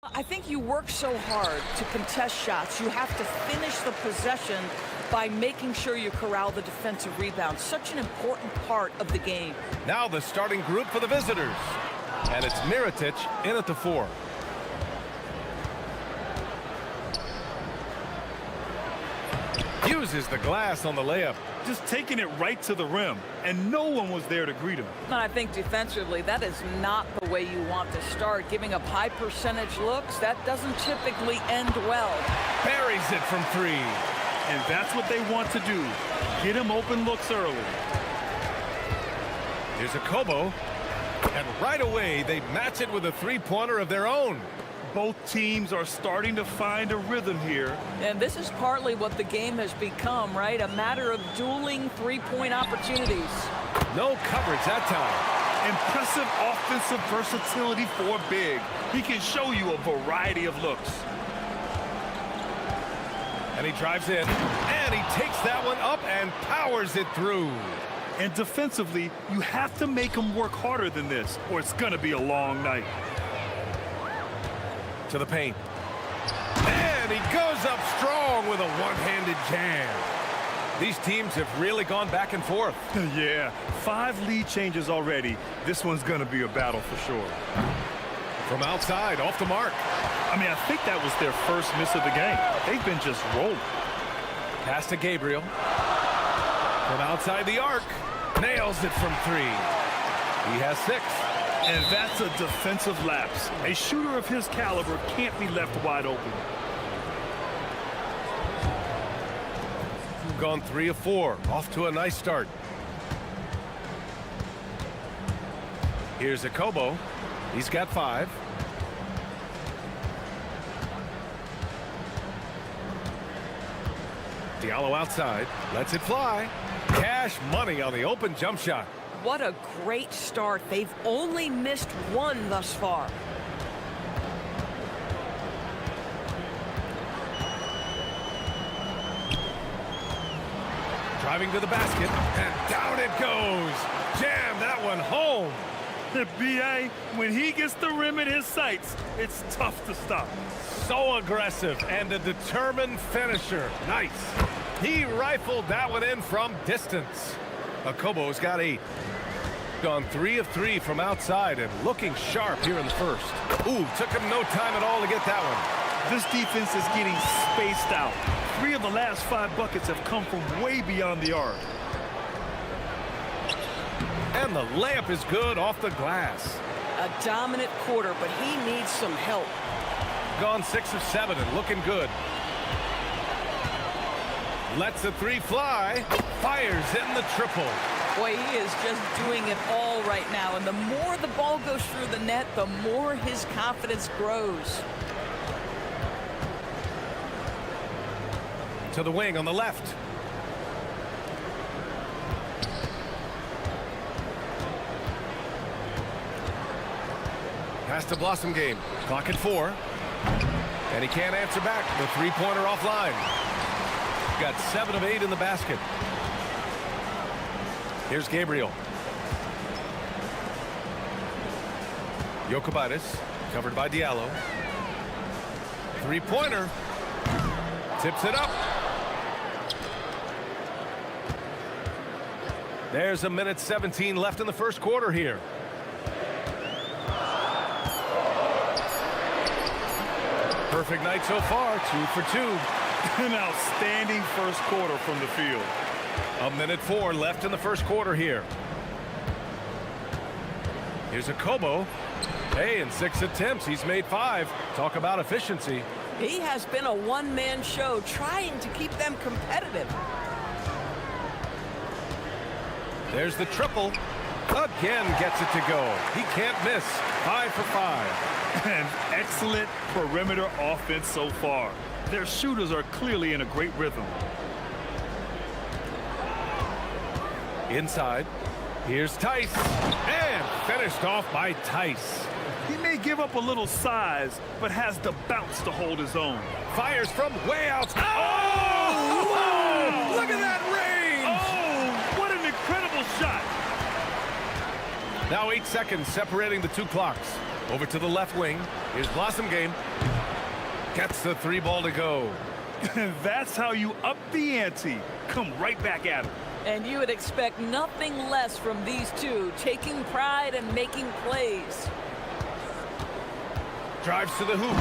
I think you work so hard to contest shots. You have to finish the possession by making sure you corral the defensive rebound. Such an important part of the game. Now the starting group for the visitors. And it's Mirotic in at the 4. Uses the glass on the layup. Just taking it right to the rim, and no one was there to greet him. And I think defensively, that is not the way you want to start. Giving up high percentage looks, that doesn't typically end well. Buries it from 3. And that's what they want to do. Get him open looks early. Here's a Kobo. And right away, they match it with a three-pointer of their own. Both teams are starting to find a rhythm here. And this is partly what the game has become, right? A matter of dueling three-point opportunities. No coverage that time. Impressive offensive versatility for a big. He can show you a variety of looks. And he drives in, and he takes that one up and powers it through. And defensively, you have to make him work harder than this, or it's going to be a long night. To the paint. And he goes up strong with a one-handed jam. These teams have really gone back and forth. Yeah, 5 lead changes already. This one's going to be a battle for sure. From outside, off the mark. I mean, I think that was their first miss of the game. They've been just rolling. Pass to Gabriel. From outside the arc. Nails it from 3. He has 6. And that's a defensive lapse. A shooter of his caliber can't be left wide open. Gone 3 of 4. Off to a nice start. Here's a Kobo. He's got 5. Diallo outside. Lets it fly. Cash money on the open jump shot. What a great start. They've only missed 1 thus far. Driving to the basket, and down it goes. Jam that one home. The BA, when he gets the rim in his sights, it's tough to stop. So aggressive and a determined finisher. Nice. He rifled that one in from distance. Akobo's got 8. Gone 3 of 3 from outside and looking sharp here in the first. Ooh, took him no time at all to get that one. This defense is getting spaced out. 3 of the last 5 buckets have come from way beyond the arc. And the layup is good off the glass. A dominant quarter, but he needs some help. Gone 6 of 7 and looking good. Lets the 3 fly. Fires in the triple. Boy, he is just doing it all right now. And the more the ball goes through the net, the more his confidence grows. To the wing on the left. Pass to Blossom game. Clock at 4. And he can't answer back. The three-pointer offline. Got 7 of 8 in the basket. Here's Gabriel. Jokubaitis, covered by Diallo. Three-pointer. Tips it up. There's a minute 17 left in the first quarter here. Perfect night so far, 2 for 2. An outstanding first quarter from the field. A minute 4 left in the first quarter here. Here's a Kobo. Hey, in 6 attempts, he's made 5. Talk about efficiency. He has been a one-man show trying to keep them competitive. There's the triple. Again gets it to go. He can't miss. 5 for 5. An excellent perimeter offense so far. Their shooters are clearly in a great rhythm. Inside. Here's Tice. And finished off by Tice. He may give up a little size, but has the bounce to hold his own. Fires from way outside. Oh! Whoa! Look at that range! Oh, what an incredible shot. Now 8 seconds separating the 2 clocks. Over to the left wing. Here's Blossom Game. Gets the 3 ball to go. That's how you up the ante. Come right back at him. And you would expect nothing less from these two, taking pride and making plays. Drives to the hoop.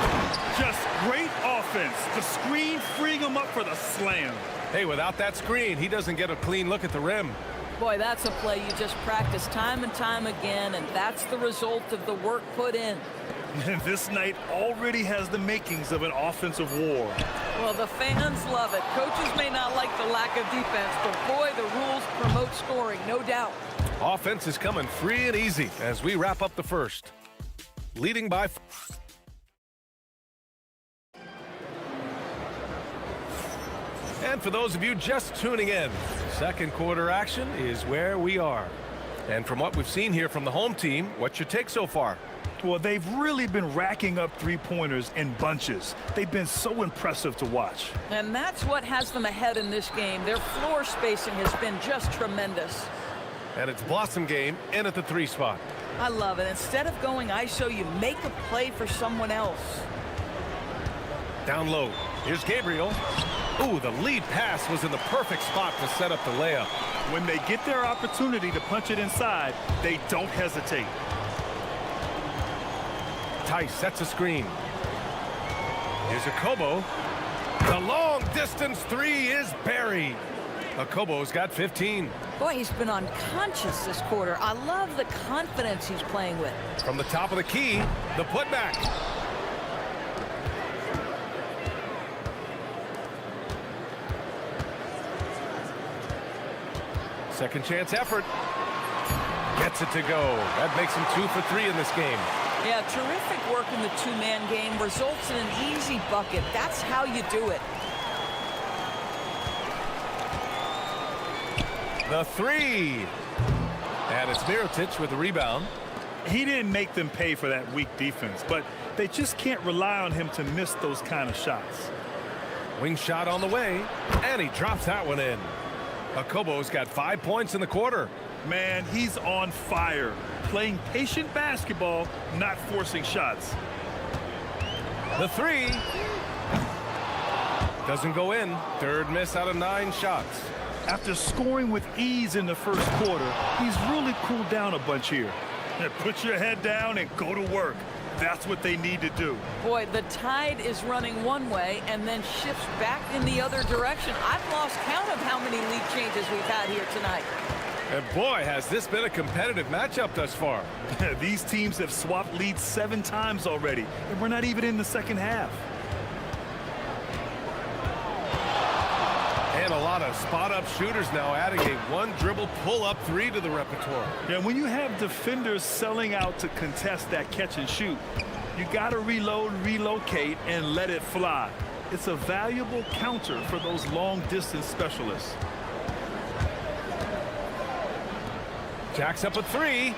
Just great offense. The screen freeing him up for the slam. Hey, without that screen, he doesn't get a clean look at the rim. Boy, that's a play you just practice time and time again, and that's the result of the work put in. This night already has the makings of an offensive war. Well, the fans love it. Coaches may not like the lack of defense, but boy, the rules promote scoring, no doubt. Offense is coming free and easy as we wrap up the first. Leading by... And for those of you just tuning in, second quarter action is where we are. And from what we've seen here from the home team, what's your take so far? Well, they've really been racking up three-pointers in bunches. They've been so impressive to watch. And that's what has them ahead in this game. Their floor spacing has been just tremendous. And it's Blossom Game in at the 3 spot. I love it. Instead of going ISO, you make a play for someone else. Down low. Here's Gabriel. Ooh, the lead pass was in the perfect spot to set up the layup. When they get their opportunity to punch it inside, they don't hesitate. Tice sets a screen. Here's Akobo. The long distance 3 is buried. Akobo's got 15. Boy, he's been unconscious this quarter. I love the confidence he's playing with. From the top of the key, the putback. Second chance effort. Gets it to go. That makes him 2 for 3 in this game. Yeah, terrific work in the two-man game. Results in an easy bucket. That's how you do it. The 3. And it's Mirotic with the rebound. He didn't make them pay for that weak defense, but they just can't rely on him to miss those kind of shots. Wing shot on the way, and he drops that one in. Akobo's got 5 points in the quarter. Man, he's on fire. Playing patient basketball, not forcing shots. The 3. Doesn't go in. Third miss out of 9 shots. After scoring with ease in the first quarter, he's really cooled down a bunch here. Put your head down and go to work. That's what they need to do. Boy, the tide is running one way and then shifts back in the other direction. I've lost count of how many lead changes we've had here tonight. And boy, has this been a competitive matchup thus far. These teams have swapped leads 7 times already, and we're not even in the second half. And a lot of spot-up shooters now, adding a one-dribble pull-up 3 to the repertoire. Yeah, when you have defenders selling out to contest that catch and shoot, you got to reload, relocate, and let it fly. It's a valuable counter for those long-distance specialists. Jacks up a 3.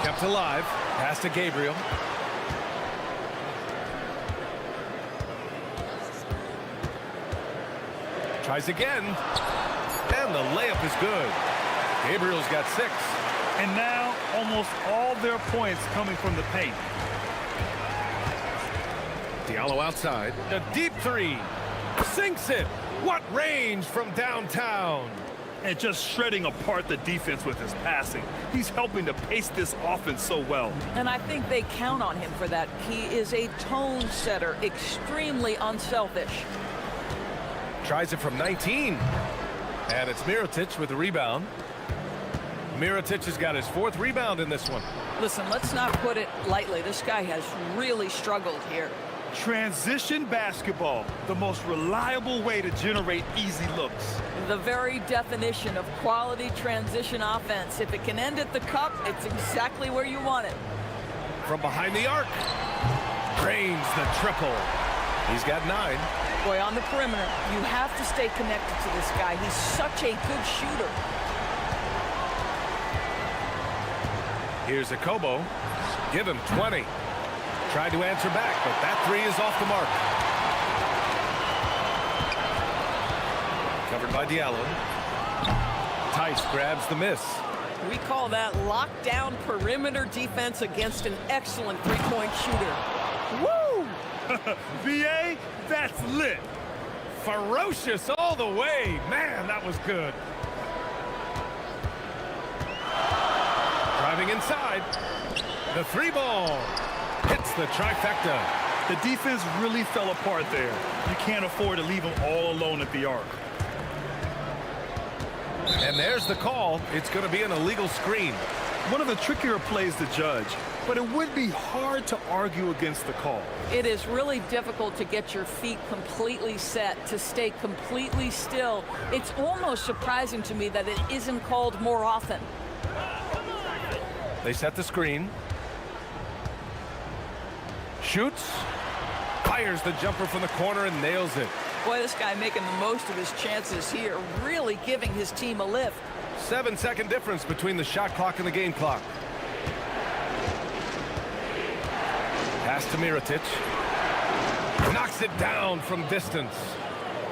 Kept alive. Pass to Gabriel. Tries again. And the layup is good. Gabriel's got 6. And now almost all their points coming from the paint. Diallo outside. A deep 3. Sinks it. What range from downtown. And just shredding apart the defense with his passing. He's helping to pace this offense so well. And I think they count on him for that. He is a tone setter, extremely unselfish. Tries it from 19. And it's Mirotic with the rebound. Mirotic has got his 4th rebound in this one. Listen, let's not put it lightly. This guy has really struggled here. Transition basketball, the most reliable way to generate easy looks. The very definition of quality transition offense. If it can end at the cup, it's exactly where you want it. From behind the arc. Drains the triple. He's got 9. Boy, on the perimeter, you have to stay connected to this guy. He's such a good shooter. Here's Akobo. Give him 20. Tried to answer back, but that 3 is off the mark. Covered by Diallo. Tice grabs the miss. We call that lockdown perimeter defense against an excellent three-point shooter. Woo! VA, that's lit. Ferocious all the way. Man, that was good. Driving inside. The three ball hits the trifecta. The defense really fell apart there. You can't afford to leave them all alone at the arc. And there's the call. It's going to be an illegal screen. One of the trickier plays to judge, but it would be hard to argue against the call. It is really difficult to get your feet completely set, to stay completely still. It's almost surprising to me that it isn't called more often. They set the screen. Shoots. Fires the jumper from the corner and nails it. Boy, this guy making the most of his chances here, really giving his team a lift. 7-second difference between the shot clock and the game clock. Pass to Mirotic. Knocks it down from distance.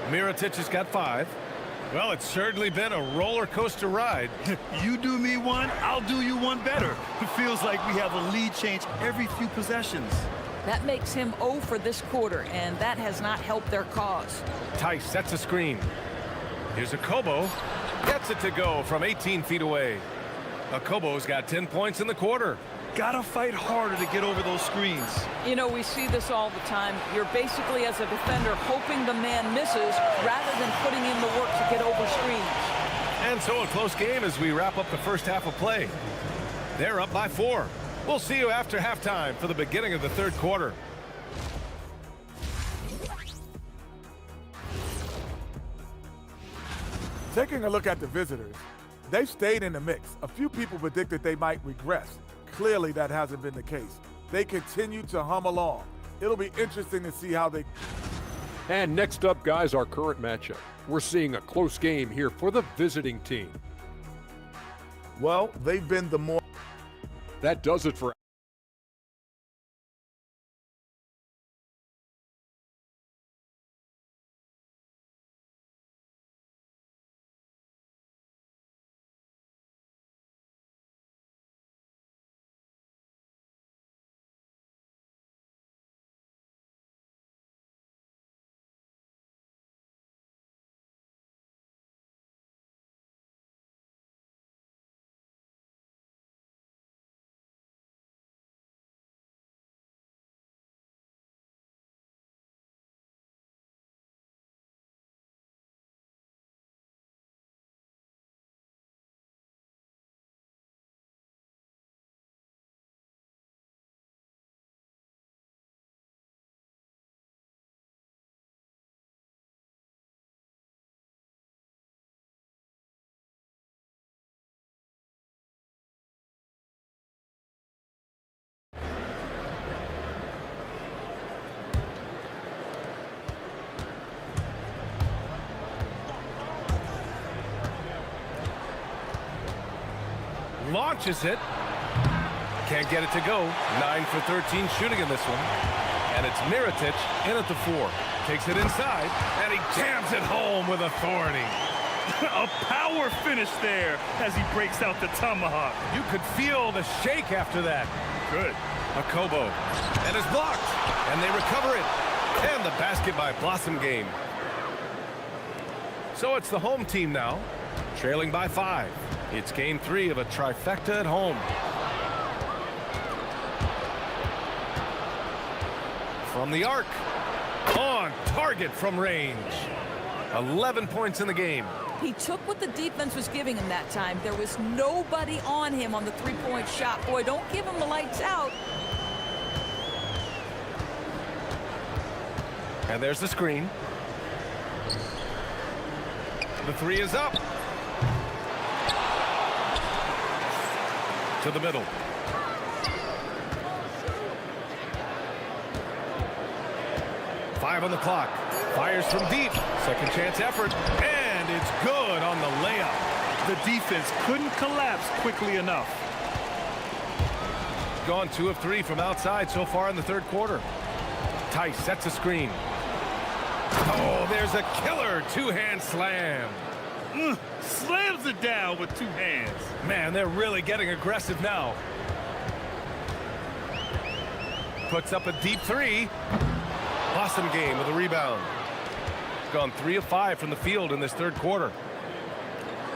Mirotic has got 5. Well, it's certainly been a roller coaster ride. You do me one, I'll do you one better. It feels like we have a lead change every few possessions. That makes him 0 for this quarter, and that has not helped their cause. Tice sets a screen. Here's Akobo. Gets it to go from 18 feet away. Akobo's got 10 points in the quarter. Gotta fight harder to get over those screens. You know, we see this all the time. You're basically, as a defender, hoping the man misses rather than putting in the work to get over screens. And so a close game as we wrap up the first half of play. They're up by 4. We'll see you after halftime for the beginning of the third quarter. Taking a look at the visitors, they've stayed in the mix. A few people predicted they might regress. Clearly, that hasn't been the case. They continue to hum along. It'll be interesting to see how they... And next up, guys, our current matchup. We're seeing a close game here for the visiting team. Well, they've been the more... That does it for launches it. Can't get it to go. 9 for 13 shooting in this one. And it's Mirotic in at the 4. Takes it inside, and he jams it home with authority. A power finish there as he breaks out the tomahawk. You could feel the shake after that. Good. Akobo. And it's blocked. And they recover it. And the basket by Blossom Game. So it's the home team now, trailing by 5. It's game 3 of a trifecta at home. From the arc. On target from range. 11 points in the game. He took what the defense was giving him that time. There was nobody on him on the three-point shot. Boy, don't give him the lights out. And there's the screen. The 3 is up. To the middle. Five on the clock. Fires from deep. Second chance effort. And it's good on the layup. The defense couldn't collapse quickly enough. Gone 2 of 3 from outside so far in the third quarter. Tice sets a screen. Oh, there's a killer two-hand slam. Slams it down with two hands. Man, they're really getting aggressive now. Puts up a deep three. Awesome game with a rebound. Gone 3 of 5 from the field in this third quarter.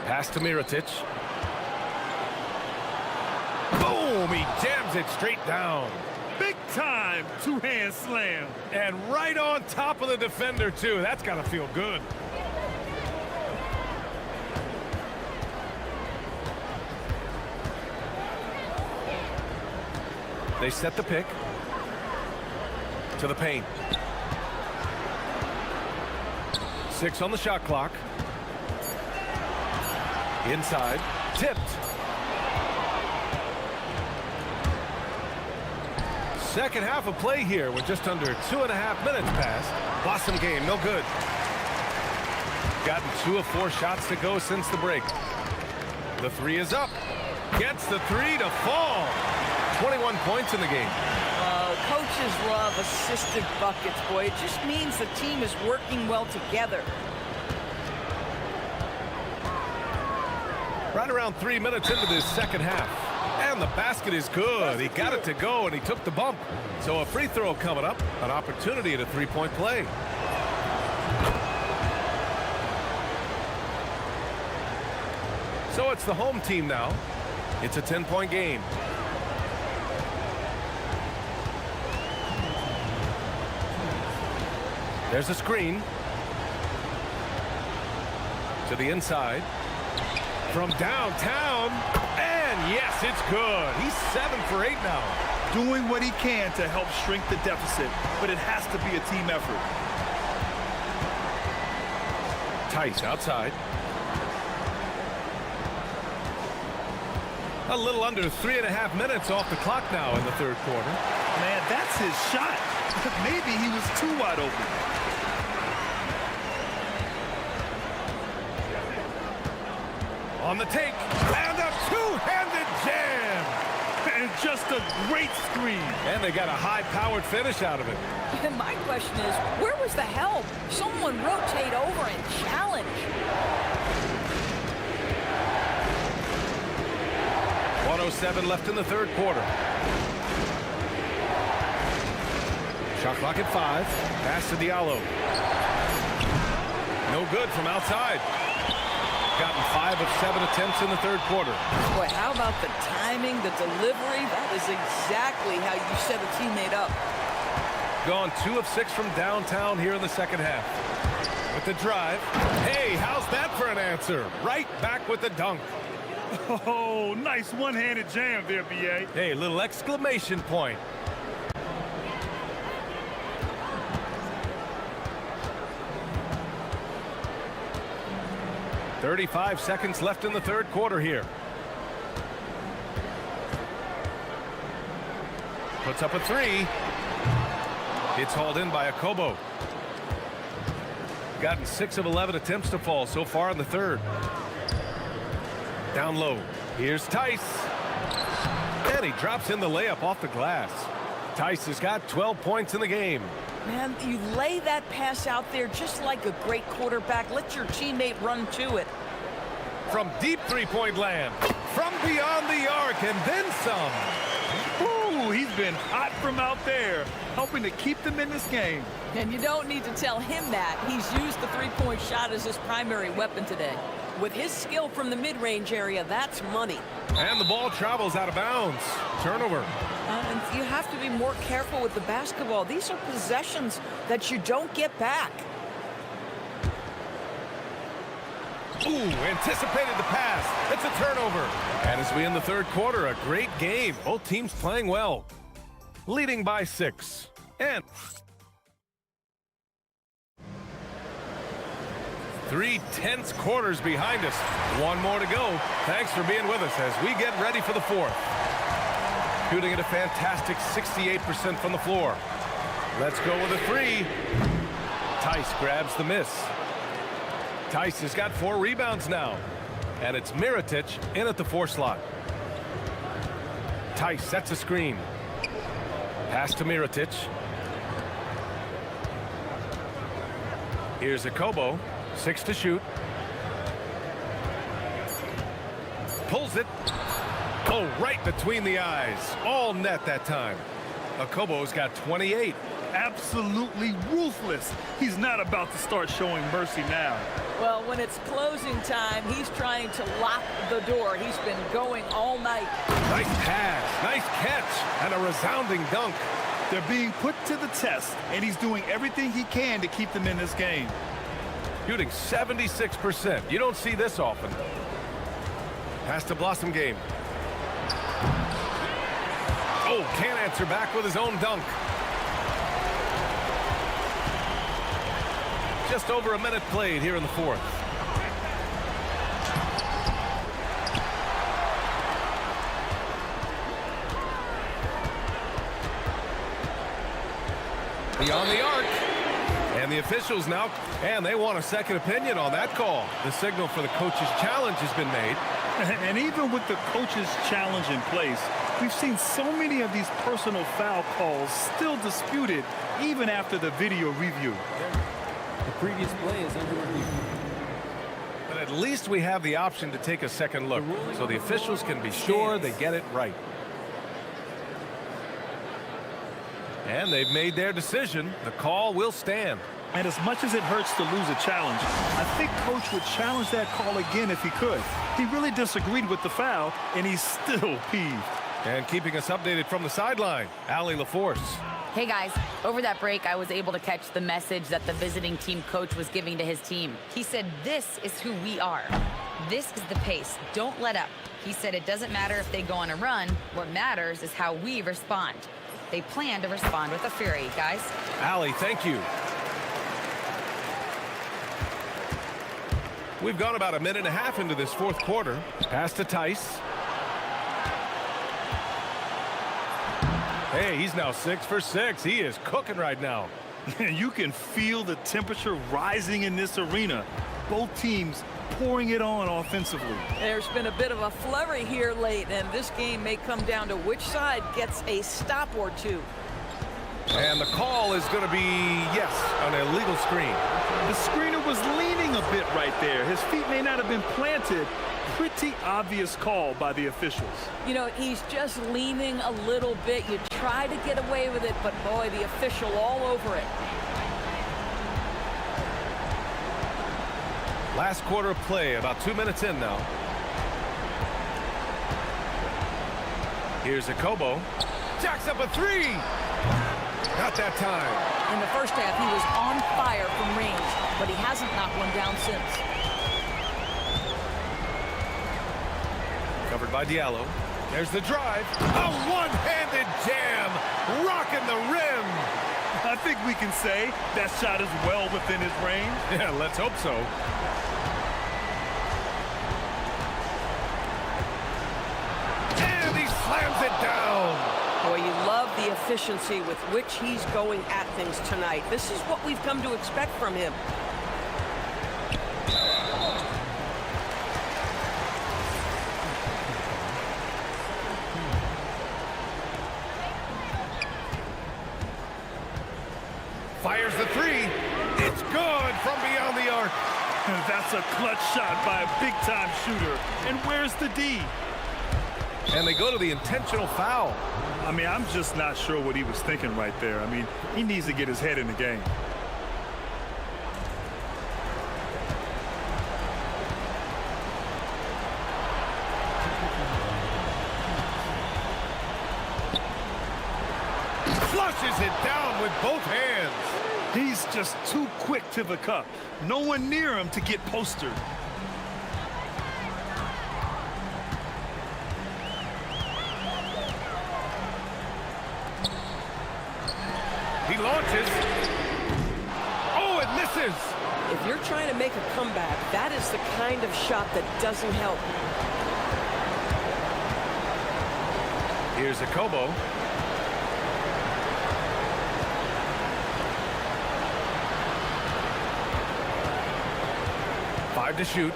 Pass to Mirotic. Boom! He jams it straight down. Big time two-hand slam. And right on top of the defender, too. That's got to feel good. They set the pick. To the paint. 6 on the shot clock. Inside. Tipped. Second half of play here with just under 2.5 minutes passed. Awesome game, no good. Gotten 2 of 4 shots to go since the break. The three is up. Gets the three to fall. 21 points in the game. Coaches love assisted buckets, boy. It just means the team is working well together. Right around 3 minutes into this second half. And the basket is good. He got it to go, and he took the bump. So a free throw coming up. An opportunity at a three-point play. So it's the home team now. It's a 10-point game. There's a screen. To the inside. From downtown. And yes, it's good. He's 7 for 8 now. Doing what he can to help shrink the deficit, but it has to be a team effort. Tice outside. A little under 3.5 minutes off the clock now in the third quarter. Man, that's his shot. Maybe he was too wide open. On the take, and a two-handed jam! And just a great screen. And they got a high-powered finish out of it. And my question is, where was the help? Someone rotate over and challenge. 1:07 left in the third quarter. Shot clock at 5. Pass to Diallo. No good from outside. Gotten 5 of 7 attempts in the third quarter. Boy, how about the timing, the delivery? That is exactly how you set a teammate up. Gone 2 of 6 from downtown here in the second half. With the drive. Hey, how's that for an answer? Right back with the dunk. Oh, nice one-handed jam there, B.A. Hey, little exclamation point. .35 seconds left in the third quarter here. Puts up a three. It's hauled in by Akobo. Gotten 6 of 11 attempts to fall so far in the third. Down low. Here's Tice. And he drops in the layup off the glass. Tice has got 12 points in the game. Man, you lay that pass out there just like a great quarterback. Let your teammate run to it. From deep three-point land. From beyond the arc and then some. Ooh, he's been hot from out there, helping to keep them in this game. And you don't need to tell him that. He's used the three-point shot as his primary weapon today. With his skill from the mid-range area, that's money. And the ball travels out of bounds. Turnover. And you have to be more careful with the basketball. These are possessions that you don't get back. Ooh, anticipated the pass. It's a turnover. And as we end the third quarter, a great game. Both teams playing well. Leading by 6. And 3 tense quarters behind us. 1 more to go. Thanks for being with us as we get ready for the fourth. Shooting at a fantastic 68% from the floor. Let's go with a 3. Tice grabs the miss. Tice has got 4 rebounds now. And it's Mirotic in at the 4 slot. Tice sets a screen. Pass to Mirotic. Here's Akobo. 6 to shoot. pulls it. Oh, right between the eyes. All net that time. Okobo's got 28. Absolutely ruthless. He's not about to start showing mercy now. Well, when it's closing time, he's trying to lock the door. He's been going all night. Nice pass, nice catch, and a resounding dunk. They're being put to the test, and he's doing everything he can to keep them in this game. Shooting 76%. You don't see this often. Pass to Blossom game. Oh, can't answer back with his own dunk. Just over a minute played here in the fourth. Beyond the arc. And the officials now, and they want a second opinion on that call. The signal for the coach's challenge has been made. And even with the coach's challenge in place, we've seen so many of these personal foul calls still disputed even after the video review. The previous play is under review. But at least we have the option to take a second look, so the officials can be sure they get it right. And they've made their decision. The call will stand. And as much as it hurts to lose a challenge, I think Coach would challenge that call again if he could. He really disagreed with the foul, and he's still peeved. And keeping us updated from the sideline, Allie LaForce. Hey guys, over that break, I was able to catch the message that the visiting team coach was giving to his team. He said, "This is who we are. This is the pace. Don't let up." He said it doesn't matter if they go on a run. What matters is how we respond. They plan to respond with a fury, guys. Allie, thank you. We've gone about a minute and a half into this fourth quarter. Pass to Tice. Hey, he's now 6 for 6. He is cooking right now. You can feel the temperature rising in this arena. Both teams pouring it on offensively. There's been a bit of a flurry here late, and this game may come down to which side gets a stop or two. And the call is going to be, yes, an illegal screen. The screener was leaning a bit right there. His feet may not have been planted. Pretty obvious call by the officials. You know, he's just leaning a little bit. You try to get away with it, but boy, the official all over it. Last quarter of play, about 2 minutes in now. Here's Okobo. Jacks up a three. Not that time. In the first half, he was on fire from range, but he hasn't knocked one down since. Covered by Diallo. There's the drive. A one-handed jam. Rocking the rim. I think we can say that shot is well within his range. Yeah, let's hope so. And he slams it down. Boy, you love the efficiency with which he's going at things tonight. This is what we've come to expect from him. Fires the three. It's good from beyond the arc. That's a clutch shot by a big-time shooter. And where's the D? And they go to the intentional foul. I mean, I'm just not sure what he was thinking right there. I mean, he needs to get his head in the game. Flushes it down with both hands. He's just too quick to the cup. No one near him to get postered. He launches. Oh, it misses. If you're trying to make a comeback, that is the kind of shot that doesn't help. Here's Okobo. Five to shoot.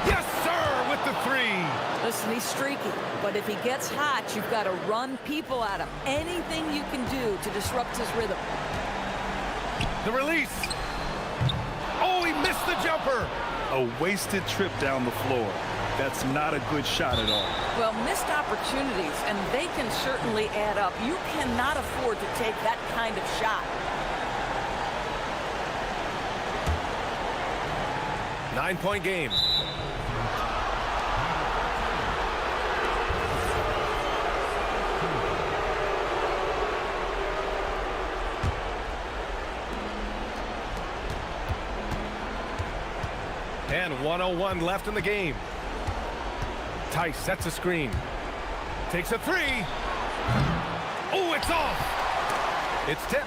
Yes, sir, with the three. Listen, he's streaky, but if he gets hot, you've got to run people at him. Anything you can do to disrupt his rhythm. The release. Oh, he missed the jumper. A wasted trip down the floor. That's not a good shot at all. Well, missed opportunities, and they can certainly add up. You cannot afford to take that kind of shot. 9-point game. And 1:01 left in the game. Tice sets a screen. Takes a three. Oh, it's off. It's tipped.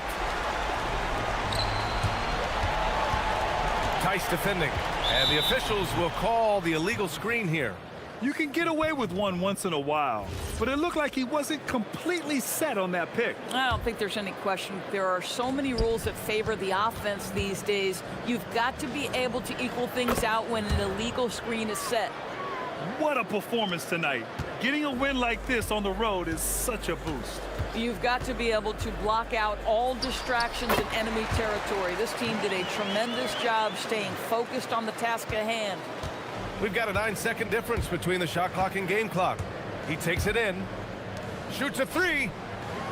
Tice defending. And the officials will call the illegal screen here. You can get away with one once in a while, but it looked like he wasn't completely set on that pick. I don't think there's any question. There are so many rules that favor the offense these days. You've got to be able to equal things out when an illegal screen is set. What a performance tonight. Getting a win like this on the road is such a boost. You've got to be able to block out all distractions in enemy territory. This team did a tremendous job staying focused on the task at hand. We've got a 9-second difference between the shot clock and game clock. He takes it in, shoots a three,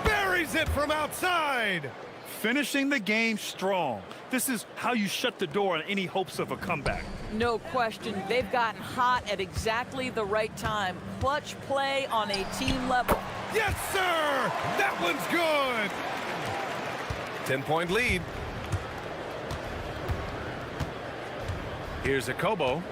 buries it from outside. Finishing the game strong. This is how you shut the door on any hopes of a comeback. No question. They've gotten hot at exactly the right time. Clutch play on a team level. Yes, sir! That one's good! 10-point lead. Here's a Kobo.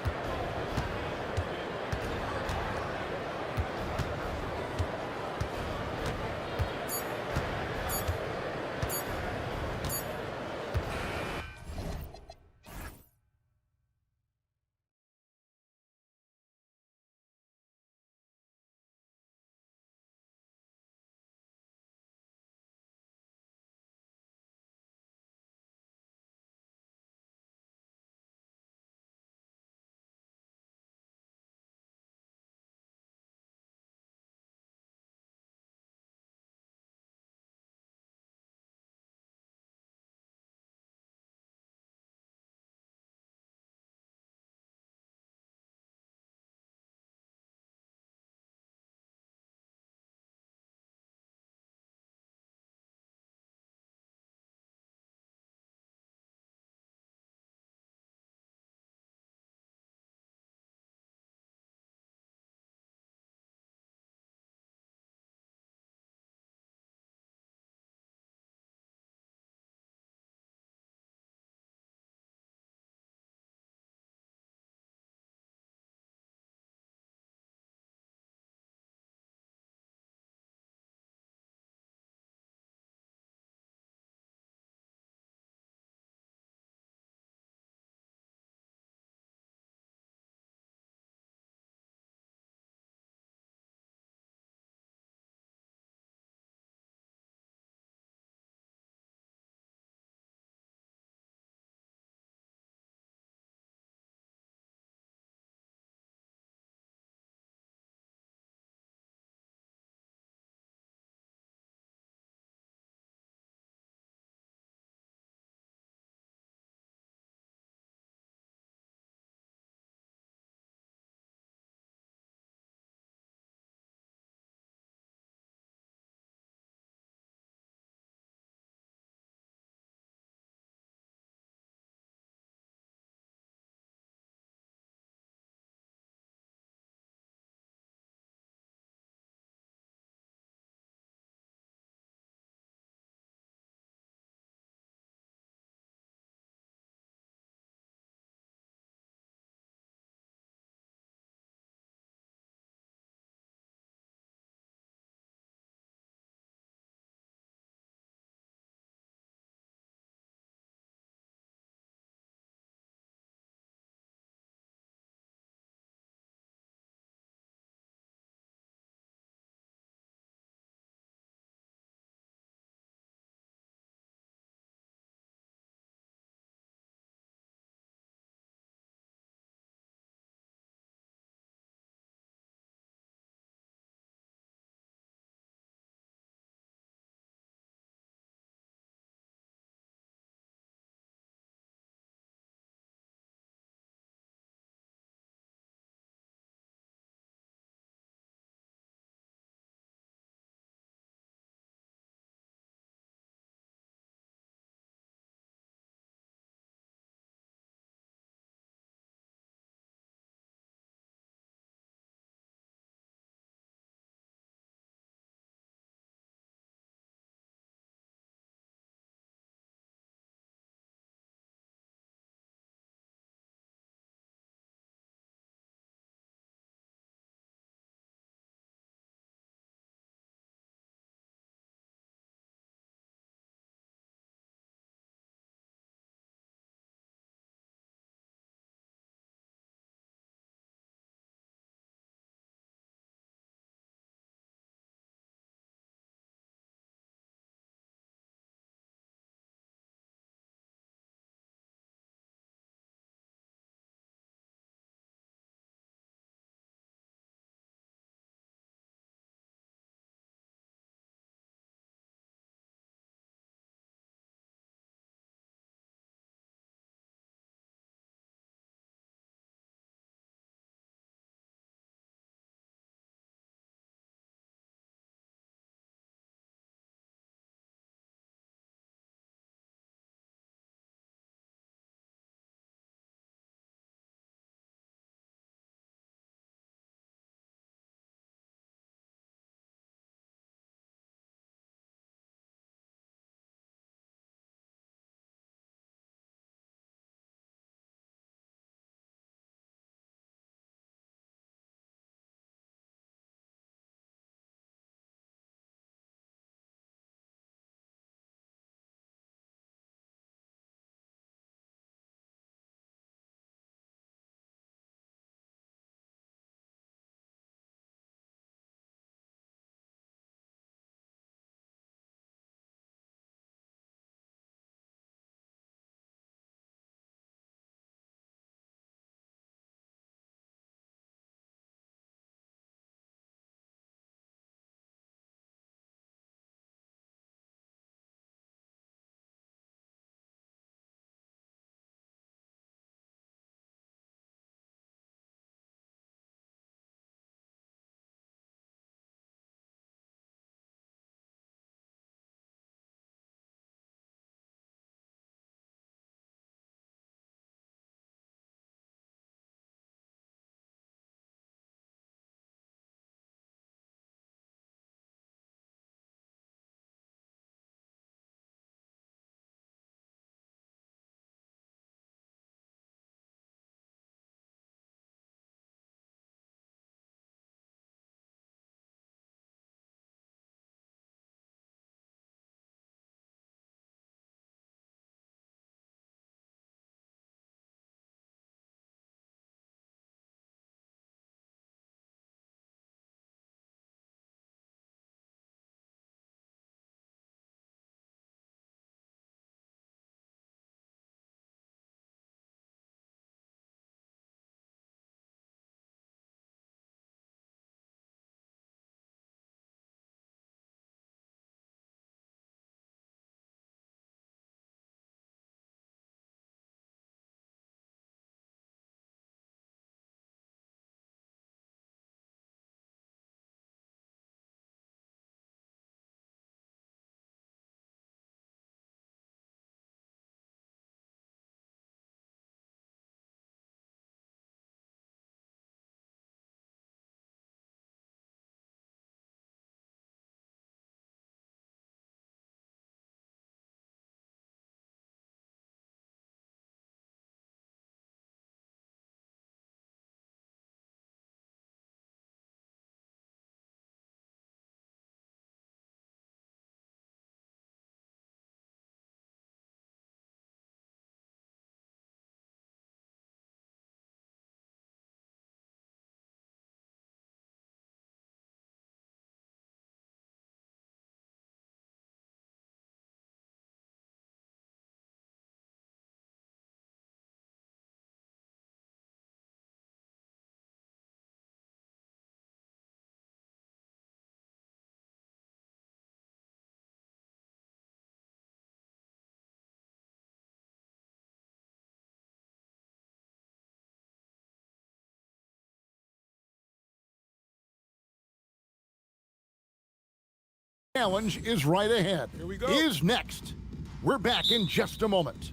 Challenge is right ahead. Here we go. Is next. We're back in just a moment.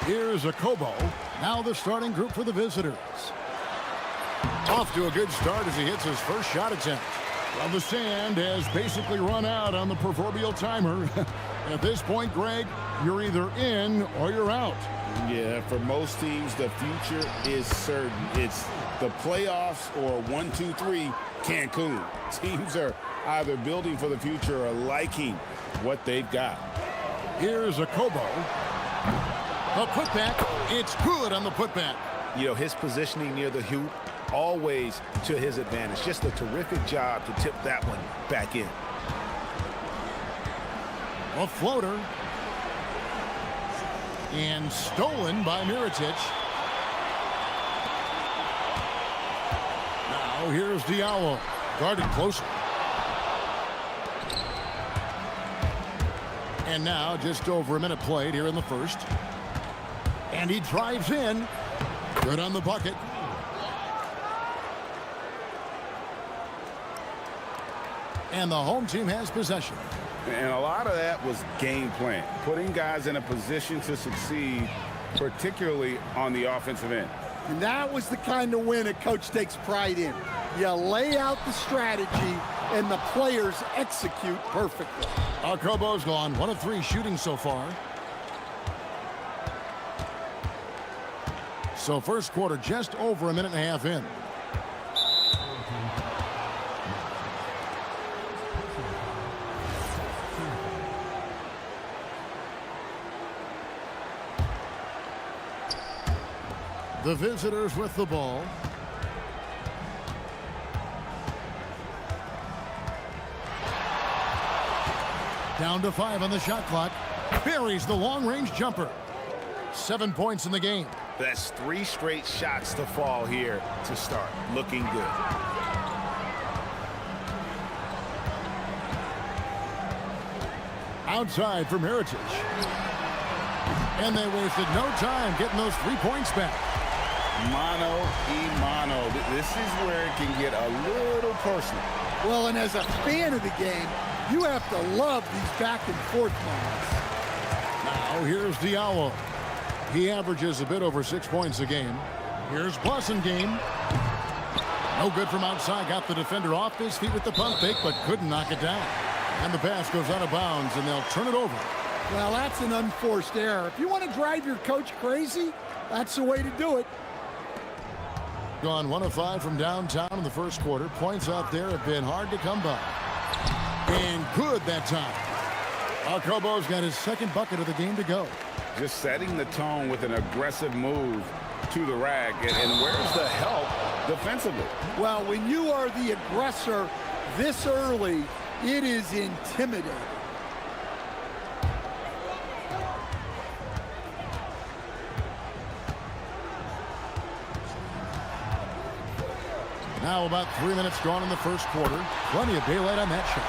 Here's Akobo. Now the starting group for the visitors. Off to a good start as he hits his first shot attempt. Well, the sand has basically run out on the proverbial timer. At this point, Greg, you're either in or you're out. Yeah, for most teams, the future is certain. It's the playoffs or 1, 2, 3, Cancun. Teams are either building for the future or liking what they've got. Here's Akobo. A putback. It's good on the putback. You know, his positioning near the hoop, always to his advantage. Just a terrific job to tip that one back in. A floater. And stolen by Mirotic. Now here's Diallo. Guarded closer. And now just over a minute played here in the first. And he drives in. Good on the bucket. And the home team has possession. And a lot of that was game plan, putting guys in a position to succeed, particularly on the offensive end. And that was the kind of win a coach takes pride in. You lay out the strategy, and the players execute perfectly. Akobo's gone 1 of 3 shooting so far. So first quarter just over a minute and a half in. The visitors with the ball. Down to 5 on the shot clock. Buries the long-range jumper. 7 points in the game. That's 3 straight shots to fall here to start. Looking good. Outside from Heritage. And they wasted no time getting those 3 points back. Mano y mano. This is where it can get a little personal. Well, and as a fan of the game, you have to love these back and forth moments. Now here's Diallo. He averages a bit over 6 points a game. Here's Blasingame. No good from outside. Got the defender off his feet with the pump fake, but couldn't knock it down. And the pass goes out of bounds, and they'll turn it over. Well, that's an unforced error. If you want to drive your coach crazy, that's the way to do it. Gone 1 of 5 from downtown in the first quarter. Points out there have been hard to come by. And good that time. Akobo's got his second bucket of the game to go. Just setting the tone with an aggressive move to the rack. And where's the help defensively? Well, when you are the aggressor this early, it is intimidating. Now about 3 minutes gone in the first quarter. Plenty of daylight on that shot.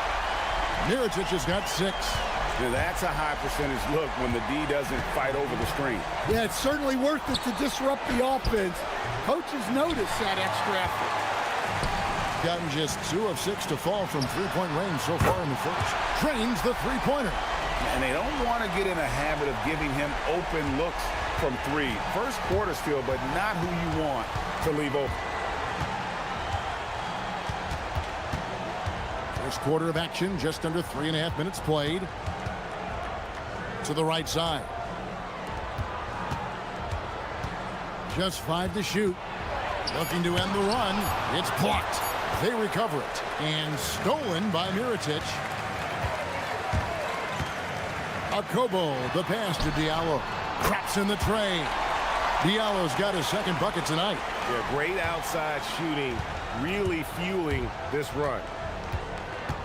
Mirotic has got 6. Now that's a high percentage look when the D doesn't fight over the screen. Yeah, it's certainly worth it to disrupt the offense. Coaches notice that extra effort. Gotten just 2 of 6 to fall from 3-point range so far in the first. Trains the 3-pointer. And they don't want to get in a habit of giving him open looks from 3. First quarter still, but not who you want to leave open. First quarter of action, just under 3.5 minutes played. To the right side. Just 5 to shoot. Looking to end the run. It's blocked. They recover it. And stolen by Mirotic. Akobo, the pass to Diallo. Traps in the tray. Diallo's got his second bucket tonight. Yeah, great outside shooting, really fueling this run.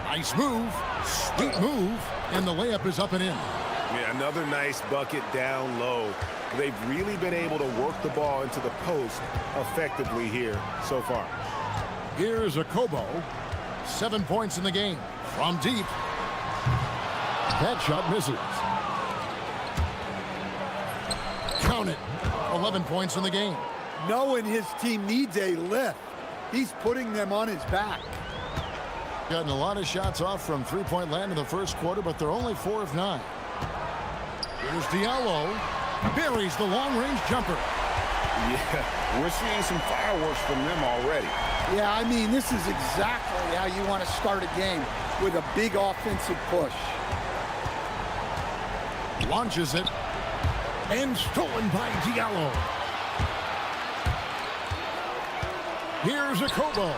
Nice move. Sweet move. And the layup is up and in. Yeah, another nice bucket down low. They've really been able to work the ball into the post effectively here so far. Here's Akobo. 7 points in the game. From deep. That shot misses. Count it. 11 points in the game. Knowing his team needs a lift, he's putting them on his back. Gotten a lot of shots off from three-point land in the first quarter, but they're only 4 of 9. Here's Diallo. Buries the long-range jumper. Yeah, we're seeing some fireworks from them already. Yeah, I mean, this is exactly how you want to start a game, with a big offensive push. Launches it. And stolen by Diallo. Here's a Kobo.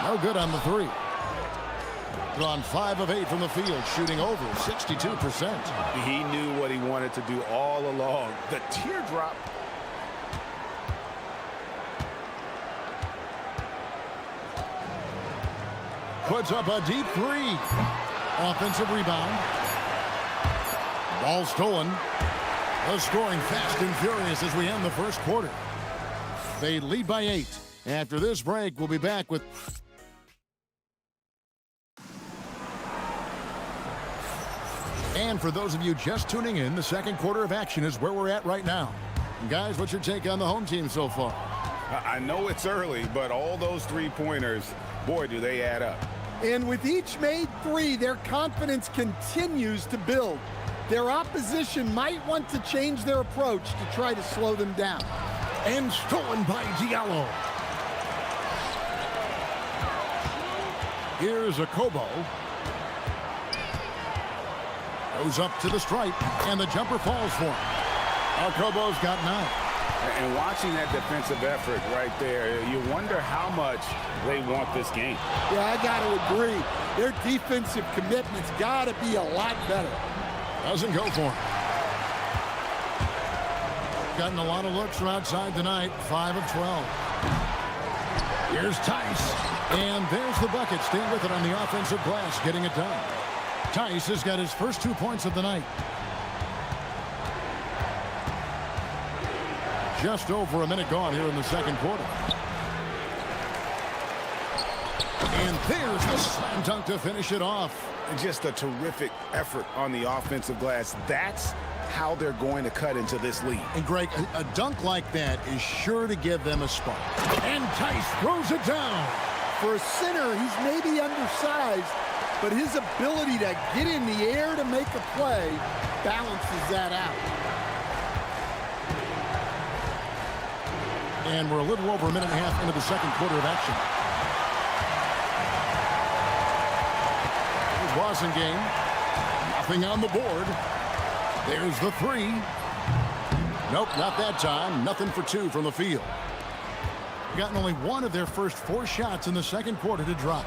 No good on the three. Gone 5 of 8 from the field, shooting over 62%. He knew what he wanted to do all along. The teardrop. Puts up a deep three. Offensive rebound. Ball stolen. The scoring fast and furious as we end the first quarter. They lead by 8. After this break, we'll be back with... And for those of you just tuning in, the second quarter of action is where we're at right now. And guys, what's your take on the home team so far? I know it's early, but all those three-pointers, boy, do they add up. And with each made three, their confidence continues to build. Their opposition might want to change their approach to try to slow them down. And stolen by Diallo. Here's a Kobo. Goes up to the stripe, and the jumper falls for him. Kobo's got 9. And watching that defensive effort right there, you wonder how much they want this game. Yeah, I got to agree. Their defensive commitment's got to be a lot better. Doesn't go for him. Gotten a lot of looks from outside tonight. 5 of 12. Here's Tice. And there's the bucket. Stay with it on the offensive glass, getting it done. Tice has got his first 2 points of the night. Just over a minute gone here in the second quarter. And there's the slam dunk to finish it off. Just a terrific effort on the offensive glass. That's how they're going to cut into this lead. And Greg, a dunk like that is sure to give them a spark. And Tice throws it down. For a center, he's maybe undersized, but his ability to get in the air to make a play balances that out. And we're a little over a minute and a half into the second quarter of action. Boston game. Nothing on the board. There's the three. Nope, not that time. Nothing for 2 from the field. Gotten only 1 of their first 4 shots in the second quarter to drop.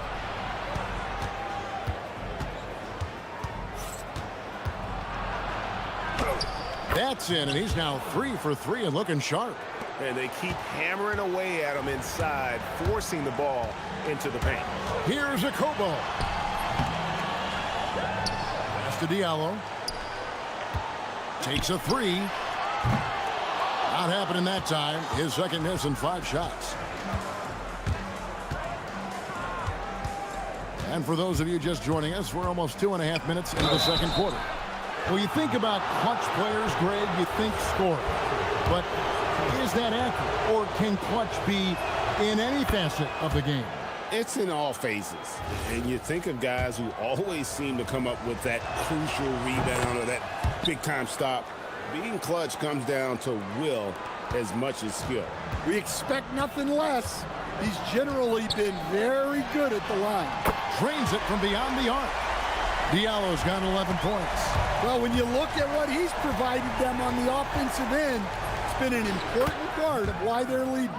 That's in, and he's now 3 for 3 and looking sharp. And they keep hammering away at him inside, forcing the ball into the paint. Here's a Kobo. Pass to Diallo. Takes a 3. Not happening that time. His second miss in 5 shots. And for those of you just joining us, we're almost 2.5 minutes into the second quarter. Well, you think about clutch players, Greg, you think scoring. But is that accurate? Or can clutch be in any facet of the game? It's in all phases. And you think of guys who always seem to come up with that crucial rebound or that big-time stop. Being clutch comes down to will as much as skill. We expect nothing less. He's generally been very good at the line. Drains it from beyond the arc. Diallo's got 11 points. Well, when you look at what he's provided them on the offensive end, it's been an important part of why they're leading.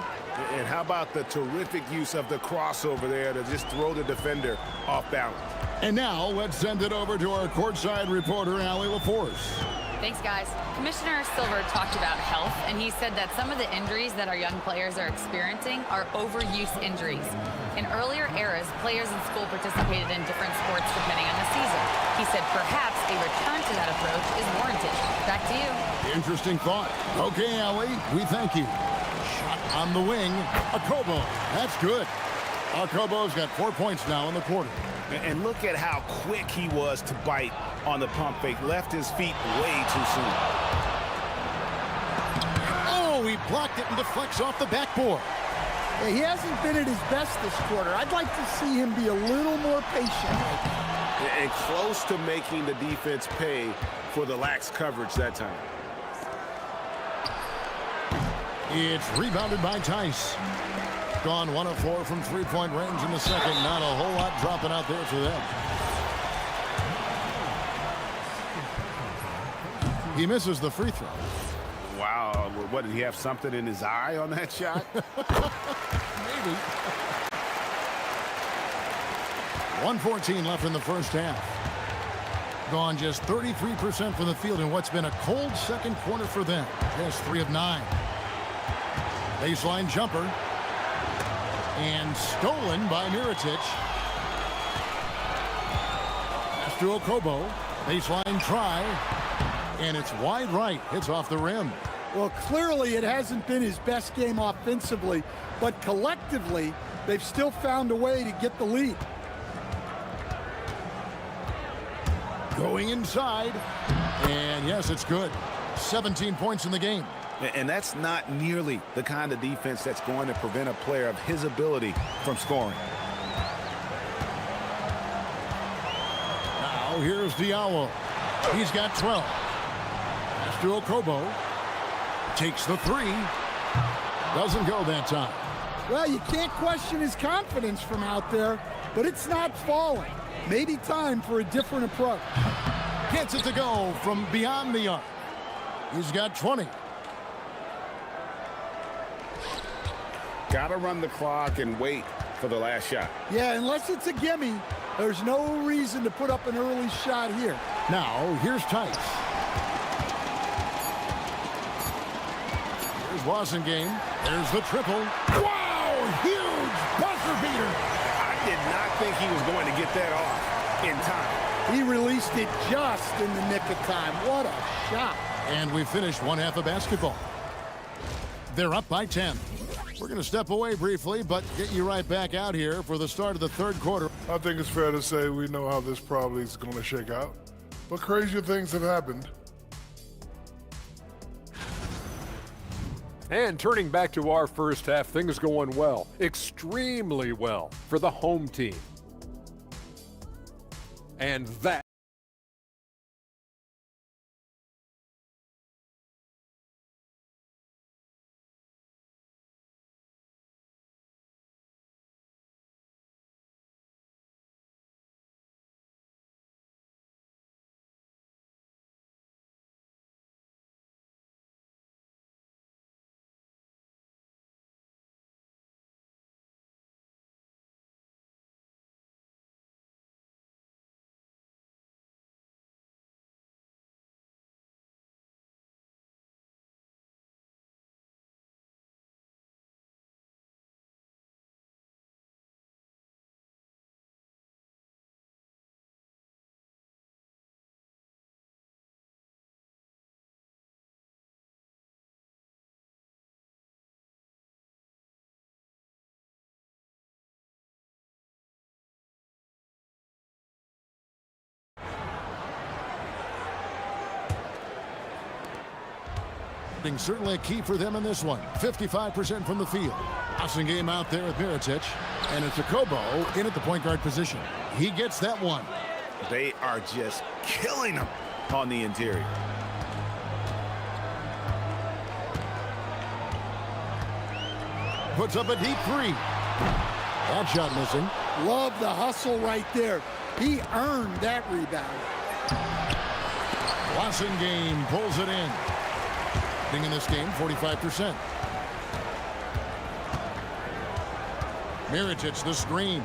And how about the terrific use of the crossover there to just throw the defender off balance. And now let's send it over to our courtside reporter, Allie LaForce. Thanks, guys. Commissioner Silver talked about health, and he said that some of the injuries that our young players are experiencing are overuse injuries. In earlier eras, players in school participated in different sports depending on the season. He said perhaps a return to that approach is warranted. Back to you. Interesting thought. Okay, Allie, we thank you. Shot on the wing. Akobo. That's good. Akobo's got 4 points now in the quarter. And look at how quick he was to bite on the pump fake. Left his feet way too soon. Oh, he blocked it and deflects off the backboard. Yeah, he hasn't been at his best this quarter. I'd like to see him be a little more patient. And close to making the defense pay for the lax coverage that time. It's rebounded by Tice. Gone 1 of 4 from three-point range in the second. Not a whole lot dropping out there for them. He misses the free throw. Wow, what, did he have something in his eye on that shot? Maybe. 1:14 left in the first half. Gone just 33% from the field in what's been a cold second quarter for them. Just 3 of 9. Baseline jumper. And stolen by Mirotic. Pass to Okobo. Baseline try. And it's wide right. Hits off the rim. Well, clearly it hasn't been his best game offensively, but collectively, they've still found a way to get the lead. Going inside. And yes, it's good. 17 points in the game. And that's not nearly the kind of defense that's going to prevent a player of his ability from scoring. Now here's Diallo. He's got 12. Pass to Okobo. Takes the 3. Doesn't go that time. Well, you can't question his confidence from out there, but it's not falling. Maybe time for a different approach. Gets it to go from beyond the arc. He's got 20. Got to run the clock and wait for the last shot. Yeah, unless it's a gimme, there's no reason to put up an early shot here. Now, here's Tice. Here's Wasengame. There's the triple. Wow! Huge buzzer beater. I did not think he was going to get that off in time. He released it just in the nick of time. What a shot. And we finished one half of basketball. They're up by 10. We're going to step away briefly, but get you right back out here for the start of the third quarter. I think it's fair to say we know how this probably is going to shake out. But crazier things have happened. And turning back to our first half, things going well, extremely well for the home team. And that certainly a key for them in this one. 55% from the field. Awesome game out there with Mirotic. And it's Okobo in at the point guard position. He gets that one. They are just killing him on the interior. Puts up a deep 3. That shot missing. Love the hustle right there. He earned that rebound. Wasengame pulls it in. In this game, 45%. Mirotic, the screen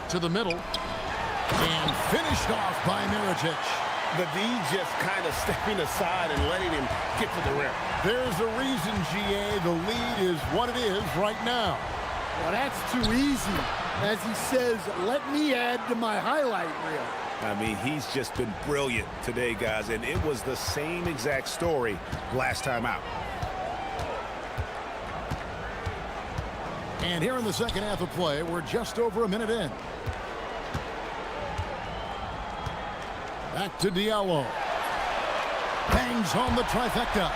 to the middle, and finished off by Mirotic. The D just kind of stepping aside and letting him get to the rim. There's a reason, GA, the lead is what it is right now. Well, that's too easy. As he says, let me add to my highlight reel. I mean, he's just been brilliant today, guys, and it was the same exact story last time out. And here in the second half of play, we're just over a minute in. Back to Diallo. Bangs home the trifecta.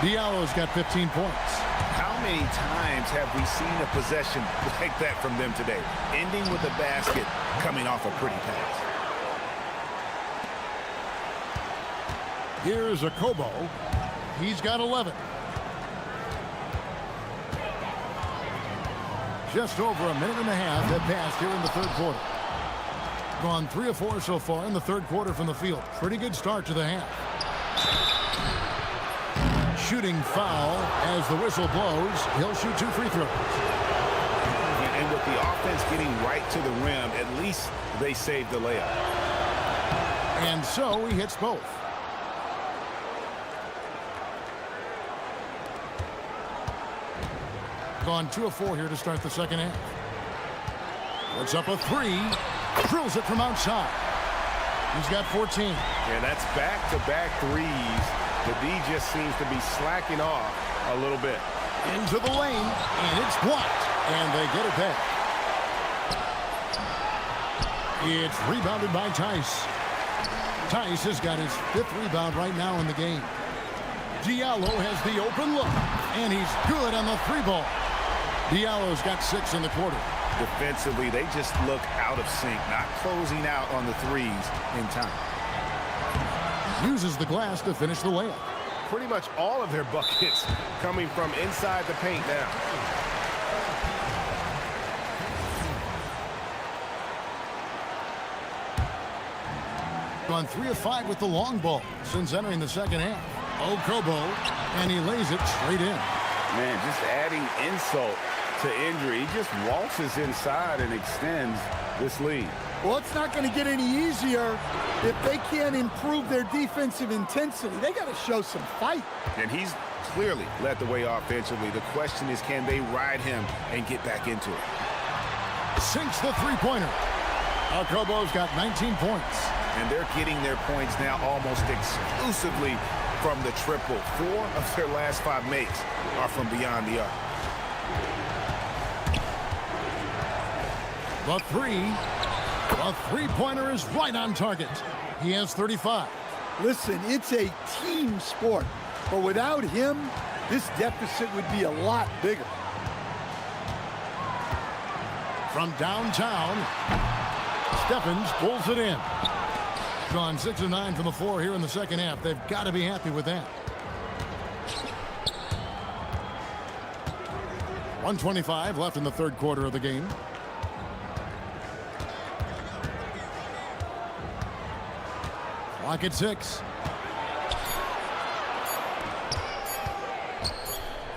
Diallo's got 15 points. How many times have we seen a possession like that from them today? Ending with a basket, coming off a pretty pass. Here's a Kobo. He's got 11. Just over a minute and a half have passed here in the third quarter. Gone 3 of 4 so far in the third quarter from the field. Pretty good start to the half. Shooting foul as the whistle blows. He'll shoot 2 free throws. And with the offense getting right to the rim, at least they saved the layup. And so he hits both. Gone 2 of 4 here to start the second half. Puts up a 3. Drills it from outside. He's got 14. And that's back-to-back threes. The D just seems to be slacking off a little bit. Into the lane, and it's blocked. And they get it back. It's rebounded by Tice. Tice has got his 5th rebound right now in the game. Diallo has the open look, and he's good on the 3-ball. Diallo's got 6 in the quarter. Defensively, they just look out of sync, not closing out on the threes in time. Uses the glass to finish the layup. Pretty much all of their buckets coming from inside the paint now. Gone 3 of 5 with the long ball since entering the second half. Okobo, and he lays it straight in. Man, just adding insult to injury. He just waltzes inside and extends this lead. Well, it's not going to get any easier if they can't improve their defensive intensity. They got to show some fight. And he's clearly led the way offensively. The question is, can they ride him and get back into it? Sinks the three-pointer. Okobo's got 19 points. And they're getting their points now almost exclusively from the triple. 4 of their last 5 makes are from beyond the arc. The three-pointer is right on target. He has 35. Listen, it's a team sport, but without him, this deficit would be a lot bigger. From downtown, Stephens pulls it in. Gone 6 of 9 from the floor here in the second half. They've got to be happy with that. 1:25 left in the third quarter of the game. Clock at 6.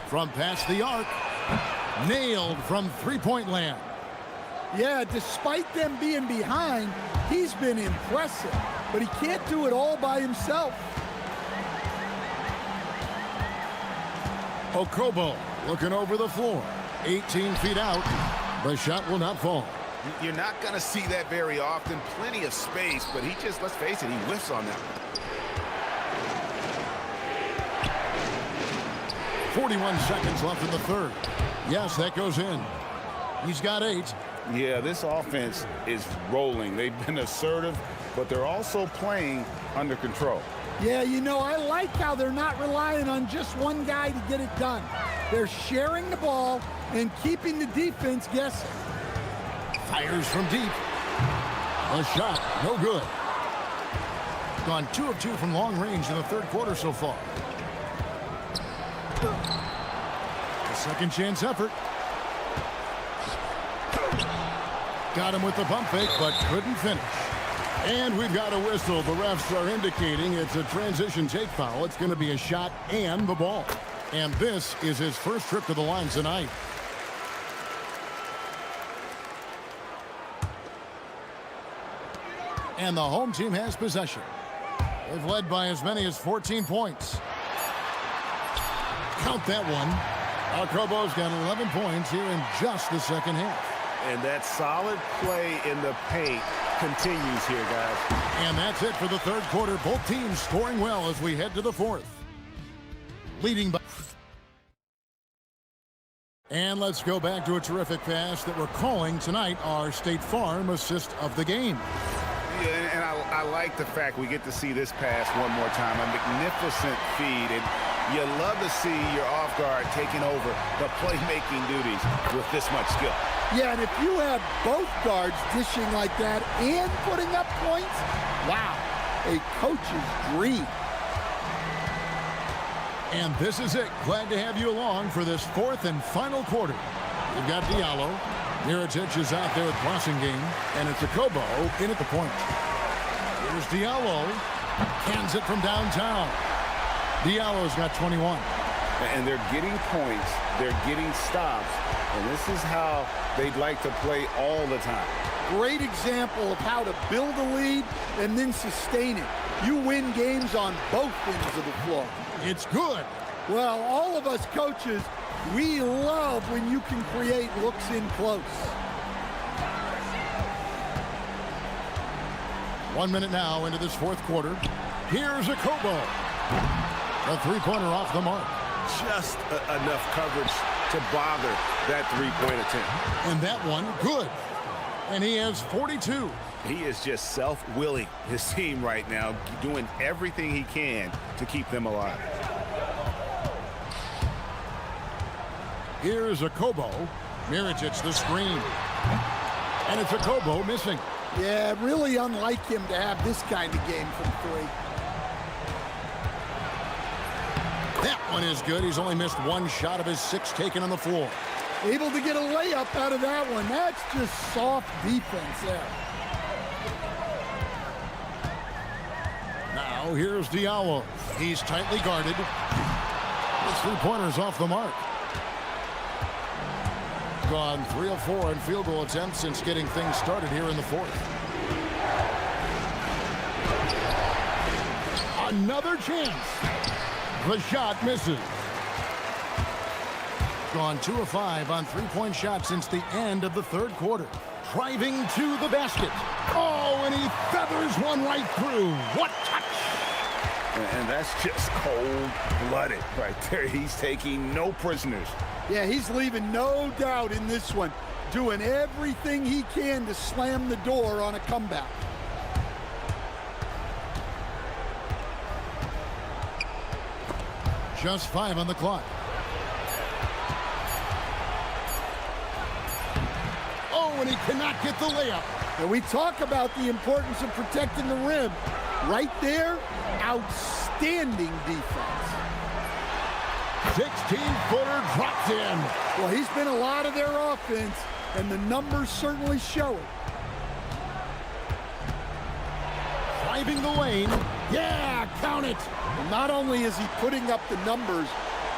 From past the arc. Nailed from three-point land. Yeah, despite them being behind, he's been impressive, but he can't do it all by himself. Okobo looking over the floor. 18 feet out. The shot will not fall. You're not going to see that very often. Plenty of space, but he just, let's face it, he whiffs on that one. 41 seconds left in the third. Yes, that goes in. He's got 8. Yeah, this offense is rolling. They've been assertive, but they're also playing under control. Yeah, you know, I like how they're not relying on just one guy to get it done. They're sharing the ball and keeping the defense guessing. Fires from deep. A shot, no good. Gone 2 of 2 from long range in the third quarter so far. A second chance effort. Got him with the pump fake, but couldn't finish. And we've got a whistle. The refs are indicating it's a transition take foul. It's going to be a shot and the ball. And this is his first trip to the line tonight. And the home team has possession. They've led by as many as 14 points. Count that one. Okobo's got 11 points here in just the second half. And that solid play in the paint continues here, guys. And that's it for the third quarter. Both teams scoring well as we head to the fourth. Leading by... And let's go back to a terrific pass that we're calling tonight our State Farm assist of the game. Yeah, and I like the fact we get to see this pass one more time. A magnificent feed, and you love to see your off guard taking over the playmaking duties with this much skill. Yeah, and if you have both guards dishing like that and putting up points, wow, a coach's dream. And this is it. Glad to have you along for this fourth and final quarter. You've got Diallo. Mirotic is out there with crossing game, and it's a Kobo in at the point. Here's Diallo. Cans it from downtown. Diallo's got 21. And they're getting points, they're getting stops, and this is how they'd like to play all the time. Great example of how to build a lead and then sustain it. You win games on both ends of the floor. It's good. Well, all of us coaches, we love when you can create looks in close. 1 minute now into this fourth quarter. Here's a Kobo. A three-pointer off the mark. Just enough coverage to bother that three-point attempt. And that one, good. And he has 42. He is just self-willing, his team right now, doing everything he can to keep them alive. Here's a Kobo. Mirotic the screen. And it's a Kobo missing. Yeah, really unlike him to have this kind of game from three. That one is good. He's only missed one shot of his 6 taken on the floor. Able to get a layup out of that one. That's just soft defense there. Now here's Diallo. He's tightly guarded. His three-pointer's off the mark. Gone 3 of 4 in field goal attempts since getting things started here in the fourth. Another chance. The shot misses. Gone 2 of 5 on three-point shots since the end of the third quarter. Driving to the basket. Oh, and he feathers one right through. What touch! And that's just cold-blooded right there. He's taking no prisoners. Yeah, he's leaving no doubt in this one. Doing everything he can to slam the door on a comeback. Just 5 on the clock. Oh, and he cannot get the layup. And we talk about the importance of protecting the rim. Right there, outstanding defense. 16-footer drops in. Well, he's been a lot of their offense, and the numbers certainly show it. Driving the lane. Yeah, count it. Well, not only is he putting up the numbers,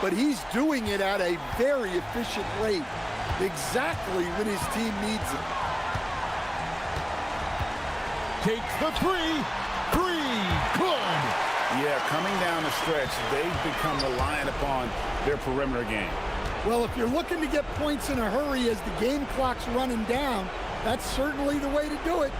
but he's doing it at a very efficient rate. Exactly when his team needs it. Takes the three. Good. Yeah, coming down the stretch, they've become reliant upon their perimeter game. Well, if you're looking to get points in a hurry as the game clock's running down, that's certainly the way to do it.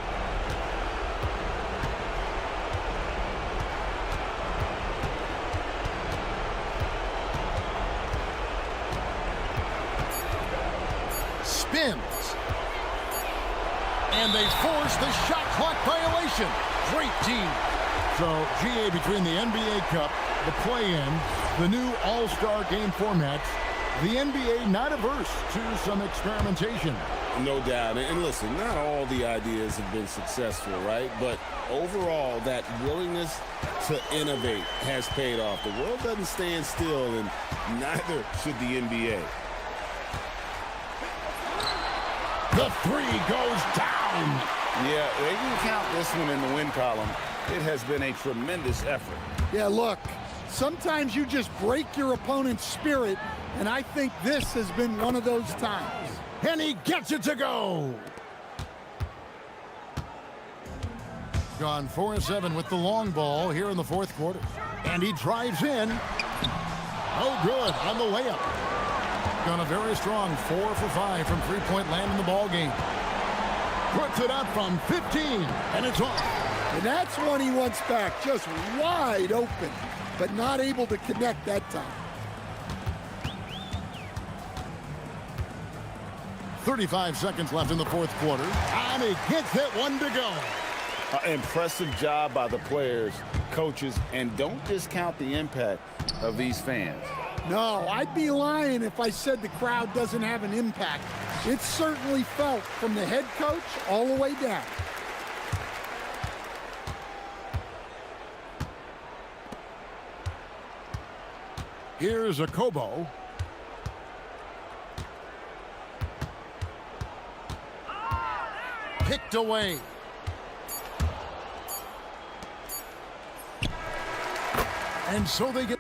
Spins. And they force the shot clock violation. Great team. So, GA, between the NBA Cup, the play-in, the new All-Star game formats, the NBA not averse to some experimentation. No doubt. And listen, not all the ideas have been successful, right? But overall, that willingness to innovate has paid off. The world doesn't stand still, and neither should the NBA. The three goes down. Yeah, they can count this one in the win column. It has been a tremendous effort. Yeah, look, sometimes you just break your opponent's spirit, and I think this has been one of those times. And he gets it to go. Gone 4 of 7 with the long ball here in the fourth quarter. And he drives in. No good on the layup. Gone a very strong 4 for 5 from three-point land in the ball game. Puts it up from 15, and it's off. And that's one he wants back, just wide open, but not able to connect that time. 35 seconds left in the fourth quarter, and he gets that one to go. Impressive job by the players, coaches, and don't discount the impact of these fans. No, I'd be lying if I said the crowd doesn't have an impact. It's certainly felt from the head coach all the way down. Here's a Kobo. Picked away. And so they get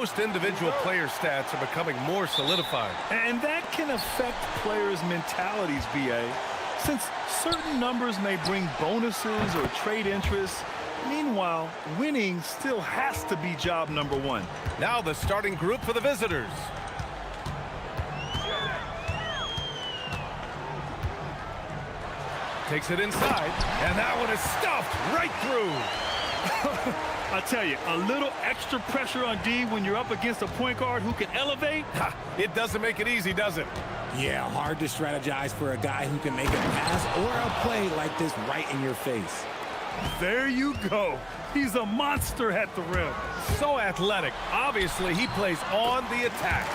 most individual player stats are becoming more solidified. And that can affect players' mentalities, BA. Since certain numbers may bring bonuses or trade interest, meanwhile, winning still has to be job number one. Now the starting group for the visitors. Takes it inside, and that one is stuffed right through. I tell you, a little extra pressure on D when you're up against a point guard who can elevate. It doesn't make it easy, does it? Yeah, hard to strategize for a guy who can make a pass or a play like this right in your face. There you go. He's a monster at the rim. So athletic. Obviously, he plays on the attack.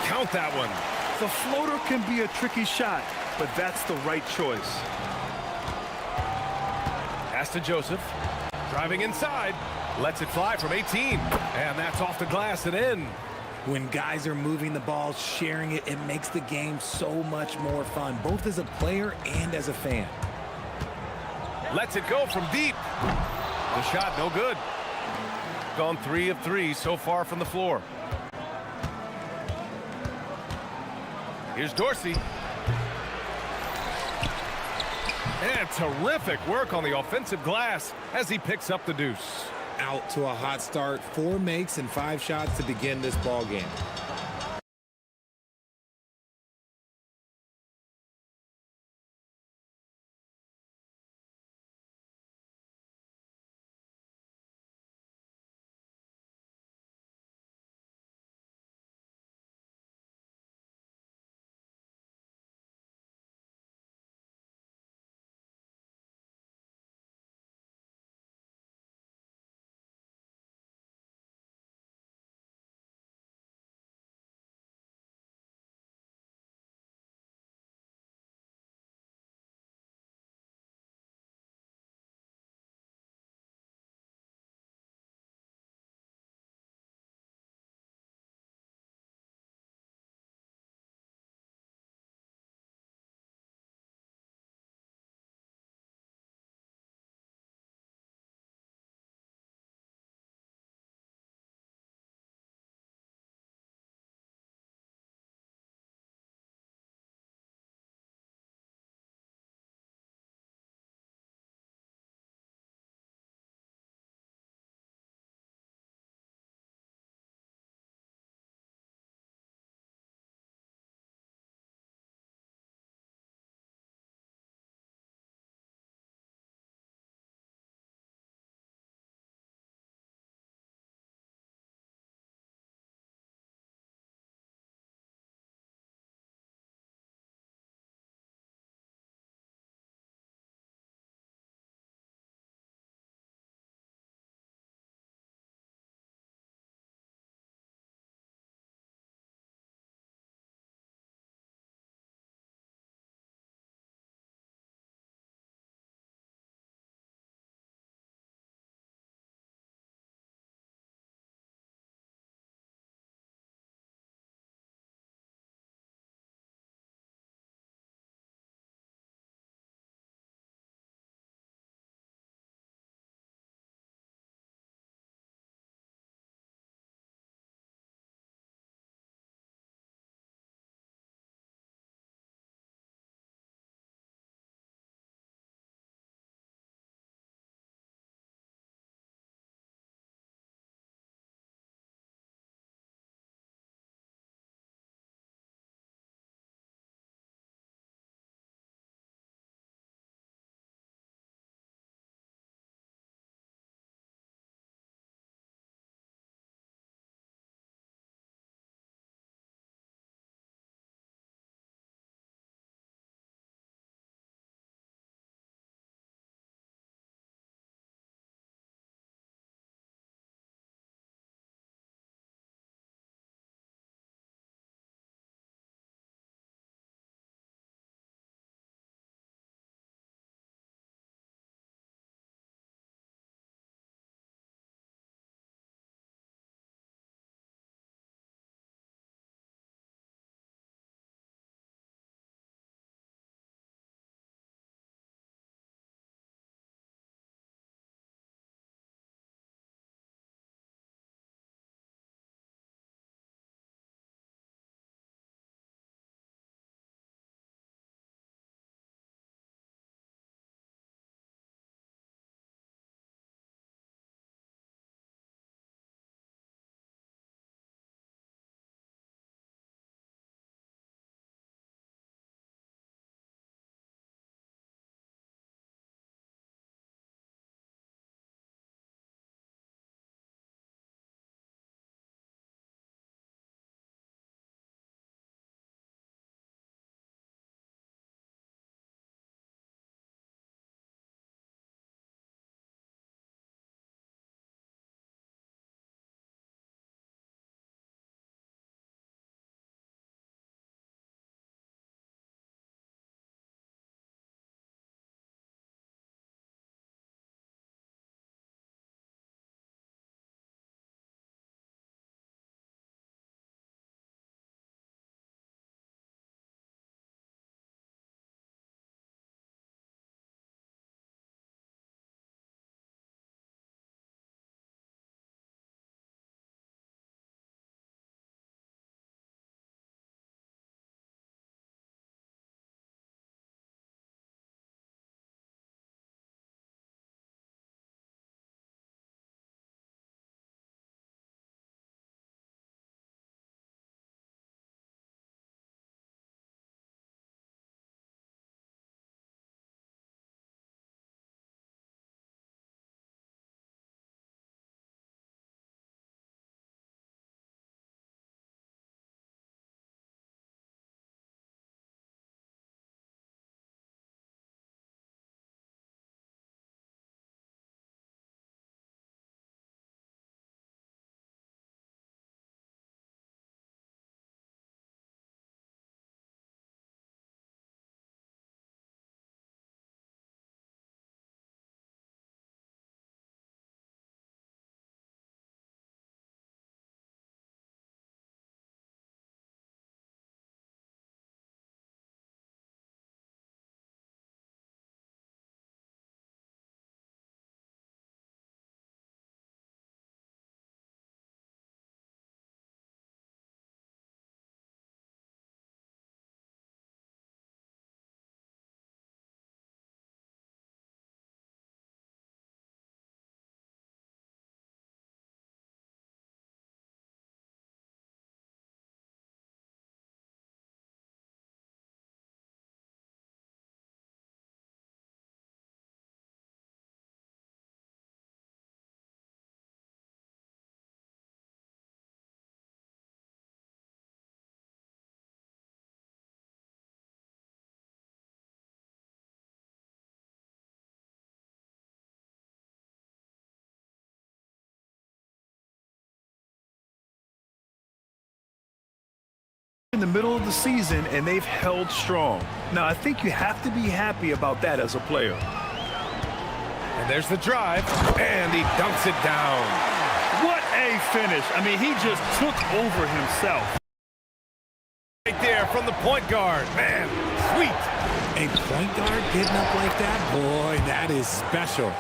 Count that one. The floater can be a tricky shot, but that's the right choice. Pass to Joseph. Driving inside. Lets it fly from 18. And that's off the glass and in. When guys are moving the ball, sharing it, it makes the game so much more fun, both as a player and as a fan. Lets it go from deep. The shot, no good. Gone 3 of 3 so far from the floor. Here's Dorsey. And terrific work on the offensive glass as he picks up the deuce. Out to a hot start, 4 makes and 5 shots to begin this ball game. in the middle of the season, and they've held strong. Now, I think you have to be happy about that as a player. And there's the drive, and he dunks it down. What a finish. I mean, he just took over himself. Right there from the point guard. Man, sweet. A point guard getting up like that? Boy, that is special.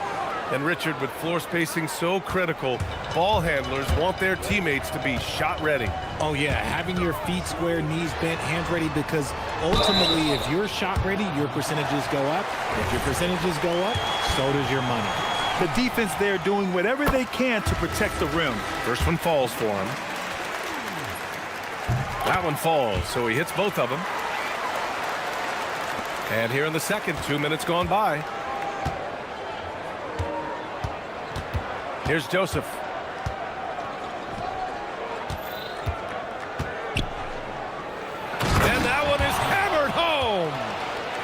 And Richard, with floor spacing so critical, ball handlers want their teammates to be shot ready. Oh, yeah, having your feet square, knees bent, hands ready, because ultimately, if you're shot ready, your percentages go up. If your percentages go up, so does your money. The defense there doing whatever they can to protect the rim. First one falls for him. That one falls, so he hits both of them. And here in the second, 2 minutes gone by. Here's Joseph. And that one is hammered home.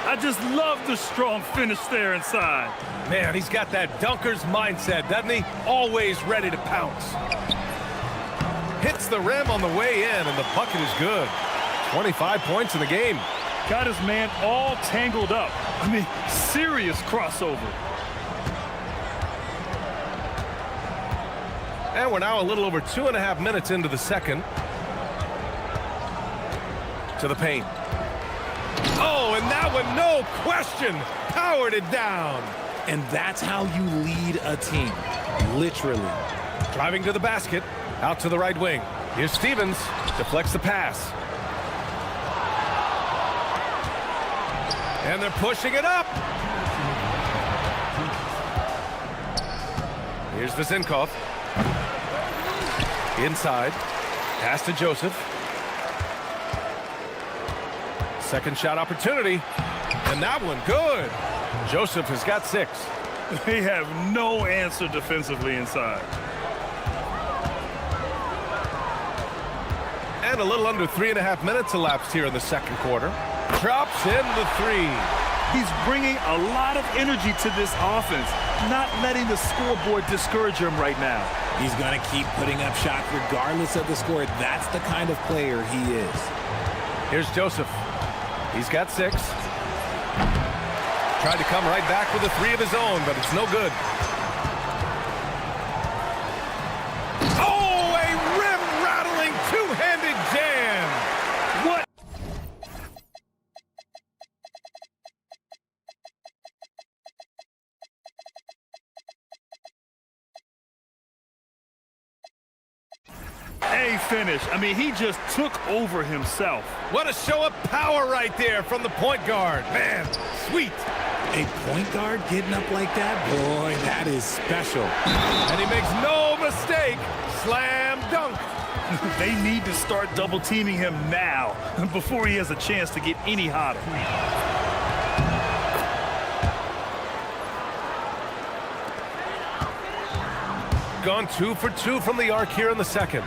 I just love the strong finish there inside. Man, he's got that dunker's mindset, doesn't he? Always ready to pounce. Hits the rim on the way in, and the bucket is good. 25 points in the game. Got his man all tangled up. I mean, serious crossover. And we're now a little over 2.5 minutes into the second. To the paint. Oh, and that one, no question, powered it down. And that's how you lead a team, literally. Driving to the basket, out to the right wing. Here's Stevens, deflects the pass. And they're pushing it up. Here's Vizenkov. Inside, pass to Joseph. Second shot opportunity, and that one good. Joseph has got 6. They have no answer defensively inside. And a little under 3.5 minutes elapsed here in the second quarter. Drops in the 3. He's bringing a lot of energy to this offense, not letting the scoreboard discourage him right now. He's going to keep putting up shots regardless of the score. That's the kind of player he is. Here's Joseph. He's got 6. Tried to come right back with a 3 of his own, but it's no good. Oh, a rim-rattling two-handed jam. What? A finish. I mean, he just took over himself. What a show of power right there from the point guard. Man, sweet. A point guard getting up like that? Boy, that is special. And he makes no mistake. Slam dunk. They need to start double teaming him now before he has a chance to get any hotter. Gone 2 for 2 from the arc here in the second.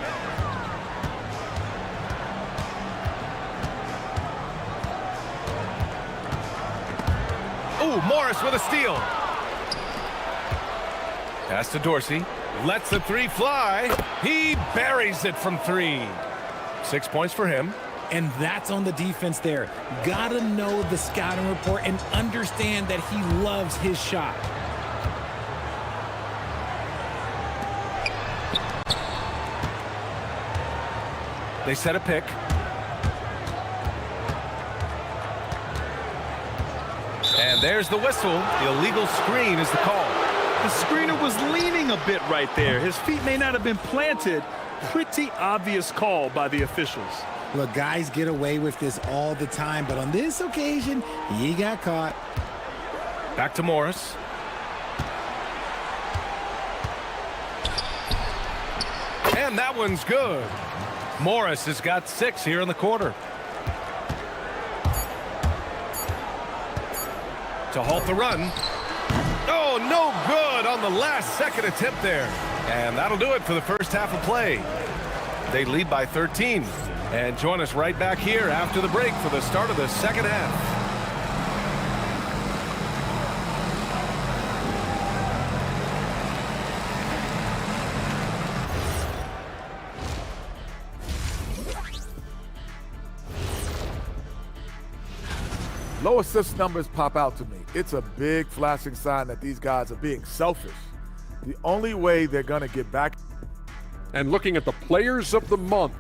Ooh, Morris with a steal. Pass to Dorsey. Lets the 3 fly. He buries it from 3. 6 points for him. And that's on the defense there. Gotta know the scouting report and understand that he loves his shot. They set a pick. And there's the whistle. The illegal screen is the call. The screener was leaning a bit right there. His feet may not have been planted. Pretty obvious call by the officials. Look, guys get away with this all the time, but on this occasion, he got caught. Back to Morris. And that one's good. Morris has got 6 here in the quarter. To halt the run. Oh, no good on the last second attempt there. And that'll do it for the first half of play. They lead by 13. And join us right back here after the break for the start of the second half. Low assist numbers pop out to me. It's a big flashing sign that these guys are being selfish. The only way they're going to get back. And looking at the players of the month.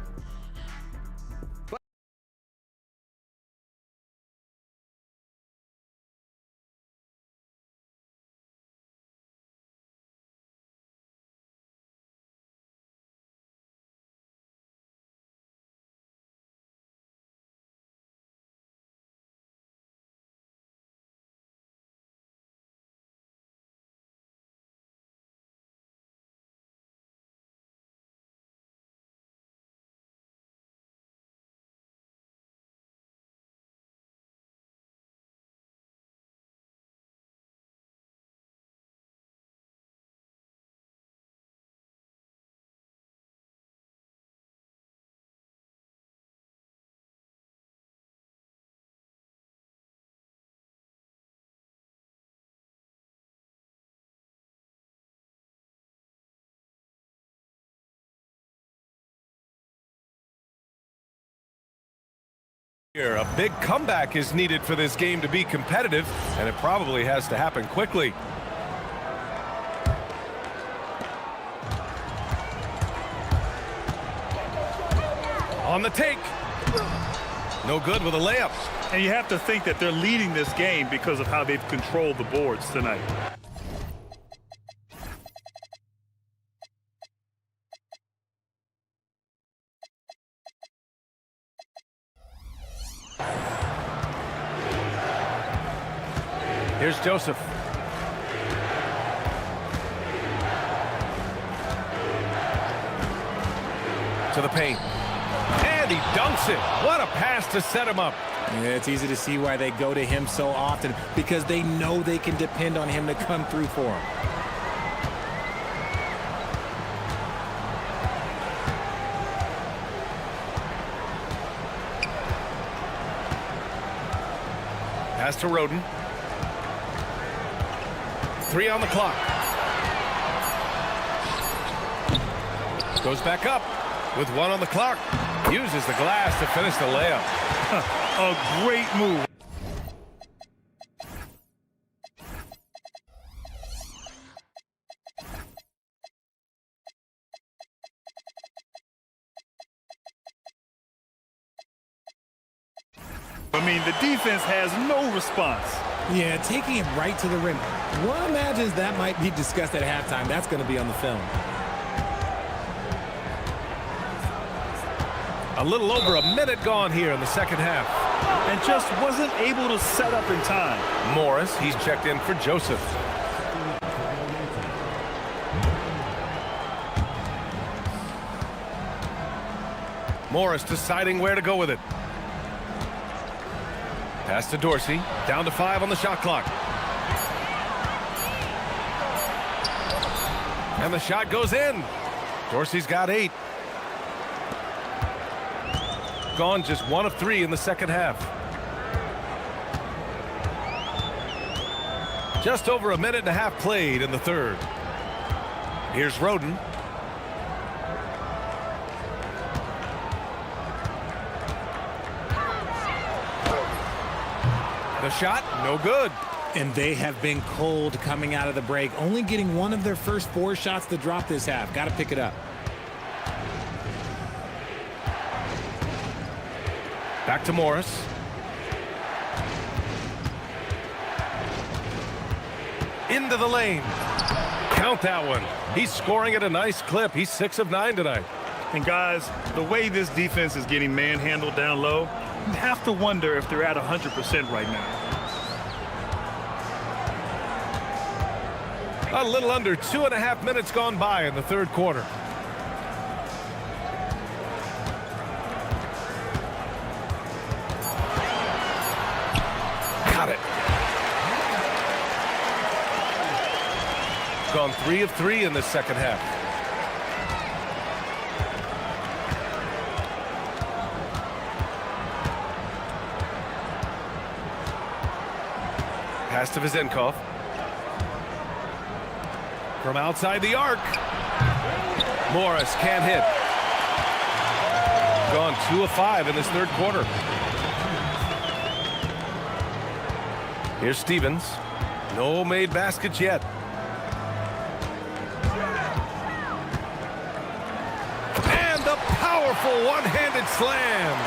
Here, a big comeback is needed for this game to be competitive, and it probably has to happen quickly. On the take. No good with a layup. And you have to think that they're leading this game because of how they've controlled the boards tonight. Here's Joseph. To the paint. And he dunks it. What a pass to set him up. Yeah, it's easy to see why they go to him so often, because they know they can depend on him to come through for them. Pass to Roden. 3 on the clock. Goes back up with 1 on the clock. Uses the glass to finish the layup. A great move. I mean, the defense has no response. Yeah, taking it right to the rim. One imagines that might be discussed at halftime. That's going to be on the film. A little over a minute gone here in the second half. And just wasn't able to set up in time. Morris, he's checked in for Joseph. Morris deciding where to go with it. Pass to Dorsey. Down to 5 on the shot clock. And the shot goes in. Dorsey's got 8. Gone just 1 of 3 in the second half. Just over a minute and a half played in the third. Here's Roden. The shot, no good. And they have been cold coming out of the break, only getting 1 of their first 4 shots to drop this half. Got to pick it up. Back to Morris. Into the lane. Count that one. He's scoring at a nice clip. He's 6 of 9 tonight. And guys, the way this defense is getting manhandled down low, you have to wonder if they're at 100% right now. A little under 2.5 minutes gone by in the third quarter. Got it. Gone 3 of 3 in the second half. Pass to Vizenkov. From outside the arc. Morris can't hit. Gone 2 of 5 in this third quarter. Here's Stevens. No made baskets yet. And the powerful one-handed slam.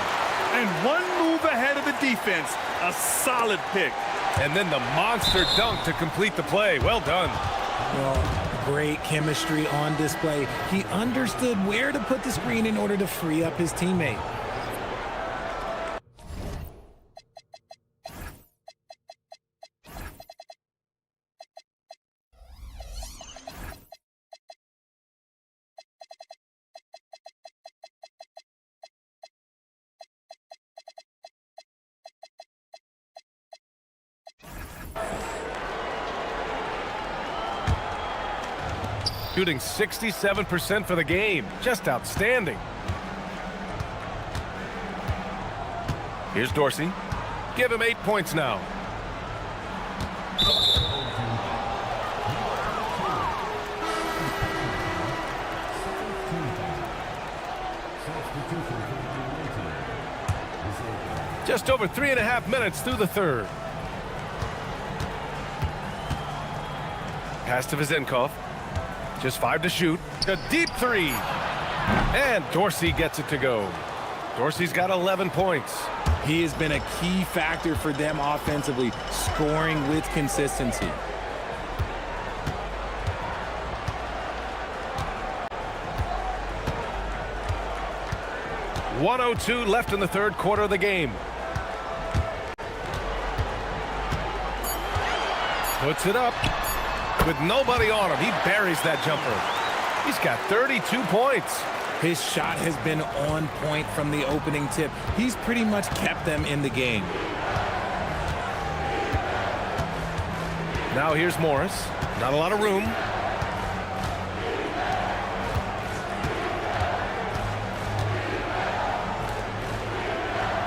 And one move ahead of the defense. A solid pick. And then the monster dunk to complete the play. Well done. Well, great chemistry on display. He understood where to put the screen in order to free up his teammate. Shooting 67% for the game. Just outstanding. Here's Dorsey. Give him 8 points now. Just over 3.5 minutes through the third. Pass to Vizenkov. Just 5 to shoot. A deep three. And Dorsey gets it to go. Dorsey's got 11 points. He has been a key factor for them offensively, scoring with consistency. .102 left in the third quarter of the game. Puts it up. With nobody on him, he buries that jumper. He's got 32 points. His shot has been on point from the opening tip. He's pretty much kept them in the game. Now here's Morris. Not a lot of room.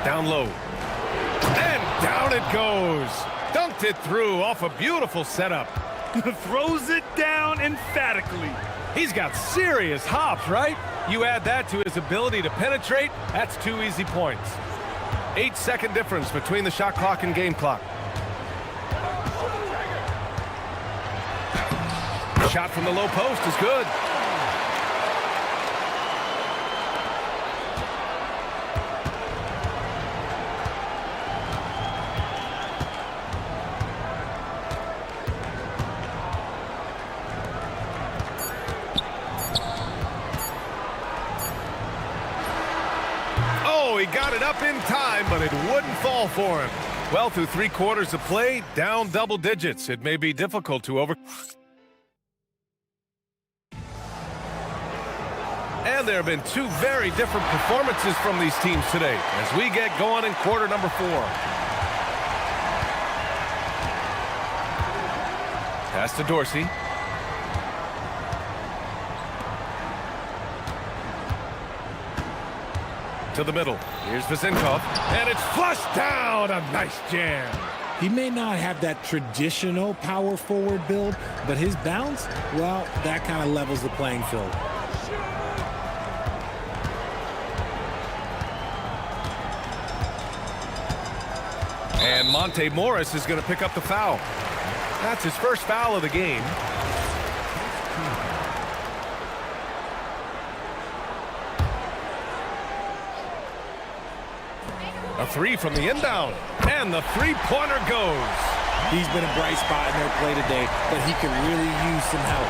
Down low. And down it goes. Dunked it through off a beautiful setup. Throws it down emphatically. He's got serious hops, right? You add that to his ability to penetrate, that's 2 easy points. 8-second difference between the shot clock and game clock. Shot from the low post is good. He got it up in time, but it wouldn't fall for him. Well, through 3 quarters of play, down double digits. It may be difficult to over... And there have been 2 very different performances from these teams today as we get going in quarter number 4. Pass to Dorsey. To the middle. Here's Vizenkov, and it's flushed down. A nice jam. He may not have that traditional power forward build, but his bounce, well, that kind of levels the playing field. And Monte Morris is going to pick up the foul. That's his first foul of the game. A 3 from the inbound, and the three-pointer goes. He's been a bright spot in their play today, but he could really use some help.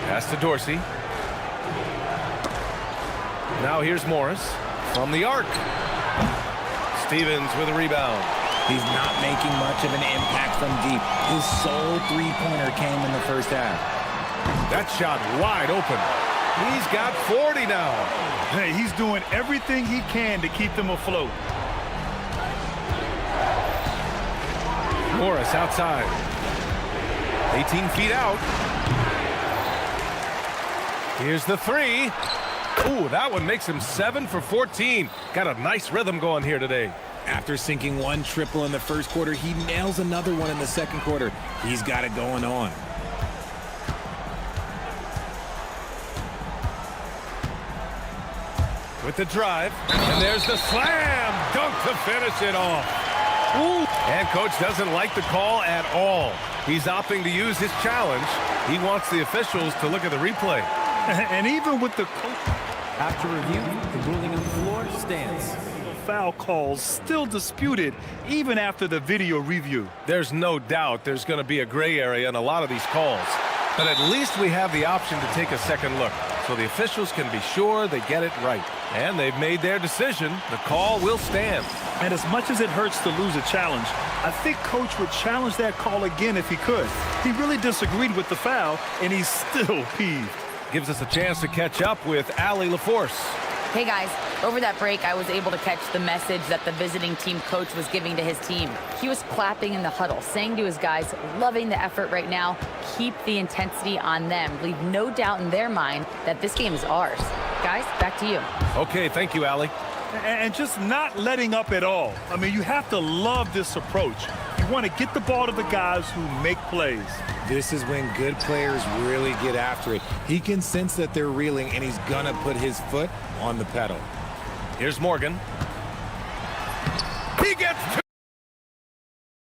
Pass to Dorsey. Now here's Morris from the arc. Stevens with a rebound. He's not making much of an impact from deep. His sole three-pointer came in the first half. That shot wide open. He's got 40 now. Hey, he's doing everything he can to keep them afloat. Morris outside. 18 feet out. Here's the 3. Ooh, that one makes him 7 for 14. Got a nice rhythm going here today. After sinking 1 triple in the first quarter, he nails another one in the second quarter. He's got it going on. with the drive, and there's the slam dunk to finish it off. Ooh. And coach doesn't like the call at all. He's opting to use his challenge. He wants the officials to look at the replay. And even with the coach, After review, the ruling on the floor stands. foul calls still disputed even after the video review. There's no doubt there's going to be a gray area in a lot of these calls. But at least we have the option to take a second look, so the officials can be sure they get it right. And they've made their decision. The call will stand. And as much as it hurts to lose a challenge, I think coach would challenge that call again if he could. He really disagreed with the foul, and he's still peeved. Gives us a chance to catch up with Allie LaForce. Hey guys, over that break, I was able to catch the message that the visiting team coach was giving to his team. He was clapping in the huddle, saying to his guys, loving the effort right now, keep the intensity on them. Leave no doubt in their mind that this game is ours. Guys, back to you. Okay, thank you, Allie. And just not letting up at all. I mean, you have to love this approach. You want to get the ball to the guys who make plays. This is when good players really get after it. He can sense that they're reeling, and he's gonna put his foot on the pedal. Here's Morgan. He gets two.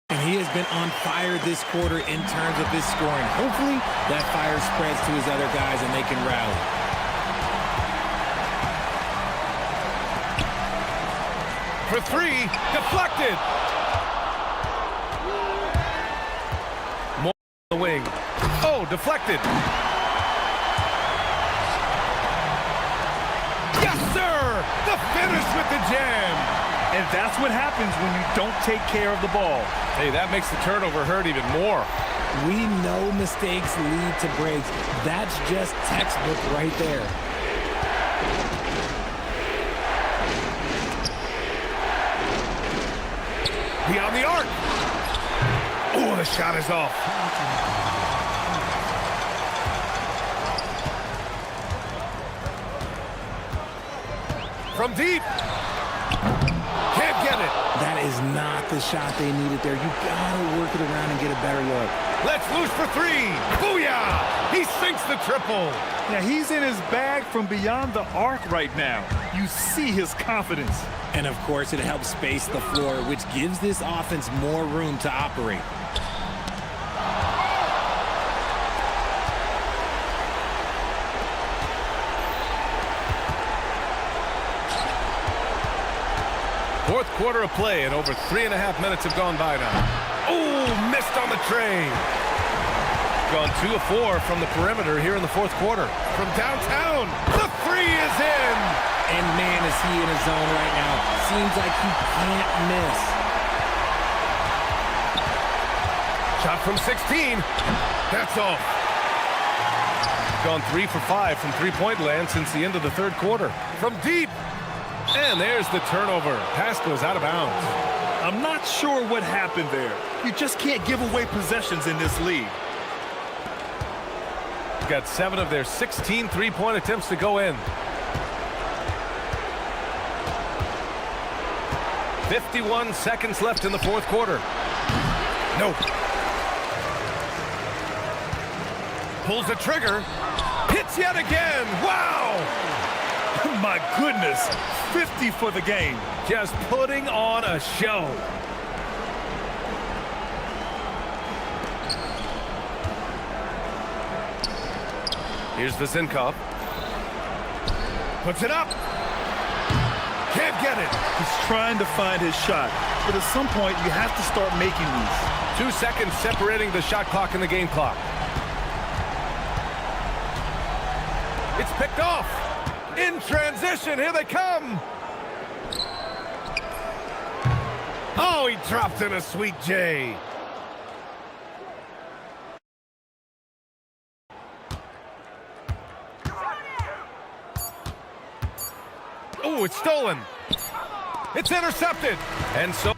And he has been on fire this quarter in terms of his scoring. Hopefully, that fire spreads to his other guys and they can rally. For three, deflected. More on the wing. Oh, deflected. Yes, sir! The finish with the jam. And that's what happens when you don't take care of the ball. Hey, that makes the turnover hurt even more. We know mistakes lead to breaks. That's just textbook right there. Beyond the arc. Oh, the shot is off. From deep. Can't get it. That is not the shot they needed there. You gotta work it around and get a better look. Let's loose for three. Booyah! He sinks the triple. Now, he's in his bag from beyond the arc right now. You see his confidence. And of course, it helps space the floor, which gives this offense more room to operate. Fourth quarter of play, and over 3.5 minutes have gone by now. Oh, missed on the tray. Gone 2 of 4 from the perimeter here in the fourth quarter. From downtown, the three is in. And man, is he in a zone right now. Seems like he can't miss. Shot from 16. That's off. Gone 3 for 5 from three-point land since the end of the third quarter. From deep. And there's the turnover. Pass goes out of bounds. I'm not sure what happened there. You just can't give away possessions in this league. Got 7 of their 16 three-point attempts to go in. 51 seconds left in the fourth quarter. Nope. Pulls the trigger. Hits yet again. Wow! My goodness, 50 for the game. Just putting on a show. Here's the Zinkov. Puts it up. Can't get it. He's trying to find his shot, but at some point you have to start making these. 2 seconds separating the shot clock and the game clock. It's picked off. In transition, here they come. Oh, he dropped in a sweet J. Oh, it's stolen. It's intercepted. And so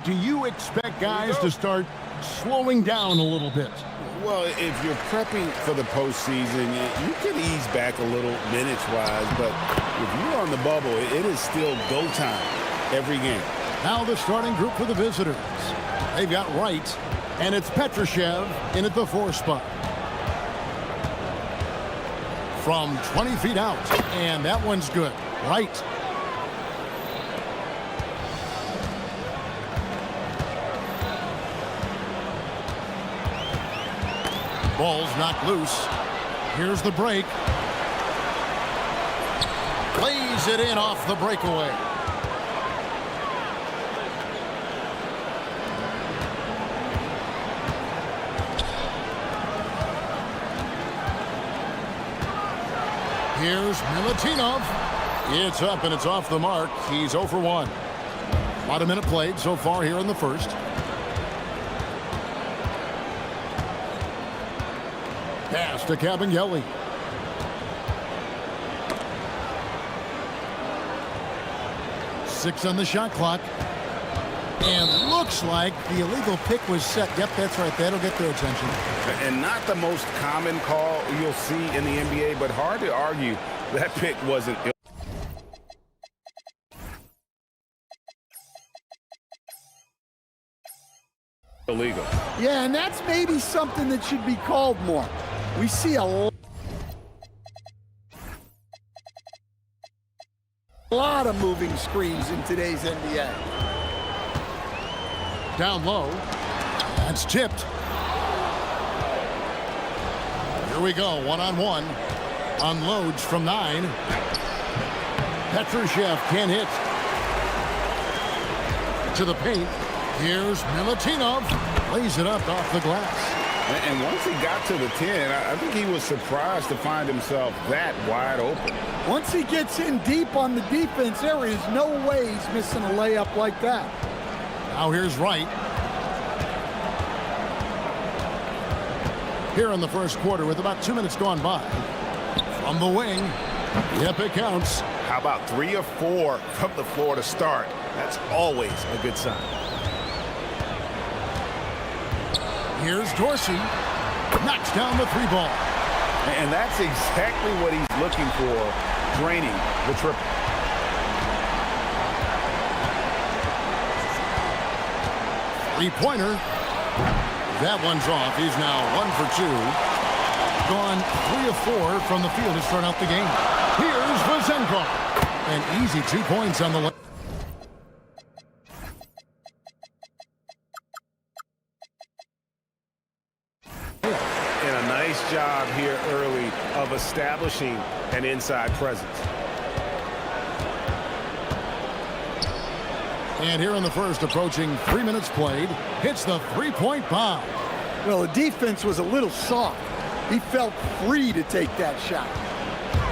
do you expect guys to start slowing down a little bit? Well, if you're prepping for the postseason, you can ease back a little minutes-wise, but if you're on the bubble, it is still go time every game. Now the starting group for the visitors. They've got Wright, and it's Petrushev in at the 4 spot. From 20 feet out, and that one's good. Wright. Ball's knocked loose. Here's the break. Lays it in off the breakaway. Here's Milutinov. It's up and it's off the mark. He's 0 for 1. About a minute played so far here in the first. Pass to Cabangeli. Six on the shot clock. And looks like the illegal pick was set. Yep, that's right. That'll get their attention. And not the most common call you'll see in the NBA, but hard to argue that pick wasn't illegal. Yeah, and that's maybe something that should be called more. We see a lot of moving screens in today's NBA. Down low. That's tipped. Here we go, one-on-one. Unloads from 9. Petrushev can't hit. To the paint. Here's Milutinov. Lays it up off the glass. And once he got to the 10, I think he was surprised to find himself that wide open. Once he gets in deep on the defense, there is no way he's missing a layup like that. Now here's Wright. Here in the first quarter with about 2 minutes gone by. From the wing. Yep, it counts. How about 3 or 4 from the floor to start? That's always a good sign. Here's Dorsey. Knocks down the 3 ball. And that's exactly what he's looking for, draining the triple. Three-pointer. That one's off. He's now 1 for 2. Gone 3 of 4 from the field to start out the game. Here's Vazenkov. An easy 2 points on the And a nice job here early of establishing an inside presence. And here in the first, approaching 3 minutes played, hits the 3-point bomb. Well, the defense was a little soft. He felt free to take that shot.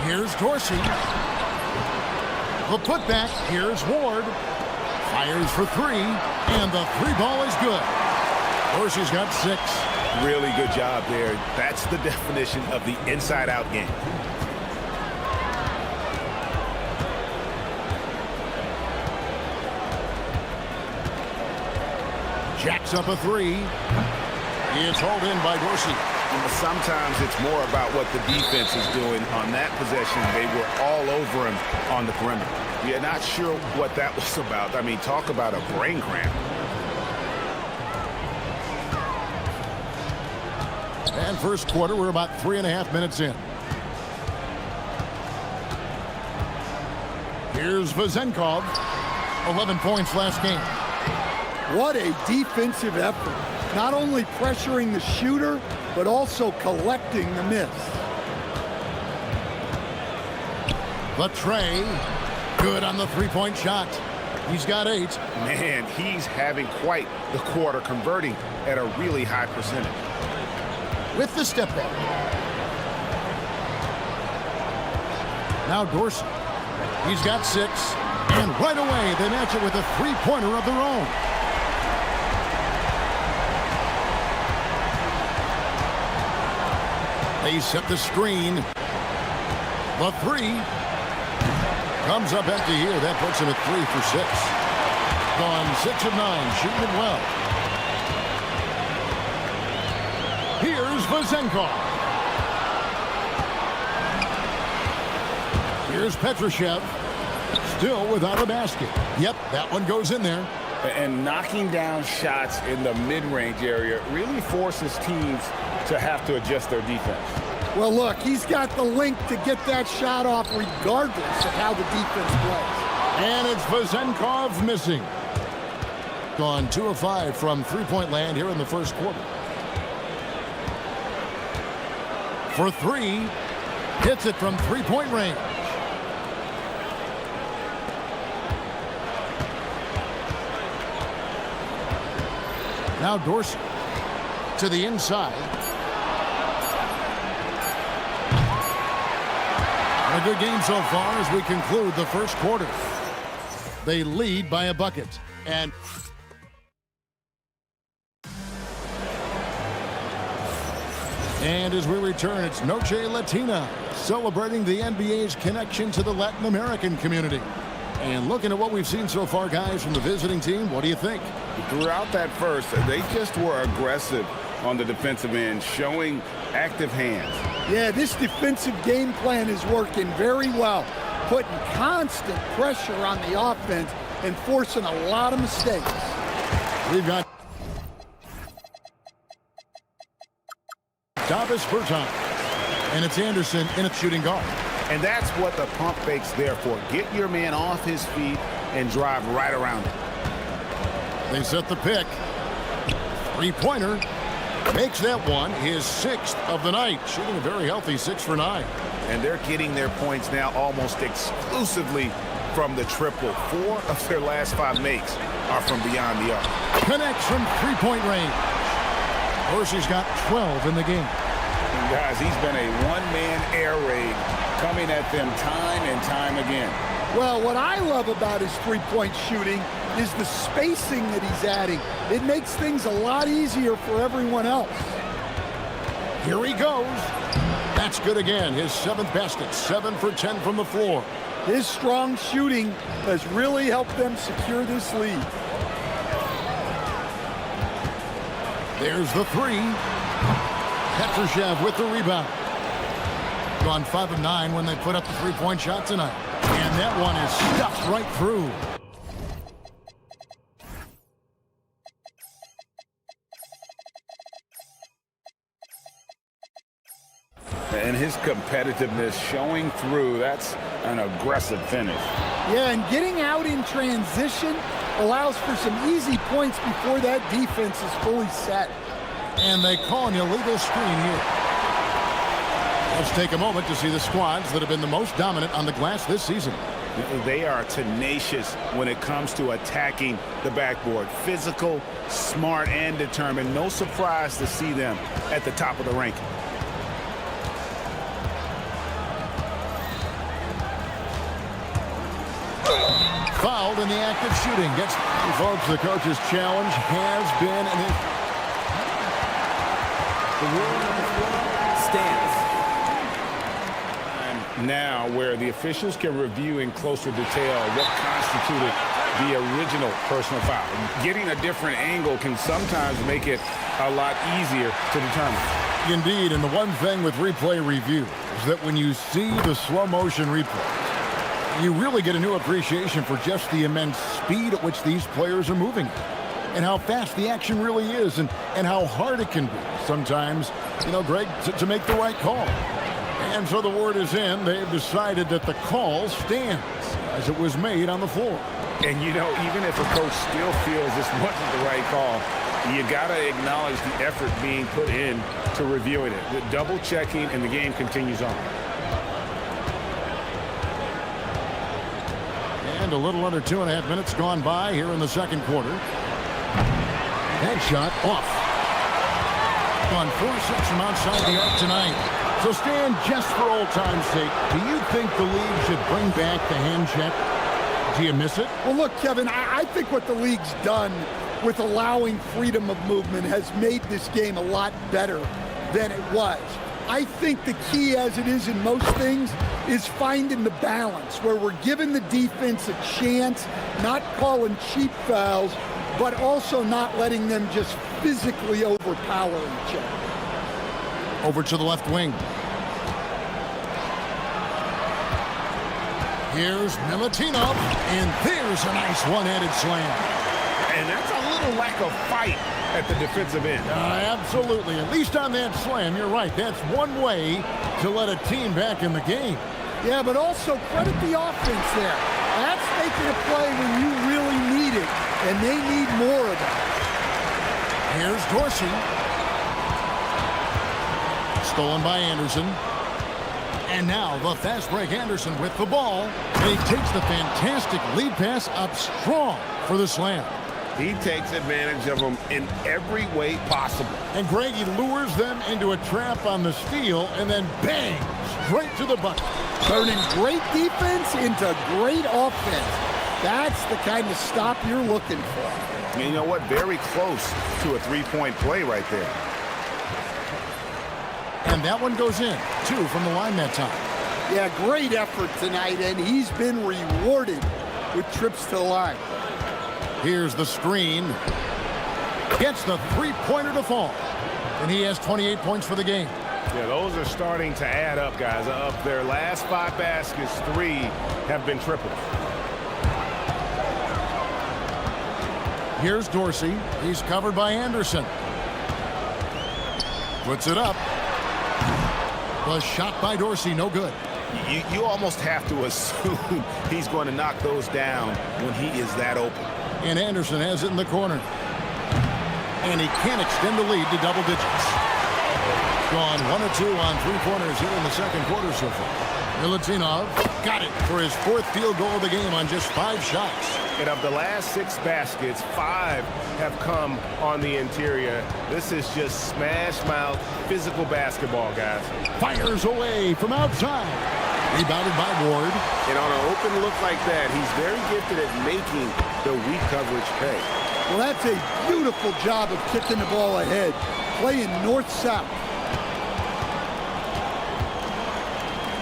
Here's Dorsey. The putback. Here's Ward. Fires for 3, and the 3 ball is good. Dorsey's got 6. Really good job there. That's the definition of the inside-out game. Jacks up a 3. It's hauled in by Dorsey. Sometimes it's more about what the defense is doing. On that possession, they were all over him on the perimeter. You're not sure what that was about. I mean, talk about a brain cramp. And first quarter, we're about 3.5 minutes in. Here's Vazenkov. 11 points last game. What a defensive effort. Not only pressuring the shooter, but also collecting the miss. The tray. Good on the 3-point shot. He's got 8. Man, he's having quite the quarter, converting at a really high percentage. With the step back. Now Dorsey. He's got 6. And right away, they match it with a 3-pointer of their own. They set the screen. The 3 comes up empty here. That puts him at 3 for 6. Gone 6 of 9, shooting it well. Here's Vazenkov. Here's Petrushev. Still without a basket. Yep, that one goes in there. And knocking down shots in the mid-range area really forces teams to have to adjust their defense. Well, look, he's got the link to get that shot off regardless of how the defense plays. And it's Vazenkov missing. Gone 2 of 5 from three-point land here in the first quarter. For 3, hits it from three-point range. Now Dorsey to the inside. A good game so far as we conclude the first quarter. They lead by a bucket. And as we return, it's Noche Latina, celebrating the NBA's connection to the Latin American community. And looking at what we've seen so far, guys, from the visiting team, what do you think? Throughout that first, they just were aggressive on the defensive end, showing active hands. Yeah, this defensive game plan is working very well, putting constant pressure on the offense and forcing a lot of mistakes. We've got Davis Berton, and it's Anderson in a shooting guard. And that's what the pump fake's there for. Get your man off his feet and drive right around him. They set the pick. Three-pointer. Makes that one his 6th of the night. Shooting a very healthy 6 for 9. And they're getting their points now almost exclusively from the triple. 4 of their last 5 makes are from beyond the arc. Connects from three-point range. Dorsey's got 12 in the game. And guys, he's been a one-man air raid coming at them time and time again. Well, what I love about his three-point shooting is the spacing that he's adding. It makes things a lot easier for everyone else. Here he goes. That's good again. His 7th basket, 7 for 10 from the floor. His strong shooting has really helped them secure this lead. There's the 3. Petrushev with the rebound. Gone 5 of 9 when they put up the three-point shot tonight. And that one is stuffed right through. And his competitiveness showing through. That's an aggressive finish. Yeah, and getting out in transition allows for some easy points before that defense is fully set. And they call an illegal screen here. Let's take a moment to see the squads that have been the most dominant on the glass this season. They are tenacious when it comes to attacking the backboard. Physical, smart, and determined. No surprise to see them at the top of the ranking. Fouled in the act of shooting. Gets, folks, the coach's challenge has been Stands. Now where the officials can review in closer detail what constituted the original personal foul. Getting a different angle can sometimes make it a lot easier to determine. Indeed, and the one thing with replay review is that when you see the slow motion replay, you really get a new appreciation for just the immense speed at which these players are moving and how fast the action really is and how hard it can be sometimes, you know, Greg, to make the right call. And so the word is in. They've decided that the call stands as it was made on the floor. And, you know, even if a coach still feels this wasn't the right call, you got to acknowledge the effort being put in to reviewing it. The double checking, and the game continues on. And a little under 2.5 minutes gone by here in the second quarter. That shot off. On 4-6 from outside the arc tonight. So, Stan, just for old time's sake, do you think the league should bring back the hand check? Do you miss it? Well, look, Kevin, I think what the league's done with allowing freedom of movement has made this game a lot better than it was. I think the key, as it is in most things, is finding the balance where we're giving the defense a chance, not calling cheap fouls, but also not letting them just physically overpower each other. Over to the left wing. Here's Milutinov, and there's a nice one-handed slam. And that's a little lack of fight at the defensive end. Absolutely. At least on that slam, you're right. That's one way to let a team back in the game. Yeah, but also credit the offense there. That's making a play when you really need it, and they need more of it. Here's Dorsey. Stolen by Anderson. And now the fast break Anderson with the ball. And he takes the fantastic lead pass up strong for the slam. He takes advantage of them in every way possible. And Greg, he lures them into a trap on the steal and then bang, straight to the bucket. Turning great defense into great offense. That's the kind of stop you're looking for. And you know what? Very close to a three-point play right there. And that one goes in. 2 from the line that time. Yeah, great effort tonight, and he's been rewarded with trips to the line. Here's the screen. Gets the three-pointer to fall. And he has 28 points for the game. Yeah, those are starting to add up, guys. Of their last 5 baskets, 3 have been triples. Here's Dorsey. He's covered by Anderson. Puts it up. The shot by Dorsey, no good. You almost have to assume he's going to knock those down when he is that open. And Anderson has it in the corner. And he can't extend the lead to double digits. Gone 1 of 2 on 3-pointers here in the second quarter so far. Milutinov got it for his 4th field goal of the game on just 5 shots. And of the last 6 baskets, 5 have come on the interior. This is just smash-mouth physical basketball, guys. Fires away from outside. Rebounded by Ward. And on an open look like that, he's very gifted at making the weak coverage pay. Well, that's a beautiful job of kicking the ball ahead, playing north-south.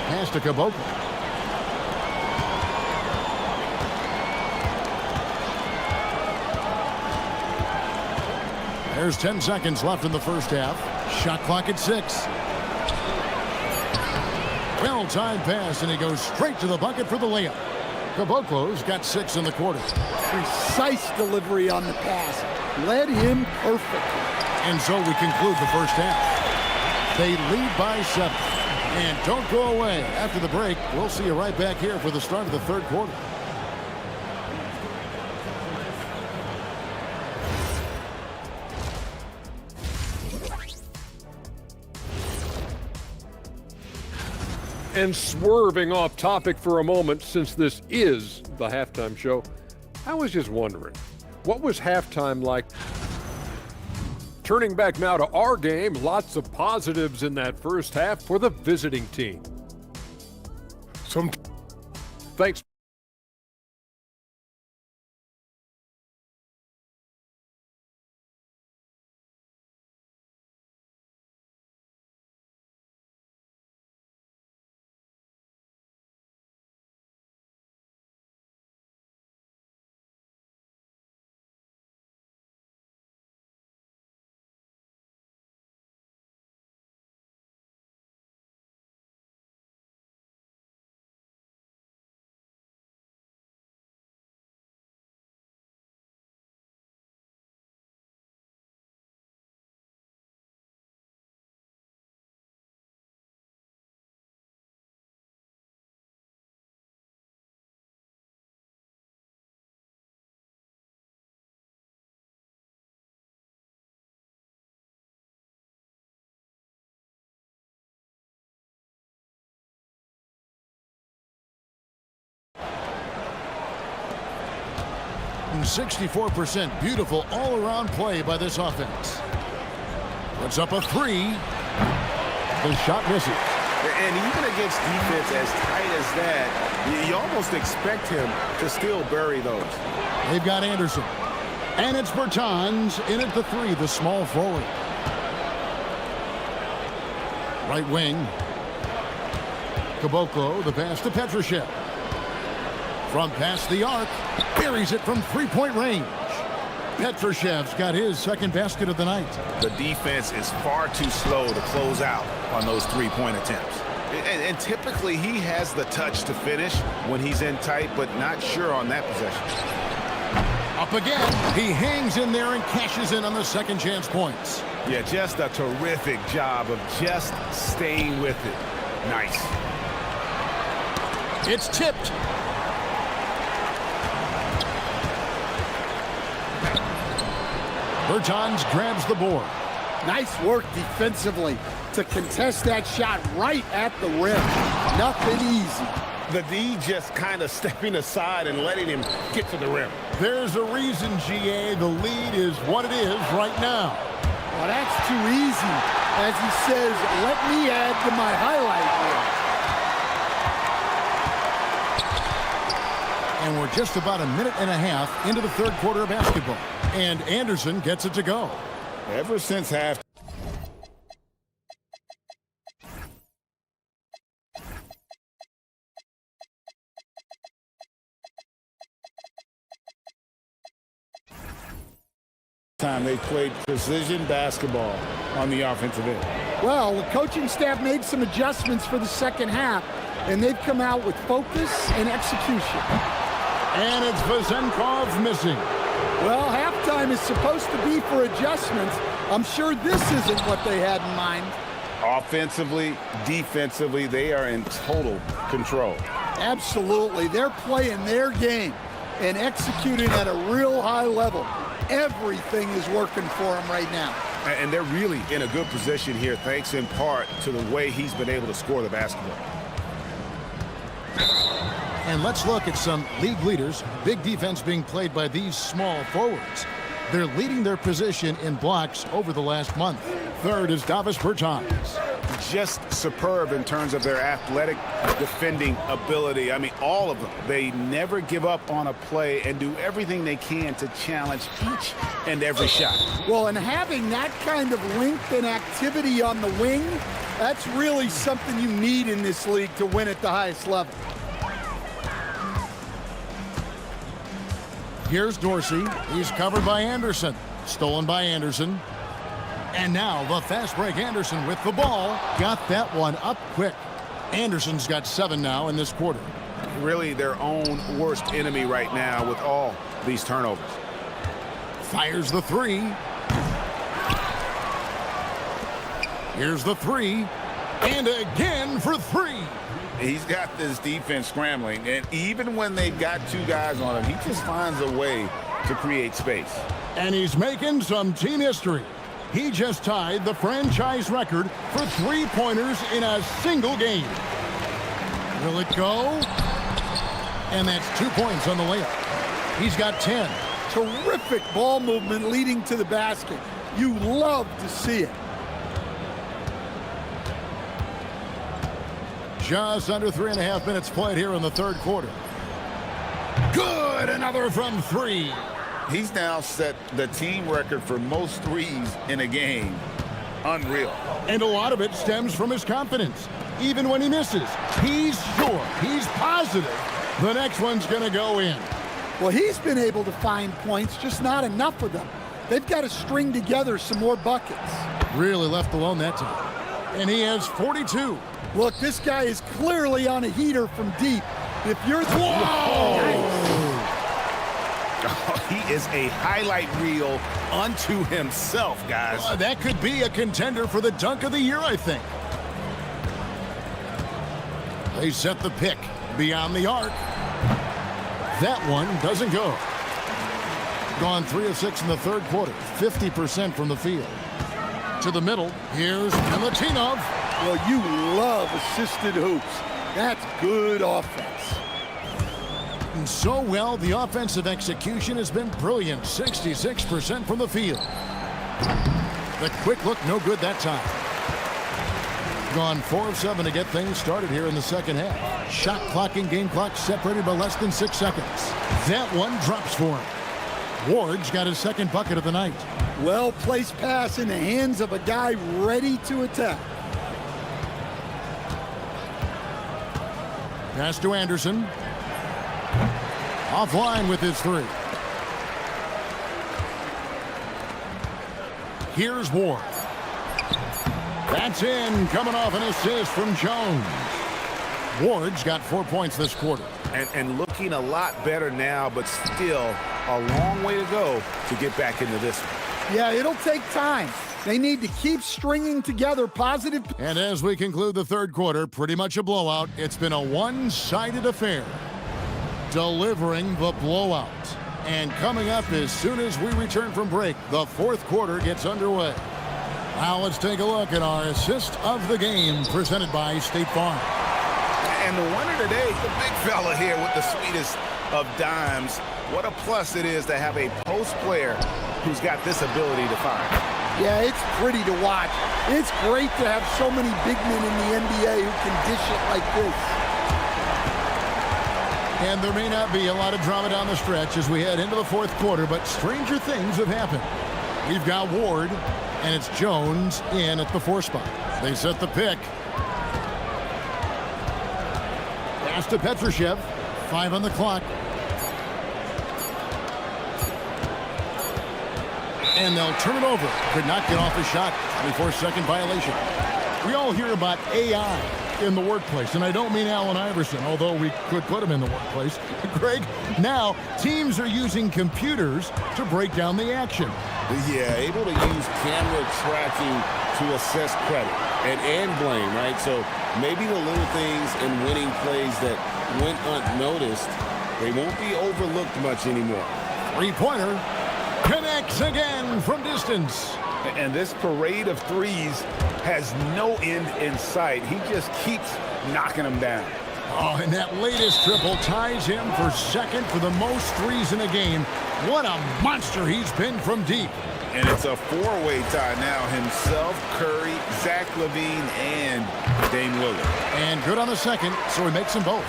Pass to Caboclo. There's 10 seconds left in the first half. Shot clock at 6. Well-timed pass, and he goes straight to the bucket for the layup. Caboclo's got 6 in the quarter. Precise delivery on the pass. Led him perfectly. And so we conclude the first half. They lead by 7. And don't go away. After the break, we'll see you right back here for the start of the third quarter. And swerving off topic for a moment, since this is the halftime show, I was just wondering, what was halftime like? Turning back now to our game, lots of positives in that first half for the visiting team. Thanks. And 64% beautiful all-around play by this offense. Puts up a 3. The shot misses. And even against defense as tight as that, you almost expect him to still bury those. They've got Anderson. And it's Bertans in at the 3, the small forward. Right wing. Caboclo, the pass to Petrushev. From past the arc, buries it from three-point range. Petrushev's got his second basket of the night. The defense is far too slow to close out on those three-point attempts. And typically he has the touch to finish when he's in tight, but not sure on that possession. Up again. He hangs in there and cashes in on the second chance points. Yeah, just a terrific job of just staying with it. Nice. It's tipped. Bertans grabs the board. Nice work defensively to contest that shot right at the rim. Nothing easy. The D just kind of stepping aside and letting him get to the rim. There's a reason, GA, the lead is what it is right now. Well, that's too easy. As he says, let me add to my highlight reel. And we're just about a minute and a half into the third quarter of basketball. And Anderson gets it to go. Ever since half. Time they played precision basketball on the offensive end. Well, the coaching staff made some adjustments for the second half, and they've come out with focus and execution. And it's Vazenkov missing. Well, halftime is supposed to be for adjustments. I'm sure this isn't what they had in mind. Offensively, defensively, they are in total control. Absolutely. They're playing their game and executing at a real high level. Everything is working for them right now. And they're really in a good position here, thanks in part to the way he's been able to score the basketball. And let's look at some league leaders. Big defense being played by these small forwards. They're leading their position in blocks over the last month. Third is Davis Bertans. Just superb in terms of their athletic defending ability. I mean, all of them. They never give up on a play and do everything they can to challenge each and every shot. Well, and having that kind of length and activity on the wing, that's really something you need in this league to win at the highest level. Here's Dorsey. He's covered by Anderson. Stolen by Anderson. And now the fast break. Anderson with the ball. Got that one up quick. Anderson's got 7 now in this quarter. Really their own worst enemy right now with all these turnovers. Fires the three. Here's the three. And again for 3. He's got this defense scrambling, and even when they've got 2 guys on him, he just finds a way to create space. And he's making some team history. He just tied the franchise record for 3-pointers in a single game. Will it go? And that's 2 points on the layup. He's got 10. Terrific ball movement leading to the basket. You love to see it. Just under 3.5 minutes played here in the third quarter. Good, another from 3. He's now set the team record for most threes in a game. Unreal. And a lot of it stems from his confidence. Even when he misses, he's sure, he's positive the next one's going to go in. Well, he's been able to find points, just not enough of them. They've got to string together some more buckets. Really left alone that time. And he has 42. Look, this guy is clearly on a heater from deep. If you're... Whoa! Oh, he is a highlight reel unto himself, guys. That could be a contender for the dunk of the year, I think. They set the pick beyond the arc. That one doesn't go. Gone 3 of 6 in the third quarter. 50% from the field. To the middle. Here's Milutinov. Well, you love assisted hoops. That's good offense. And so well, the offensive execution has been brilliant. 66% from the field. The quick look, no good that time. Gone 4 of 7 to get things started here in the second half. Shot clock and game clock separated by less than 6 seconds. That one drops for him. Ward's got his second bucket of the night. Well-placed pass in the hands of a guy ready to attack. Pass to Anderson. Offline with his three. Here's Ward. That's in, coming off an assist from Jones. Ward's got 4 points this quarter. And looking a lot better now, but still a long way to go to get back into this one. Yeah, it'll take time. They need to keep stringing together positive. And as we conclude the third quarter, pretty much a blowout. It's been a one-sided affair. Delivering the blowout. And coming up as soon as we return from break, the fourth quarter gets underway. Now let's take a look at our assist of the game presented by State Farm. And the winner today, the big fella here with the sweetest of dimes. What a plus it is to have a post player who's got this ability to fire. Yeah, it's pretty to watch. It's great to have so many big men in the NBA who can dish it like this. And there may not be a lot of drama down the stretch as we head into the fourth quarter, but stranger things have happened. We've got Ward, and it's Jones in at the 4 spot. They set the pick. Pass to Petrushev. 5 on the clock. And they'll turn it over. Could not get off the shot. 24-second violation. We all hear about AI in the workplace, and I don't mean Allen Iverson, although we could put him in the workplace. Greg, now teams are using computers to break down the action. Yeah, able to use camera tracking to assess credit and blame, right? So maybe the little things in winning plays that went unnoticed, they won't be overlooked much anymore. Three-pointer connects again from distance. And this parade of threes has no end in sight. He just keeps knocking them down. Oh, and that latest triple ties him for second for the most threes in a game. What a monster he's been from deep. And it's a four-way tie now. Himself, Curry, Zach LaVine, and Dame Lillard. And good on the second, so he makes them both.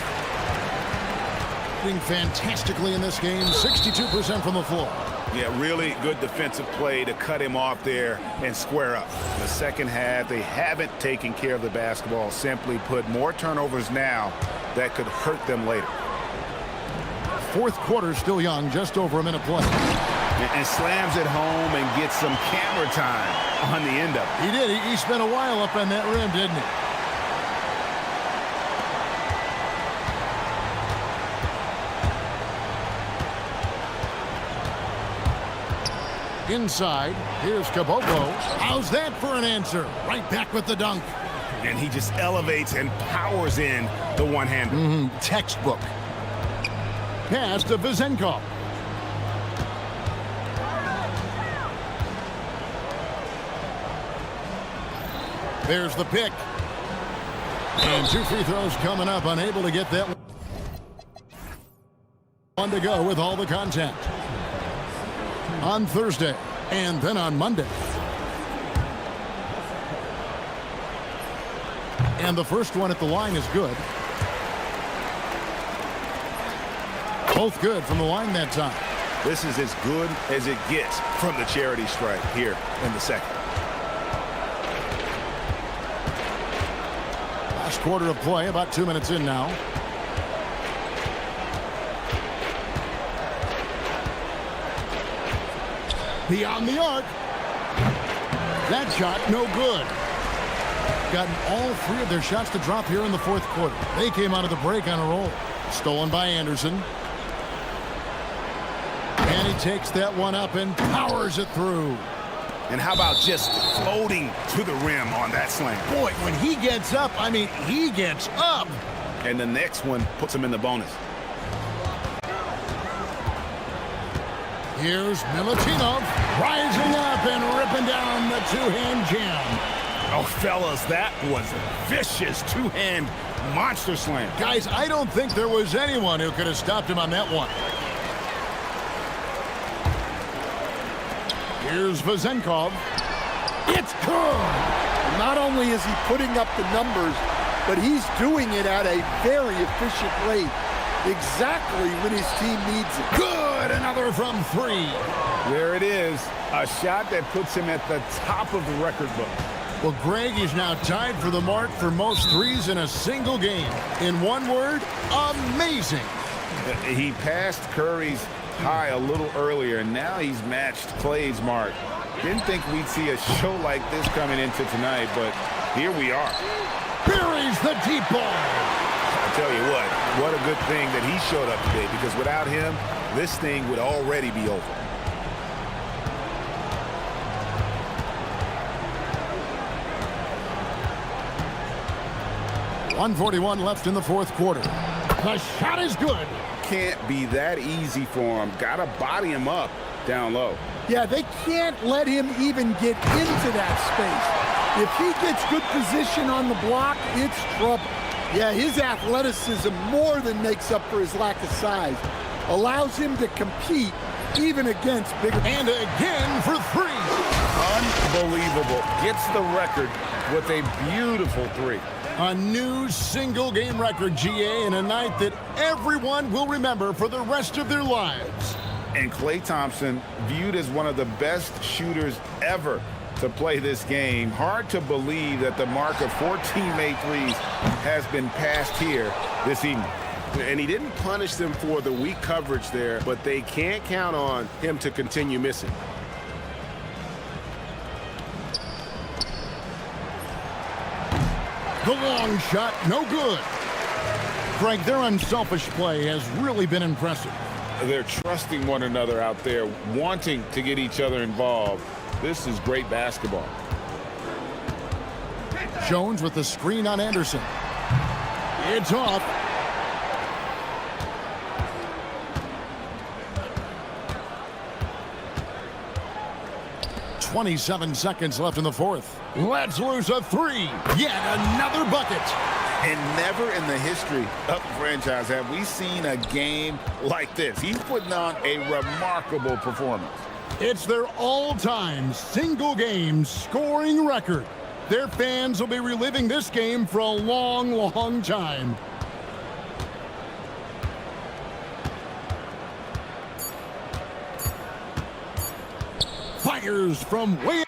Doing fantastically in this game, 62% from the floor. Yeah, really good defensive play to cut him off there and square up. In the second half, they haven't taken care of the basketball. Simply put, more turnovers now that could hurt them later. Fourth quarter still young, just over a minute play. And slams it home and gets some camera time on the end of it. He did. He spent a while up on that rim, didn't he? Inside, here's Caboclo. How's that for an answer? Right back with the dunk. And he just elevates and powers in the one-hander. Textbook. Pass to Vizenkov. There's the pick. And 2 free throws coming up. Unable to get that one to go with all the contact. On Thursday, and then on Monday. And the first one at the line is good. Both good from the line that time. This is as good as it gets from the charity stripe here in the second. Last quarter of play, about 2 minutes in now. Beyond the arc. That shot, no good. Gotten all 3 of their shots to drop here in the fourth quarter. They came out of the break on a roll. Stolen by Anderson. And he takes that one up and powers it through. And how about just floating to the rim on that slam? Boy, when he gets up, I mean, he gets up. And the next one puts him in the bonus. Here's Milutinov rising up and ripping down the two-hand jam. Oh, fellas, that was a vicious two-hand monster slam. Guys, I don't think there was anyone who could have stopped him on that one. Here's Vizenkov. It's good. Not only is he putting up the numbers, but he's doing it at a very efficient rate. Exactly when his team needs it. Good, another from 3. There it is, a shot that puts him at the top of the record book. Well, Greg is now tied for the mark for most threes in a single game. In one word, amazing. He passed Curry's high a little earlier, and now he's matched Clay's mark. Didn't think we'd see a show like this coming into tonight, but here we are. Buries the deep ball. I tell you what a good thing that he showed up today, because without him, this thing would already be over. .141 left in the fourth quarter. The shot is good. Can't be that easy for him. Got to body him up down low. Yeah, they can't let him even get into that space. If he gets good position on the block, it's trouble. Yeah, his athleticism more than makes up for his lack of size. Allows him to compete even against bigger. And again for three. Unbelievable. Gets the record with a beautiful three. A new single-game record, GA, in a night that everyone will remember for the rest of their lives. And Klay Thompson, viewed as one of the best shooters ever to play this game. Hard to believe that the mark of 14 made threes has been passed here this evening. And he didn't punish them for the weak coverage there, but they can't count on him to continue missing. The long shot, no good. Greg, their unselfish play has really been impressive. They're trusting one another out there, wanting to get each other involved. This is great basketball. Jones with the screen on Anderson. It's off. .27 seconds left in the fourth. Let's lose a three. Yet another bucket. And never in the history of the franchise have we seen a game like this. He's putting on a remarkable performance. It's their all-time single-game scoring record. Their fans will be reliving this game for a long, long time. Fires from way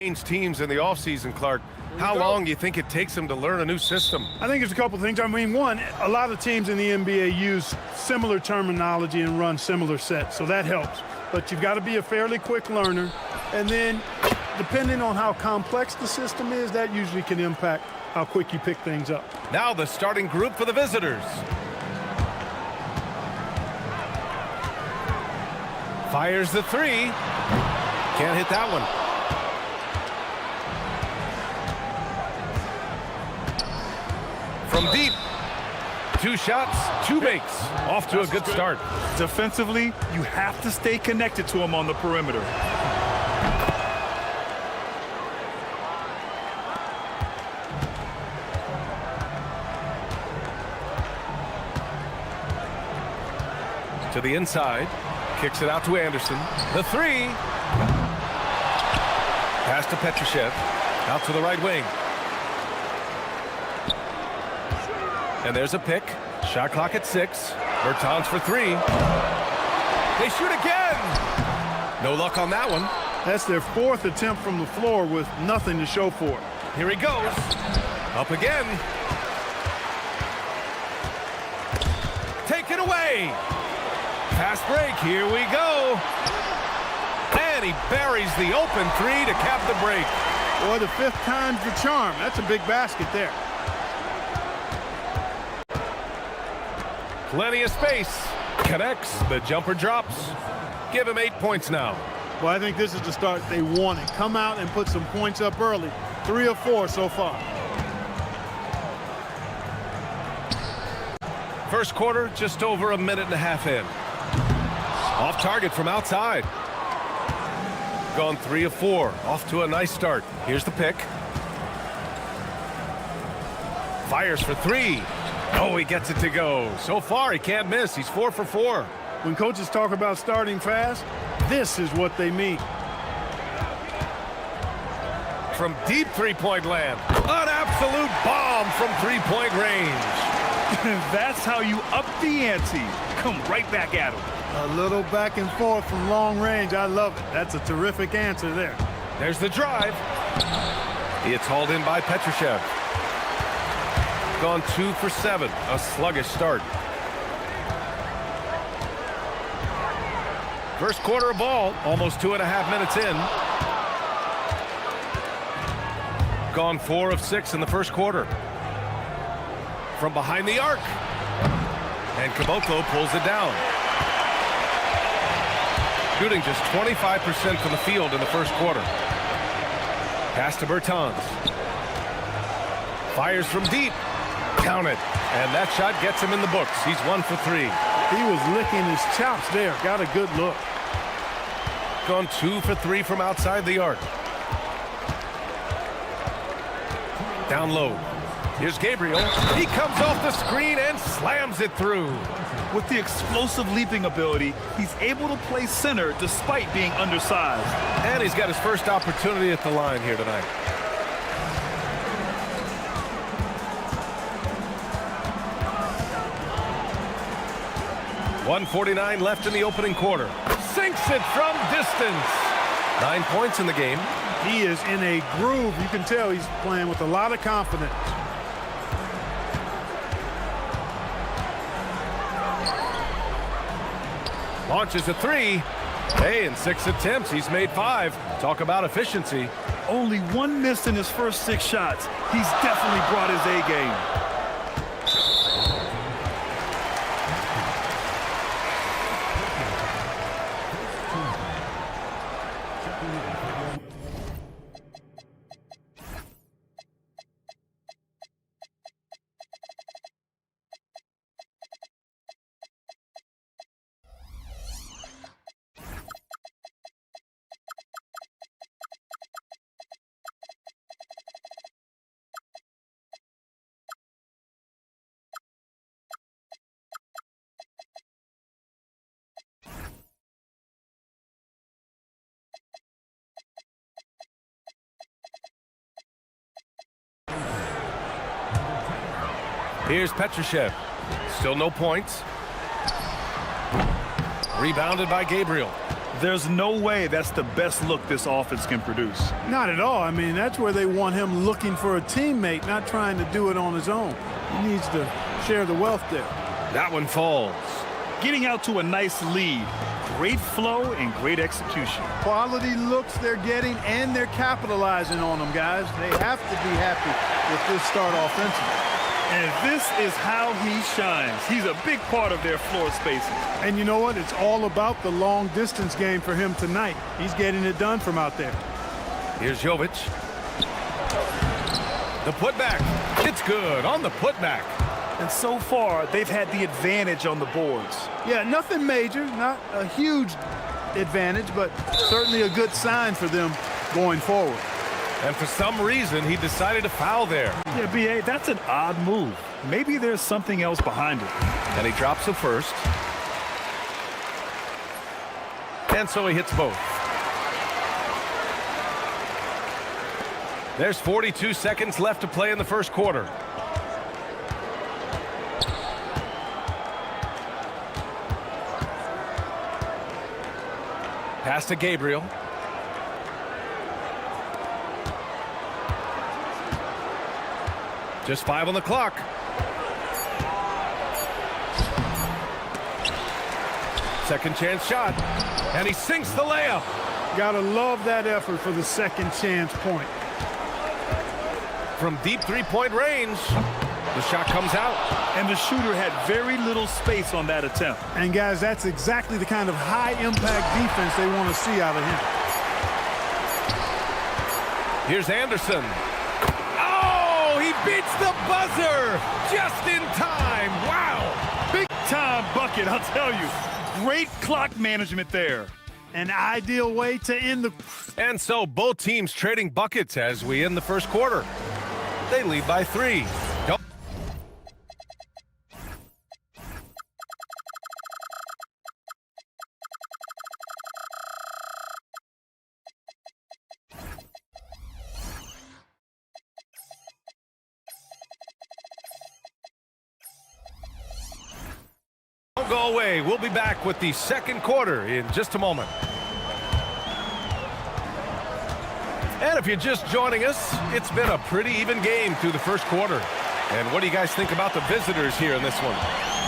Change teams in the offseason, Clark. How long do you think it takes them to learn a new system? I think there's a couple things. I mean, one, a lot of teams in the NBA use similar terminology and run similar sets, so that helps. But you've got to be a fairly quick learner. And then, depending on how complex the system is, that usually can impact how quick you pick things up. Now the starting group for the visitors. Fires the three. Can't hit that one. From deep. 2 shots, 2 makes. Off to a good start. Defensively, you have to stay connected to him on the perimeter. To the inside. Kicks it out to Anderson. The three. Pass to Petrushev. Out to the right wing. And there's a pick. Shot clock at 6. Bertans for 3. They shoot again. No luck on that one. That's their 4th attempt from the floor with nothing to show for it. Here he goes. Up again. Take it away. Fast break. Here we go. And he buries the open 3 to cap the break. Boy, the 5th time's the charm. That's a big basket there. Plenty of space. Connects. The jumper drops. Give him 8 points now. Well, I think this is the start they wanted. Come out and put some points up early. 3 of 4 so far. First quarter, just over a minute and a half in. Off target from outside. Gone 3 of 4. Off to a nice start. Here's the pick. Fires for 3. Oh, he gets it to go. So far, he can't miss. He's 4 for 4. When coaches talk about starting fast, this is what they mean. From deep three-point land. An absolute bomb from three-point range. That's how you up the ante. Come right back at him. A little back and forth from long range. I love it. That's a terrific answer there. There's the drive. It's hauled in by Petrushev. Gone 2 for 7. A sluggish start. First quarter of ball. Almost 2.5 minutes in. Gone 4 of 6 in the first quarter. From behind the arc. And Caboclo pulls it down. Shooting just 25% from the field in the first quarter. Pass to Bertans. Fires from deep. Count it. And that shot gets him in the books. He's 1 for 3. He was licking his chops there. Got a good look. Gone 2 for 3 from outside the arc. Down low. Here's Gabriel. He comes off the screen and slams it through. With the explosive leaping ability, he's able to play center despite being undersized. And he's got his first opportunity at the line here tonight. .149 left in the opening quarter. Sinks it from distance. 9 points in the game. He is in a groove. You can tell he's playing with a lot of confidence. Launches a 3. Hey, in 6 attempts, he's made 5. Talk about efficiency. Only 1 miss in his first 6 shots. He's definitely brought his A game. Here's Petrushev. Still no points. Rebounded by Gabriel. There's no way that's the best look this offense can produce. Not at all. I mean, that's where they want him looking for a teammate, not trying to do it on his own. He needs to share the wealth there. That one falls. Getting out to a nice lead. Great flow and great execution. Quality looks they're getting, and they're capitalizing on them, guys. They have to be happy with this start offensively. And this is how he shines. He's a big part of their floor spacing. And you know what? It's all about the long distance game for him tonight. He's getting it done from out there. Here's Jovic. The putback. It's good on the putback. And so far, they've had the advantage on the boards. Yeah, nothing major, not a huge advantage, but certainly a good sign for them going forward. And for some reason, he decided to foul there. Yeah, B.A., that's an odd move. Maybe there's something else behind it. And he drops the first. And so he hits both. There's 42 seconds left to play in the first quarter. Pass to Gabriel. Just 5 on the clock. Second chance shot. And he sinks the layup. Gotta love that effort for the second chance point. From deep three-point range, the shot comes out. And the shooter had very little space on that attempt. And guys, that's exactly the kind of high-impact defense they want to see out of him. Here's Anderson. Oh, he beats the buzzer just in time. Wow. Big time bucket, I'll tell you. Great clock management there. An ideal way to end the... And so both teams trading buckets as we end the first quarter. They lead by 3. Don't go away. We'll be back with the second quarter in just a moment. And if you're just joining us, it's been a pretty even game through the first quarter. And what do you guys think about the visitors here in this one?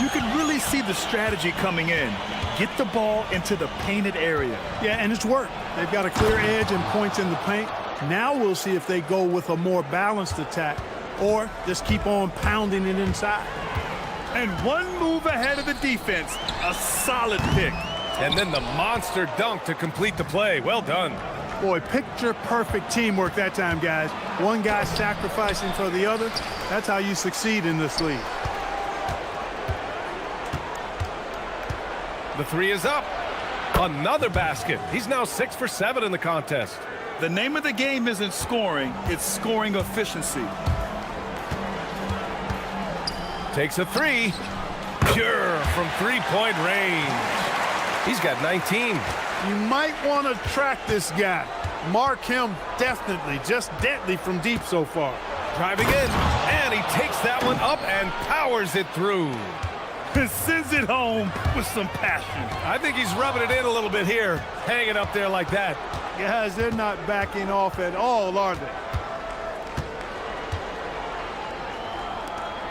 You can really see the strategy coming in. Get the ball into the painted area. Yeah, and it's worked. They've got a clear edge and points in the paint. Now we'll see if they go with a more balanced attack or just keep on pounding it inside. And one move ahead of the defense. A solid pick. And then the monster dunk to complete the play. Well done. Boy, picture-perfect teamwork that time, guys. One guy sacrificing for the other. That's how you succeed in this league. The 3 is up. Another basket. He's now 6 for 7 in the contest. The name of the game isn't scoring, it's scoring efficiency. Takes a 3. Pure from three-point range. He's got 19. You might want to track this guy. Mark him definitely. Just deadly from deep so far. Driving in, and he takes that one up and powers it through. Sends it home with some passion. I think he's rubbing it in a little bit here, hanging up there like that. Guys, they're not backing off at all, are they?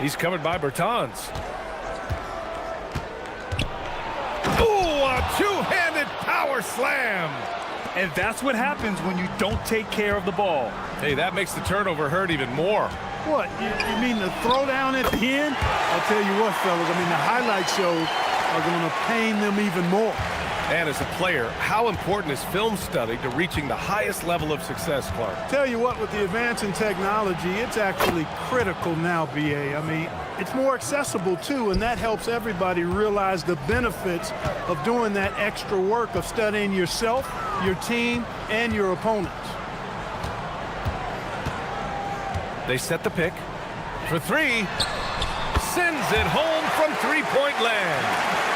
He's covered by Bertans. Ooh, a two-handed power slam. And that's what happens when you don't take care of the ball. Hey, that makes the turnover hurt even more. What, you mean the throwdown at the end? I'll tell you what, fellas, I mean, the highlight shows are going to pain them even more. And as a player, how important is film study to reaching the highest level of success, Clark? Tell you what, with the advance in technology, it's actually critical now, BA. I mean, it's more accessible, too, and that helps everybody realize the benefits of doing that extra work of studying yourself, your team, and your opponents. They set the pick for 3. Sends it home from three-point land.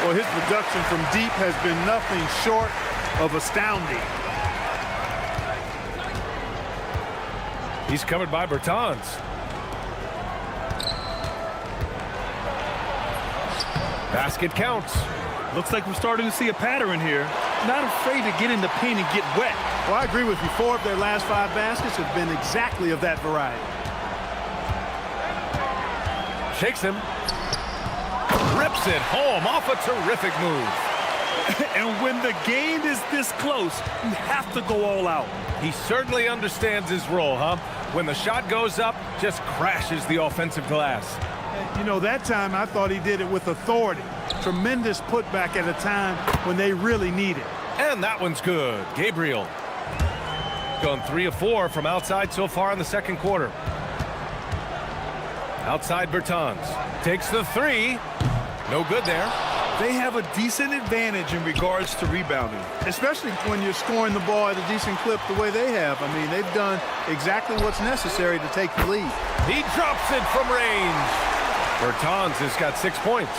Well, his production from deep has been nothing short of astounding. He's covered by Bertans. Basket counts. Looks like we're starting to see a pattern here. Not afraid to get in the paint and get wet. Well, I agree with you. 4 of their last 5 baskets have been exactly of that variety. Shakes him. Rips it home off a terrific move. And when the game is this close, you have to go all out. He certainly understands his role, huh? When the shot goes up, just crashes the offensive glass. You know, that time I thought he did it with authority. Tremendous putback at a time when they really need it. And that one's good. Gabriel. Gone 3 of 4 from outside so far in the second quarter. Outside Bertans. Takes the 3. No good there. They have a decent advantage in regards to rebounding. Especially when you're scoring the ball at a decent clip the way they have. I mean, they've done exactly what's necessary to take the lead. He drops it from range. Bertans has got 6 points.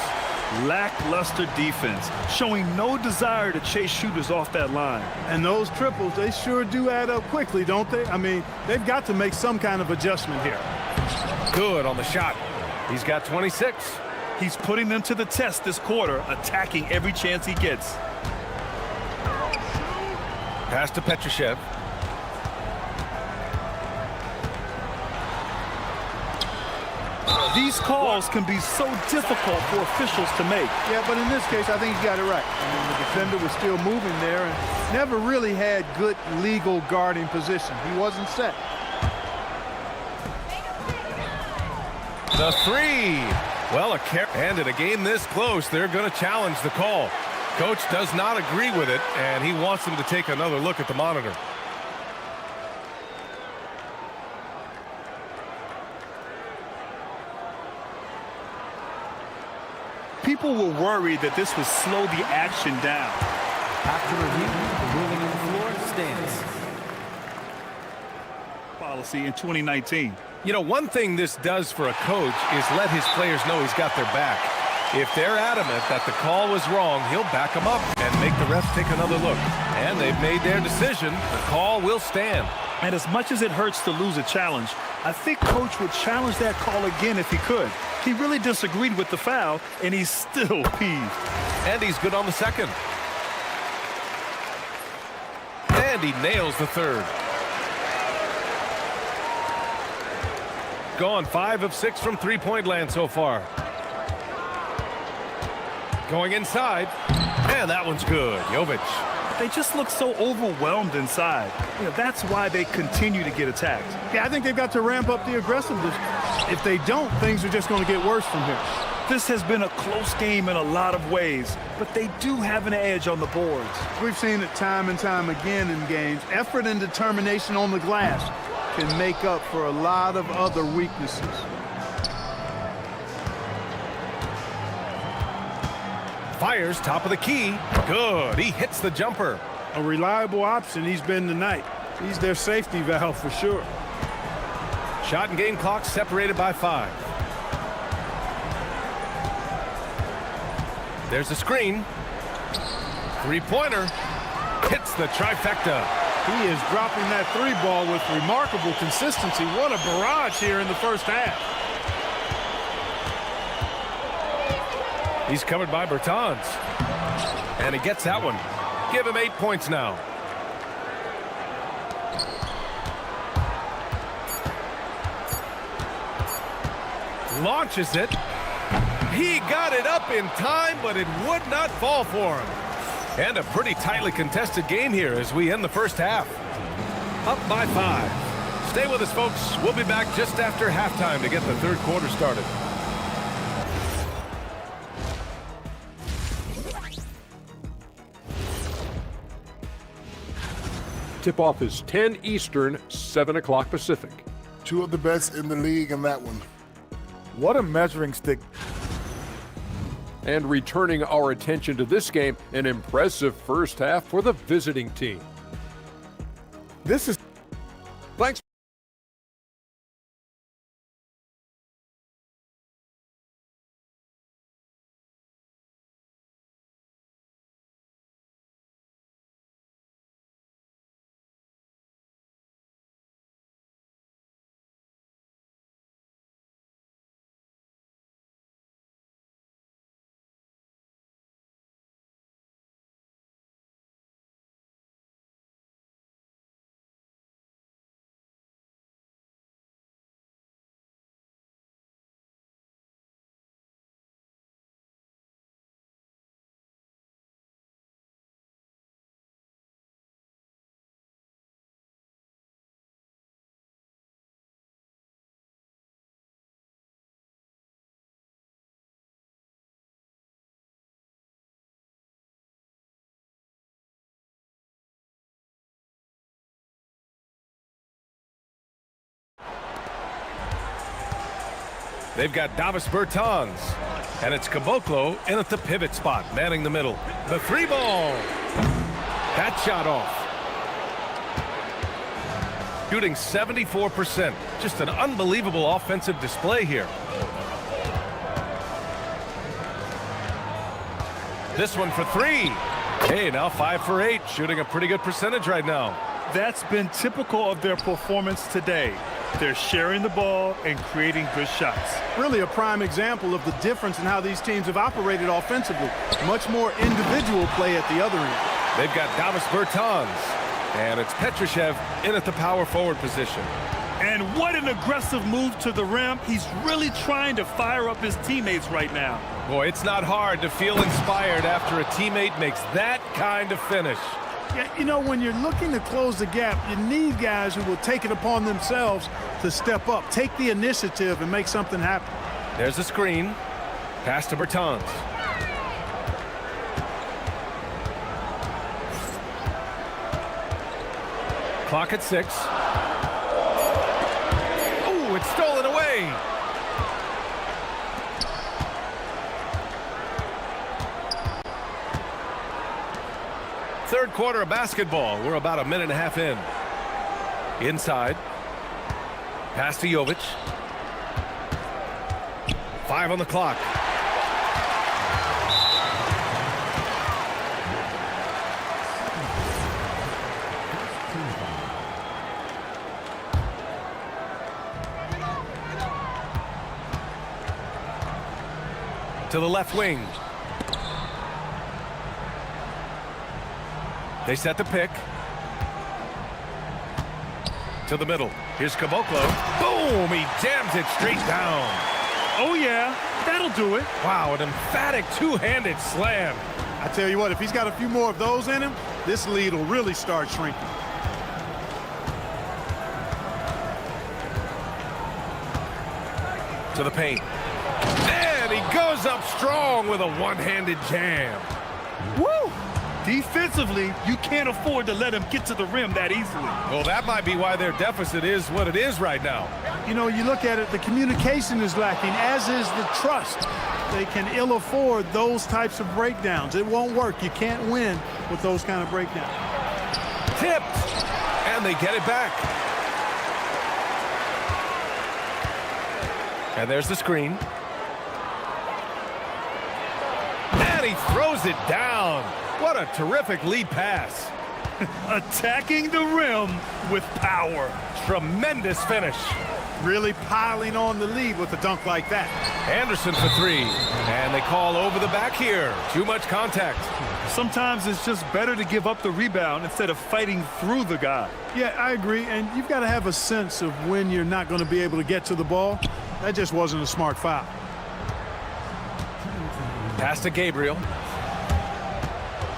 Lackluster defense, showing no desire to chase shooters off that line. And those triples, they sure do add up quickly, don't they? I mean, they've got to make some kind of adjustment here. Good on the shot. He's got 26. He's putting them to the test this quarter, attacking every chance he gets. Pass to Petrushev. These calls can be so difficult for officials to make. Yeah, but in this case, I think he's got it right. I mean, the defender was still moving there and never really had good legal guarding position. He wasn't set. The 3. Well, and in a game this close, they're going to challenge the call. Coach does not agree with it, and he wants them to take another look at the monitor. People were worried that this would slow the action down. After review, the ruling on the floor stands. Policy in 2019. You know, one thing this does for a coach is let his players know he's got their back. If they're adamant that the call was wrong, he'll back them up and make the refs take another look. And they've made their decision. The call will stand. And as much as it hurts to lose a challenge, I think Coach would challenge that call again if he could. He really disagreed with the foul, and he's still peeved. And he's good on the second. And he nails the third. Gone 5 of 6 from three-point land so far. Going inside. And that one's good. Jovic. They just look so overwhelmed inside. You know, that's why they continue to get attacked. Yeah, I think they've got to ramp up the aggressiveness. If they don't, things are just going to get worse from here. This has been a close game in a lot of ways, but they do have an edge on the boards. We've seen it time and time again in games. Effort and determination on the glass can make up for a lot of other weaknesses. Fires top of the key. Good. He hits the jumper. A reliable option he's been tonight. He's their safety valve for sure. Shot and game clock separated by 5. There's a screen. Three-pointer. Hits the trifecta. He is dropping that 3 ball with remarkable consistency. What a barrage here in the first half. He's covered by Bertans. And he gets that one. Give him 8 points now. Launches it. He got it up in time, but it would not fall for him. And a pretty tightly contested game here as we end the first half. Up by 5. Stay with us, folks. We'll be back just after halftime to get the third quarter started. Tip-off is 10 Eastern, 7 o'clock Pacific. 2 of the best in the league in that one. What a measuring stick. And returning our attention to this game, an impressive first half for the visiting team. This is... Thanks. They've got Davis Bertans. And it's Caboclo in at the pivot spot, manning the middle. The three ball. That shot off. Shooting 74%. Just an unbelievable offensive display here. This one for three. Hey, now 5 for 8, shooting a pretty good percentage right now. That's been typical of their performance today. They're sharing the ball and creating good shots. Really a prime example of the difference in how these teams have operated offensively. Much more individual play at the other end. They've got Davis Bertans, and it's Petrushev in at the power forward position. And what an aggressive move to the rim. He's really trying to fire up his teammates right now. Boy, it's not hard to feel inspired after a teammate makes that kind of finish. Yeah, you know, when you're looking to close the gap, you need guys who will take it upon themselves to step up, take the initiative, and make something happen. There's a screen. Pass to Bertans. Clock at 6. Oh, it's stolen away. Third quarter of basketball. We're about a minute and a half in. Inside. Pass to Jovic. 5 on the clock. To the left wing. They set the pick. To the middle. Here's Caboclo. Boom! He jams it straight down. Oh, yeah. That'll do it. Wow, an emphatic two-handed slam. I tell you what, if he's got a few more of those in him, this lead will really start shrinking. To the paint. And he goes up strong with a one-handed jam. Woo! Defensively, you can't afford to let him get to the rim that easily. Well, that might be why their deficit is what it is right now. You know, you look at it, the communication is lacking, as is the trust. They can ill afford those types of breakdowns. It won't work. You can't win with those kind of breakdowns. Tipped. And they get it back. And there's the screen. And he throws it down. What a terrific lead pass. Attacking the rim with power. Tremendous finish. Really piling on the lead with a dunk like that. Anderson for 3. And they call over the back here. Too much contact. Sometimes it's just better to give up the rebound instead of fighting through the guy. Yeah, I agree. And you've got to have a sense of when you're not going to be able to get to the ball. That just wasn't a smart foul. Pass to Gabriel.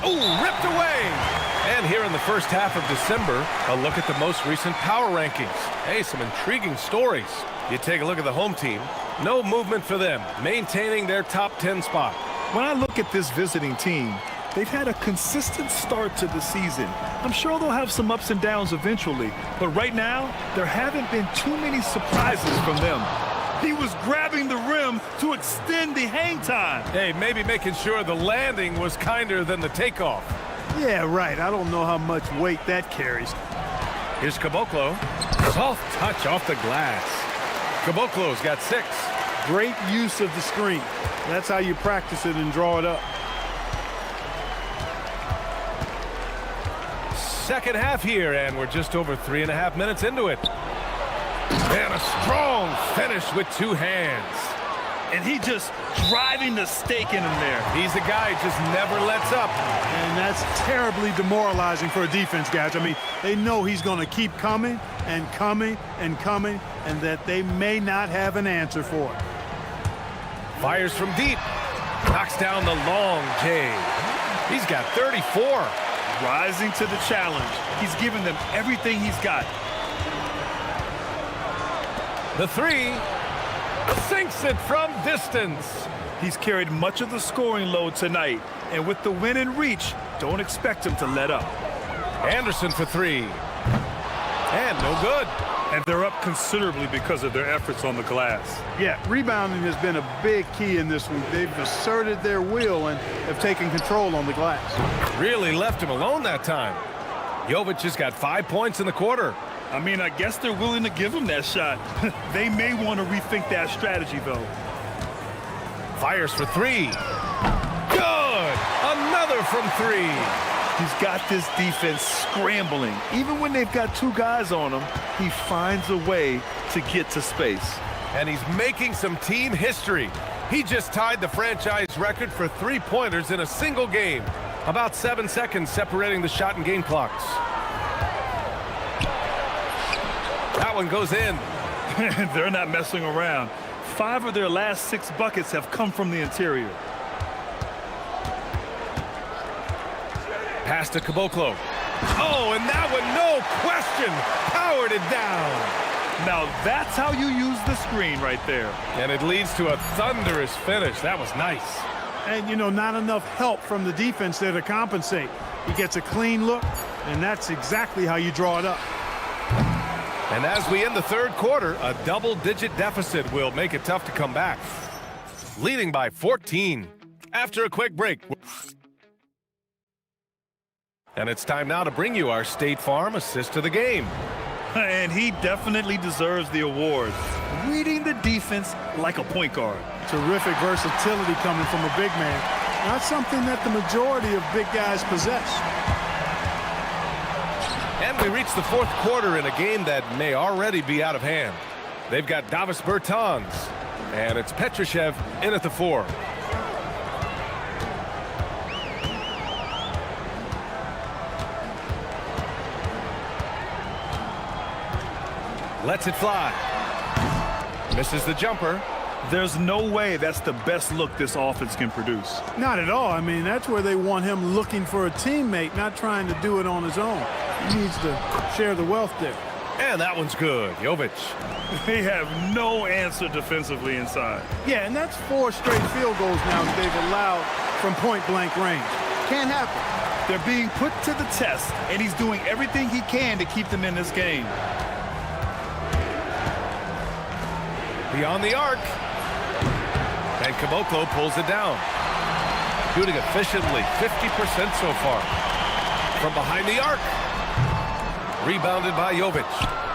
Oh, ripped away. And here in the first half of December, a look at the most recent power rankings. Hey, some intriguing stories. You take a look at the home team. No movement for them, maintaining their top 10 spot. When I look at this visiting team, they've had a consistent start to the season. I'm sure they'll have some ups and downs eventually, but right now, there haven't been too many surprises from them. He was grabbing the rim to extend the hang time. Hey, maybe making sure the landing was kinder than the takeoff. Yeah, right. I don't know how much weight that carries. Here's Caboclo. Soft touch off the glass. Caboclo's got 6. Great use of the screen. That's how you practice it and draw it up. Second half here, and we're just over 3.5 minutes into it. And a strong finish with 2 hands. And he just driving the stake in him there. He's a guy who just never lets up. And that's terribly demoralizing for a defense, guys. I mean, they know he's going to keep coming and coming and coming, and that they may not have an answer for it. Fires from deep. Knocks down the long J. He's got 34. Rising to the challenge. He's given them everything he's got. The 3 sinks it from distance. He's carried much of the scoring load tonight, and with the win in reach, don't expect him to let up. Anderson for 3. And no good. And they're up considerably because of their efforts on the glass. Yeah, rebounding has been a big key in this one. They've asserted their will and have taken control on the glass. Really left him alone that time. Jovic has got 5 points in the quarter. I mean, I guess they're willing to give him that shot. They may want to rethink that strategy, though. Fires for three. Good! Another from three. He's got this defense scrambling. Even when they've got two guys on him, he finds a way to get to space. And he's making some team history. He just tied the franchise record for three-pointers in a single game. About 7 seconds separating the shot and game clocks. That one goes in. They're not messing around. 5 of their last 6 buckets have come from the interior. Pass to Caboclo. Oh, and that one, no question, powered it down. Now that's how you use the screen right there. And it leads to a thunderous finish. That was nice. And, you know, not enough help from the defense there to compensate. He gets a clean look, and that's exactly how you draw it up. And as we end the third quarter, a double-digit deficit will make it tough to come back. Leading by 14. After a quick break. And it's time now to bring you our State Farm assist of the game. And he definitely deserves the award. Reading the defense like a point guard. Terrific versatility coming from a big man. Not something that the majority of big guys possess. And we reach the fourth quarter in a game that may already be out of hand. They've got Davis Bertans, and it's Petrushev in at the 4. Lets it fly. Misses the jumper. There's no way that's the best look this offense can produce. Not at all. I mean, that's where they want him looking for a teammate, not trying to do it on his own. He needs to share the wealth there. And that one's good. Jovic. They have no answer defensively inside. Yeah, and that's 4 straight field goals now that they've allowed from point-blank range. Can't happen. They're being put to the test, and he's doing everything he can to keep them in this game. Beyond the arc. And Caboclo pulls it down. Shooting efficiently, 50% so far. From behind the arc. Rebounded by Jovic.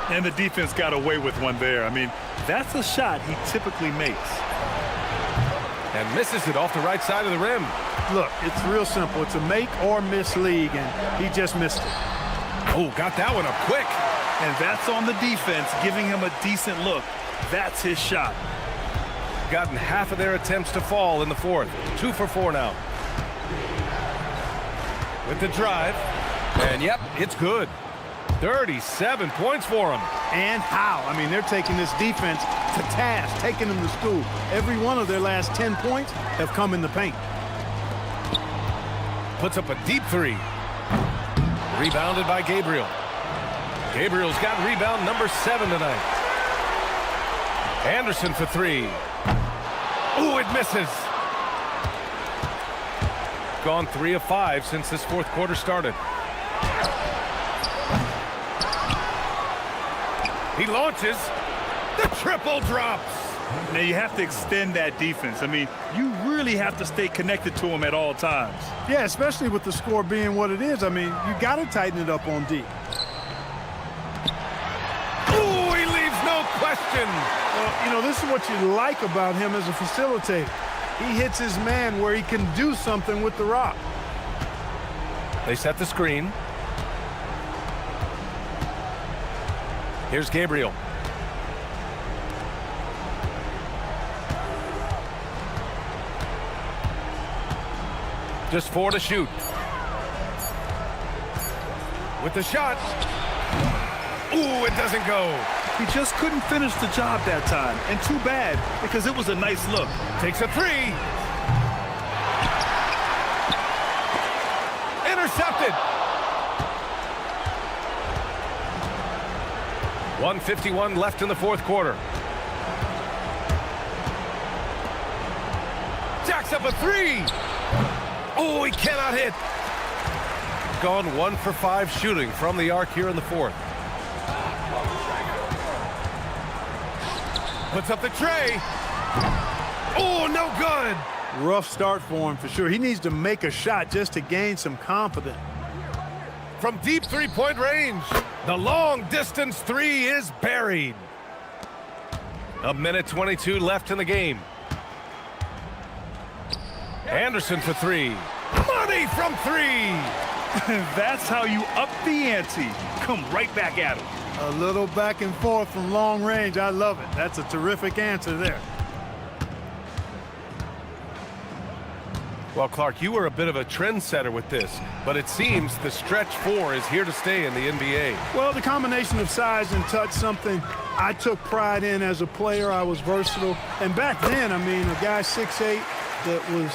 And the defense got away with one there. I mean, that's a shot he typically makes. And misses it off the right side of the rim. Look, it's real simple. It's a make or miss league, and he just missed it. Oh, got that one up quick. And that's on the defense, giving him a decent look. That's his shot. Gotten half of their attempts to fall in the fourth. 2 for 4 now. With the drive. And yep, it's good. 37 points for him. And how? I mean, they're taking this defense to task, taking them to school. Every one of their last 10 points have come in the paint. Puts up a deep 3. Rebounded by Gabriel. Gabriel's got rebound number 7 tonight. Anderson for 3. Ooh, it misses. Gone 3 of 5 since this fourth quarter started. He launches. The triple drops. Now you have to extend that defense. I mean, you really have to stay connected to him at all times. Yeah, especially with the score being what it is. I mean, you got to tighten it up on D. Ooh, he leaves no question. Well, you know, this is what you like about him as a facilitator. He hits his man where he can do something with the rock. They set the screen. Here's Gabriel. Just 4 to shoot. With the shot. Ooh, it doesn't go. He just couldn't finish the job that time. And too bad, because it was a nice look. Takes a 3. Intercepted. 1:51 left in the fourth quarter. Jacks up a 3. Oh, he cannot hit. Gone 1 for 5 shooting from the arc here in the fourth. Puts up the tray. Oh, no good. Rough start for him for sure. He needs to make a shot just to gain some confidence. From deep three-point range, the long-distance three is buried. A minute 22 left in the game. Anderson for three. Money from three. That's how you up the ante. Come right back at him. A little back and forth from long range. I love it. That's a terrific answer there. Well, Clark, you were a bit of a trendsetter with this, but it seems the stretch four is here to stay in the NBA. Well, the combination of size and touch, something I took pride in as a player. I was versatile. And back then, I mean, a guy 6'8" that was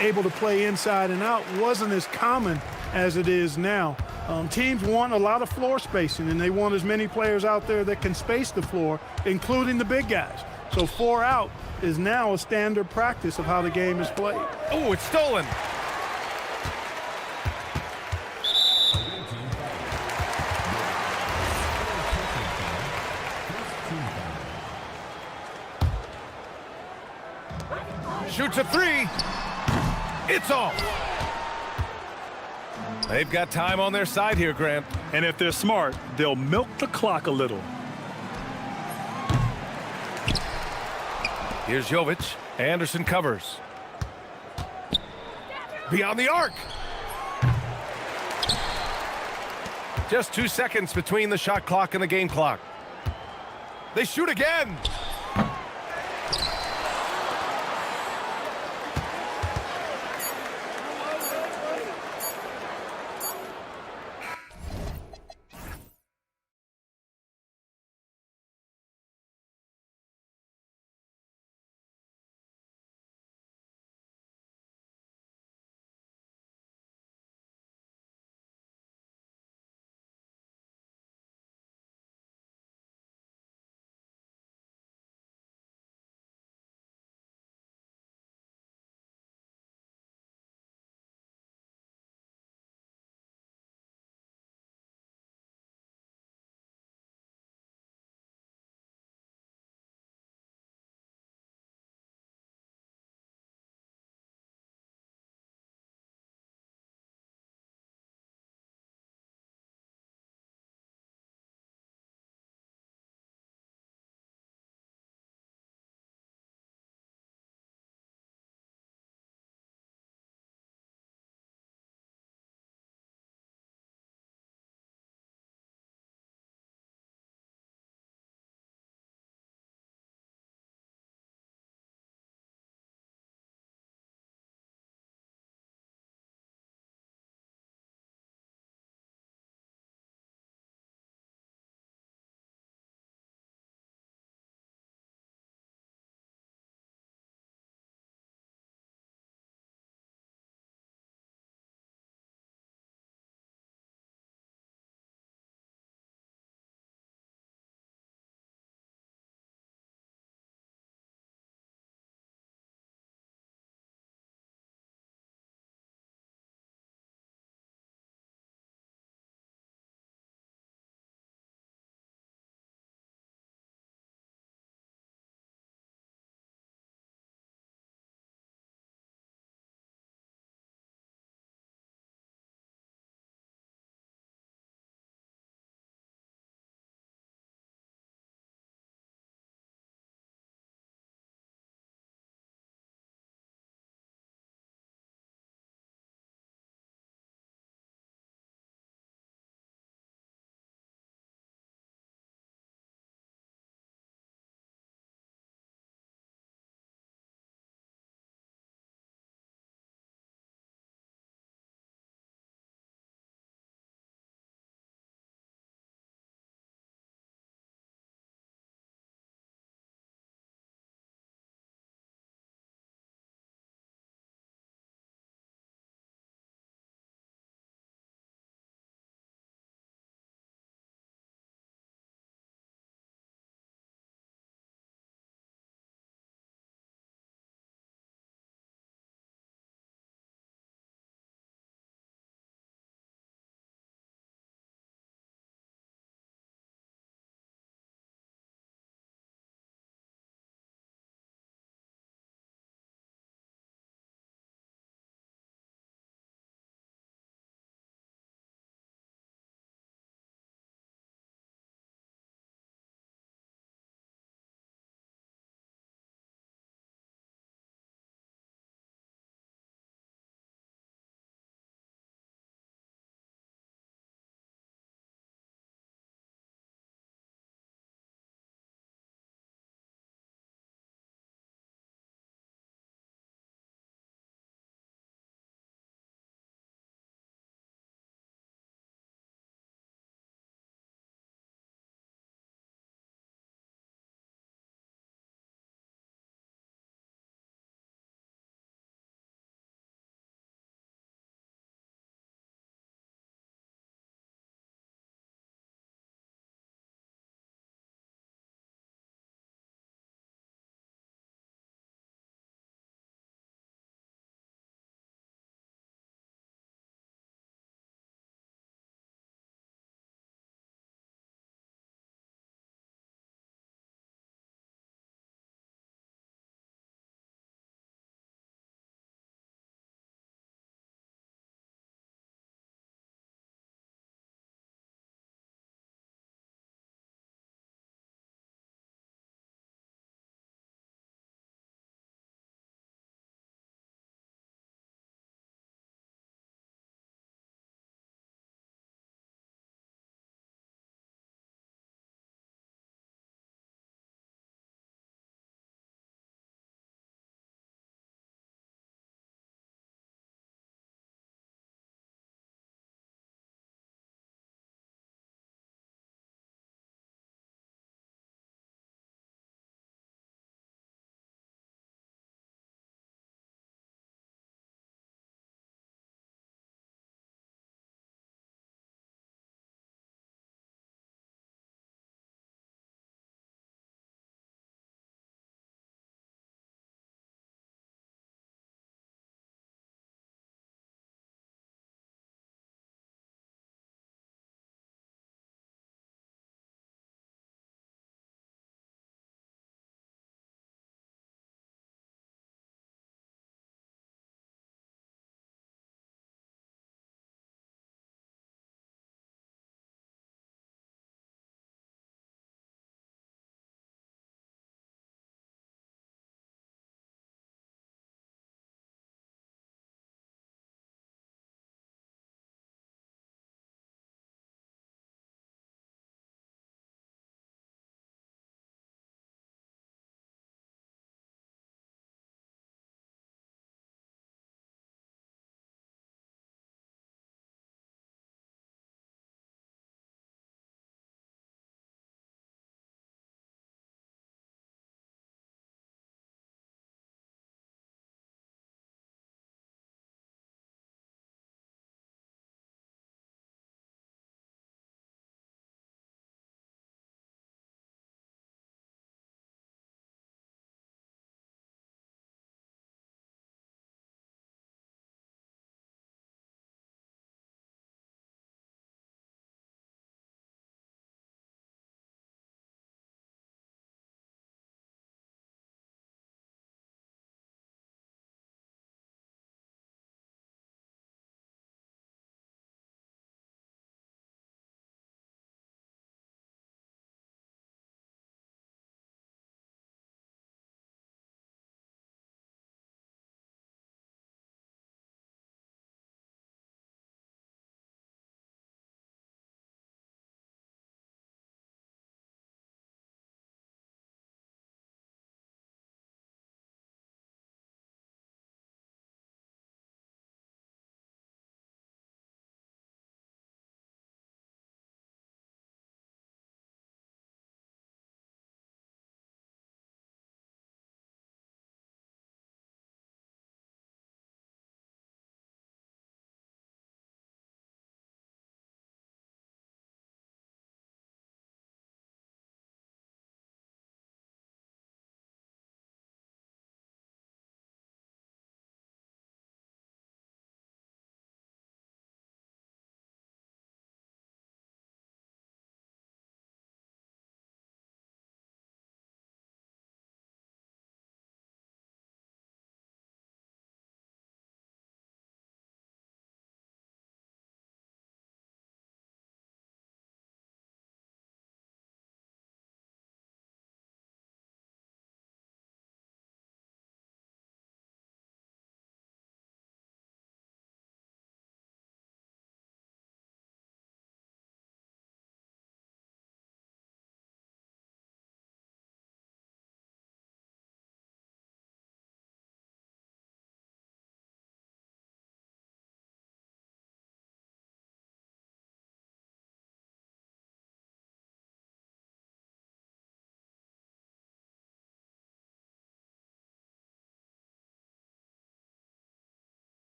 able to play inside and out wasn't as common as it is now. Teams want a lot of floor spacing, and they want as many players out there that can space the floor, including the big guys. So 4 out is now a standard practice of how the game is played. Oh, it's stolen. Shoots a three. It's off. They've got time on their side here, Grant. And if they're smart, they'll milk the clock a little. Here's Jovic. Anderson covers. Beyond the arc. Just 2 seconds between the shot clock and the game clock. They shoot again.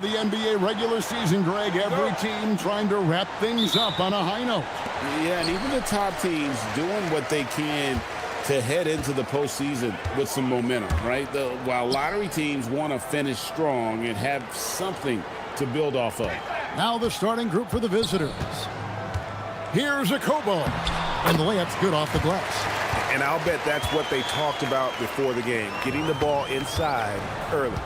The NBA regular season, Greg, every team trying to wrap things up on a high note. Yeah, and even the top teams doing what they can to head into the postseason with some momentum, right? While lottery teams want to finish strong and have something to build off of. Now the starting group for the visitors. Here's a Kobo, and the layup's good off the glass. And I'll bet that's what they talked about before the game, getting the ball inside early.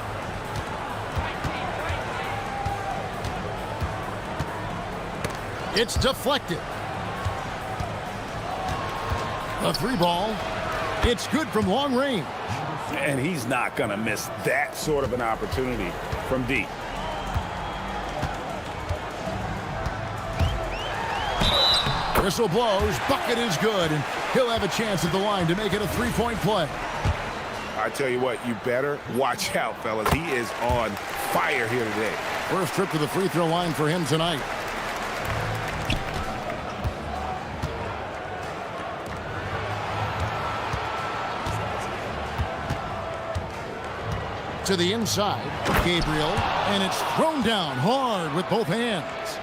It's deflected. A three ball. It's good from long range. And he's not going to miss that sort of an opportunity from deep. Whistle blows, bucket is good, and he'll have a chance at the line to make it a three-point play. I tell you what, you better watch out, fellas. He is on fire here today. First trip to the free throw line for him tonight. To the inside, Gabriel, and it's thrown down hard with both hands.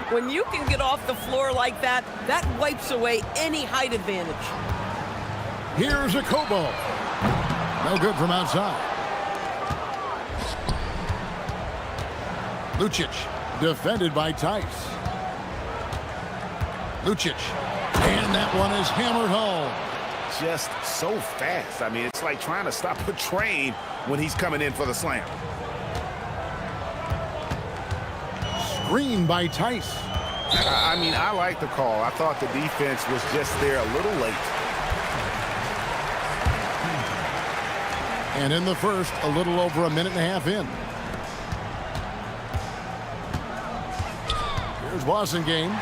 When you can get off the floor like that, that wipes away any height advantage. Here's a Kobo. No good from outside. Lucic, defended by Tice. Lucic, and that one is hammered home. Just so fast. I mean, it's like trying to stop a train when he's coming in for the slam. Screen by Tice. I mean, I like the call. I thought the defense was just there a little late. And in the first, a little over a minute and a half in. Here's Wasengame.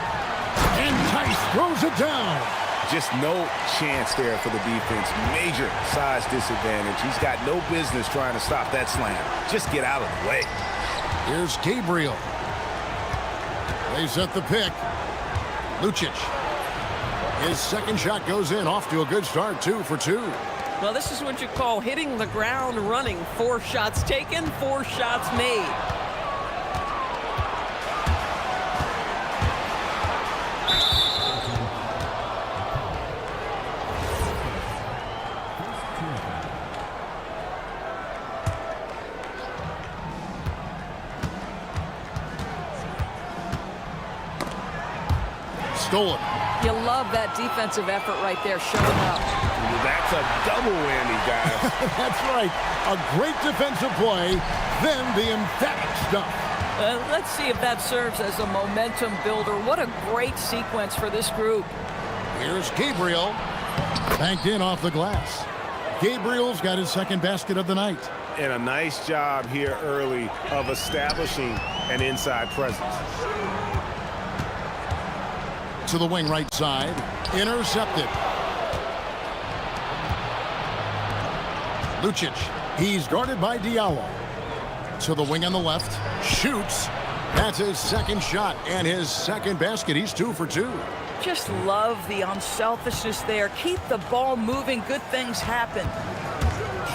And Tice throws it down. Just no chance there for the defense. Major size disadvantage. He's got no business trying to stop that slam. Just get out of the way. Here's Gabriel. They set the pick. Lucic. His second shot goes in, off to a good start, 2 for 2. Well, this is what you call hitting the ground running. 4 shots taken, 4 shots made. Stolen. You love that defensive effort right there showing up. That's a double whammy, guys. That's right. A great defensive play, then the emphatic stuff. Let's see if that serves as a momentum builder. What a great sequence for this group. Here's Gabriel. Banked in off the glass. Gabriel's got his second basket of the night. And a nice job here early of establishing an inside presence. To the wing right side. Intercepted. Lucic. He's guarded by Diallo. To the wing on the left. Shoots. That's his second shot and his second basket. He's 2 for 2. Just love the unselfishness there. Keep the ball moving. Good things happen.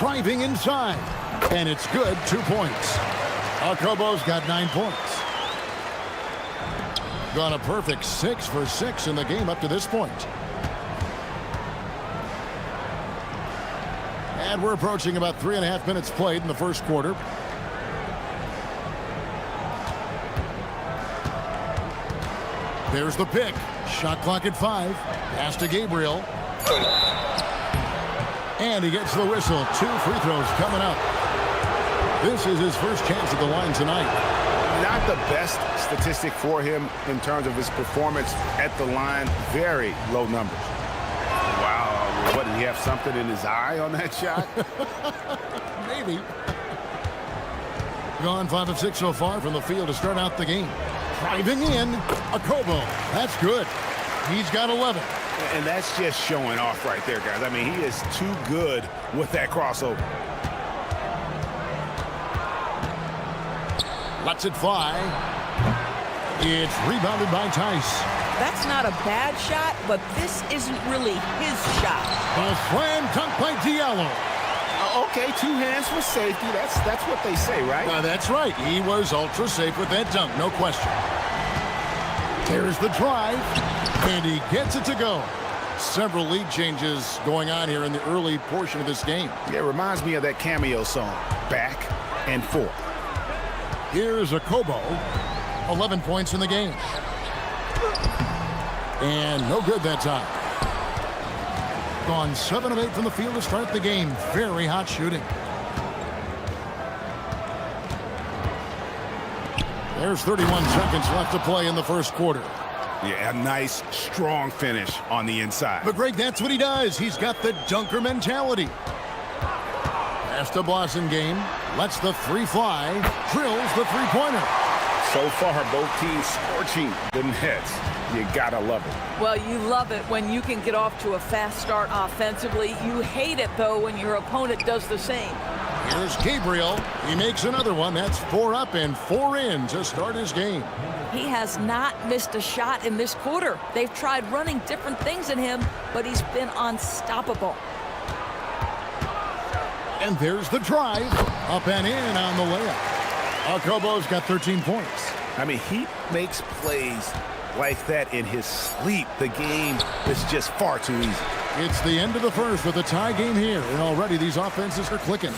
Driving inside. And it's good. 2 points. Akobo's got 9 points. Gone a perfect 6 for 6 in the game up to this point. And we're approaching about 3.5 minutes played in the first quarter. There's the pick. Shot clock at 5. Pass to Gabriel. And he gets the whistle. 2 free throws coming up. This is his first chance at the line tonight. Not the best statistic for him in terms of his performance at the line. Very low numbers. Wow. What, did he have something in his eye on that shot? Maybe. Gone 5 of 6 so far from the field to start out the game. Driving in, Akobo. That's good. He's got 11. And that's just showing off right there, guys. I mean, he is too good with that crossover. Lets it fly. It's rebounded by Tice. That's not a bad shot, but this isn't really his shot. A slam dunk by Diallo. Oh, okay, 2 hands for safety. That's what they say, right? That's right. He was ultra safe with that dunk, no question. There's the drive, and he gets it to go. Several lead changes going on here in the early portion of this game. Yeah, it reminds me of that Cameo song, Back and Forth. Here's a Kobo, 11 points in the game. And no good that time. Gone 7 of 8 from the field to start the game. Very hot shooting. There's 31 seconds left to play in the first quarter. Yeah, a nice, strong finish on the inside. But Greg, that's what he does. He's got the dunker mentality. Pass to Blossom game. Lets the 3 fly. Drills the 3-pointer. So far, both teams scorching the nets. You gotta love it. Well, you love it when you can get off to a fast start offensively. You hate it, though, when your opponent does the same. Here's Gabriel. He makes another one. That's 4 up and 4 in to start his game. He has not missed a shot in this quarter. They've tried running different things at him, but he's been unstoppable. And there's the drive. Up and in on the layup. Kobo's got 13 points. I mean, he makes plays like that in his sleep. The game is just far too easy. It's the end of the first with a tie game here, and already these offenses are clicking.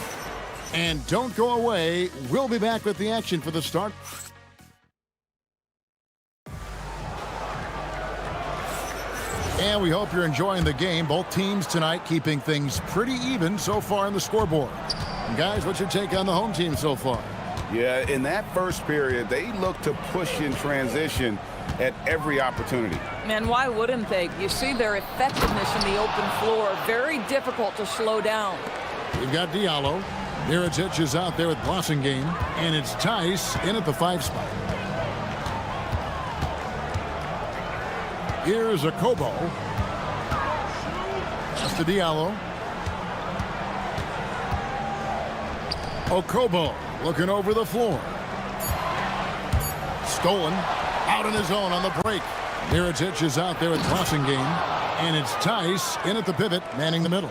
And don't go away. We'll be back with the action for the start. And we hope you're enjoying the game. Both teams tonight keeping things pretty even so far in the scoreboard. And guys, what's your take on the home team so far? Yeah, in that first period, they look to push in transition at every opportunity. And why wouldn't they? You see their effectiveness in the open floor. Very difficult to slow down. We've got Diallo. Mirotic is out there with Blossom game. And it's Tice in at the 5 spot. Here's a Kobo. Pass to Diallo. Okobo looking over the floor. Stolen. Out on his own on the break. Mirotic is out there with Blossom game. And it's Tice in at the pivot, manning the middle.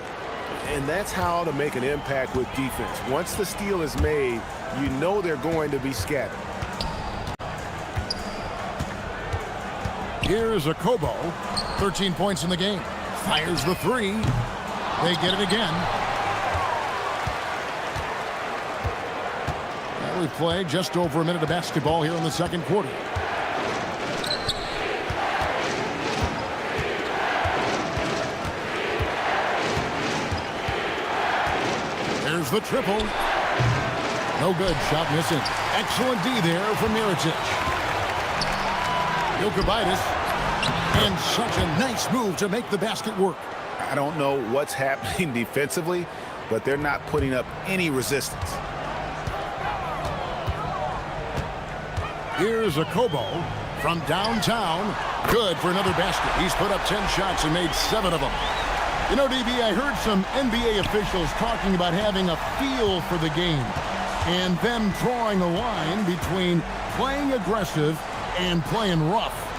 And that's how to make an impact with defense. Once the steal is made, you know they're going to be scattered. Here's a Kobo. 13 points in the game. Fires the 3. They get it again. Well, we played just over a minute of basketball here in the second quarter. There's the triple. No good. Shot missing. Excellent D there from Mirotic. Jokibitis. And such a nice move to make the basket work. I don't know what's happening defensively, but they're not putting up any resistance. Here's a Kobo from downtown. Good for another basket. He's put up 10 shots and made 7 of them. You know, DB, I heard some NBA officials talking about having a feel for the game and them drawing a line between playing aggressive and playing rough.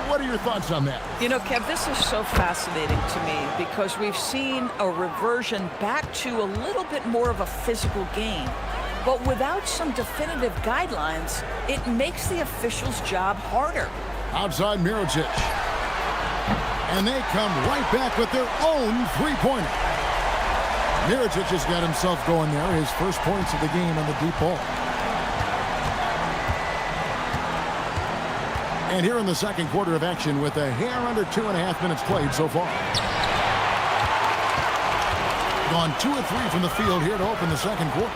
What are your thoughts on that? You know, Kev, this is so fascinating to me because we've seen a reversion back to a little bit more of a physical game. But without some definitive guidelines, it makes the officials' job harder. Outside Mirotic. And they come right back with their own three-pointer. Mirotic has got himself going there. His first points of the game on the deep ball. And here in the second quarter of action with a hair under 2.5 minutes played so far. Gone 2 of 3 from the field here to open the second quarter.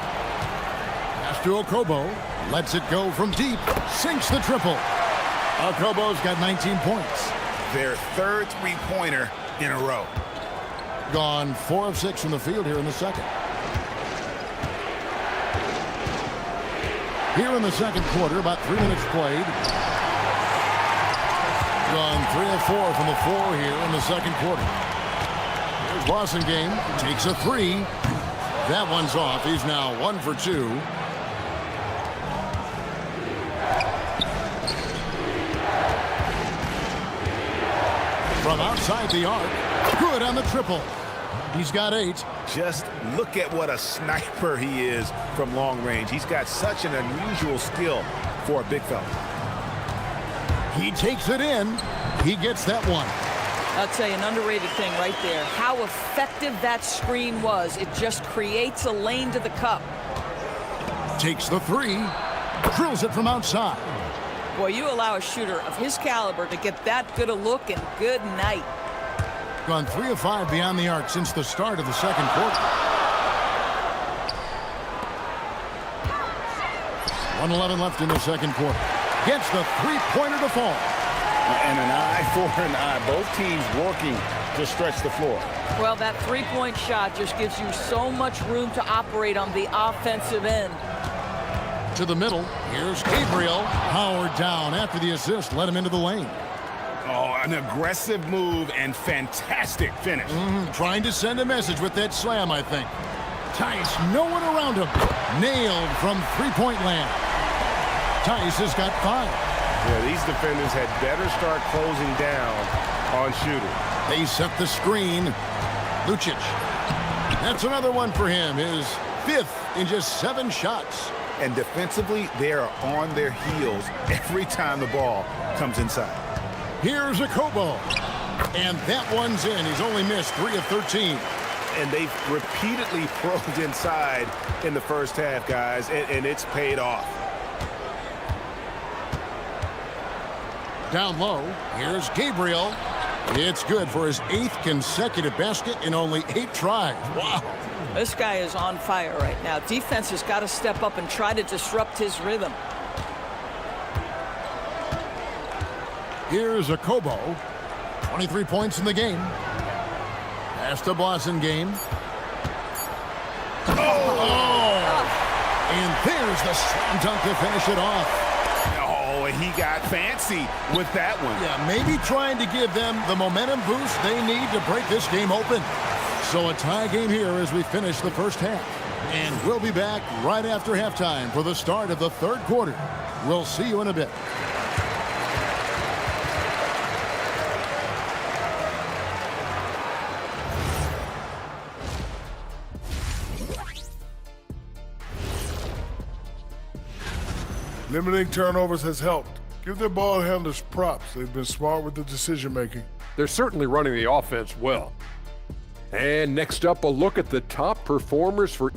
Pass to Okobo. Lets it go from deep. Sinks the triple. Okobo's got 19 points. Their third three-pointer in a row. Gone 4 of 6 from the field here in the second. Here in the second quarter, about 3 minutes played. Gone 3 of 4 from the floor here in the second quarter. Here's Boston game. Takes a 3. That one's off. He's now 1 for 2. From outside the arc. Good on the triple. He's got 8. Just look at what a sniper he is from long range. He's got such an unusual skill for a big fella. He takes it in. He gets that one. I'll tell you, an underrated thing right there. How effective that screen was. It just creates a lane to the cup. Takes the 3. Drills it from outside. Boy, you allow a shooter of his caliber to get that good a look, and good night. Gone 3 of 5 beyond the arc since the start of the second quarter. 1:11 left in the second quarter. Gets the three-pointer to fall. And an eye for an eye. Both teams working to stretch the floor. Well, that three-point shot just gives you so much room to operate on the offensive end. To the middle. Here's Gabriel. Howard down after the assist. Let him into the lane. Oh, an aggressive move and fantastic finish. Trying to send a message with that slam, I think. Tice, no one around him. Nailed from three-point land. Tice has got 5. Yeah, these defenders had better start closing down on shooters. They set the screen. Lucic. That's another one for him. His 5th in just 7 shots. And defensively, they are on their heels every time the ball comes inside. Here's a Kobo. And that one's in. He's only missed 3 of 13. And they've repeatedly probed inside in the first half, guys, and it's paid off. Down low, here's Gabriel. It's good for his 8th consecutive basket in only 8 tries. Wow. This guy is on fire right now. Defense has got to step up and try to disrupt his rhythm. Here's a Kobo. 23 points in the game. Pass to Blossom game. And there's the slam dunk to finish it off. Oh, and he got fancy with that one. Yeah, maybe trying to give them the momentum boost they need to break this game open. So a tie game here as we finish the first half. And we'll be back right after halftime for the start of the third quarter. We'll see you in a bit. Limiting turnovers has helped. Give their ball handlers props. They've been smart with the decision-making. They're certainly running the offense well. And next up, a look at the top performers for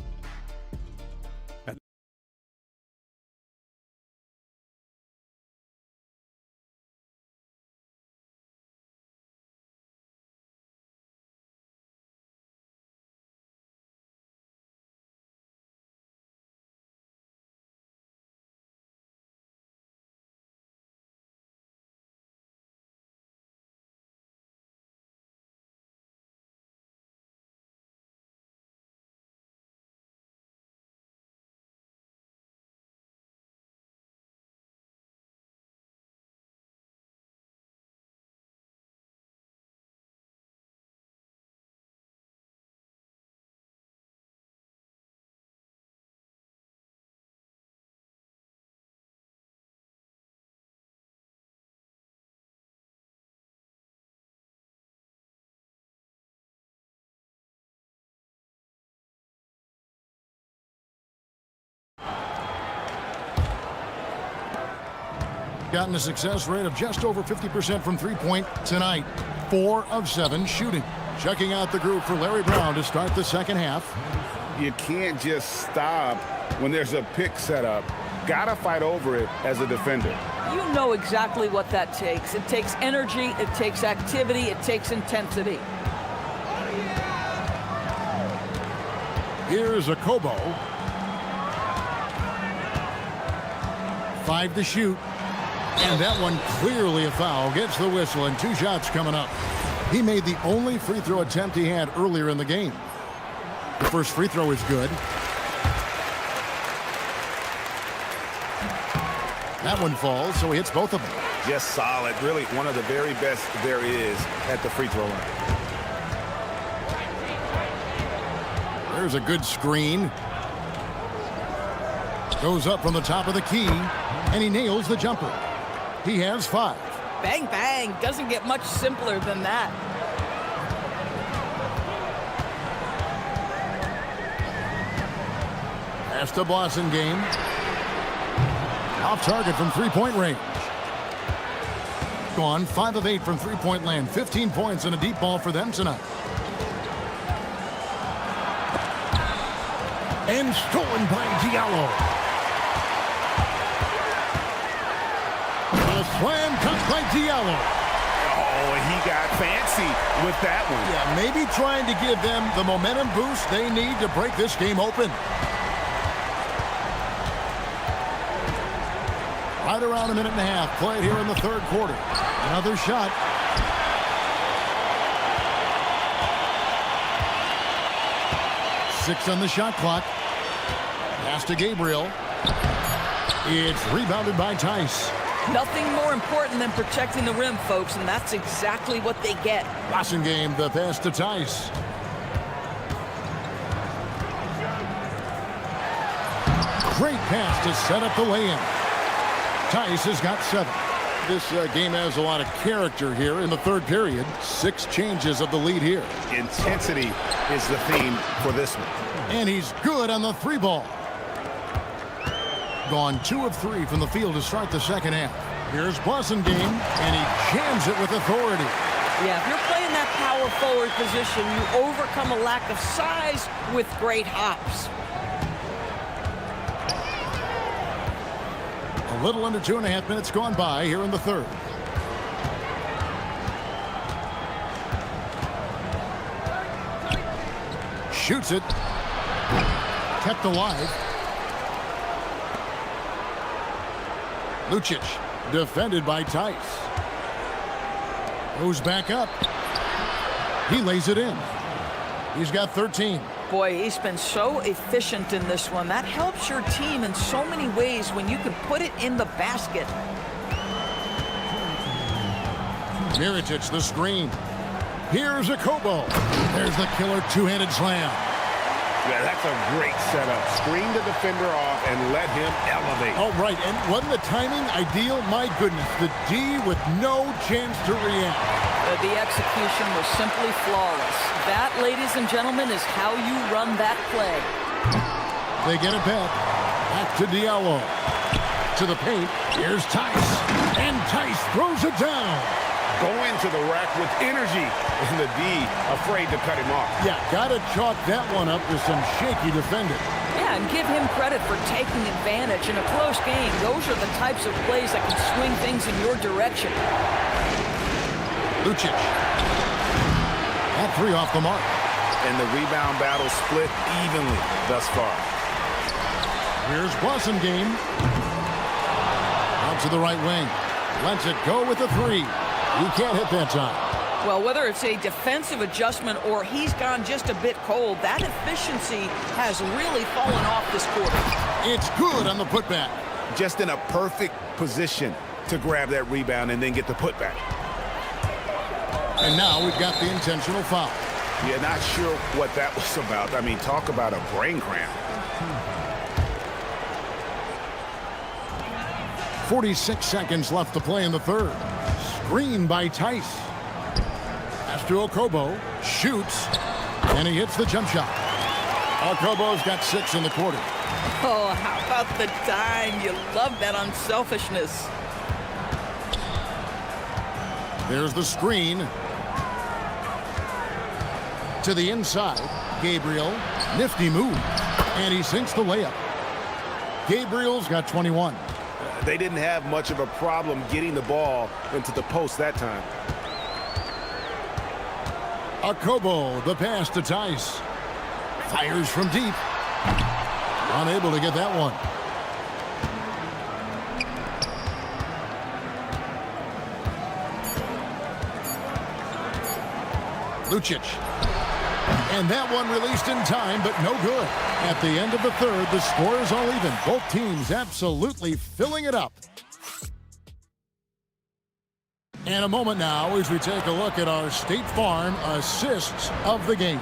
Gotten a success rate of just over 50% from three-point tonight. 4 of 7 shooting. Checking out the group for Larry Brown to start the second half. You can't just stop when there's a pick set up. Gotta fight over it as a defender. You know exactly what that takes. It takes energy, it takes activity, it takes intensity. Here's a Kobo. 5 to shoot. And that one clearly a foul. Gets the whistle and 2 shots coming up. He made the only free throw attempt he had earlier in the game. The first free throw is good. That one falls, so he hits both of them. Just solid. Really one of the very best there is at the free throw line. There's a good screen. Goes up from the top of the key, and he nails the jumper. He has 5. Bang, bang. Doesn't get much simpler than that. Pass to Blasingame. Off target from three-point range. Gone 5 of 8 from three-point land. 15 points and a deep ball for them tonight. And stolen by Diallo. A slam cut by Diallo. Oh, he got fancy with that one. Yeah, maybe trying to give them the momentum boost they need to break this game open. Right around a minute and a half played here in the third quarter. Another shot. Six on the shot clock. Pass to Gabriel. It's rebounded by Tice. Nothing more important than protecting the rim, folks, and that's exactly what they get. Blasingame, the pass to Tice. Great pass to set up the lay-in. Tice has got 7. This game has a lot of character here in the third period. 6 changes of the lead here. Intensity is the theme for this one. And he's good on the 3 ball. Gone 2 of 3 from the field to start the second half. Here's Blasingame, and he jams it with authority. Yeah, if you're playing that power forward position, you overcome a lack of size with great hops. A little under 2.5 minutes gone by here in the third. Shoots it. Kept alive. Lucic, defended by Tice. Goes back up. He lays it in. He's got 13. Boy, he's been so efficient in this one. That helps your team in so many ways when you can put it in the basket. Mirotic, the screen. Here's a Kobo. There's the killer two-handed slam. Yeah, that's a great setup. Screen the defender off and let him elevate. Oh, right. And wasn't the timing ideal? My goodness, the D with no chance to react. The execution was simply flawless. That, ladies and gentlemen, is how you run that play. They get it back. Back to Diallo. To the paint. Here's Tice. And Tice throws it down. Going to the rack with energy. And the D afraid to cut him off. Yeah, got to chalk that one up to some shaky defending. Yeah, and give him credit for taking advantage in a close game. Those are the types of plays that can swing things in your direction. Lucic. That 3 off the mark. And the rebound battle split evenly thus far. Here's Blasingame. Out to the right wing. Lets it go with the 3. He can't hit that time. Well, whether it's a defensive adjustment or he's gone just a bit cold, that efficiency has really fallen off this quarter. It's good on the putback. Just in a perfect position to grab that rebound and then get the putback. And now we've got the intentional foul. Yeah, not sure what that was about. I mean, talk about a brain cramp. 46 seconds left to play in the third. Screen by Tice. Pass to Okobo. Shoots. And he hits the jump shot. Okobo's got 6 in the quarter. Oh, how about the dime? You love that unselfishness. There's the screen. To the inside. Gabriel. Nifty move. And he sinks the layup. Gabriel's got 21. They didn't have much of a problem getting the ball into the post that time. Okobo, the pass to Tice. Fires from deep. Unable to get that one. Lucic. And that one released in time, but no good. At the end of the third, the score is all even. Both teams absolutely filling it up. And a moment now as we take a look at our State Farm assists of the game.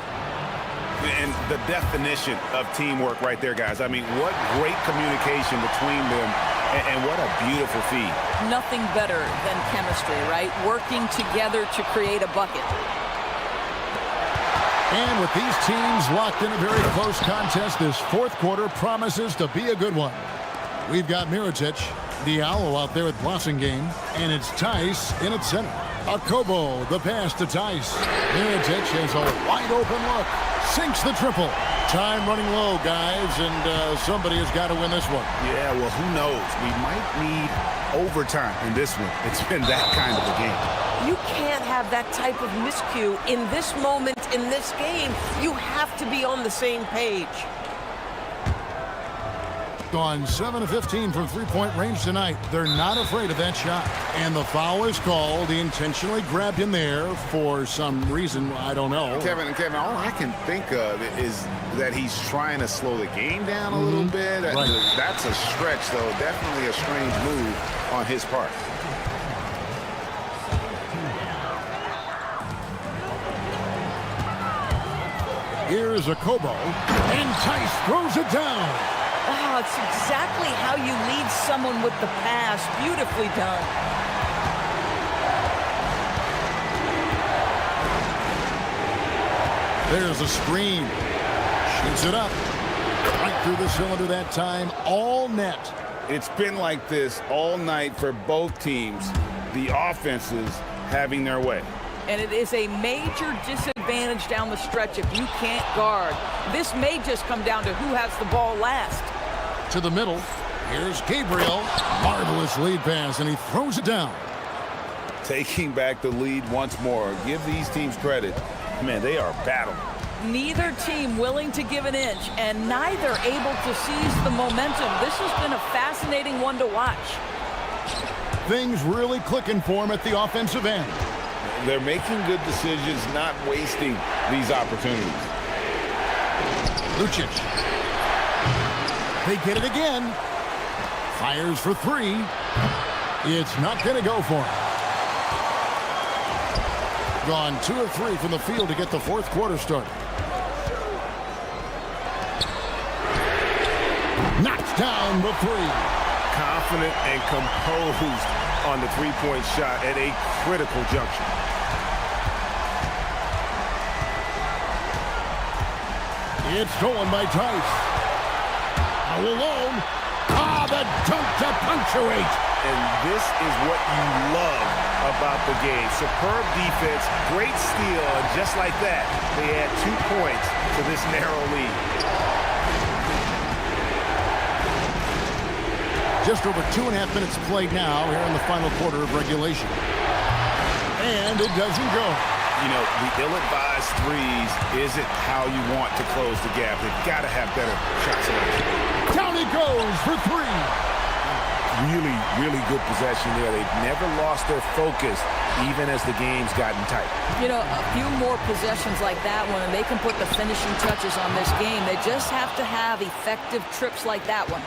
And the definition of teamwork right there, guys. I mean, what great communication between them, and what a beautiful feed. Nothing better than chemistry, right? Working together to create a bucket. And with these teams locked in a very close contest, this fourth quarter promises to be a good one. We've got Mirotic, Diallo out there at Blossingame, and it's Tice in its center. Akobo, the pass to Tice. Mirotic has a wide open look. Sinks the triple. Time running low, guys, and somebody has got to win this one. Yeah, well, who knows? We might need overtime in this one. It's been that kind of a game. You can't have that type of miscue in this moment, in this game. You have to be on the same page. Gone 7 of 15 from three-point range tonight. They're not afraid of that shot. And the foul is called. He intentionally grabbed him there for some reason. I don't know. Kevin, all I can think of is that he's trying to slow the game down a little bit. Right. That's a stretch, though. Definitely a strange move on his part. Here's Akobo. And Tice throws it down. Oh, it's exactly how you lead someone with the pass. Beautifully done. There's a screen. Shoots it up. Right through the cylinder that time. All net. It's been like this all night for both teams. The offenses having their way. And it is a major disadvantage down the stretch if you can't guard. This may just come down to who has the ball last. To the middle. Here's Gabriel. Marvelous lead pass, and he throws it down. Taking back the lead once more. Give these teams credit. Man, they are battling. Neither team willing to give an inch, and neither able to seize the momentum. This has been a fascinating one to watch. Things really clicking for him at the offensive end. They're making good decisions, not wasting these opportunities. Lucic. They get it again. Fires for three. It's not going to go for him. Gone 2 of 3 from the field to get the fourth quarter started. Knocks down the three. Confident and composed on the three-point shot at a critical juncture. It's stolen by Tice. All alone. The dunk to punctuate. And this is what you love about the game. Superb defense, great steal, and just like that, they add 2 points to this narrow lead. Just over 2.5 minutes played now here in the final quarter of regulation. And it doesn't go. You know, the ill-advised threes isn't how you want to close the gap. They've got to have better shot selection. Down he goes for three. Really, really good possession there. They've never lost their focus, even as the game's gotten tight. You know, a few more possessions like that one, and they can put the finishing touches on this game. They just have to have effective trips like that one.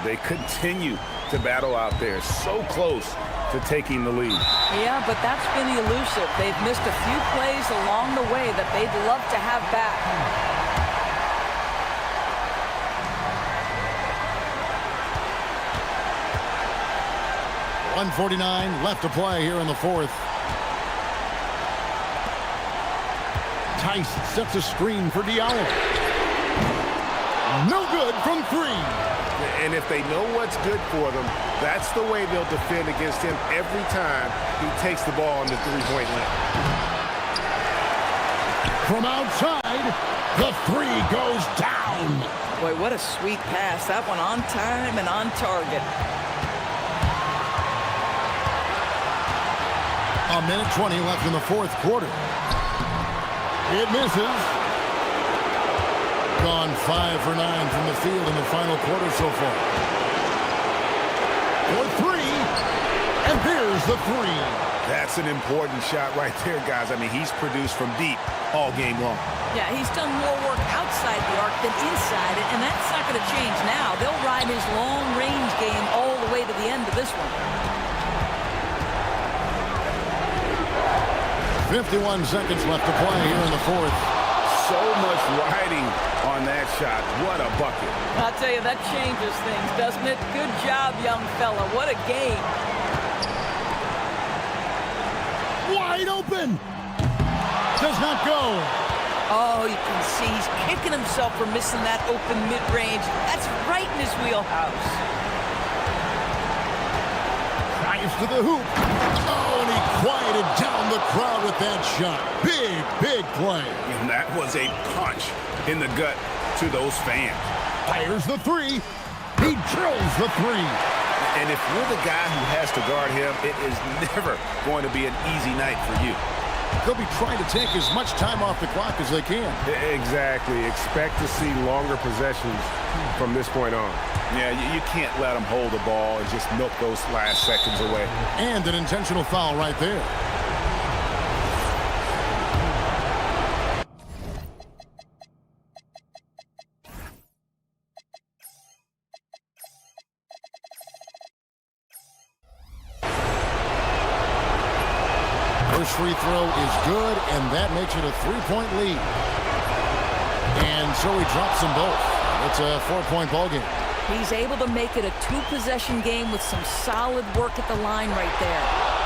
They continue to battle out there, so close to taking the lead. Yeah, but that's been elusive. They've missed a few plays along the way that they'd love to have back. .149 left to play here in the fourth. Tice sets a screen for Diallo. No good from three. And if they know what's good for them, that's the way they'll defend against him every time he takes the ball on the three-point line. From outside, the three goes down. Boy, what a sweet pass. That one on time and on target. A minute 20 left in the fourth quarter. It misses. Gone 5 for 9 from the field in the final quarter so far. For three, and there's the three. That's an important shot right there, guys. I mean, he's produced from deep all game long. Yeah, he's done more work outside the arc than inside it, and that's not going to change now. They'll ride his long-range game all the way to the end of this one. 51 seconds left to play here in the fourth. So much riding on that shot. What a bucket. I'll tell you, that changes things, doesn't it? Good job, young fella. What a game. Wide open. Does not go. Oh, you can see he's kicking himself for missing that open mid-range. That's right in his wheelhouse. Drives to the hoop. Oh, and he quieted down the crowd with that shot. Big play. And that was a punch in the gut to those fans. Fires the three. He drills the three. And if you're the guy who has to guard him, it is never going to be an easy night for you. They'll be trying to take as much time off the clock as they can. Exactly. Expect to see longer possessions from this point on. Yeah, you can't let them hold the ball and just milk those last seconds away. And an intentional foul right there. First free throw is good, and that makes it a 3-point lead. And so he drops them both. It's a 4-point ball game. He's able to make it a 2-possession game with some solid work at the line right there.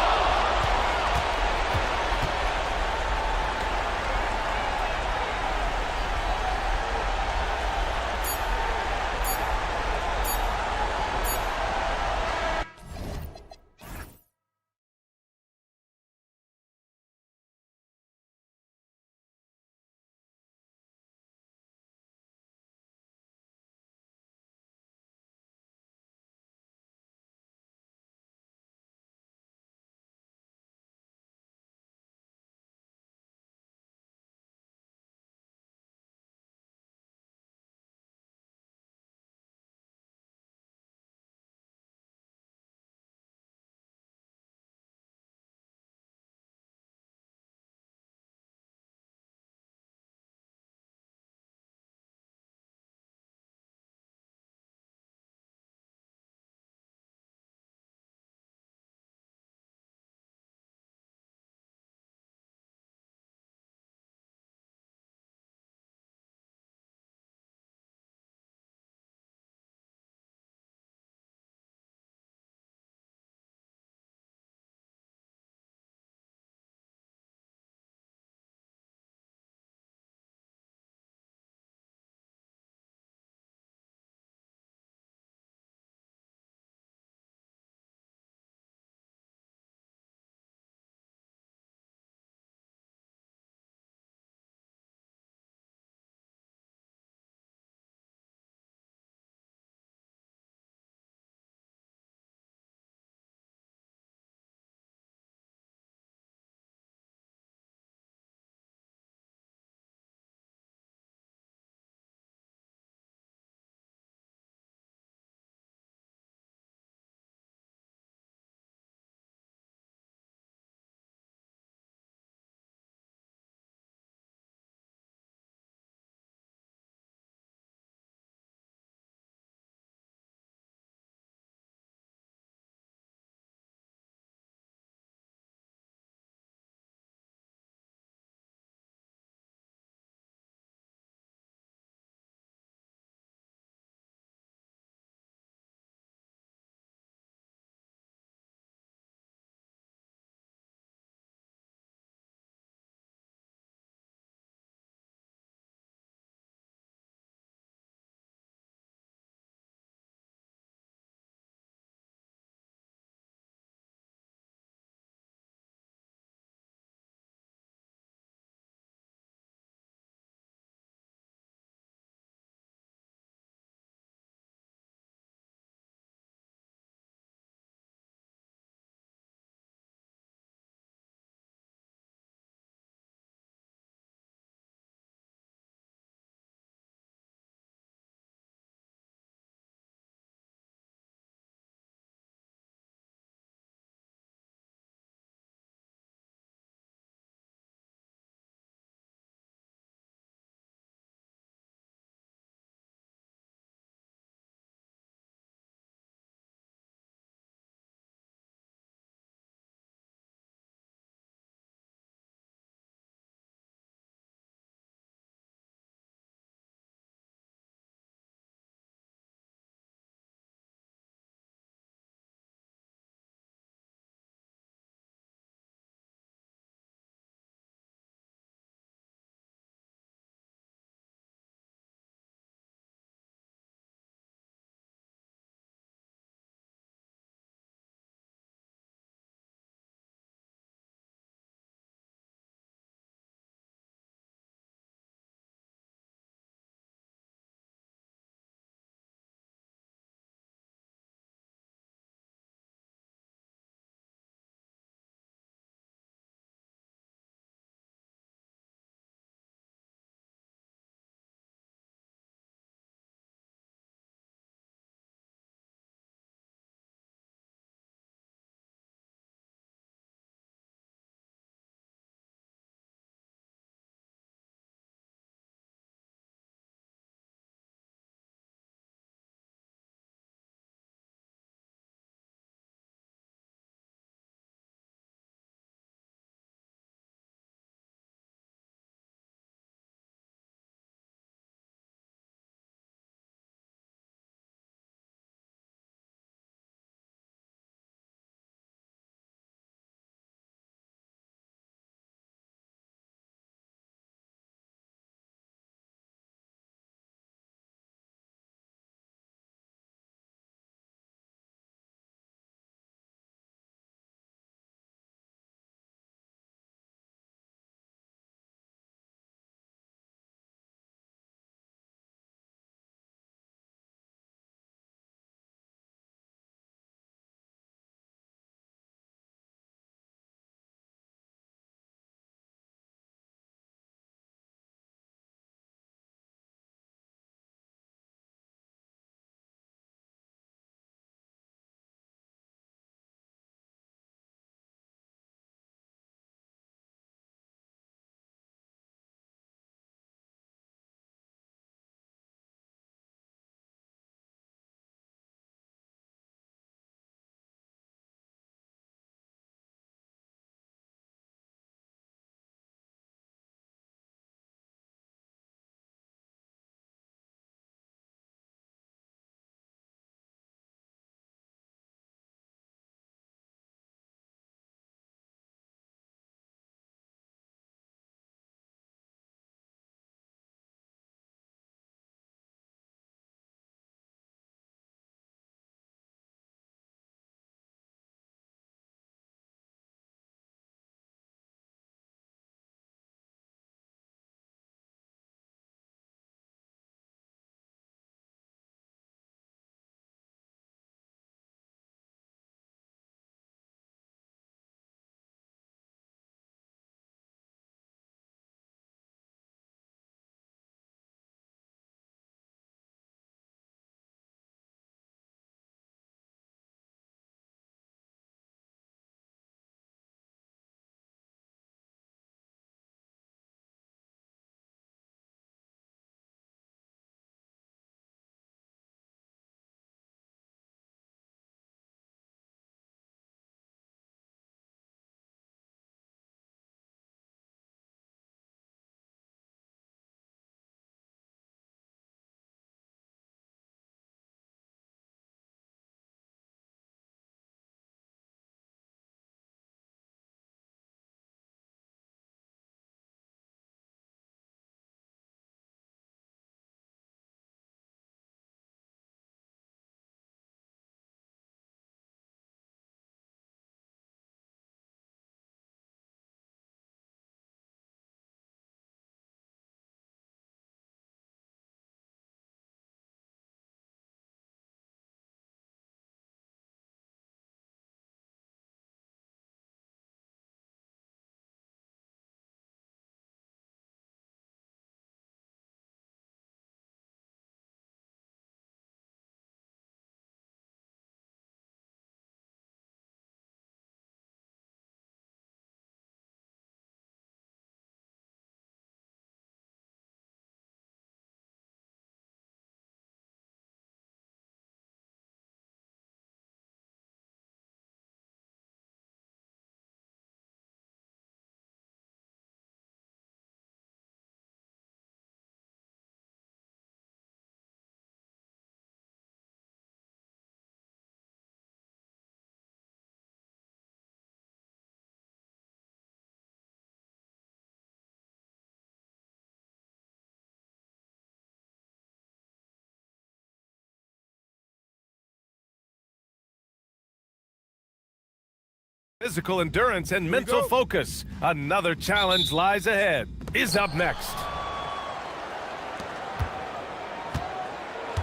Physical endurance and mental focus. Another challenge lies ahead. Is up next.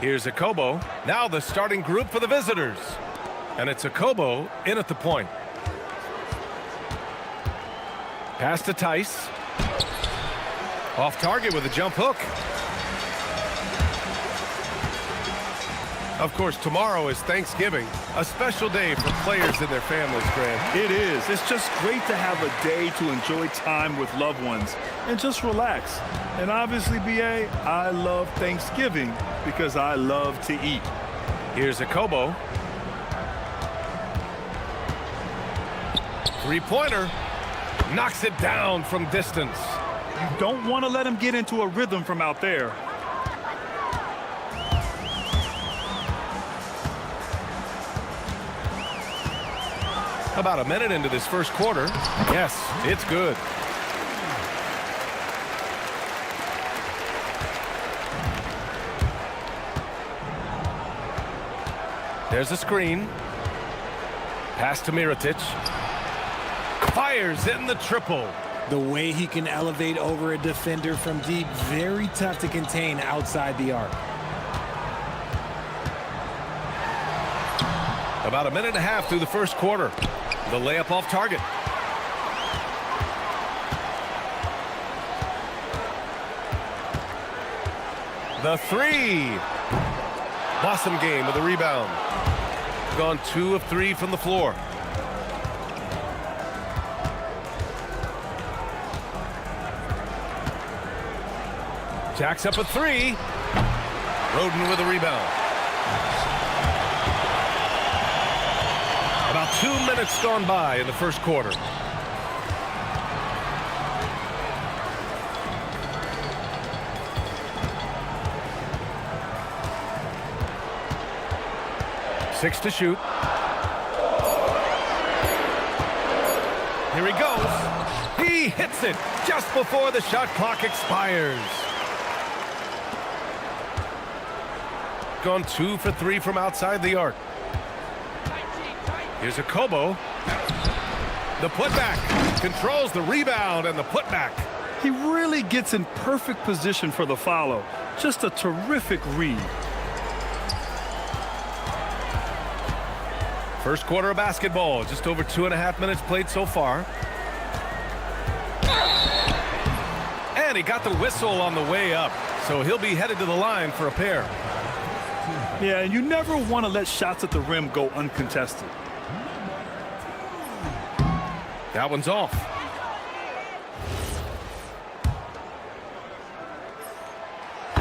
Here's Akobo. Now the starting group for the visitors. And it's Akobo in at the point. Pass to Tice. Off target with a jump hook. Of course, tomorrow is Thanksgiving, a special day for players and their families, Grant. It is. It's just great to have a day to enjoy time with loved ones and just relax. And obviously, BA, I love Thanksgiving because I love to eat. Here's Akobo. Three-pointer. Knocks it down from distance. You don't want to let him get into a rhythm from out there. About a minute into this first quarter. Yes, it's good. There's a screen. Pass to Mirotic. Fires in the triple. The way he can elevate over a defender from deep, very tough to contain outside the arc. About a minute and a half through the first quarter. The layup off target. The three. Blossom game with a rebound. Gone 2 of 3 from the floor. Jacks up a three. Roden with a rebound. About 2 minutes gone by in the first quarter. Six to shoot. Here he goes. He hits it just before the shot clock expires. Gone 2 for 3 from outside the arc. Here's Akobo. The putback. Controls the rebound and the putback. He really gets in perfect position for the follow. Just a terrific read. First quarter of basketball. Just over 2.5 minutes played so far. And he got the whistle on the way up. So he'll be headed to the line for a pair. Yeah, and you never want to let shots at the rim go uncontested. That one's off.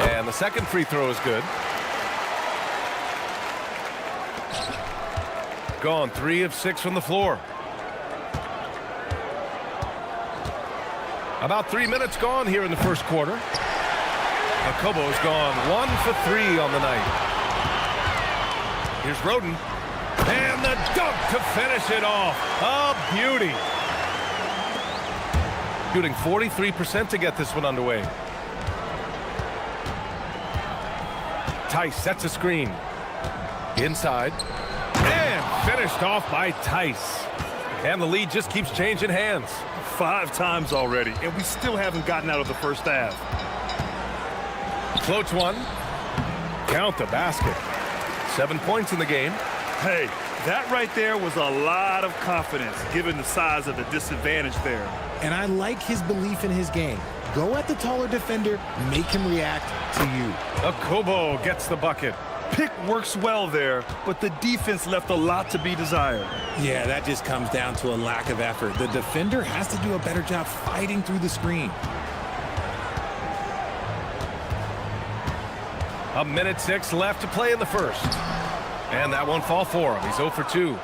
And the second free throw is good. Gone 3 of 6 from the floor. About 3 minutes gone here in the first quarter. Akobo's gone 1 for 3 on the night. Here's Roden. And the dunk to finish it off. A beauty. Shooting 43% to get this one underway. Tice sets a screen. Inside. And finished off by Tice. And the lead just keeps changing hands. 5 times already, and we still haven't gotten out of the first half. Floats one. Count the basket. 7 points in the game. Hey, that right there was a lot of confidence, given the size of the disadvantage there. And I like his belief in his game. Go at the taller defender, make him react to you. Akobo gets the bucket. Pick works well there, but the defense left a lot to be desired. Yeah, that just comes down to a lack of effort. The defender has to do a better job fighting through the screen. A minute 6 left to play in the first. And that won't fall for him. He's 0 for 2.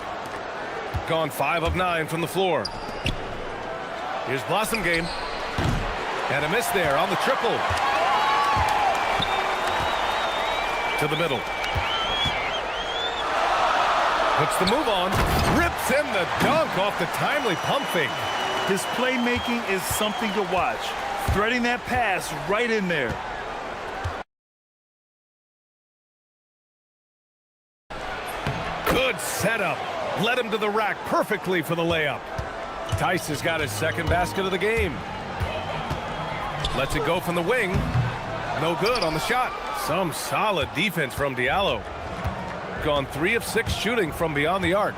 Gone 5 of 9 from the floor. Here's Blossom game. And a miss there on the triple. To the middle. Puts the move on. Rips in the dunk off the timely pump fake. His playmaking is something to watch. Threading that pass right in there. Good setup. Led him to the rack perfectly for the layup. Tice has got his second basket of the game. Lets it go from the wing. No good on the shot. Some solid defense from Diallo. Gone 3 of 6 shooting from beyond the arc.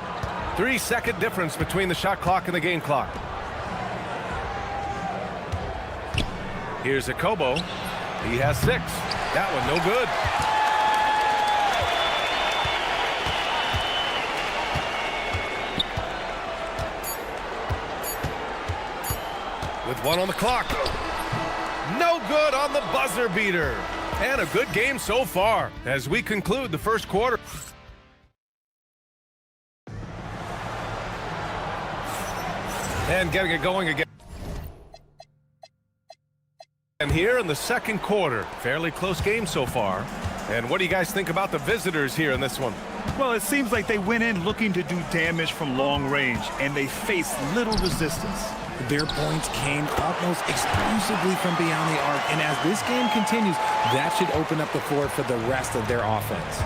3-second difference between the shot clock and the game clock. Here's Akobo. He has 6. That one no good. With 1 on the clock. No good on the buzzer beater. And a good game so far as we conclude the first quarter. And getting it going again. And here in the second quarter, fairly close game so far. And what do you guys think about the visitors here in this one? Well, it seems like they went in looking to do damage from long range, and they faced little resistance. Their points came almost exclusively from beyond the arc, and as this game continues, that should open up the floor for the rest of their offense.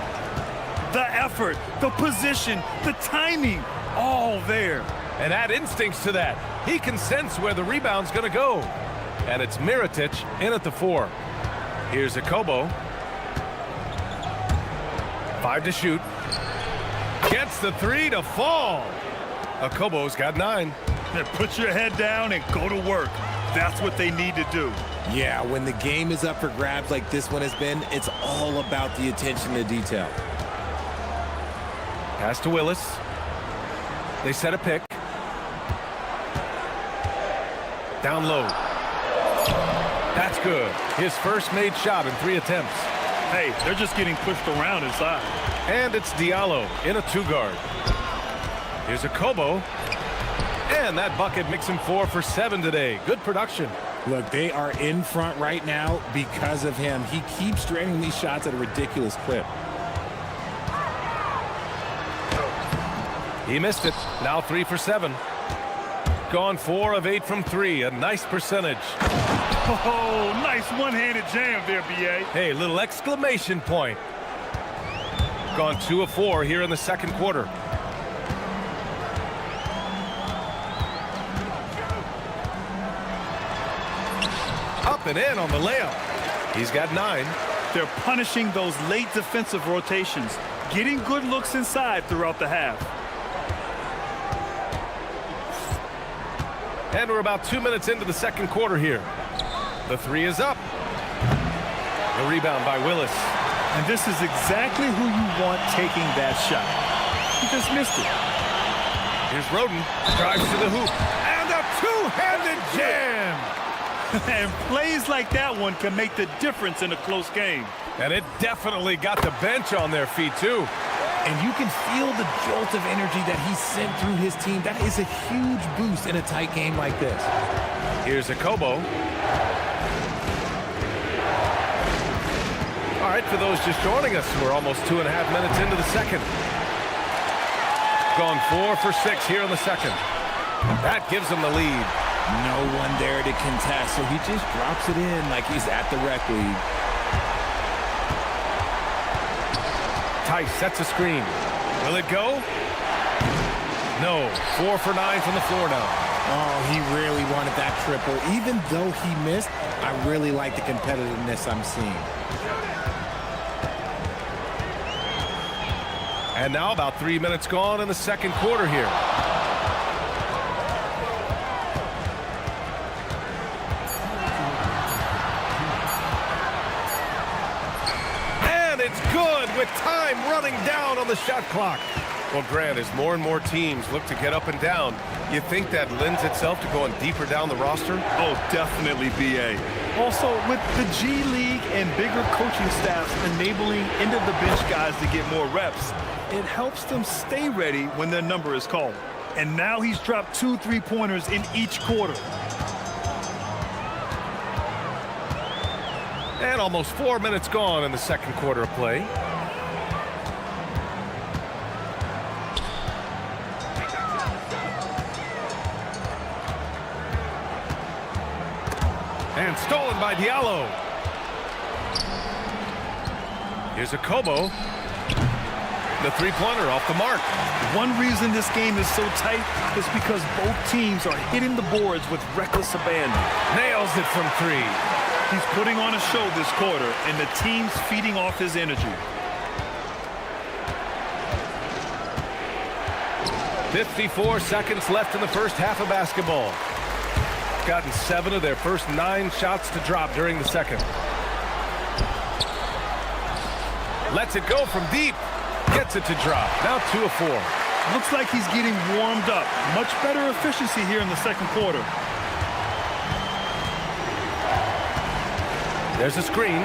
The effort, the position, the timing, all there. And add instincts to that. He can sense where the rebound's going to go. And it's Mirotic in at the 4. Here's Akobo. 5 to shoot. Gets the 3 to fall. Akobo's got 9. Then put your head down and go to work. That's what they need to do. Yeah, when the game is up for grabs like this one has been, it's all about the attention to detail. Pass to Willis. They set a pick. Down low. That's good. His first made shot in 3 attempts. Hey, they're just getting pushed around inside. And it's Diallo in a 2-guard. Here's Akobo. And that bucket makes him 4 for 7 today. Good production. Look, they are in front right now because of him. He keeps draining these shots at a ridiculous clip. He missed it. Now 3 for 7. Gone 4 of 8 from 3. A nice percentage. Oh, nice one-handed jam there, B.A. Hey, little exclamation point. Gone 2 of 4 here in the second quarter. Up and in on the layup. He's got 9. They're punishing those late defensive rotations, getting good looks inside throughout the half. And we're about 2 minutes into the second quarter here. The 3 is up. The rebound by Willis. And this is exactly who you want taking that shot. He just missed it. Here's Roden. Drives to the hoop. And a two-handed jam. And plays like that one can make the difference in a close game. And it definitely got the bench on their feet, too. And you can feel the jolt of energy that he sent through his team. That is a huge boost in a tight game like this. Here's Akobo. All right, for those just joining us, we're almost 2.5 minutes into the second. Gone 4 for 6 here in the second. That gives them the lead. No one there to contest, so he just drops it in like he's at the rec league. Tice sets a screen. Will it go? No. 4 for 9 from the floor now. Oh, he really wanted that triple. Even though he missed, I really like the competitiveness I'm seeing. And now about 3 minutes gone in the second quarter here. And it's good with time running down on the shot clock. Well, Grant, as more and more teams look to get up and down, you think that lends itself to going deeper down the roster? Oh, definitely, B.A. Also, with the G League and bigger coaching staffs enabling end-of-the-bench guys to get more reps, it helps them stay ready when their number is called. And now he's dropped 2 3-pointers in each quarter. And almost 4 minutes gone in the second quarter of play. And stolen by Diallo. Here's Akobo. The three-pointer off the mark. One reason this game is so tight is because both teams are hitting the boards with reckless abandon. Nails it from three. He's putting on a show this quarter, and the team's feeding off his energy. 54 seconds left in the first half of basketball. Gotten 7 of their first 9 shots to drop during the second. Lets it go from deep. Gets it to drop. Now 2 of 4. Looks like he's getting warmed up. Much better efficiency here in the second quarter. There's a screen.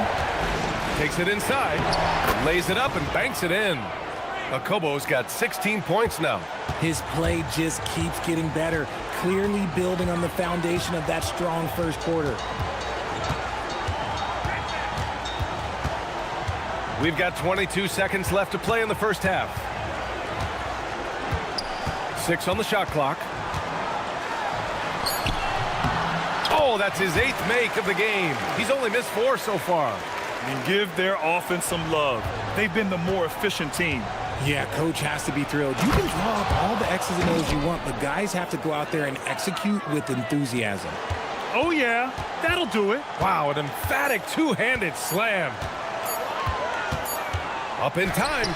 Takes it inside. Lays it up and banks it in. Okobo's got 16 points now. His play just keeps getting better, clearly building on the foundation of that strong first quarter. We've got 22 seconds left to play in the first half. 6 on the shot clock. Oh, that's his 8th make of the game. He's only missed 4 so far. And give their offense some love. They've been the more efficient team. Yeah, coach has to be thrilled. You can draw up all the X's and O's you want, but guys have to go out there and execute with enthusiasm. Oh, yeah, that'll do it. Wow, an emphatic two-handed slam. Up in time.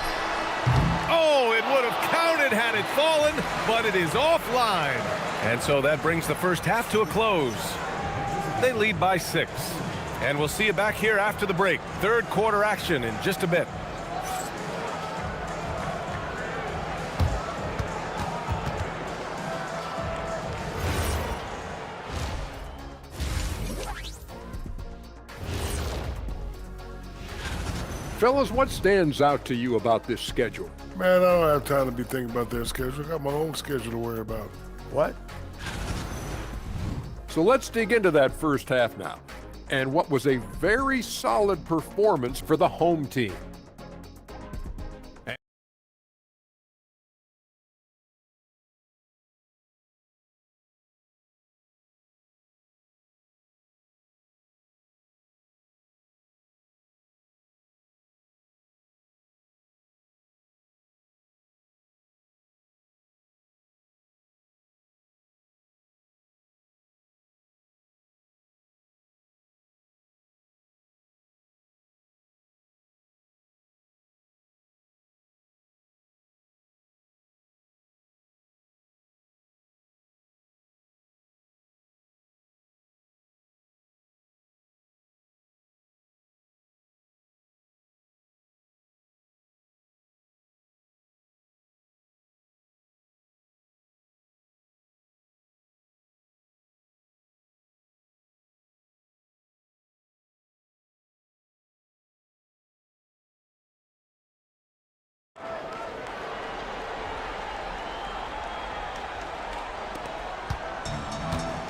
Oh, it would have counted had it fallen, but it is offline. And so that brings the first half to a close. They lead by 6. And we'll see you back here after the break. Third quarter action in just a bit. Fellas, what stands out to you about this schedule? Man, I don't have time to be thinking about their schedule. I got my own schedule to worry about. What? So let's dig into that first half now, and what was a very solid performance for the home team.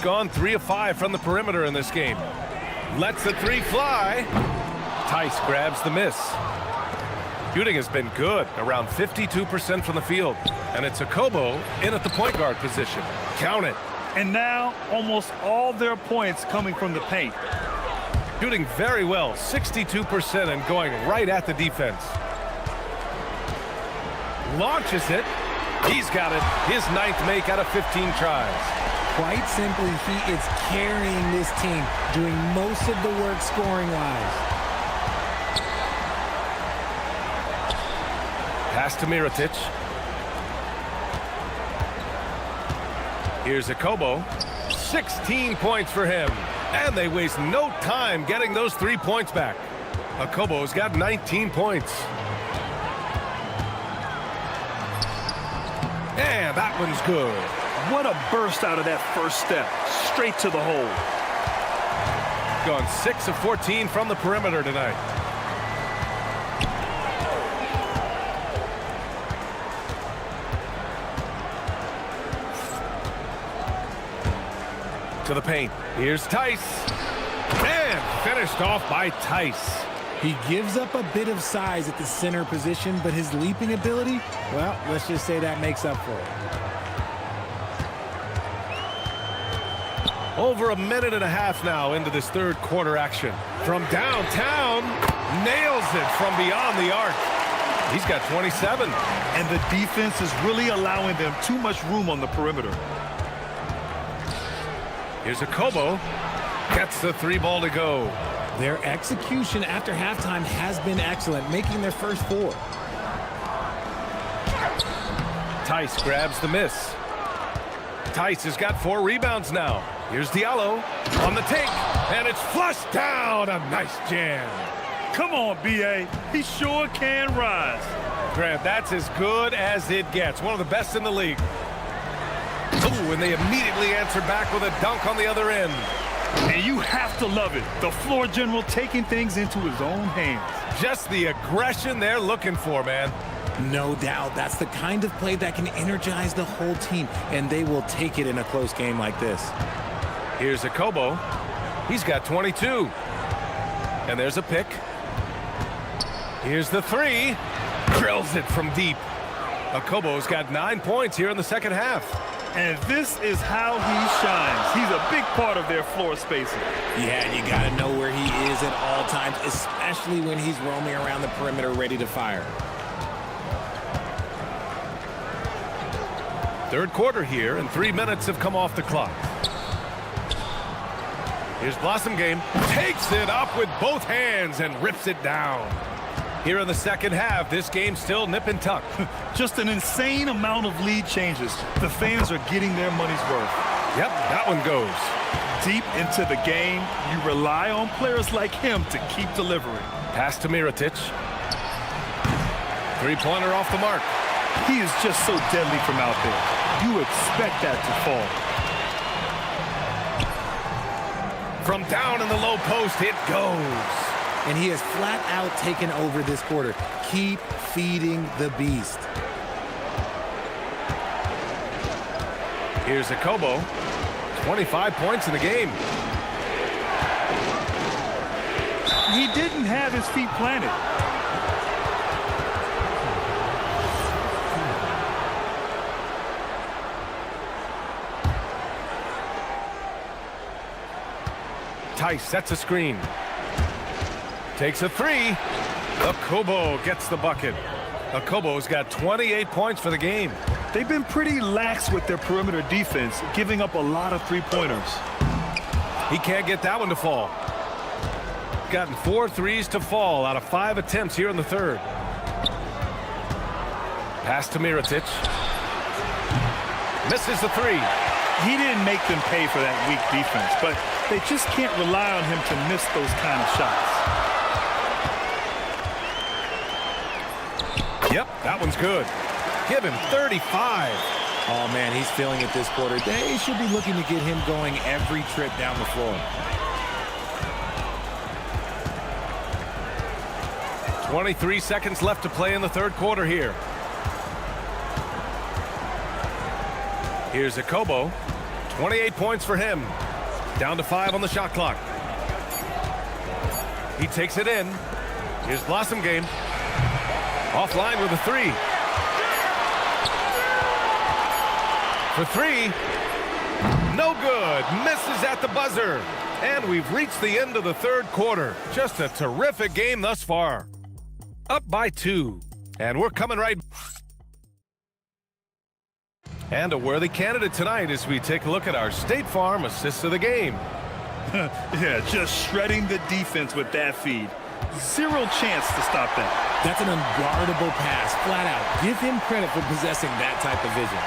Gone 3 of 5 from the perimeter in this game. Lets the 3 fly. Tice grabs the miss. Shooting has been good, around 52% from the field. And it's Okobo in at the point guard position. Count it. And now almost all their points coming from the paint. Shooting very well, 62%, and going right at the defense. Launches it. He's got it. His 9th make out of 15 tries. Quite simply, he is carrying this team, doing most of the work scoring-wise. Pass to Mirotic. Here's Okobo. 16 points for him. And they waste no time getting those 3 points back. Okobo's got 19 points. And that one's good. What a burst out of that first step. Straight to the hole. Gone 6 of 14 from the perimeter tonight. To the paint. Here's Tice. And finished off by Tice. He gives up a bit of size at the center position, but his leaping ability, well, let's just say that makes up for it. Over a minute and a half now into this third quarter action. From downtown, nails it from beyond the arc. He's got 27. And the defense is really allowing them too much room on the perimeter. Here's a Kobo. Gets the 3 ball to go. Their execution after halftime has been excellent, making their first 4. Tice grabs the miss. Tice has got 4 rebounds now. Here's Diallo on the take, and it's flushed down. A nice jam. Come on, B.A. He sure can rise. Grant, that's as good as it gets. One of the best in the league. Ooh, and they immediately answered back with a dunk on the other end. And you have to love it. The floor general taking things into his own hands. Just the aggression they're looking for, man. No doubt. That's the kind of play that can energize the whole team, and they will take it in a close game like this. Here's a Kobo. He's got 22. And there's a pick. Here's the 3. Drills it from deep. Akobo's got 9 points here in the second half. And this is how he shines. He's a big part of their floor spacing. Yeah, and you got to know where he is at all times, especially when he's roaming around the perimeter ready to fire. Third quarter here, and 3 minutes have come off the clock. Here's Blossom Game. Takes it up with both hands and rips it down. Here in the second half, this game's still nip and tuck. Just an insane amount of lead changes. The fans are getting their money's worth. Yep, that one goes. Deep into the game, you rely on players like him to keep delivering. Pass to Mirotic. 3-pointer off the mark. He is just so deadly from out there. You expect that to fall. From down in the low post, it goes. And he has flat out taken over this quarter. Keep feeding the beast. Here's a Kobo. 25 points in the game. He didn't have his feet planted. Tice sets a screen. Takes a 3. Akobo gets the bucket. Akobo's got 28 points for the game. They've been pretty lax with their perimeter defense, giving up a lot of 3-pointers. He can't get that one to fall. Gotten 4 threes to fall out of 5 attempts here in the third. Pass to Mirotic. Misses the 3. He didn't make them pay for that weak defense, but they just can't rely on him to miss those kind of shots. Yep, that one's good. Give him 35. Oh, man, he's feeling it this quarter. They should be looking to get him going every trip down the floor. 23 seconds left to play in the third quarter here. Here's Akobo. 28 points for him. Down to 5 on the shot clock. He takes it in. Here's Blossom Game. Offline with a 3. For 3. No good. Misses at the buzzer. And we've reached the end of the third quarter. Just a terrific game thus far. Up by 2. And we're coming right. And a worthy candidate tonight as we take a look at our State Farm assists of the game. Yeah, just shredding the defense with that feed. Zero chance to stop that. That's an unguardable pass, flat out. Give him credit for possessing that type of vision.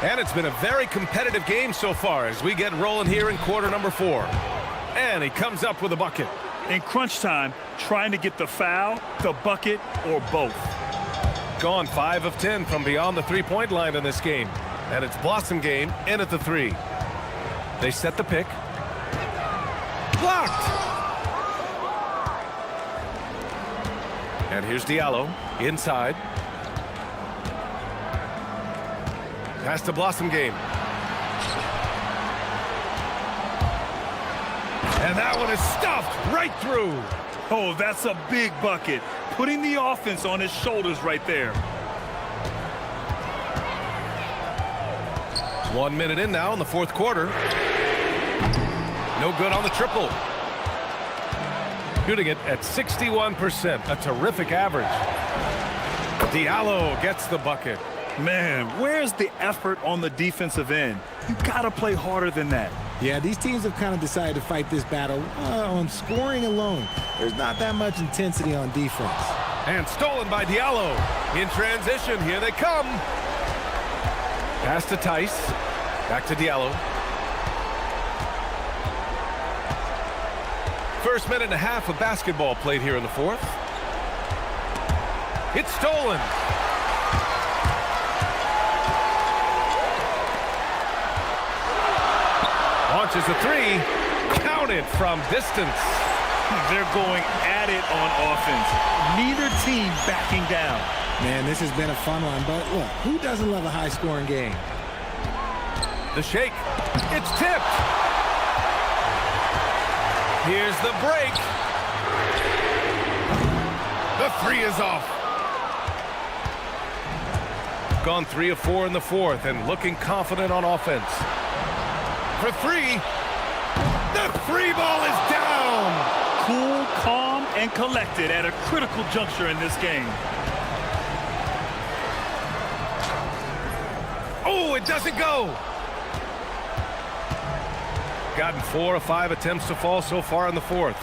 And it's been a very competitive game so far as we get rolling here in quarter number 4. And he comes up with a bucket. In crunch time, trying to get the foul, the bucket, or both. Gone 5 of 10 from beyond the 3-point line in this game. And it's Blossom Game in at the 3. They set the pick. Blocked! And here's Diallo inside. Pass to Blossom Game. And that one is stuffed right through. Oh, that's a big bucket. Putting the offense on his shoulders right there. 1 minute in now in the fourth quarter. No good on the triple. Shooting it at 61%, a terrific average. Diallo gets the bucket. Man, where's the effort on the defensive end? You gotta play harder than that. Yeah, these teams have kind of decided to fight this battle on scoring alone. There's not that much intensity on defense. And stolen by Diallo. In transition, here they come. Pass to Tice. Back to Diallo. First minute and a half of basketball played here in the fourth. It's stolen. Launches a three. Counted from distance. They're going at it on offense. Neither team backing down. Man, this has been a fun one, but look, who doesn't love a high-scoring game? The shake. It's tipped. Here's the break. The three is off. Gone 3 of 4 in the fourth and looking confident on offense. For three. The three ball is down. Cool, calm, and collected at a critical juncture in this game. Oh, it doesn't go. Gotten 4 of 5 attempts to fall so far in the fourth.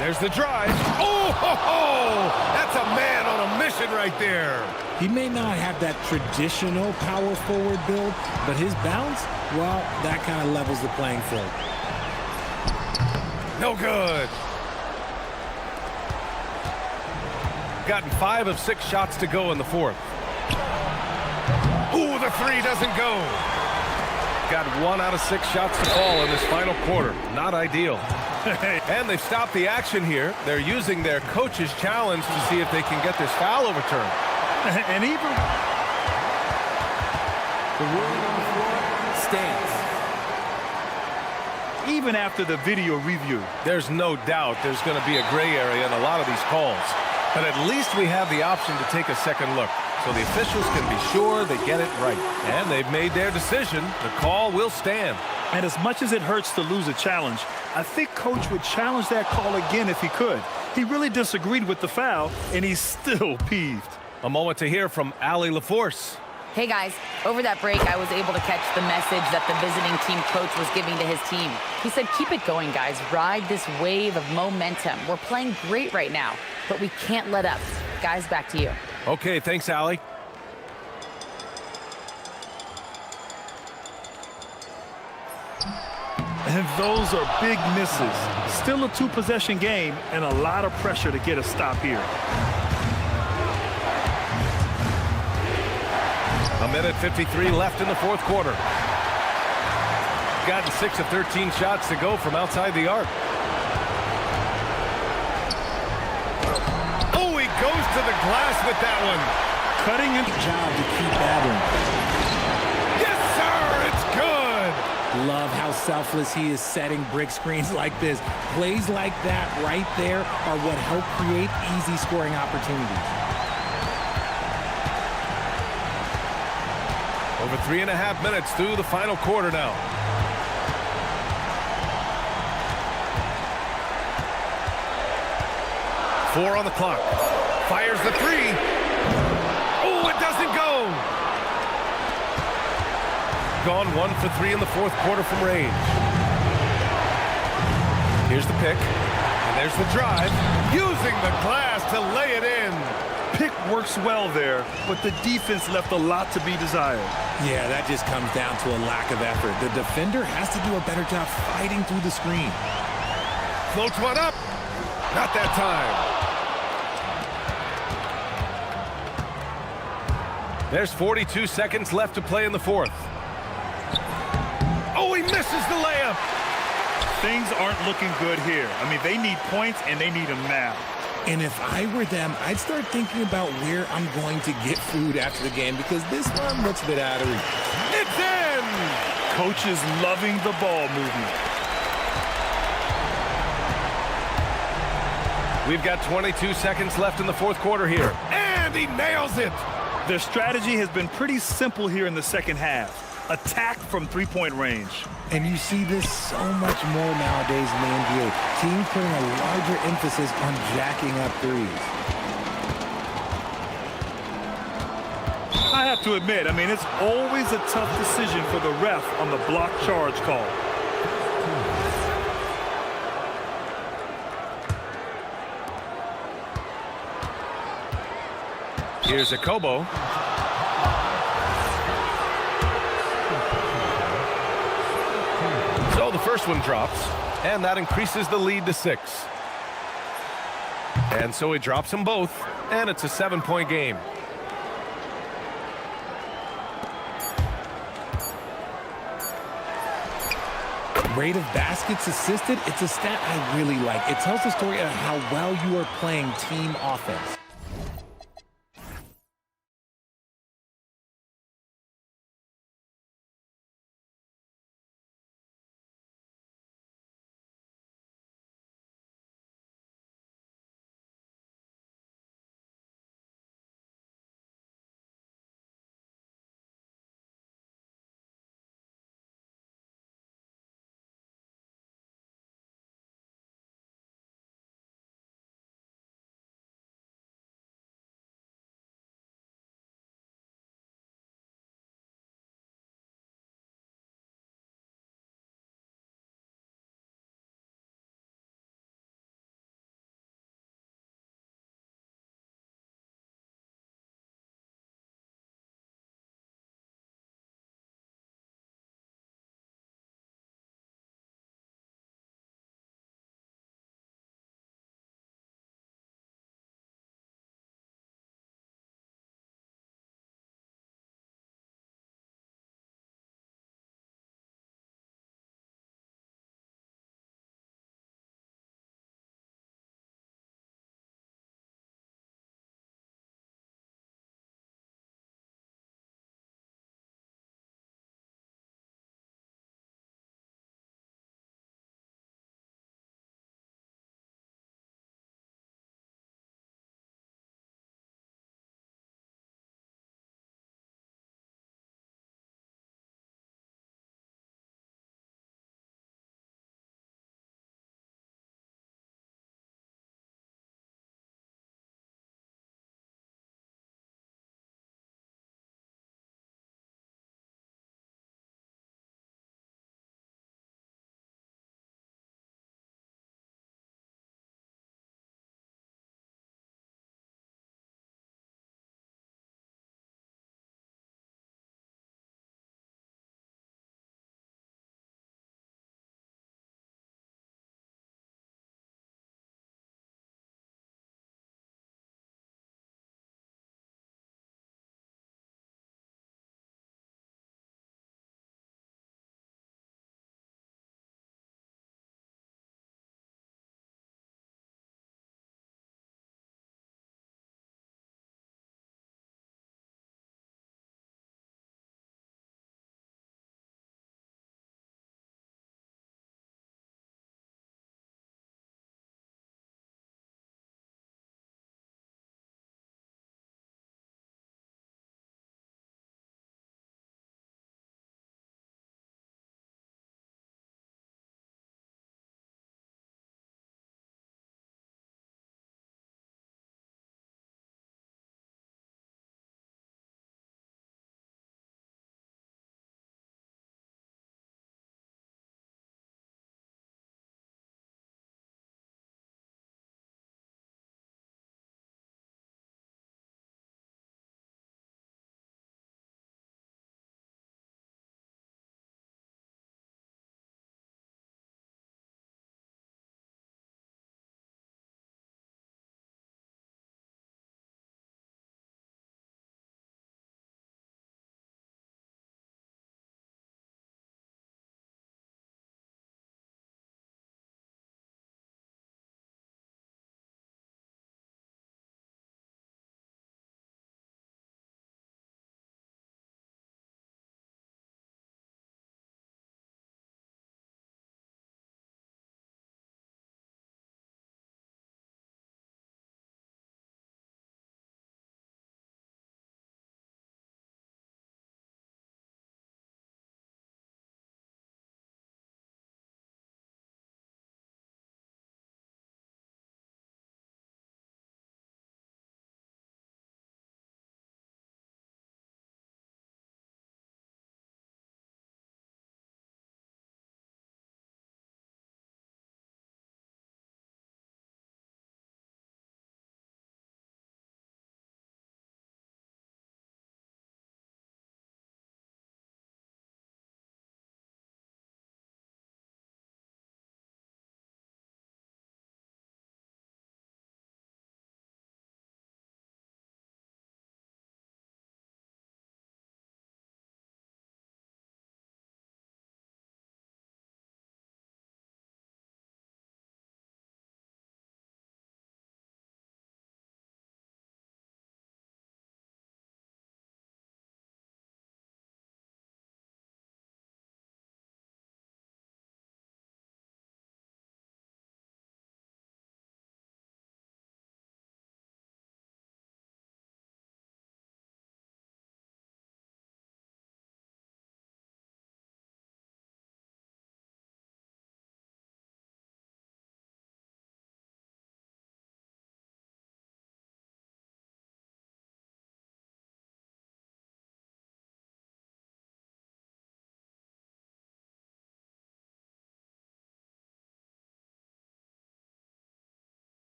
There's the drive. Oh, ho, ho! That's a man on a mission right there. He may not have that traditional power forward build, but his bounce, well, that kind of levels the playing field. No good. Gotten 5 of 6 shots to go in the fourth. Ooh, the three doesn't go. Got 1 out of 6 shots to fall in this final quarter. Not ideal. And they've stopped the action here. They're using their coach's challenge to see if they can get this foul overturned. And even the ruling on the floor stands. Even after the video review, there's no doubt there's going to be a gray area in a lot of these calls. But at least we have the option to take a second look, so the officials can be sure they get it right. And they've made their decision. The call will stand. And as much as it hurts to lose a challenge, I think Coach would challenge that call again if he could. He really disagreed with the foul, and he's still peeved. A moment to hear from Allie LaForce. Hey guys, over that break, I was able to catch the message that the visiting team coach was giving to his team. He said, keep it going, guys. Ride this wave of momentum. We're playing great right now, but we can't let up. Guys, back to you. Okay, thanks, Allie. And those are big misses. Still a 2-possession game and a lot of pressure to get a stop here. A minute 53 left in the fourth quarter. Gotten 6 of 13 shots to go from outside the arc. Oh, he goes to the glass with that one. Cutting in. Job to keep battling. Yes, sir, it's good. Love how selfless he is setting brick screens like this. Plays like that right there are what help create easy scoring opportunities. Over 3.5 minutes through the final quarter now. Four on the clock. Fires the three. Oh, it doesn't go. Gone 1 for 3 in the fourth quarter from range. Here's the pick. And there's the drive. Using the glass to lay it in. Pick works well there, but the defense left a lot to be desired. Yeah, that just comes down to a lack of effort. The defender has to do a better job fighting through the screen. Floats one up. Not that time. There's 42 seconds left to play in the fourth. Oh, he misses the layup. Things aren't looking good here. I mean, they need points, and they need them now. And if I were them, I'd start thinking about where I'm going to get food after the game because this one looks a bit out of reach. It's in! Coach is loving the ball movement. We've got 22 seconds left in the fourth quarter here. And he nails it! Their strategy has been pretty simple here in the second half. attack from three-point range. And you see this so much more nowadays in the NBA. Teams putting a larger emphasis on jacking up threes. I have to admit, I mean, it's always a tough decision for the ref on the block charge call. Here's a Kobo. So the first one drops, and that increases the lead to 6. And so he drops them both, and it's a 7-point game. Rate of baskets assisted, it's a stat I really like. It tells the story of how well you are playing team offense.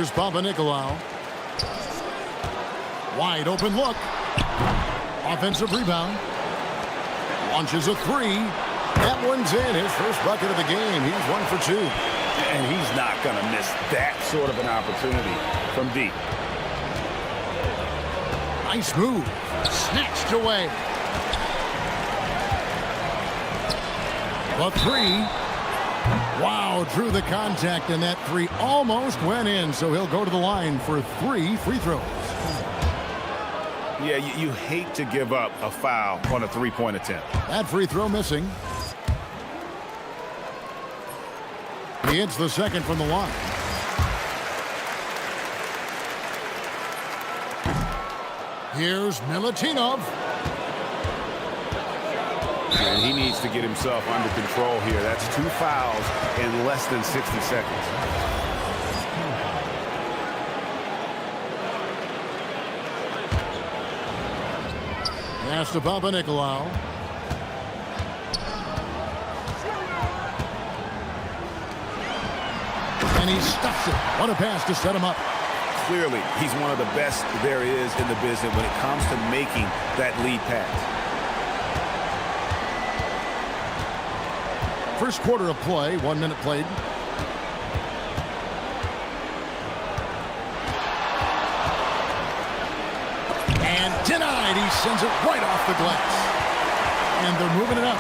Here's Papanikolaou. Wide open look. Offensive rebound. Launches a three. That one's in. His first bucket of the game. He's 1 for 2. And he's not going to miss that sort of an opportunity from deep. Nice move. Snatched away. The three. Wow, drew the contact, and that three almost went in, so he'll go to the line for 3 free throws. Yeah, you hate to give up a foul on a three-point attempt. That free throw missing. He hits the second from the line. Here's Milutinov. And he needs to get himself under control here. That's 2 fouls in less than 60 seconds. Pass to Papanikolaou. And he stuffs it. What a pass to set him up. Clearly, he's one of the best there is in the business when it comes to making that lead pass. First quarter of play, 1 minute played. And denied. He sends it right off the glass. And they're moving it up.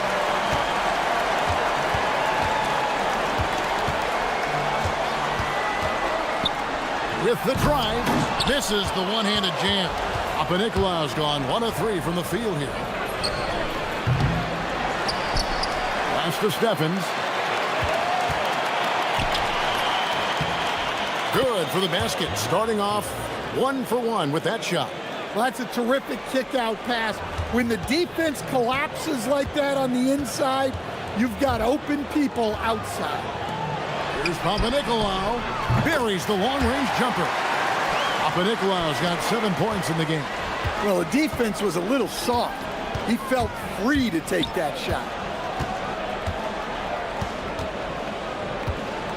With the drive, misses the one-handed jam. Papanikolaou's gone 1 of 3 from the field here. Pass to Stephens. Good for the basket. Starting off 1 for 1 with that shot. Well, that's a terrific kick-out pass. When the defense collapses like that on the inside, you've got open people outside. Here's Papanikolaou. Buries the long-range jumper. Papanikolaou's got 7 points in the game. Well, the defense was a little soft. He felt free to take that shot.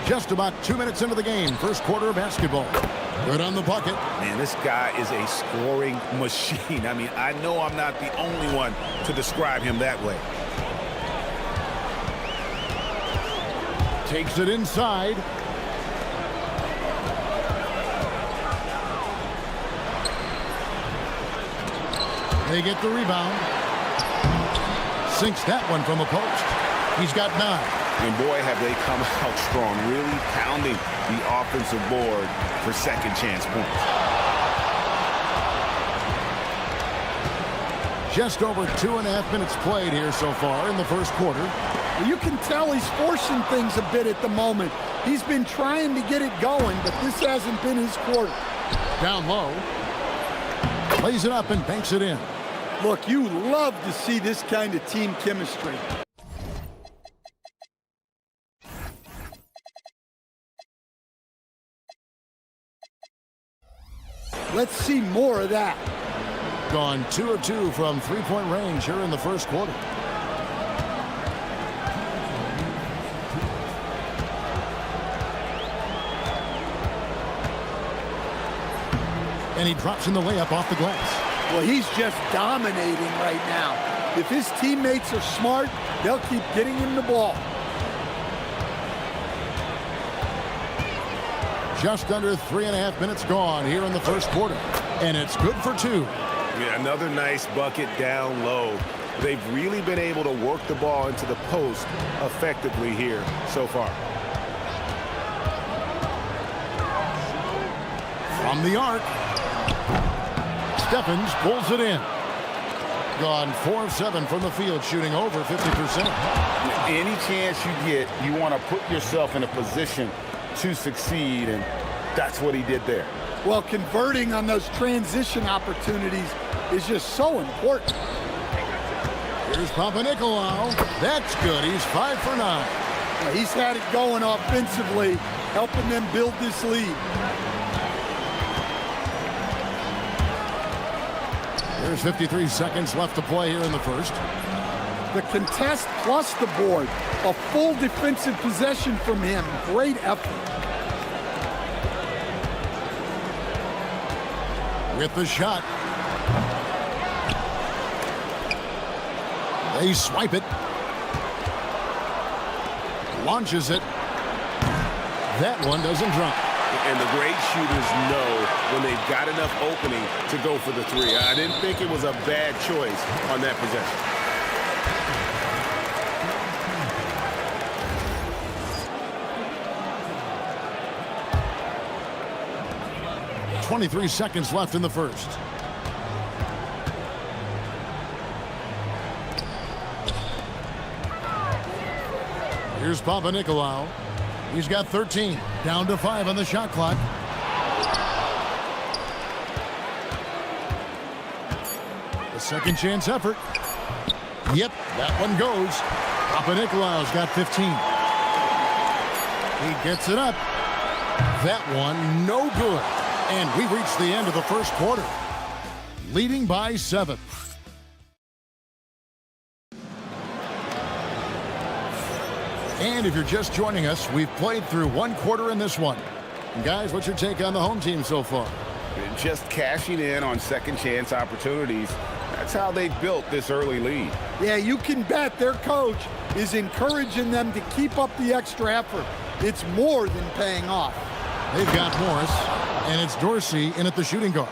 Just about 2 minutes into the game. First quarter of basketball. Good on the bucket. Man, this guy is a scoring machine. I mean, I know I'm not the only one to describe him that way. Takes it inside. They get the rebound. Sinks that one from the post. He's got 9. And boy, have they come out strong, really pounding the offensive board for second chance points. Just over 2.5 minutes played here so far in the first quarter. You can tell he's forcing things a bit at the moment. He's been trying to get it going, but this hasn't been his quarter. Down low. Plays it up and banks it in. Look, you love to see this kind of team chemistry. Let's see more of that. Gone 2 of 2 from three-point range here in the first quarter. And he drops in the layup off the glass. Well, he's just dominating right now. If his teammates are smart, they'll keep getting him the ball. Just under 3.5 minutes gone here in the first quarter. And it's good for 2. Yeah, another nice bucket down low. They've really been able to work the ball into the post effectively here so far. From the arc. Stephens pulls it in. Gone 4 of 7 from the field, shooting over 50%. Any chance you get, you want to put yourself in a position to succeed, and that's what he did there. Well, converting on those transition opportunities is just so important. Here's Papanikolaou. That's good. He's 5 for 9. Well, he's had it going offensively, helping them build this lead. There's 53 seconds left to play here in the first. The contest plus the board. A full defensive possession from him. Great effort. with the shot. They swipe it. Launches it. That one doesn't drop. And the great shooters know when they've got enough opening to go for the three. I didn't think it was a bad choice on that possession. .23 seconds left in the first. Here's Papanikolaou. He's got 13. Down to 5 on the shot clock. A second chance effort. Yep, that one goes. Papanikolaou's got 15. He gets it up. That one, no good. And we reached the end of the first quarter. Leading by 7. And if you're just joining us, we've played through one quarter in this one. And guys, what's your take on the home team so far? Just cashing in on second chance opportunities. That's how they built this early lead. Yeah, you can bet their coach is encouraging them to keep up the extra effort. It's more than paying off. They've got Morris, and it's Dorsey in at the shooting guard.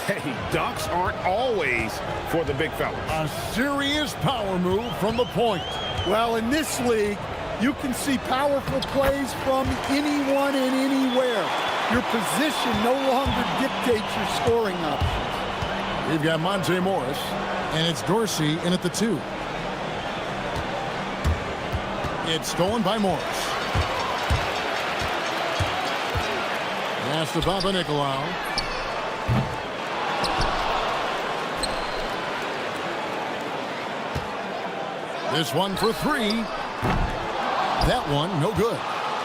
Hey, dunks aren't always for the big fellas. A serious power move from the point. Well, in this league, you can see powerful plays from anyone and anywhere. Your position no longer dictates your scoring options. We've got Monte Morris, and it's Dorsey in at the 2. It's stolen by Morris. Pass to Papanikolaou. This one for 3. That one, no good.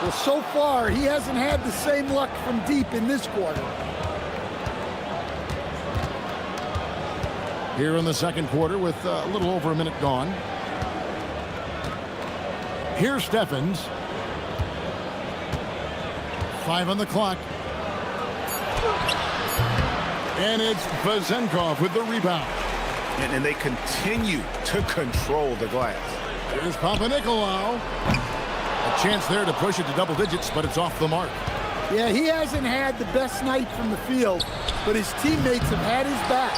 Well, so far, he hasn't had the same luck from deep in this quarter. Here in the second quarter with a little over a minute gone. Here's Steffens. 5 on the clock. And it's Vezenkov with the rebound. And they continue to control the glass. Here's Papanikolaou. A chance there to push it to double digits, but it's off the mark. Yeah, he hasn't had the best night from the field, but his teammates have had his back.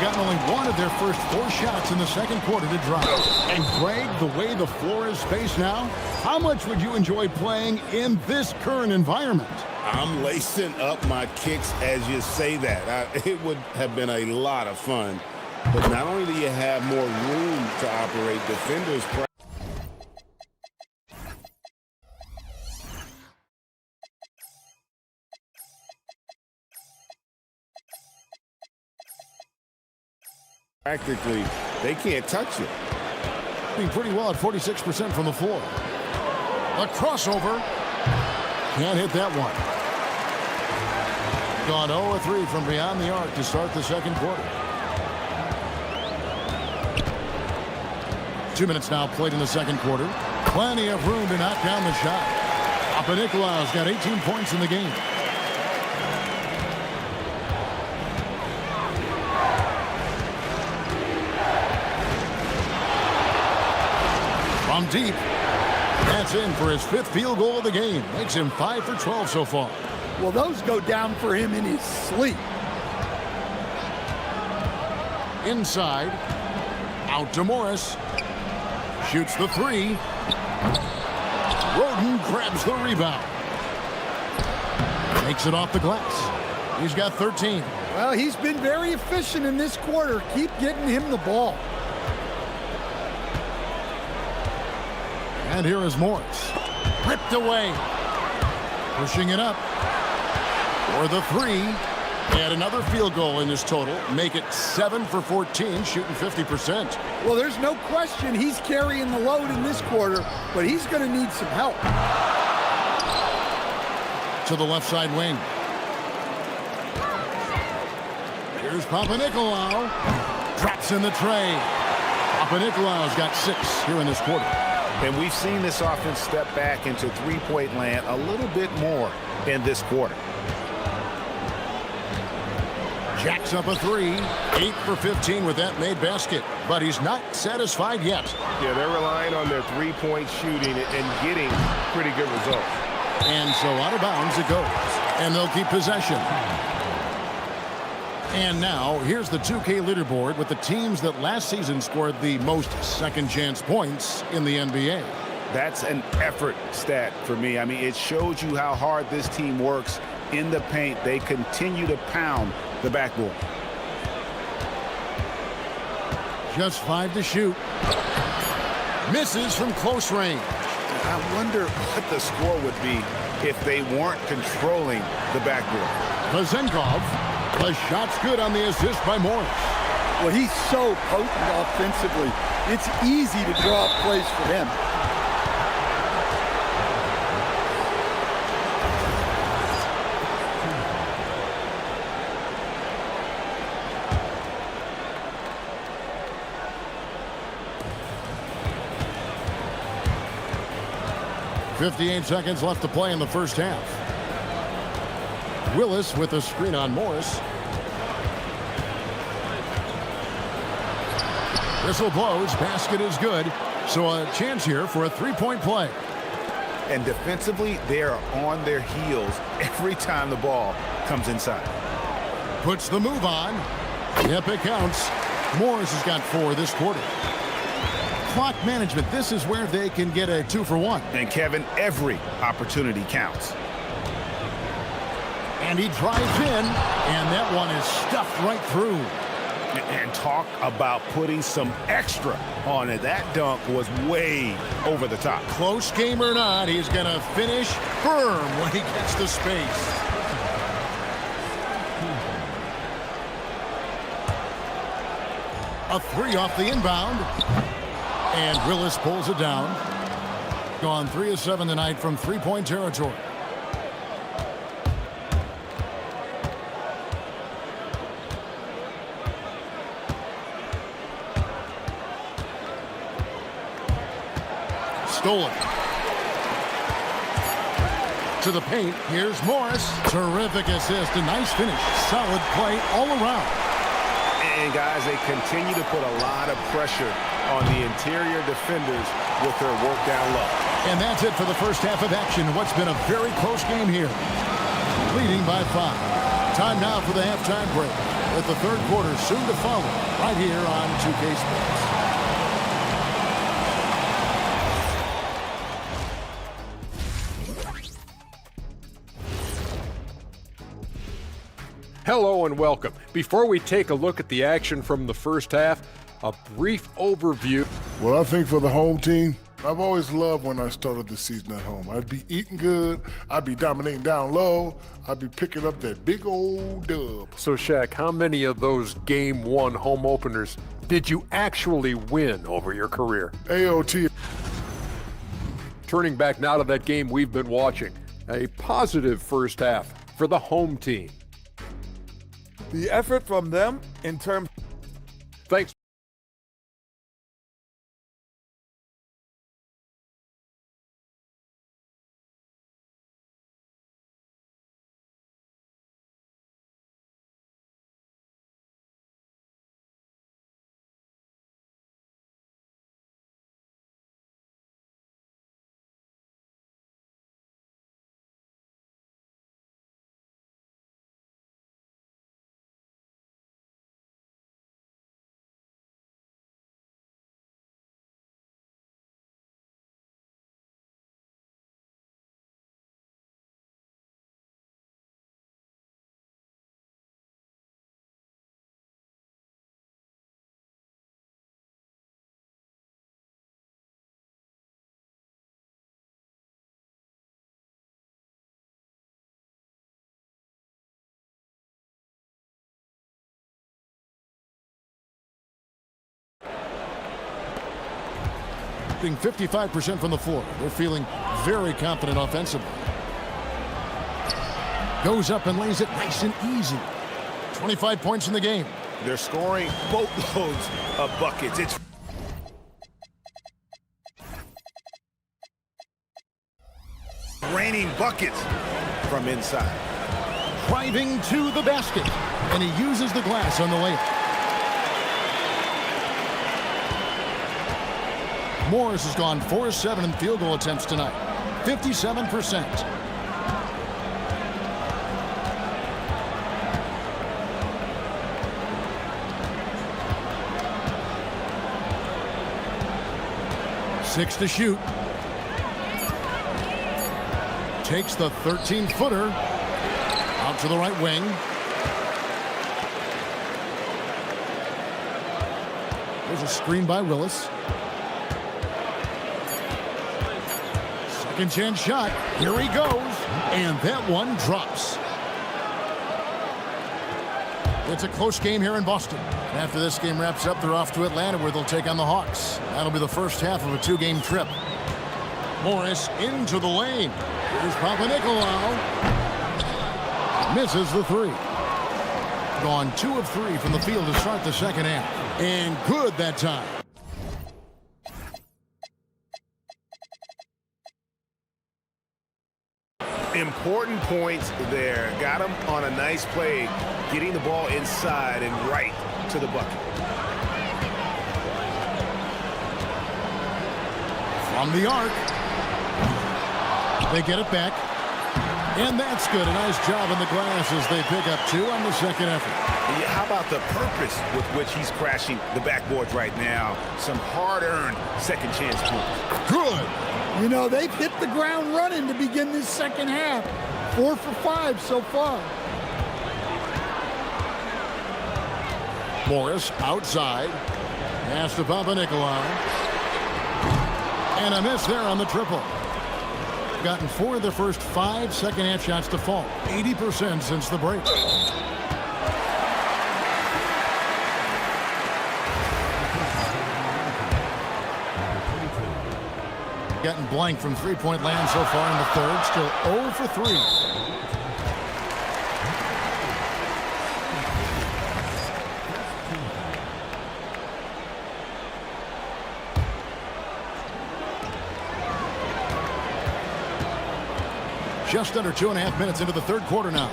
Gotten only one of their first 4 shots in the second quarter to drop. And Greg, the way the floor is spaced now, how much would you enjoy playing in this current environment? I'm lacing up my kicks as you say that. It would have been a lot of fun. But not only do you have more room to operate, defenders practically, they can't touch it. Being pretty well at 46% from the floor. A crossover. Can't hit that one. Gone 0-3 from beyond the arc to start the second quarter. 2 minutes now played in the second quarter. Plenty of room to knock down the shot. Papanikolaou's got 18 points in the game. From deep. That's in for his 5th field goal of the game. Makes him 5 for 12 so far. Well, those go down for him in his sleep. Inside. Out to Morris. Shoots the 3. Roden grabs the rebound. Takes it off the glass. He's got 13. Well, he's been very efficient in this quarter. Keep getting him the ball. And here is Morris. Ripped away. Pushing it up. For the 3. And another field goal in this total. Make it 7 for 14, shooting 50%. Well, there's no question he's carrying the load in this quarter, but he's going to need some help. To the left side wing. Here's Papanikolaou. Drops in the tray. Papanikolaou's got 6 here in this quarter. And we've seen this offense step back into three-point land a little bit more in this quarter. Jacks up a three. 8 for 15 with that made basket. But he's not satisfied yet. Yeah, they're relying on their three-point shooting and getting pretty good results. And so out of bounds it goes. And they'll keep possession. And now, here's the 2K leaderboard with the teams that last season scored the most second-chance points in the NBA. That's an effort stat for me. I mean, it shows you how hard this team works in the paint. They continue to pound the backboard. Just 5 to shoot. Misses from close range. I wonder what the score would be if they weren't controlling the backboard. Vezenkov, the shot's good on the assist by Morris. Well, he's so potent offensively. It's easy to draw up plays for him. .58 seconds left to play in the first half. Willis with a screen on Morris. Whistle blows, basket is good. So a chance here for a three-point play. And defensively, they are on their heels every time the ball comes inside. Puts the move on. Yep, it counts. Morris has got 4 this quarter. Clock management, this is where they can get a 2-for-1. And Kevin, every opportunity counts. And he drives in, and that one is stuffed right through. And talk about putting some extra on it. That dunk was way over the top. Close game or not, he's going to finish firm when he gets to space. A 3 off the inbound. And Willis pulls it down. Gone 3 of 7 tonight from three-point territory. Stolen. To the paint. Here's Morris. Terrific assist. A nice finish. Solid play all around. And guys, they continue to put a lot of pressure on the interior defenders with their work down low. And that's it for the first half of action. What's been a very close game here. Leading by 5. Time now for the halftime break, with the third quarter soon to follow right here on 2K Sports. Hello and welcome. Before we take a look at the action from the first half, a brief overview. Well, I think for the home team, I've always loved when I started the season at home. I'd be eating good, I'd be dominating down low, I'd be picking up that big old dub. So, Shaq, how many of those Game 1 home openers did you actually win over your career? AOT. Turning back now to that game we've been watching, a positive first half for the home team. The effort from them in terms... Thanks. Shooting 55% from the floor. They're feeling very confident offensively. Goes up and lays it nice and easy. 25 points in the game. They're scoring boatloads of buckets. It's raining buckets from inside. driving to the basket. And he uses the glass on the layup. Morris has gone 4-7 in field goal attempts tonight. 57%. Six to shoot. Takes the 13-footer. Out to the right wing. There's a screen by Willis. Second chance shot. Here he goes. And that one drops. It's a close game here in Boston. After this game wraps up, they're off to Atlanta where they'll take on the Hawks. That'll be the first half of a two-game trip. Morris into the lane. Here's Papanikolaou. Misses the three. Gone 2 of 3 from the field to start the second half. And good that time. Important points there. Got him on a nice play, getting the ball inside and right to the bucket. From the arc. They get it back. And that's good. A nice job on the glass as they pick up 2 on the second effort. Yeah, how about the purpose with which he's crashing the backboards right now? Some hard-earned second chance points. Good. You know, they've hit the ground running to begin this second half. 4 for 5 so far. Morris outside. Pass to Papanikolaou. And a miss there on the triple. Gotten 4 of their first 5 second half shots to fall. 80% since the break. Gotten blank from three-point land so far in the third. Still 0 for 3. Just under 2.5 minutes into the third quarter now.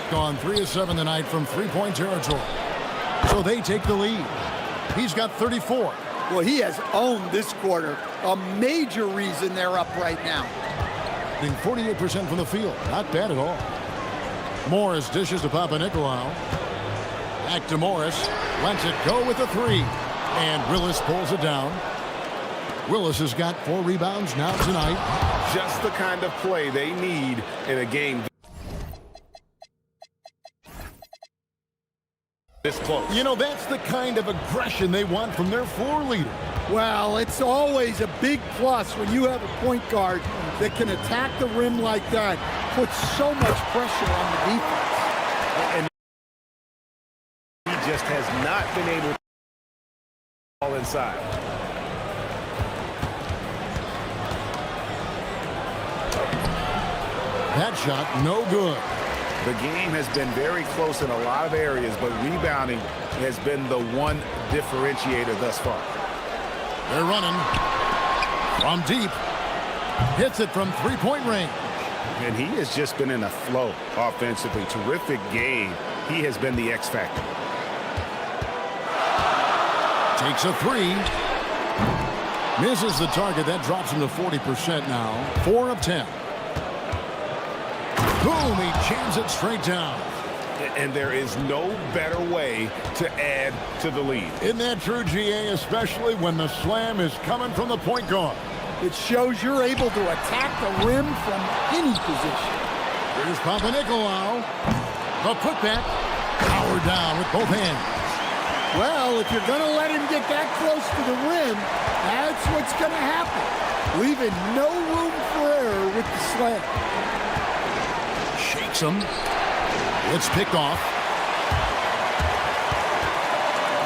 Gone 3 of 7 tonight from three-point territory. So they take the lead. He's got 34. Well, he has owned this quarter. A major reason they're up right now. Being 48% from the field. Not bad at all. Morris dishes to Papanikolaou. Back to Morris. Lets it go with the 3. And Willis pulls it down. Willis has got 4 rebounds now tonight. Just the kind of play they need in a game this close. You know, that's the kind of aggression they want from their floor leader. Well, it's always a big plus when you have a point guard that can attack the rim like that. Puts so much pressure on the defense. And he just has not been able to ball inside. That shot, no good. The game has been very close in a lot of areas, but rebounding has been the one differentiator thus far. They're running from deep. Hits it from three-point range. And he has just been in a flow offensively. Terrific game. He has been the X factor. Takes a 3. Misses the target. That drops him to 40% now. 4 of 10. Boom, he jams it straight down. And there is no better way to add to the lead. Isn't that true, GA, especially when the slam is coming from the point guard? It shows you're able to attack the rim from any position. Here's Papanikolaou. The putback. Powered down with both hands. Well, if you're going to let him get that close to the rim, that's what's going to happen. Leaving no room for error with the slam. Shakes him. It's picked off.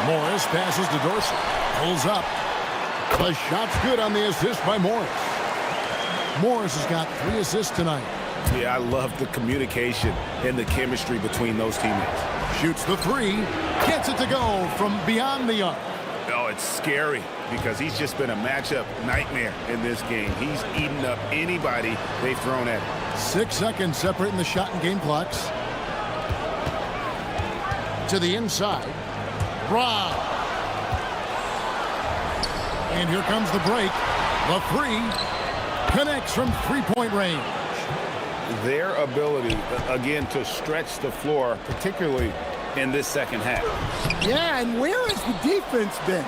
Morris passes to Dorsey. Pulls up. The shot's good on the assist by Morris. Morris has got 3 assists tonight. Yeah, I love the communication and the chemistry between those teammates. Shoots the 3. Gets it to go from beyond the arc. Oh, Oh, it's scary because he's just been a matchup nightmare in this game. He's eaten up anybody they've thrown at him. 6 seconds separating the shot and game clocks. To the inside. Brown. And here comes the break. The three connects from three-point range. Their ability, again, to stretch the floor, particularly in this second half. Yeah, and where has the defense been?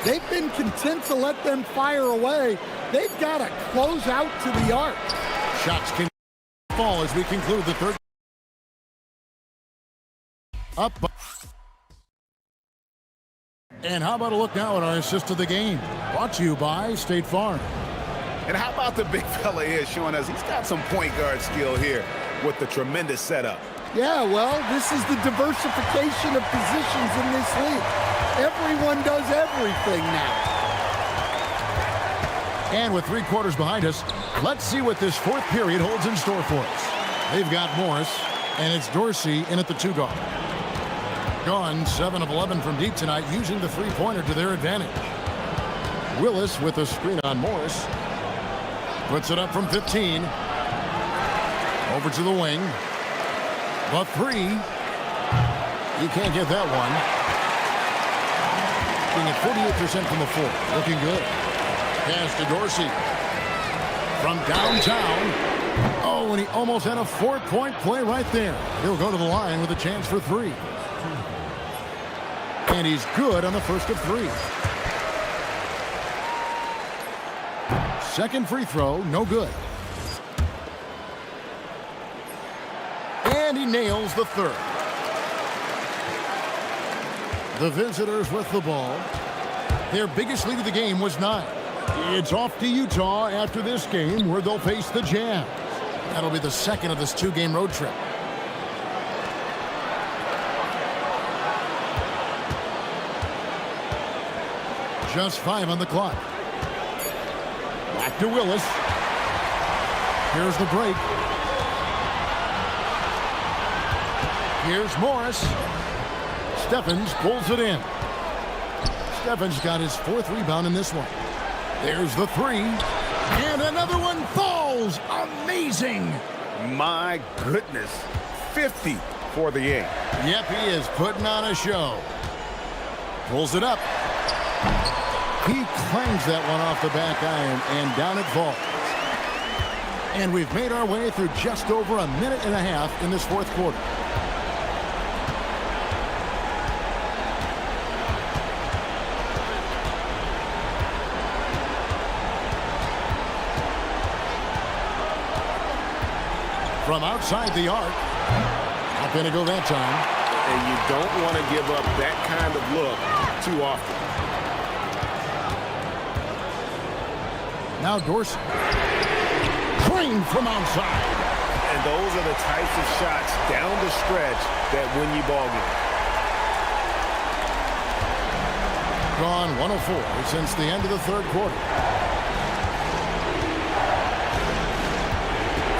They've been content to let them fire away. They've got to close out to the arc. Shots can fall as we conclude the third. Up. And how about a look now at our assist of the game? Brought to you by State Farm. And how about the big fella here showing us he's got some point guard skill here with the tremendous setup. Yeah, well, this is the diversification of positions in this league. Everyone does everything now. And with 3 quarters behind us, let's see what this fourth period holds in store for us. They've got Morris, and it's Dorsey in at the 2-guard. Gone 7 of 11 from deep tonight, using the three-pointer to their advantage. Willis with a screen on Morris. Puts it up from 15. Over to the wing. The three. You can't get that one. Being at 48% from the floor. Looking good. Pass to Dorsey. From downtown. Oh, and he almost had a 4-point play right there. He'll go to the line with a chance for 3. And he's good on the first of 3. Second free throw, no good. And he nails the third. The visitors with the ball. Their biggest lead of the game was 9. It's off to Utah after this game, where they'll face the Jazz. That'll be the second of this 2-game road trip. Just 5 on the clock. Back to Willis. Here's the break. Here's Morris. Steffens pulls it in. Steffens got his 4th rebound in this one. There's the 3. And another one falls. Amazing. My goodness. 50 for the 8. Yep, he is putting on a show. Pulls it up. He clangs that one off the back iron, and down it falls. And we've made our way through just over a minute and a half in this fourth quarter. From outside the arc. Not going to go that time. And you don't want to give up that kind of look too often. Now Dorsey. Clean from outside. And those are the types of shots down the stretch that win you ball games. Gone 104 since the end of the third quarter.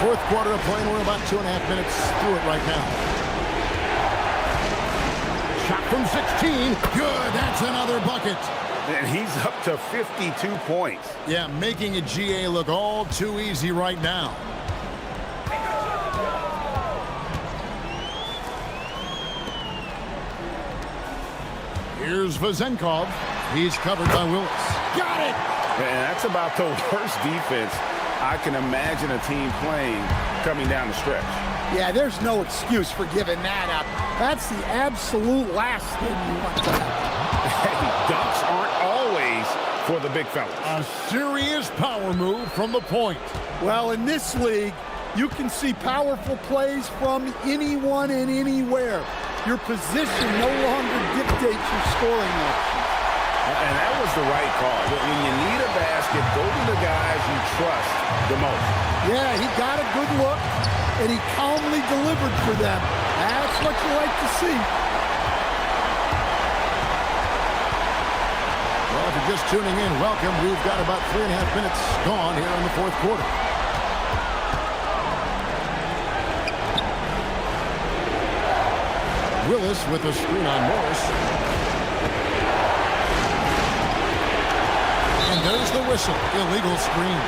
Fourth quarter of play, and we're about 2.5 minutes through it right now. Shot from 16. Good. That's another bucket. And he's up to 52 points. Yeah, making a GA look all too easy right now. Here's Vazenkov. He's covered by Willis. Got it! And that's about the worst defense I can imagine a team playing coming down the stretch. Yeah, there's no excuse for giving that up. That's the absolute last thing you want to have. Dunks aren't always for the big fellas. A serious power move from the point. Well, in this league, you can see powerful plays from anyone and anywhere. Your position no longer dictates your scoring option. And that was the right call. When you need a basket, go to the guys you trust the most. Yeah, he got a good look, and he calmly delivered for them. That's what you like to see. Well, if you're just tuning in, welcome. We've got about 3.5 minutes gone here in the fourth quarter. Willis with a screen on Morris. there's the whistle. Illegal screen.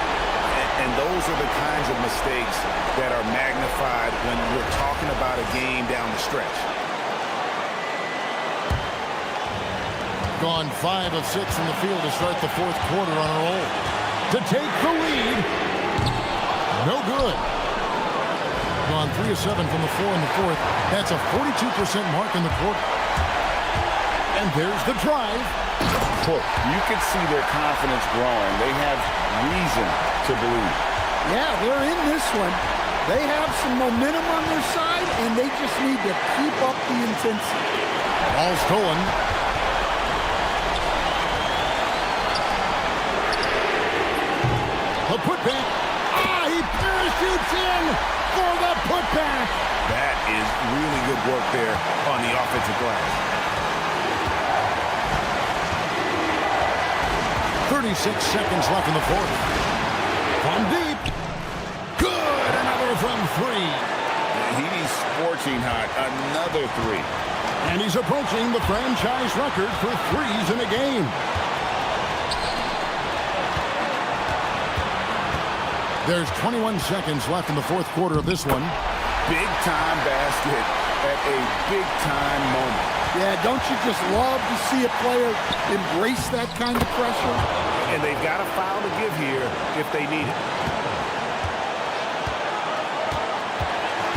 And those are the kinds of mistakes that are magnified when we're talking about a game down the stretch. Gone 5 of 6 from the field to start the fourth quarter on a roll. To take the lead. No good. Gone 3 of 7 from the floor in the fourth. That's a 42% mark in the quarter. And there's the drive. You can see their confidence growing. They have reason to believe. Yeah, they're in this one. They have some momentum on their side, and they just need to keep up the intensity. Ball stolen. The putback. He parachutes in for the putback. That is really good work there on the offensive glass. 36 seconds left in the fourth. From deep. Good. Another from 3. He's scorching hot. Another 3. And he's approaching the franchise record for threes in a game. There's 21 seconds left in the fourth quarter of this one. Big-time basket at a big-time moment. Yeah, don't you just love to see a player embrace that kind of pressure? And they've got a foul to give here if they need it.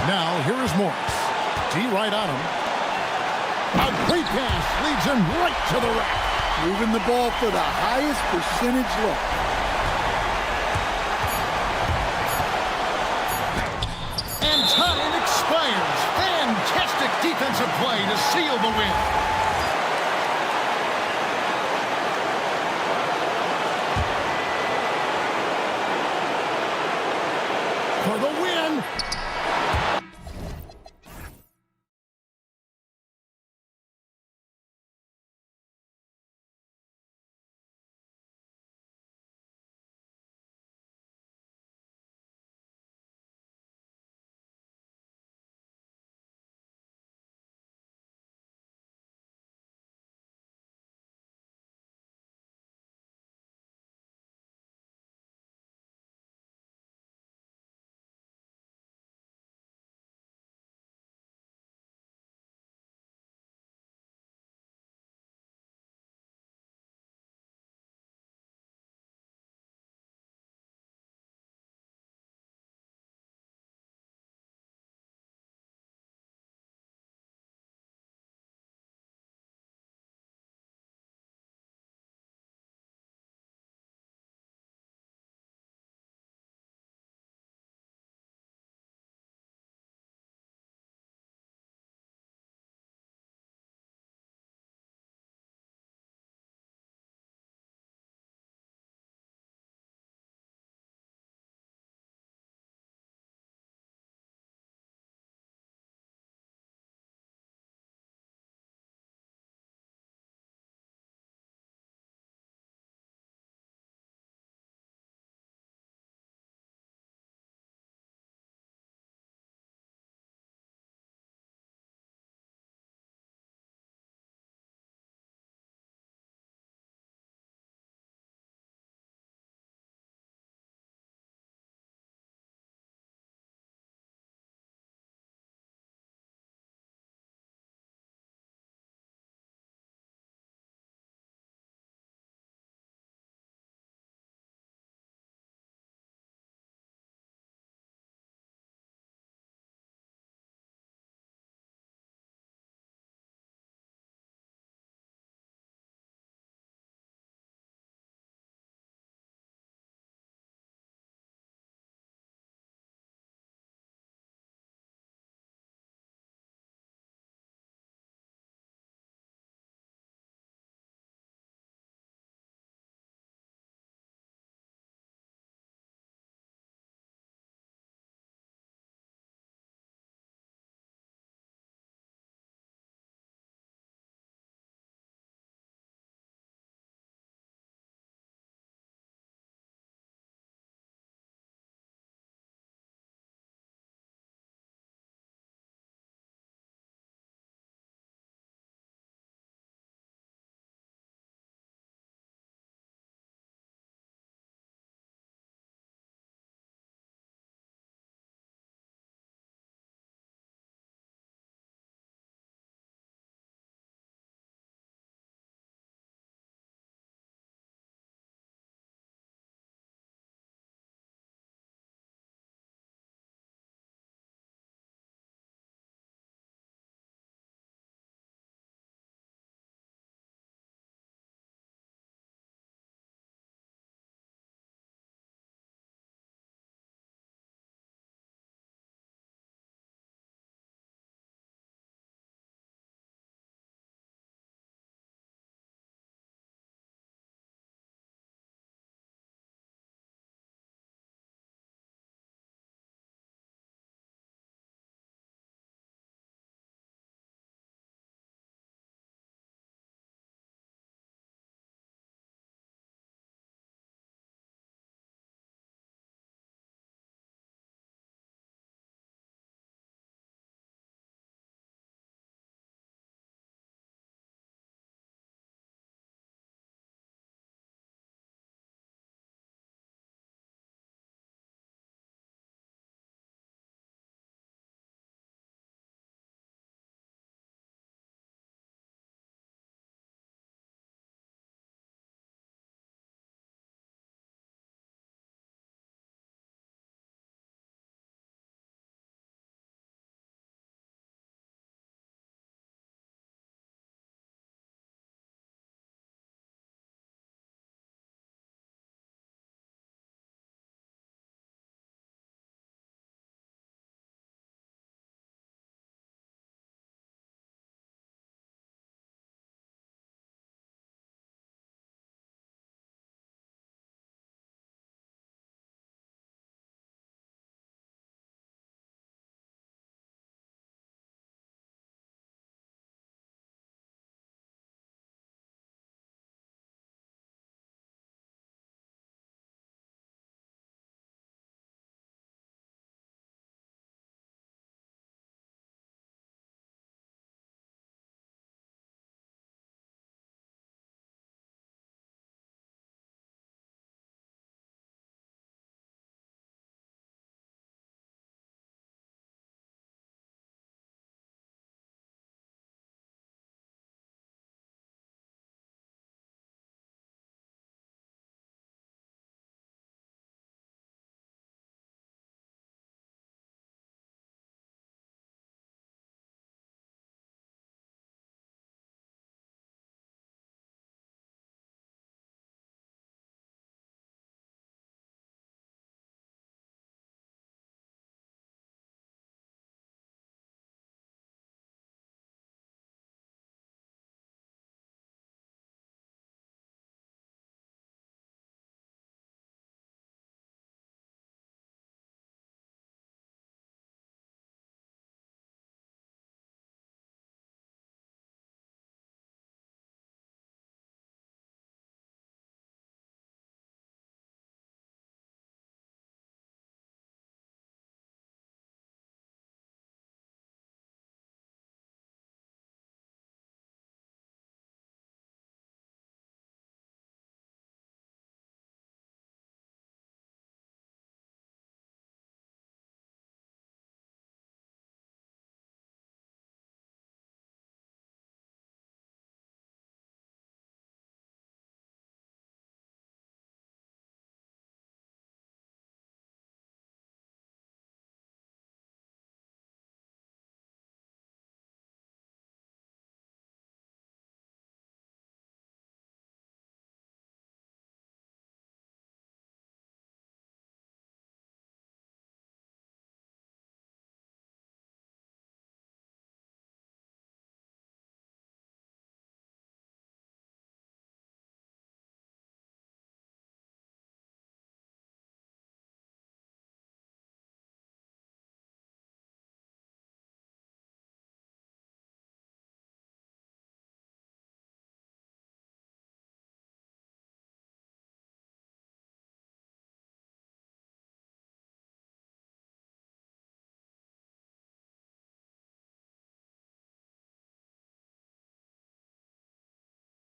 Now, here is Morris. D right on him. A great pass leads him right to the rack. Moving the ball for the highest percentage look. And time expires. Fantastic defensive play to seal the win.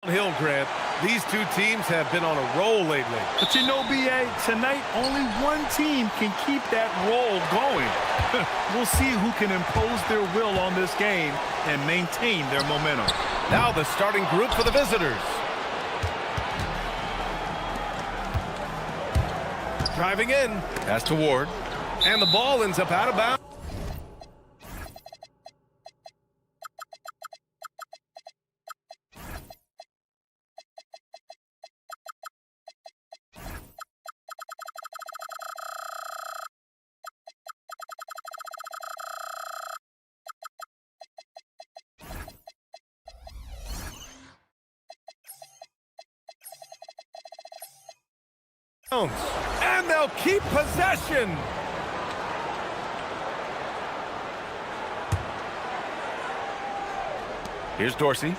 Hill, Grant. These two teams have been on a roll lately. But you know, B.A., tonight only one team can keep that roll going. We'll see who can impose their will on this game and maintain their momentum. Now the starting group for the visitors. Driving in. Pass to Ward. And the ball ends up out of bounds. And they'll keep possession. Here's Dorsey.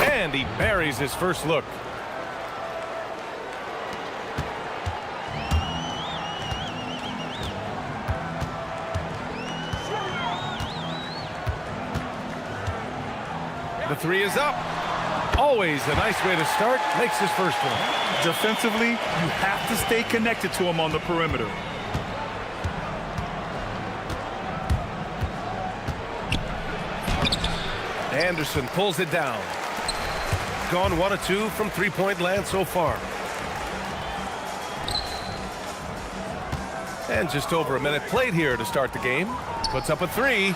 And he buries his first look. The three is up. Always a nice way to start. Makes his first one. Defensively, you have to stay connected to him on the perimeter. Anderson pulls it down. Gone 1 of 2 from three-point land so far. And just over a minute played here to start the game. Puts up a three.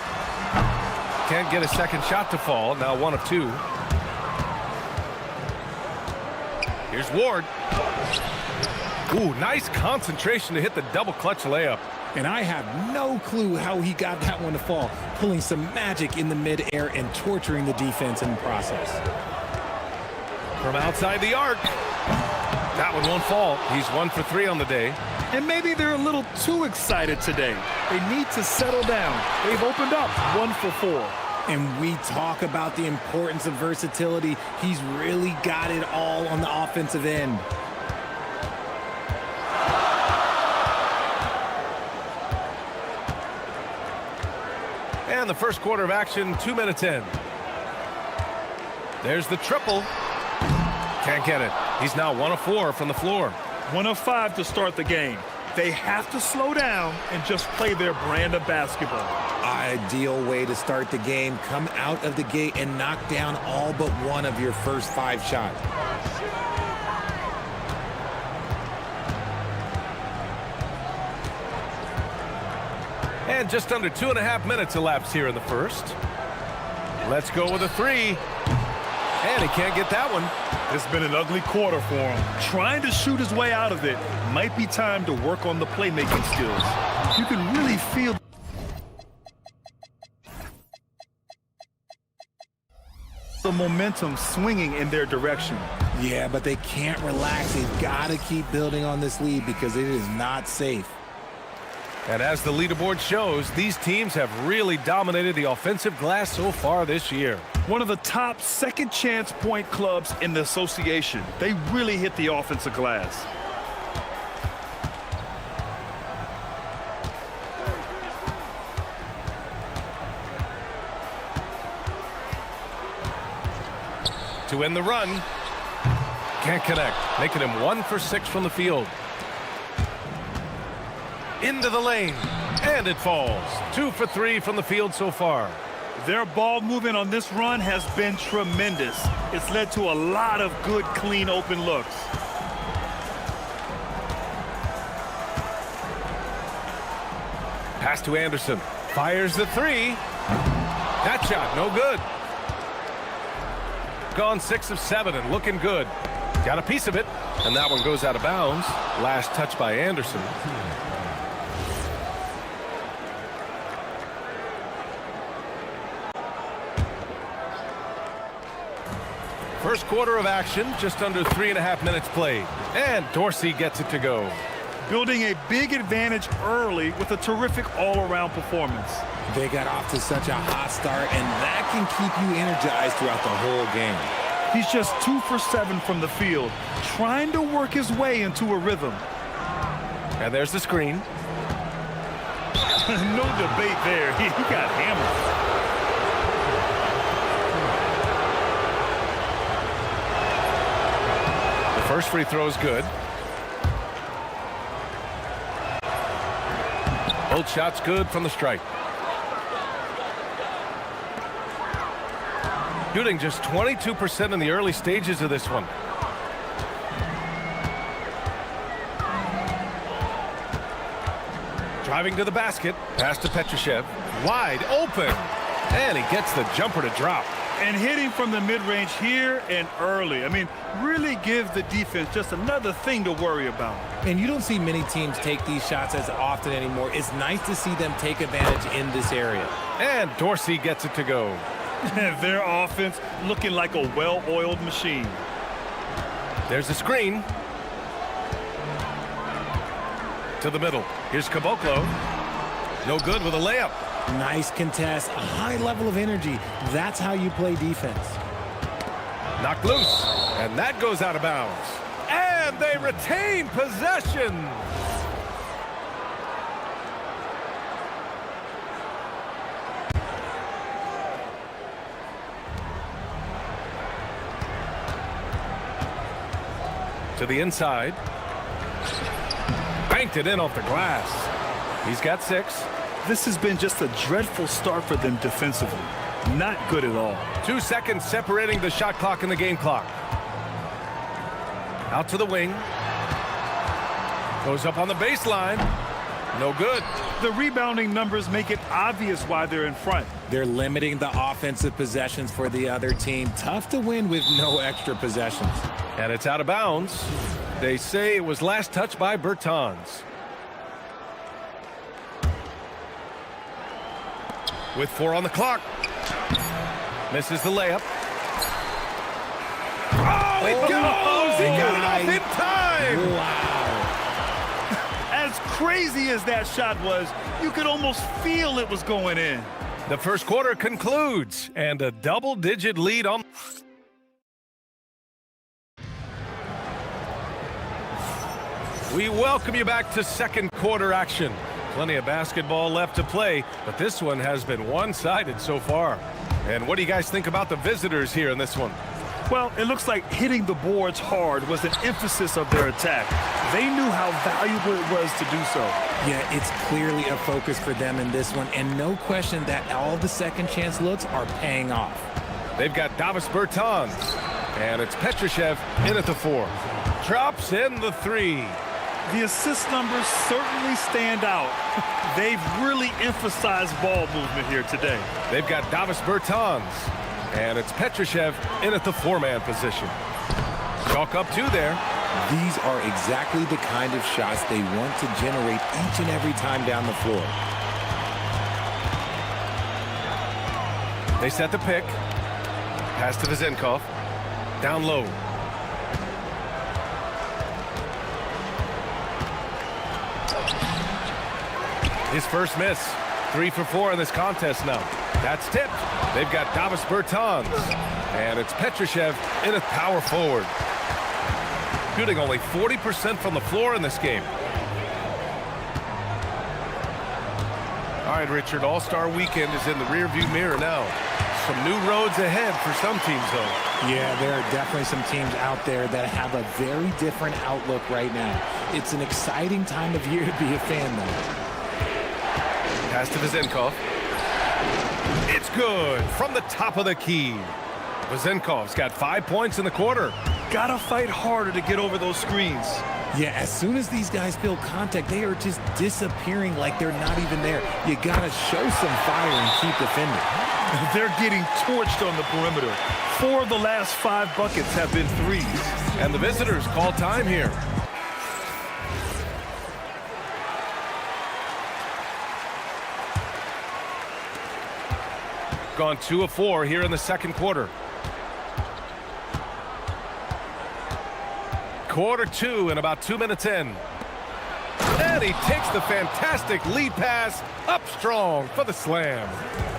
Can't get a second shot to fall. Now 1 of 2. Here's Ward. Ooh, nice concentration to hit the double clutch layup. And I have no clue how he got that one to fall, pulling some magic in the midair and torturing the defense in the process. From outside the arc. That one won't fall. He's 1 for 3 on the day. And maybe they're a little too excited today. They need to settle down. They've opened up 1 for 4. And we talk about the importance of versatility. He's really got it all on the offensive end. And the first quarter of action, 2 minutes in. There's the triple. Can't get it. He's now 1 of 4 from the floor. 1 of 5 to start the game. They have to slow down and just play their brand of basketball. Ideal way to start the game. Come out of the gate and knock down all but one of your first 5 shots. And just under 2.5 minutes elapsed here in the first. Let's go with a three. And he can't get that one. It's been an ugly quarter for him. Trying to shoot his way out of it. Might be time to work on the playmaking skills. You can really feel the momentum swinging in their direction. Yeah, but they can't relax. They've got to keep building on this lead because it is not safe. And as the leaderboard shows, these teams have really dominated the offensive glass so far this year. One of the top second chance point clubs in the association. They really hit the offensive glass. To end the run. Can't connect, making him 1 for 6 from the field. Into the lane, and it falls. 2 for 3 from the field so far. Their ball movement on this run has been tremendous. It's led to a lot of good, clean, open looks. Pass to Anderson. Fires the three. That shot, no good. Gone 6 of 7 and looking good. Got a piece of it, and that one goes out of bounds. Last touch by Anderson. First quarter of action, just under 3.5 minutes played. And Dorsey gets it to go. Building a big advantage early with a terrific all-around performance. They got off to such a hot start, and that can keep you energized throughout the whole game. He's just 2 for 7 from the field, trying to work his way into a rhythm. And there's the screen. No debate there. He got hammered. The first free throw is good. Both shots good from the strike. Shooting just 22% in the early stages of this one. Driving to the basket, pass to Petrushev, wide open, and he gets the jumper to drop. And hitting from the mid-range here and early. I mean, really give the defense just another thing to worry about. And you don't see many teams take these shots as often anymore. It's nice to see them take advantage in this area. And Dorsey gets it to go. Their offense looking like a well-oiled machine. There's a screen. To the middle. Here's Caboclo. No good with a layup. Nice contest, a high level of energy. That's how you play defense. Knocked loose, and that goes out of bounds. And they retain possession. To the inside. Banked it in off the glass. He's got 6. This has been just a dreadful start for them defensively. Not good at all. 2 seconds separating the shot clock and the game clock. Out to the wing. Goes up on the baseline. No good. The rebounding numbers make it obvious why they're in front. They're limiting the offensive possessions for the other team. Tough to win with no extra possessions. And it's out of bounds. They say it was last touched by Bertans. With 4 on the clock. Misses the layup. Oh, it goes! He got it off in time! Wow. As crazy as that shot was, you could almost feel it was going in. The first quarter concludes, and a double-digit lead on... We welcome you back to second quarter action. Plenty of basketball left to play, but this one has been one-sided so far. And what do you guys think about the visitors here in this one? Well, it looks like hitting the boards hard was an emphasis of their attack. They knew how valuable it was to do so. Yeah, it's clearly a focus for them in this one, and no question that all the second chance looks are paying off. They've got Davis Bertans, and it's Petrushev in at the 4. Drops in the 3. The assist numbers certainly stand out. They've really emphasized ball movement here today. They've got Davis Bertans, and it's Petrushev in at the 4-man position. Chalk up 2 there. These are exactly the kind of shots they want to generate each and every time down the floor. They set the pick. Pass to Vezenkov. Down low. His first miss. 3 for 4 in this contest now. That's tipped. They've got Davis Bertans. And it's Petrushev in a power forward. Shooting only 40% from the floor in this game. All right, Richard, All-Star Weekend is in the rearview mirror now. Some new roads ahead for some teams, though. Yeah, there are definitely some teams out there that have a very different outlook right now. It's an exciting time of year to be a fan, though. Pass to Vezenkov. It's good from the top of the key. Vezenkov's got 5 points in the quarter. Gotta fight harder to get over those screens. Yeah, as soon as these guys feel contact, they are just disappearing like they're not even there. You gotta show some fire and keep defending. They're getting torched on the perimeter. 4 of the last 5 buckets have been threes. And the visitors call time here. Gone 2 of 4 here in the second quarter. Quarter 2 and about 2 minutes in. And he takes the fantastic lead pass up strong for the slam.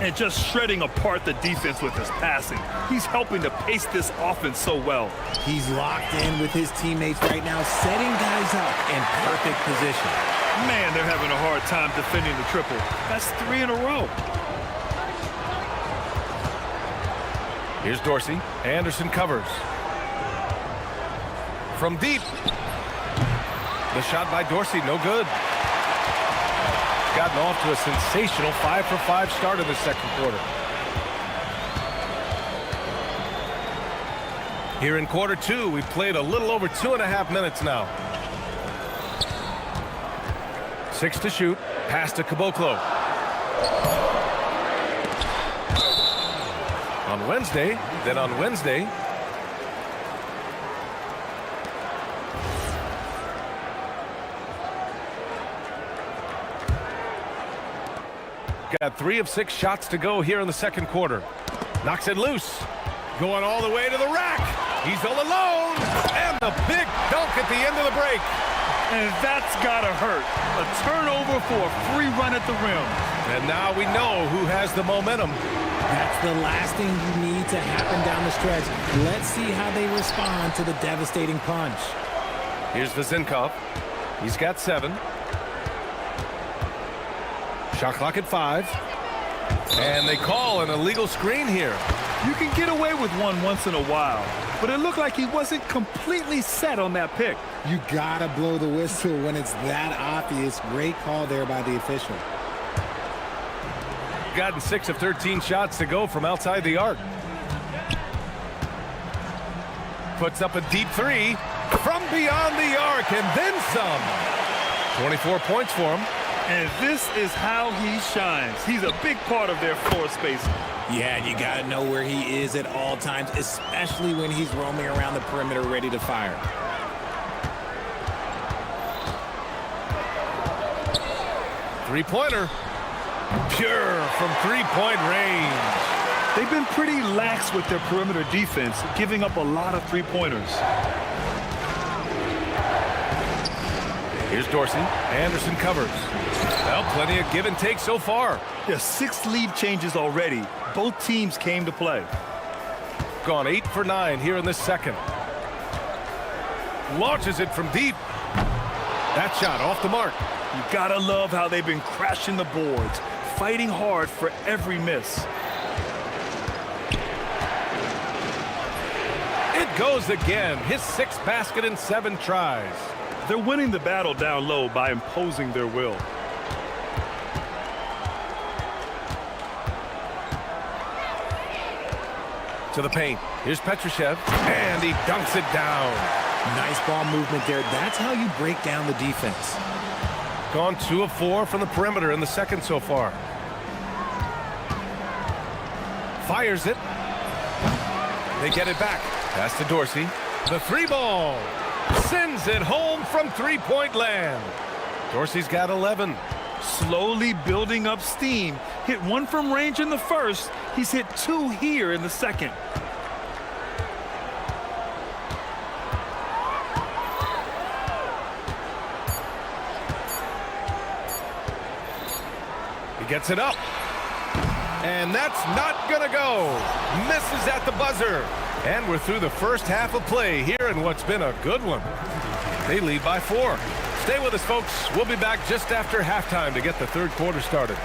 And just shredding apart the defense with his passing. He's helping to pace this offense so well. He's locked in with his teammates right now, setting guys up in perfect position. Man, they're having a hard time defending the triple. That's 3 in a row. Here's Dorsey. Anderson covers. From deep. The shot by Dorsey, no good. Gotten off to a sensational 5-for-5 start in the second quarter. Here in quarter two, we've played a little over 2.5 minutes now. 6 to shoot. Pass to Caboclo. On Wednesday, got 3 of 6 shots to go here in the second quarter. Knocks it loose. Going all the way to the rack. He's all alone. And the big dunk at the end of the break. And that's gotta hurt. A turnover for a free run at the rim. And now we know who has the momentum. That's the last thing you need to happen down the stretch. Let's see how they respond to the devastating punch. Here's Vezinkov. He's got 7. Shot clock at 5. And they call an illegal screen here. You can get away with one once in a while, but it looked like he wasn't completely set on that pick. You gotta blow the whistle when it's that obvious. Great call there by the official. Gotten 6 of 13 shots to go from outside the arc. Puts up a deep 3 from beyond the arc and then some. 24 points for him. And this is how he shines. He's a big part of their floor space. Yeah, you got to know where he is at all times, especially when he's roaming around the perimeter ready to fire. Three-pointer. Pure from three-point range. They've been pretty lax with their perimeter defense, giving up a lot of three-pointers. Here's Dorsey. Anderson covers. Well, plenty of give and take so far. Yeah, 6 lead changes already. Both teams came to play. Gone 8 for 9 here in this second. Launches it from deep. That shot off the mark. You gotta love how they've been crashing the boards, fighting hard for every miss. It goes again. His 6th basket in 7 tries. They're winning the battle down low by imposing their will. To the paint. Here's Petrushev, and he dunks it down. Nice ball movement there. That's how you break down the defense. Gone 2 of 4 from the perimeter in the second so far. Fires it. They get it back. Pass to Dorsey. The 3-ball. Sends it home from three-point land. Dorsey's got 11. Slowly building up steam. Hit 1 from range in the first. He's hit 2 here in the second. He gets it up. And that's not gonna go. Misses at the buzzer. And we're through the first half of play here in what's been a good one. They lead by 4. Stay with us, folks. We'll be back just after halftime to get the third quarter started.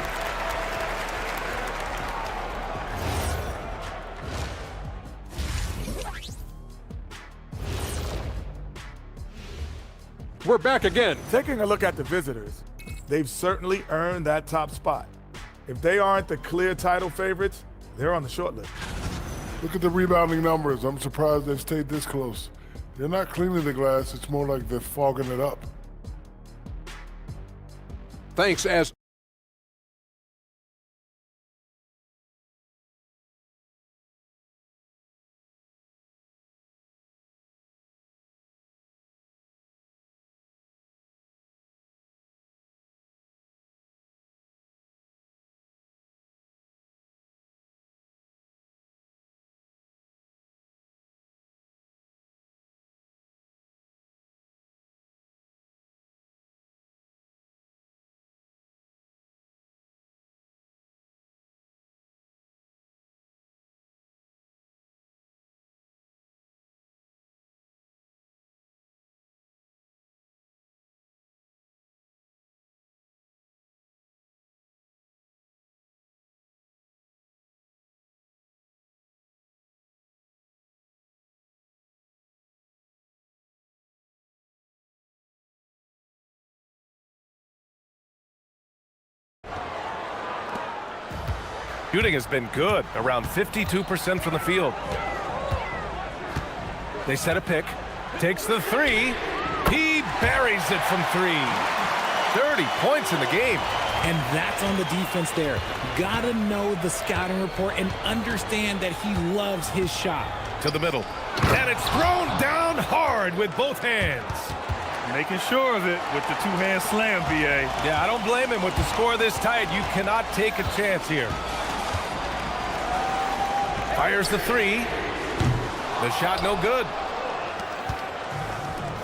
We're back again. Taking a look at the visitors, they've certainly earned that top spot. If they aren't the clear title favorites, they're on the short list. Look at the rebounding numbers. I'm surprised they've stayed this close. They're not cleaning the glass. It's more like they're fogging it up. Thanks as Shooting has been good, around 52% from the field. They set a pick, takes the three. He buries it from three. 30 points in the game. And that's on the defense there. Gotta know the scouting report and understand that he loves his shot. To the middle. And it's thrown down hard with both hands. Making sure of it with the two-hand slam, BA. Yeah, I don't blame him. With the score this tight, you cannot take a chance here. Fires the three. The shot no good.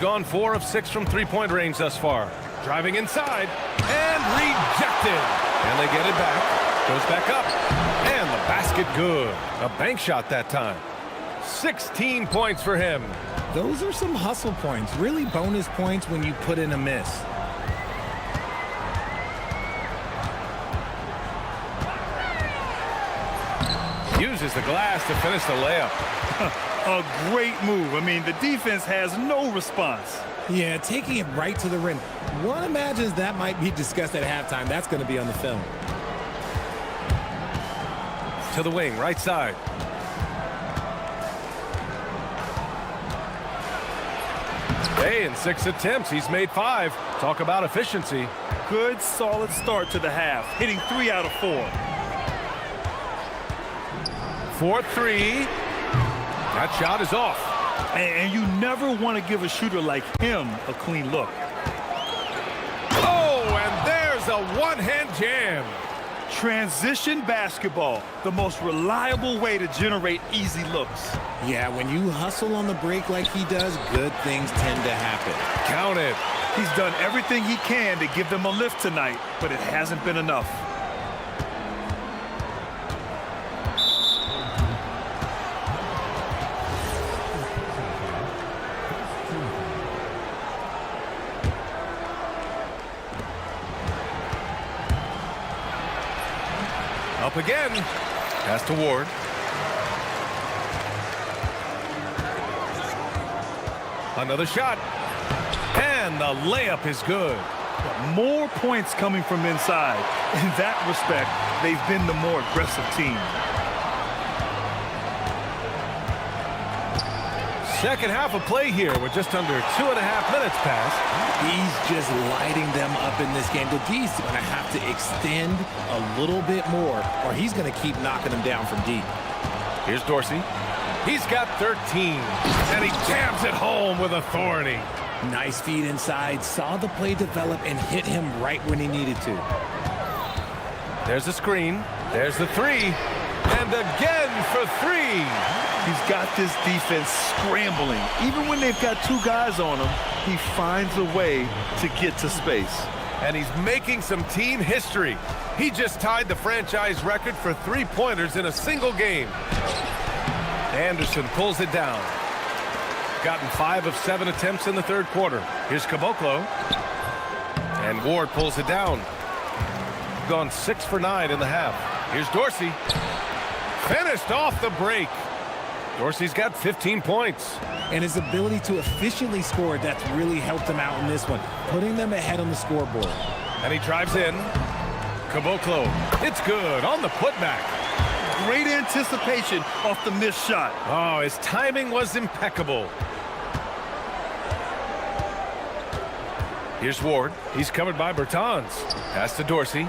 Gone 4 of 6 from three-point range thus far. Driving inside and rejected. And they get it back. Goes back up. And the basket good. A bank shot that time. 16 points for him. Those are some hustle points. Really bonus points when you put in a miss. Uses the glass to finish the layup. A great move. I mean, the defense has no response. Yeah, taking it right to the rim. One imagines that might be discussed at halftime. That's going to be on the film. To the wing, right side. Hey, in 6 attempts, he's made 5. Talk about efficiency. Good, solid start to the half, hitting 3 out of 4. 4-3. That shot is off. And you never want to give a shooter like him a clean look. Oh, and there's a one-hand jam. Transition basketball, the most reliable way to generate easy looks. Yeah, when you hustle on the break like he does, good things tend to happen. Count it. He's done everything he can to give them a lift tonight, but it hasn't been enough. Up again. Pass to Ward. Another shot. And the layup is good. More points coming from inside. In that respect, they've been the more aggressive team. Second half of play here with just under 2.5 minutes passed. He's just lighting them up in this game. The D's going to have to extend a little bit more, or he's going to keep knocking them down from deep. Here's Dorsey. He's got 13, and he jams it home with authority. Nice feed inside, saw the play develop, and hit him right when he needed to. There's the screen. There's the three. And again for 3. He's got this defense scrambling. Even when they've got 2 guys on him, he finds a way to get to space. And he's making some team history. He just tied the franchise record for 3-pointers in a single game. Anderson pulls it down. Gotten 5 of 7 attempts in the third quarter. Here's Caboclo. And Ward pulls it down. Gone 6 for 9 in the half. Here's Dorsey. Finished off the break. Dorsey's got 15 points. And his ability to efficiently score, that's really helped him out in this one, putting them ahead on the scoreboard. And he drives in. Caboclo. It's good on the putback. Great anticipation off the missed shot. Oh, his timing was impeccable. Here's Ward. He's covered by Bertans. Pass to Dorsey.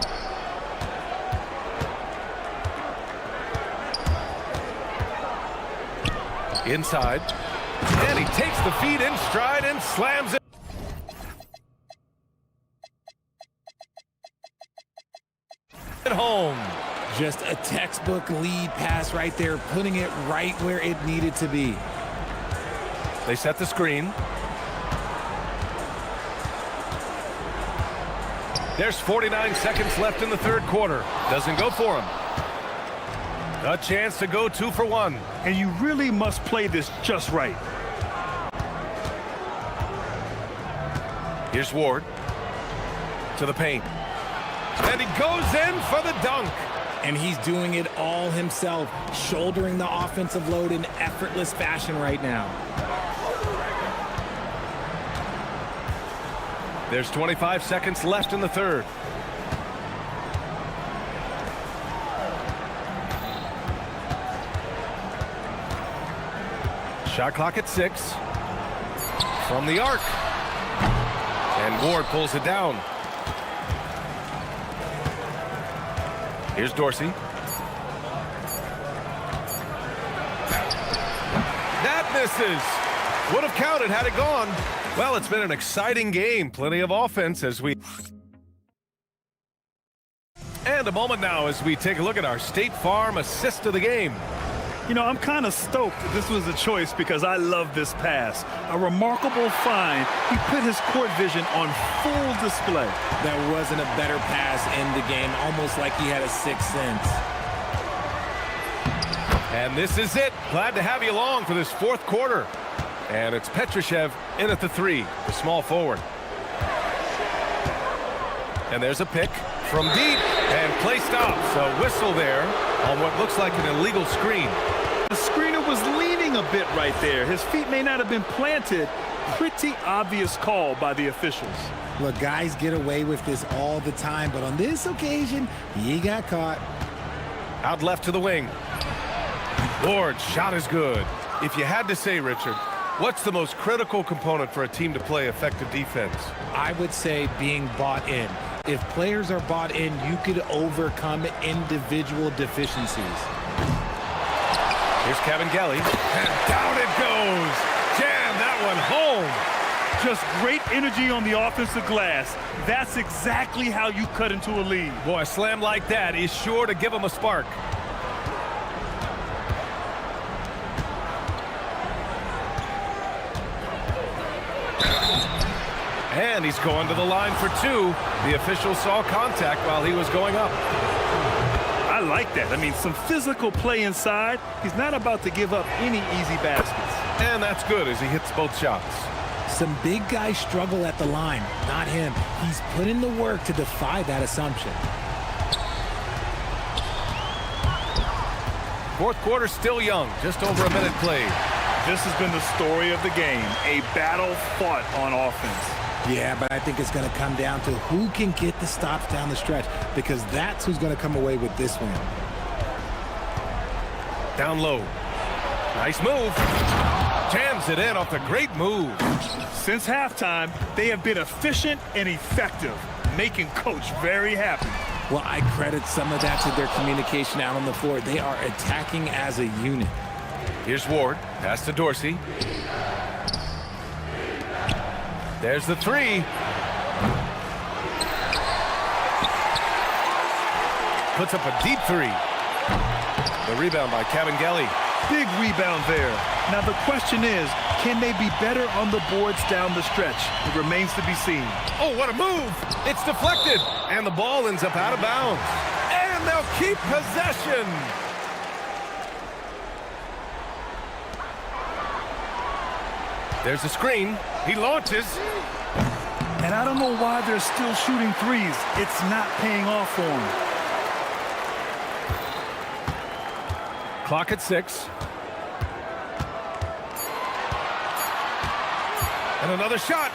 Inside. And he takes the feed in stride and slams it home. Just a textbook lead pass right there, putting it right where it needed to be. They set the screen. There's 49 seconds left in the third quarter. Doesn't go for him. A chance to go 2 for 1. And you really must play this just right. Here's Ward. To the paint. And he goes in for the dunk. And he's doing it all himself, shouldering the offensive load in effortless fashion right now. There's 25 seconds left in the third. Shot clock at 6. From the arc. And Ward pulls it down. Here's Dorsey. That misses. Would have counted had it gone. Well, it's been an exciting game. Plenty of offense as we... And a moment now as we take a look at our State Farm assist of the game. You know, I'm kind of stoked that this was a choice because I love this pass. A remarkable find. He put his court vision on full display. There wasn't a better pass in the game, almost like he had a sixth sense. And this is it. Glad to have you along for this fourth quarter. And it's Petrushev in at the 3, the small forward. And there's a pick from deep, and play stops. A whistle there on what looks like an illegal screen. The screener was leaning a bit right there. His feet may not have been planted. Pretty obvious call by the officials. Look, guys get away with this all the time, but on this occasion, he got caught. Out left to the wing. Ward's shot is good. If you had to say, Richard, what's the most critical component for a team to play effective defense? I would say being bought in. If players are bought in, you could overcome individual deficiencies. Here's Cabangeli, and down it goes. Jam that one home. Just great energy on the offensive glass. That's exactly how you cut into a lead. Boy, a slam like that is sure to give them a spark. And he's going to the line for 2. The official saw contact while he was going up. I like that. I mean, some physical play inside. He's not about to give up any easy baskets. And that's good as he hits both shots. Some big guys struggle at the line, not him. He's put in the work to defy that assumption. Fourth quarter still young, just over a minute played. This has been the story of the game, a battle fought on offense. Yeah, but I think it's going to come down to who can get the stops down the stretch, because that's who's going to come away with this win. Down low. Nice move. Jams it in off the great move. Since halftime, they have been efficient and effective, making Coach very happy. Well, I credit some of that to their communication out on the floor. They are attacking as a unit. Here's Ward. Pass to Dorsey. There's the 3. Puts up a deep 3. The rebound by Cabangeli. Big rebound there. Now the question is, can they be better on the boards down the stretch? It remains to be seen. Oh, what a move! It's deflected, and the ball ends up out of bounds. And they'll keep possession. There's a screen. He launches. And I don't know why they're still shooting threes. It's not paying off for them. Clock at 6. And another shot.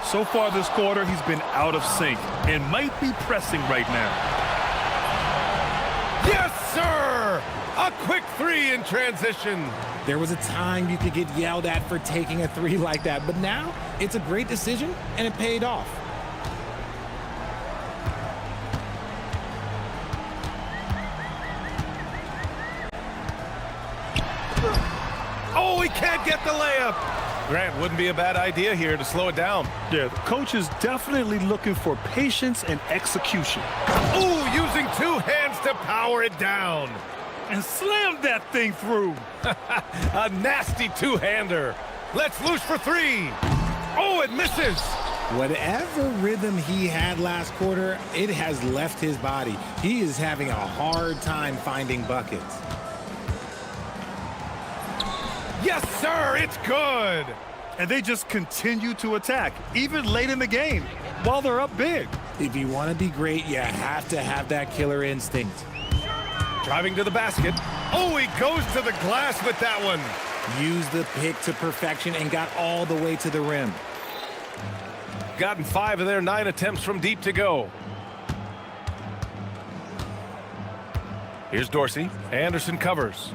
So far this quarter, he's been out of sync and might be pressing right now. Yes, sir! A quick 3 in transition. There was a time you could get yelled at for taking a 3 like that, but now it's a great decision, and it paid off. Oh, he can't get the layup. Grant, wouldn't be a bad idea here to slow it down. Yeah, the coach is definitely looking for patience and execution. Ooh, using 2 hands to power it down. And slammed that thing through. A nasty 2-hander. Let's loose for 3. Oh, it misses. Whatever rhythm he had last quarter, it has left his body. He is having a hard time finding buckets. Yes, sir, it's good. And they just continue to attack, even late in the game, while they're up big. If you want to be great, you have to have that killer instinct. Driving to the basket. Oh, he goes to the glass with that one. Used the pick to perfection and got all the way to the rim. Gotten 5 of their 9 attempts from deep to go. Here's Dorsey. Anderson covers.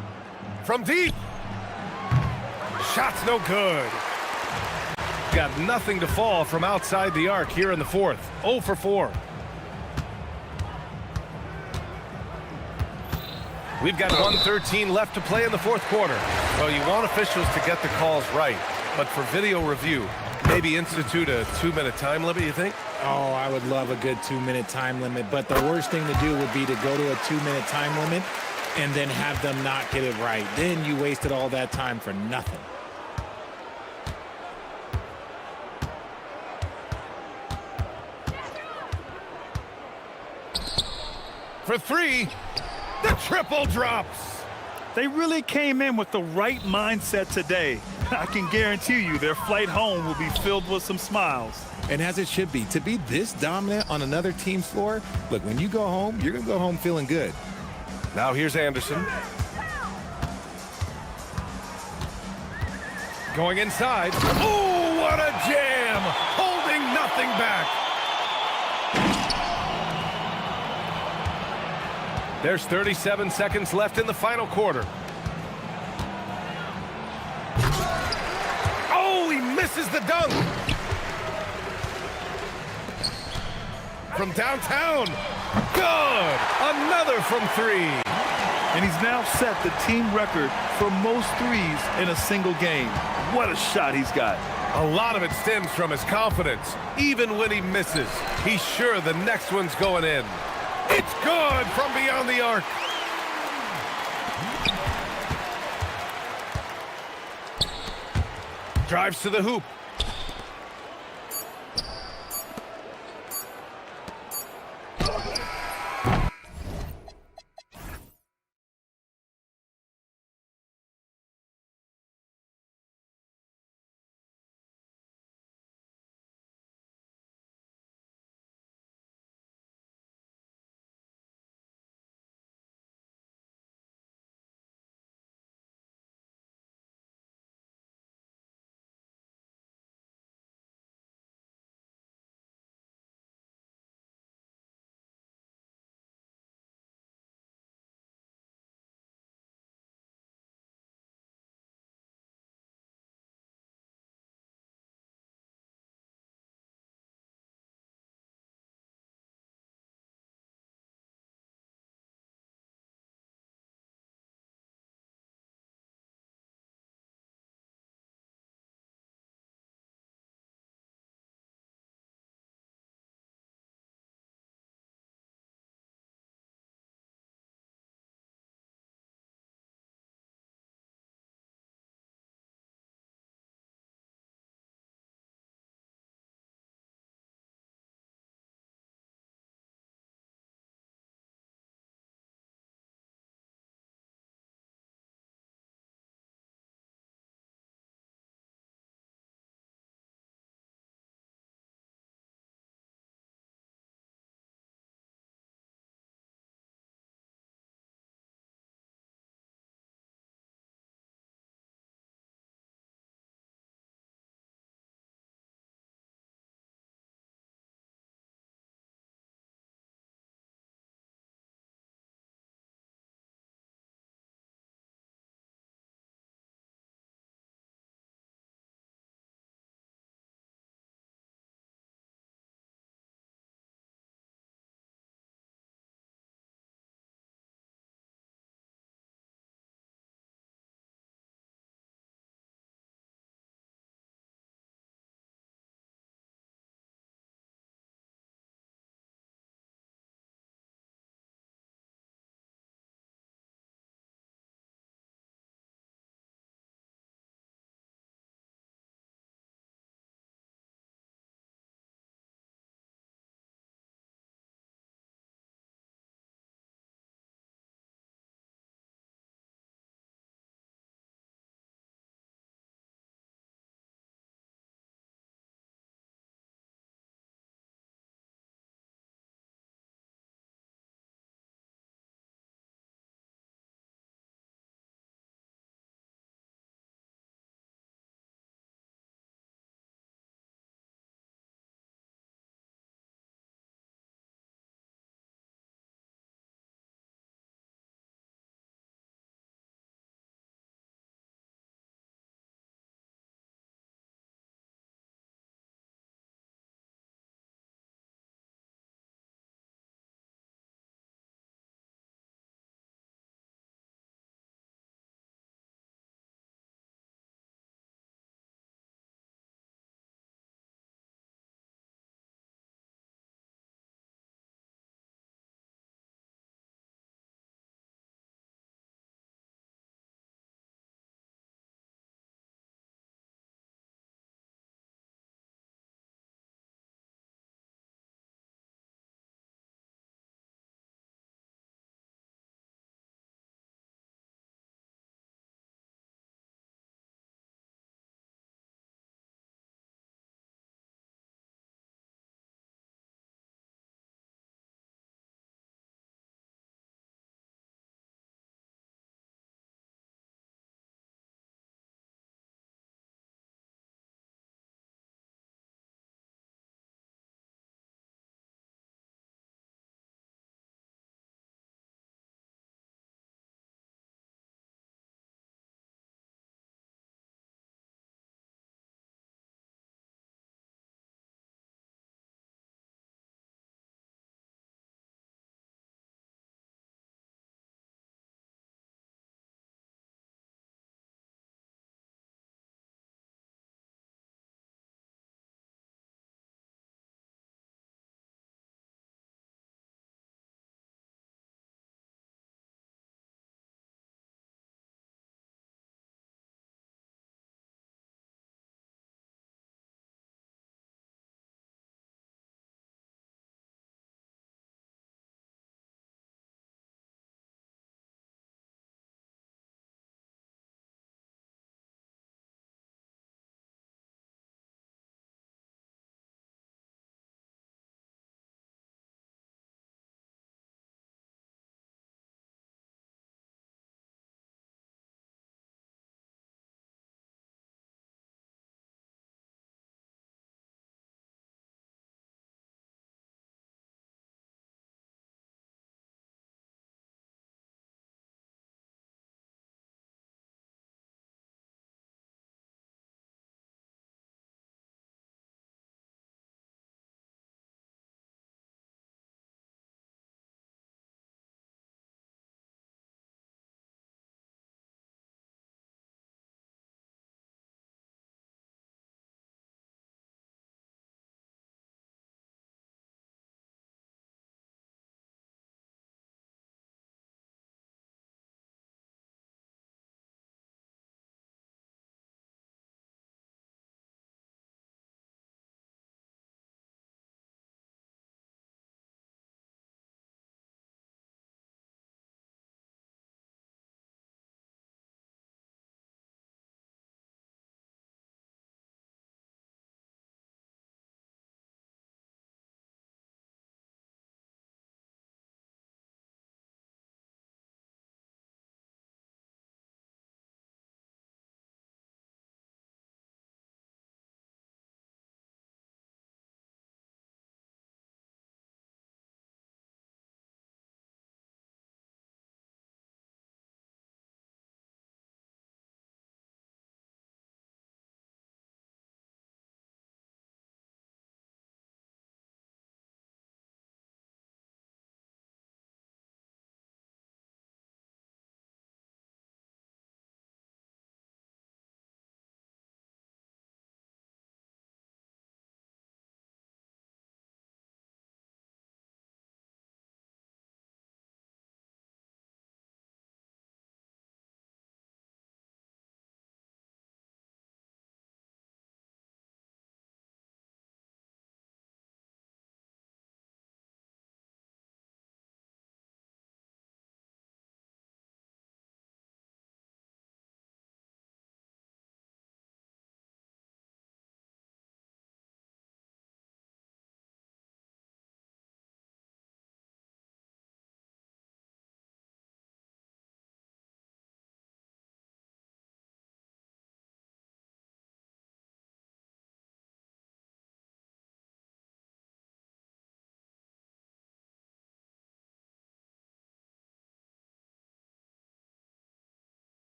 From deep. Shot's no good. Got nothing to fall from outside the arc here in the fourth. 0 for 4. We've got 1:13 left to play in the fourth quarter. Well, you want officials to get the calls right, but for video review, maybe institute a 2-minute time limit, you think? Oh, I would love a good 2-minute time limit, but the worst thing to do would be to go to a 2-minute time limit and then have them not get it right. Then you wasted all that time for nothing. For 3, the triple drops. They really came in with the right mindset today. I can guarantee you their flight home will be filled with some smiles. And as it should be, to be this dominant on another team's floor, look, when you go home, you're going to go home feeling good. Now here's Anderson. Going inside. Oh, what a jam! Holding nothing back. There's 37 seconds left in the final quarter. Oh, he misses the dunk. From downtown. Good. Another from 3. And he's now set the team record for most threes in a single game. What a shot he's got. A lot of it stems from his confidence. Even when he misses, he's sure the next one's going in. It's good from beyond the arc. Drives to the hoop.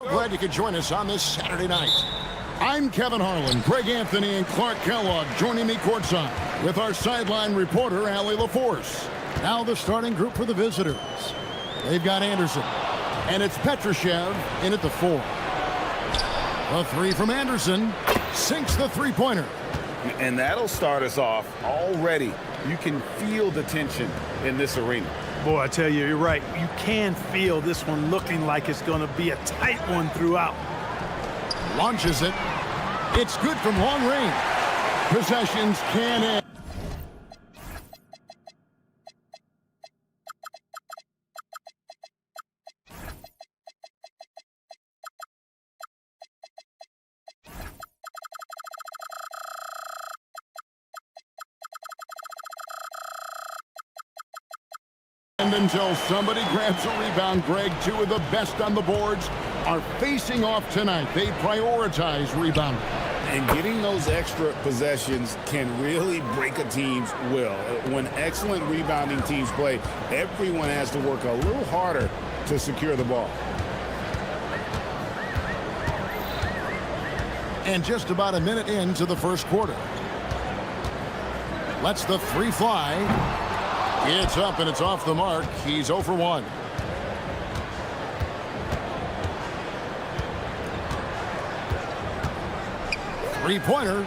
Glad you could join us on this Saturday night. I'm Kevin Harlan, Greg Anthony, and Clark Kellogg joining me courtside with our sideline reporter, Allie LaForce. Now the starting group for the visitors. They've got Anderson, and it's Petrushev in at the 4. A 3 from Anderson sinks the three-pointer. And that'll start us off already. You can feel the tension in this arena. Boy, I tell you, you're right. You can feel this one looking like it's going to be a tight one throughout. Launches it. It's good from long range. Possessions can end. And until somebody grabs a rebound, Greg, two of the best on the boards are facing off tonight. They prioritize rebounding. And getting those extra possessions can really break a team's will. When excellent rebounding teams play, everyone has to work a little harder to secure the ball. And just about a minute into the first quarter. Lets the 3 fly. It's up and it's off the mark. He's 0 for 1. Three-pointer.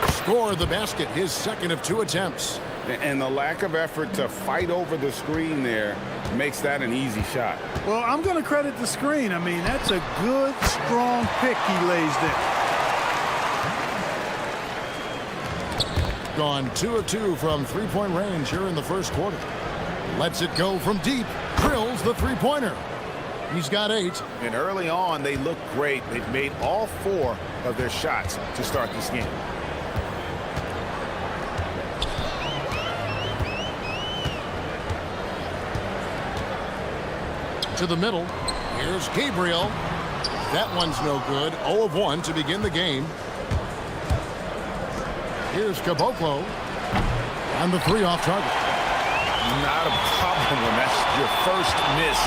Scored the basket. His second of 2 attempts. And the lack of effort to fight over the screen there makes that an easy shot. Well, I'm going to credit the screen. I mean, that's a good, strong pick he lays there. Gone 2 of 2 from three-point range here in the first quarter. Lets it go from deep. Drills the three-pointer. He's got 8. And early on, they look great. They've made all 4 of their shots to start this game. To the middle. Here's Gabriel. That one's no good. 0 of 1 to begin the game. Here's Caboclo. And the 3 off target. Not a problem when that's your first miss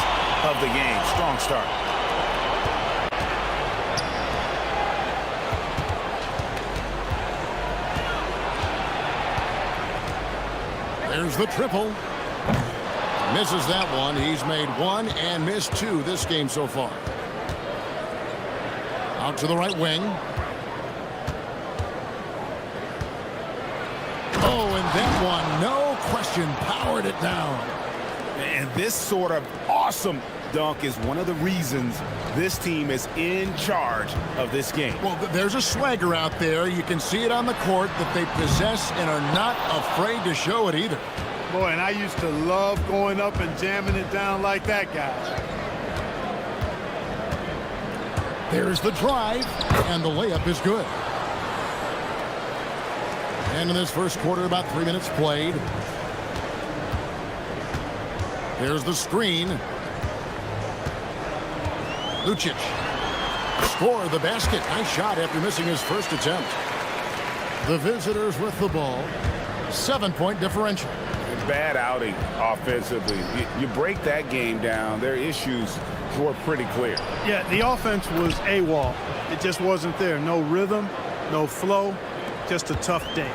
of the game. Strong start. There's the triple. Misses that one. He's made 1 and missed 2 this game so far. Out to the right wing. Oh, and that one, no question, powered it down. And this sort of awesome dunk is one of the reasons this team is in charge of this game. Well, there's a swagger out there. You can see it on the court that they possess and are not afraid to show it either. Boy, and I used to love going up and jamming it down like that, guys. There's the drive, and the layup is good. And in this first quarter, about 3 minutes played. There's the screen. Lucic. Score the basket. Nice shot after missing his first attempt. The visitors with the ball. 7-point differential. Bad outing offensively. You break that game down, their issues were pretty clear. Yeah, the offense was AWOL. It just wasn't there. No rhythm, no flow, just a tough day.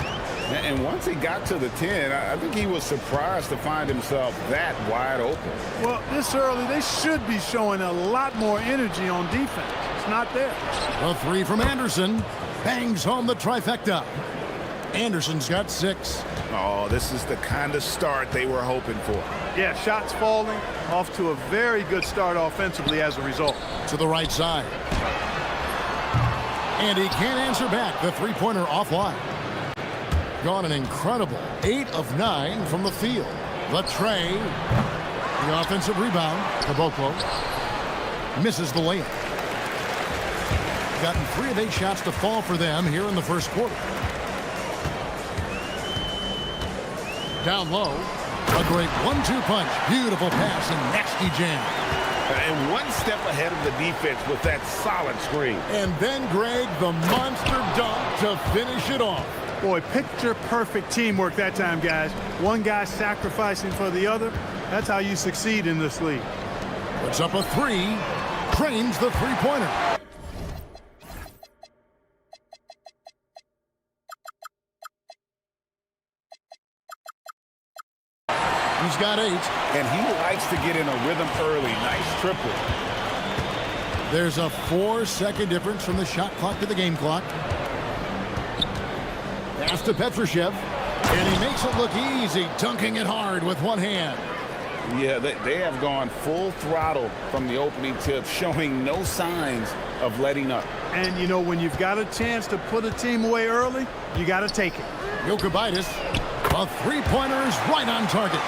And once he got to the 10, I think he was surprised to find himself that wide open. Well, this early, they should be showing a lot more energy on defense. It's not there. A 3 from Anderson. Bangs home the trifecta. Anderson's got 6. Oh, this is the kind of start they were hoping for. Yeah, shots falling, off to a very good start offensively as a result. To the right side. And he can't answer back. The three-pointer offline. Gone an incredible 8 of 9 from the field. The tray. The offensive rebound. Caboclo misses the layup. Gotten 3 of 8 shots to fall for them here in the first quarter. Down low. A great 1-2 punch. Beautiful pass and nasty jam. And one step ahead of the defense with that solid screen. And then, Greg, the monster dunk to finish it off. Boy, picture-perfect teamwork that time, guys. One guy sacrificing for the other. That's how you succeed in this league. Puts up a 3. Drains the three-pointer. He's got 8. And he likes to get in a rhythm early. Nice triple. There's a 4-second difference from the shot clock to the game clock. Pass to Petrushev. And he makes it look easy, dunking it hard with one hand. Yeah, they have gone full throttle from the opening tip, showing no signs of letting up. And, you know, when you've got a chance to put a team away early, you got to take it. Jokubaitis, a three-pointer is right on target.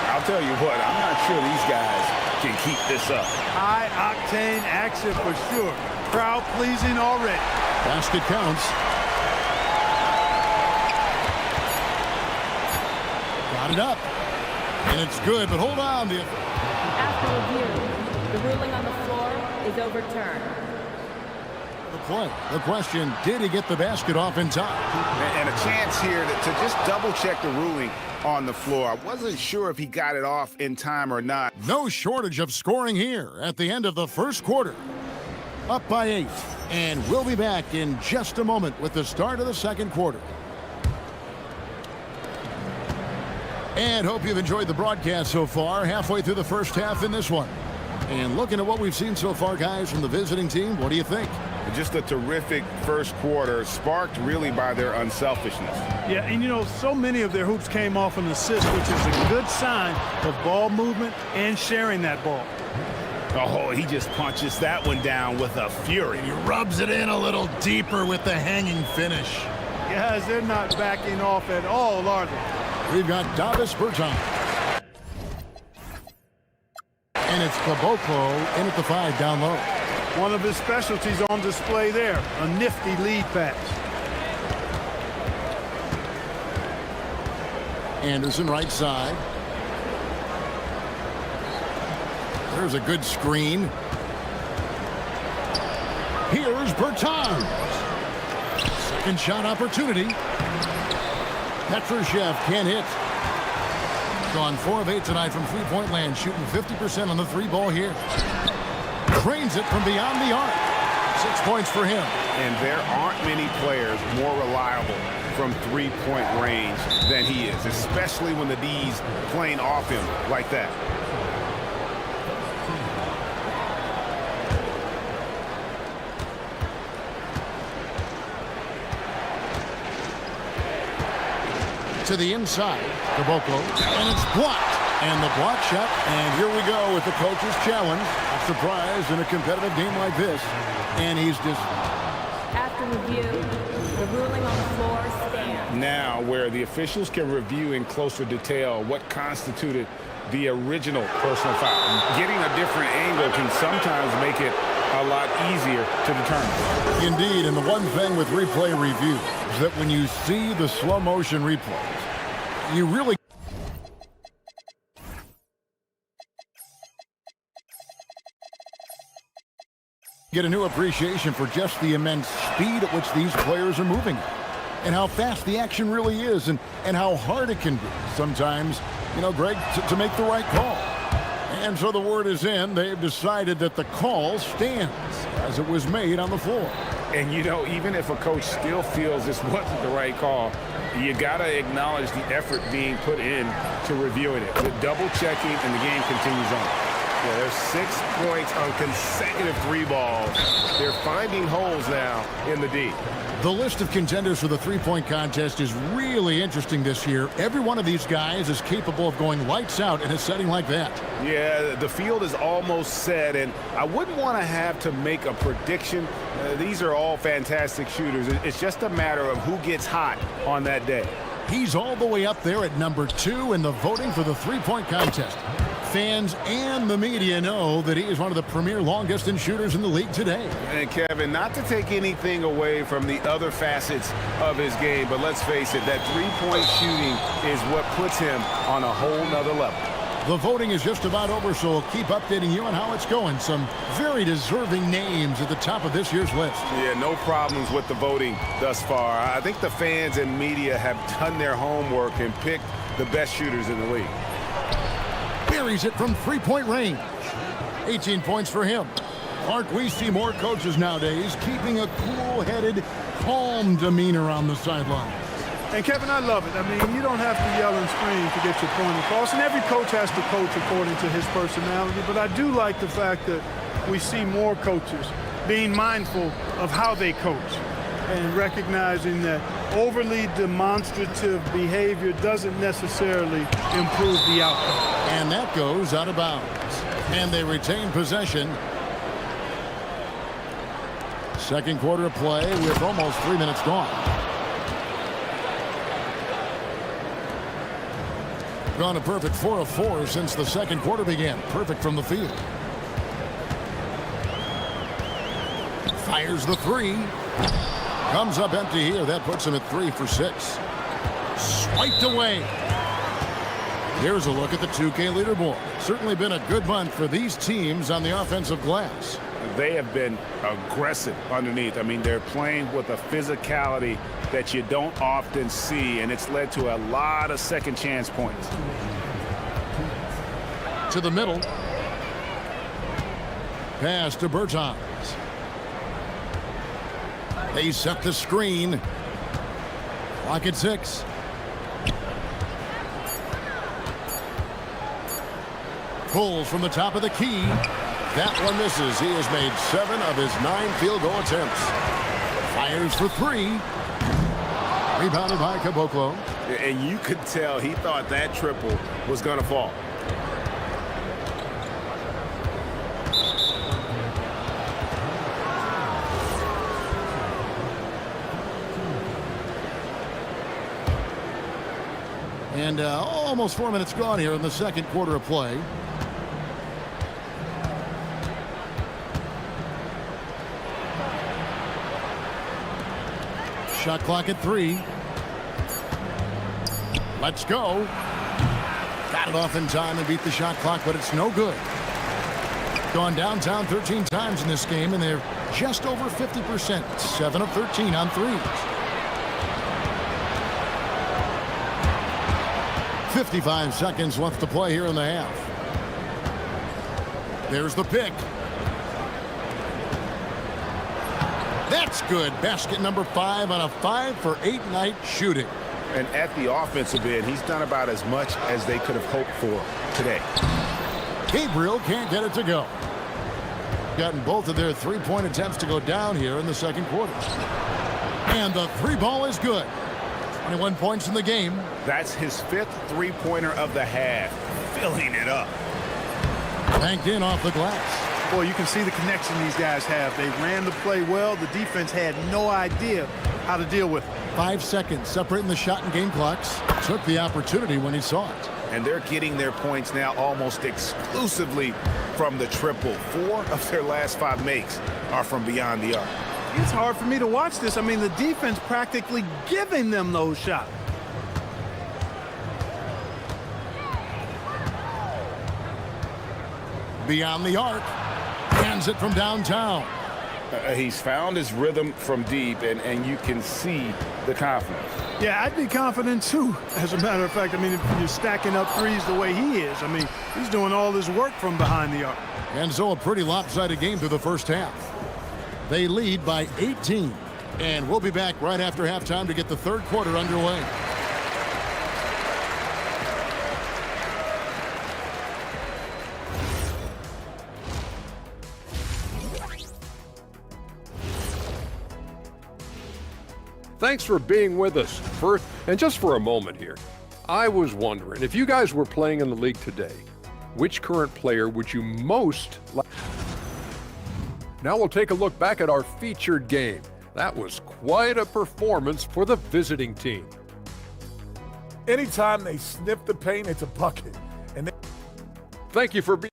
I'll tell you what, I'm not sure these guys can keep this up. High-octane action for sure. Crowd-pleasing already. Basket counts. Got it up. And it's good, but hold on. After review, the ruling on the floor is overturned. The play. The question, did he get the basket off in time? And a chance here to just double-check the ruling on the floor. I wasn't sure if he got it off in time or not. No shortage of scoring here at the end of the first quarter. Up by 8. And we'll be back in just a moment with the start of the second quarter. And hope you've enjoyed the broadcast so far. Halfway through the first half in this one. And looking at what we've seen so far, guys, from the visiting team, what do you think? Just a terrific first quarter, sparked really by their unselfishness. Yeah, and you know, so many of their hoops came off an assist, which is a good sign of ball movement and sharing that ball. Oh, he just punches that one down with a fury. He rubs it in a little deeper with the hanging finish. Guys, they're not backing off at all, are they? We've got Davis Bertans. And it's Caboclo in at the 5 down low. One of his specialties on display there, a nifty lead pass. Anderson right side. There's a good screen. Here's Bertans. Second shot opportunity. Petrushev can't hit. Gone 4 of 8 tonight from three-point land, shooting 50% on the 3 ball here. Drains it from beyond the arc. 6 points for him. And there aren't many players more reliable from three-point range than he is, especially when the D's playing off him like that. To the inside, Caboclo, and it's blocked. And the block shot, and here we go with the coach's challenge. A surprise in a competitive game like this. And he's just... After review, the ruling on the floor stands. Now, where the officials can review in closer detail what constituted the original personal foul. Getting a different angle can sometimes make it a lot easier to determine. Indeed, and the one thing with replay review is that when you see the slow motion replays, you really get a new appreciation for just the immense speed at which these players are moving and how fast the action really is and how hard it can be sometimes, you know, Greg, to make the right call. And so the word is in. They've decided that the call stands as it was made on the floor. And, you know, even if a coach still feels this wasn't the right call, you got to acknowledge the effort being put in to reviewing it. The double checking and the game continues on. Yeah, there's 6 points on consecutive 3 balls. They're finding holes now in the D. The list of contenders for the three-point contest is really interesting this year. Every one of these guys is capable of going lights out in a setting like that. Yeah, the field is almost set, and I wouldn't want to have to make a prediction. These are all fantastic shooters. It's just a matter of who gets hot on that day. He's all the way up there at number 2 in the voting for the three-point contest. Fans and the media know that he is one of the premier long-distance shooters in the league today. And Kevin, not to take anything away from the other facets of his game, but let's face it, that three-point shooting is what puts him on a whole nother level. The voting is just about over, so we'll keep updating you on how it's going. Some very deserving names at the top of this year's list. Yeah, no problems with the voting thus far. I think the fans and media have done their homework and picked the best shooters in the league. Buries it from three-point range. 18 points for him. Clark, we see more coaches nowadays keeping a cool-headed, calm demeanor on the sideline. And Kevin, I love it. I mean, you don't have to yell and scream to get your point across, and every coach has to coach according to his personality, but I do like the fact that we see more coaches being mindful of how they coach and recognizing that overly demonstrative behavior doesn't necessarily improve the outcome. And that goes out of bounds. And they retain possession. Second quarter of play with almost 3 minutes gone. Gone a perfect 4 of 4 since the second quarter began. Perfect from the field. Fires the three. Comes up empty here. That puts him at 3 for 6. Swiped away. Here's a look at the 2K leaderboard. Certainly been a good month for these teams on the offensive glass. They have been aggressive underneath. I mean, they're playing with a physicality that you don't often see, and it's led to a lot of second chance points. To the middle. Pass to Bertans. They set the screen. Clock at 6. Pulls from the top of the key. That one misses. He has made 7 of his 9 field goal attempts. Fires for 3. Rebounded by Caboclo. And you could tell he thought that triple was going to fall. And almost 4 minutes gone here in the second quarter of play. Shot clock at 3. Let's go. Got it off in time and beat the shot clock, but it's no good. Gone downtown 13 times in this game, and they're just over 50%. 7 of 13 on threes. 55 seconds left to play here in the half. There's the pick. That's good. Basket number 5 on a 5 for 8 night shooting. And at the offensive end, he's done about as much as they could have hoped for today. Gabriel can't get it to go. Gotten both of their three-point attempts to go down here in the second quarter. And the three ball is good. 21 points in the game. That's his 5th three-pointer of the half. Filling it up. Banked in off the glass. Boy, you can see the connection these guys have. They ran the play well. The defense had no idea how to deal with it. 5 seconds separating the shot and game clocks. Took the opportunity when he saw it. And they're getting their points now almost exclusively from the triple. 4 of their last 5 makes are from beyond the arc. It's hard for me to watch this. I mean, the defense practically giving them those shots. Beyond the arc. Hands it from downtown. He's found his rhythm from deep, and you can see the confidence. Yeah, I'd be confident too, as a matter of fact. I mean, if you're stacking up threes the way he is, I mean, he's doing all this work from behind the arc. And so a pretty lopsided game through the first half. They lead by 18. And we'll be back right after halftime to get the third quarter underway. Thanks for being with us. First, and just for a moment here, I was wondering, if you guys were playing in the league today, which current player would you most like? Now we'll take a look back at our featured game. That was quite a performance for the visiting team. Anytime they sniff the paint, it's a bucket. And Thank you for being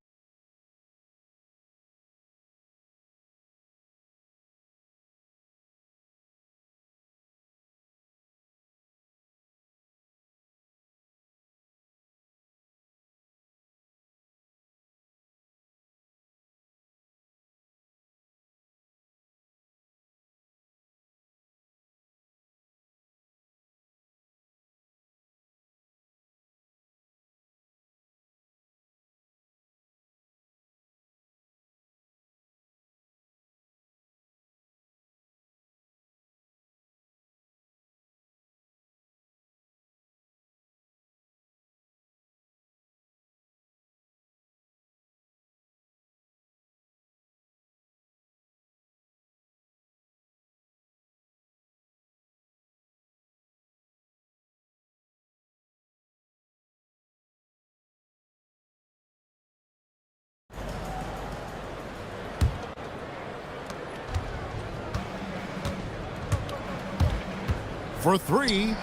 for three.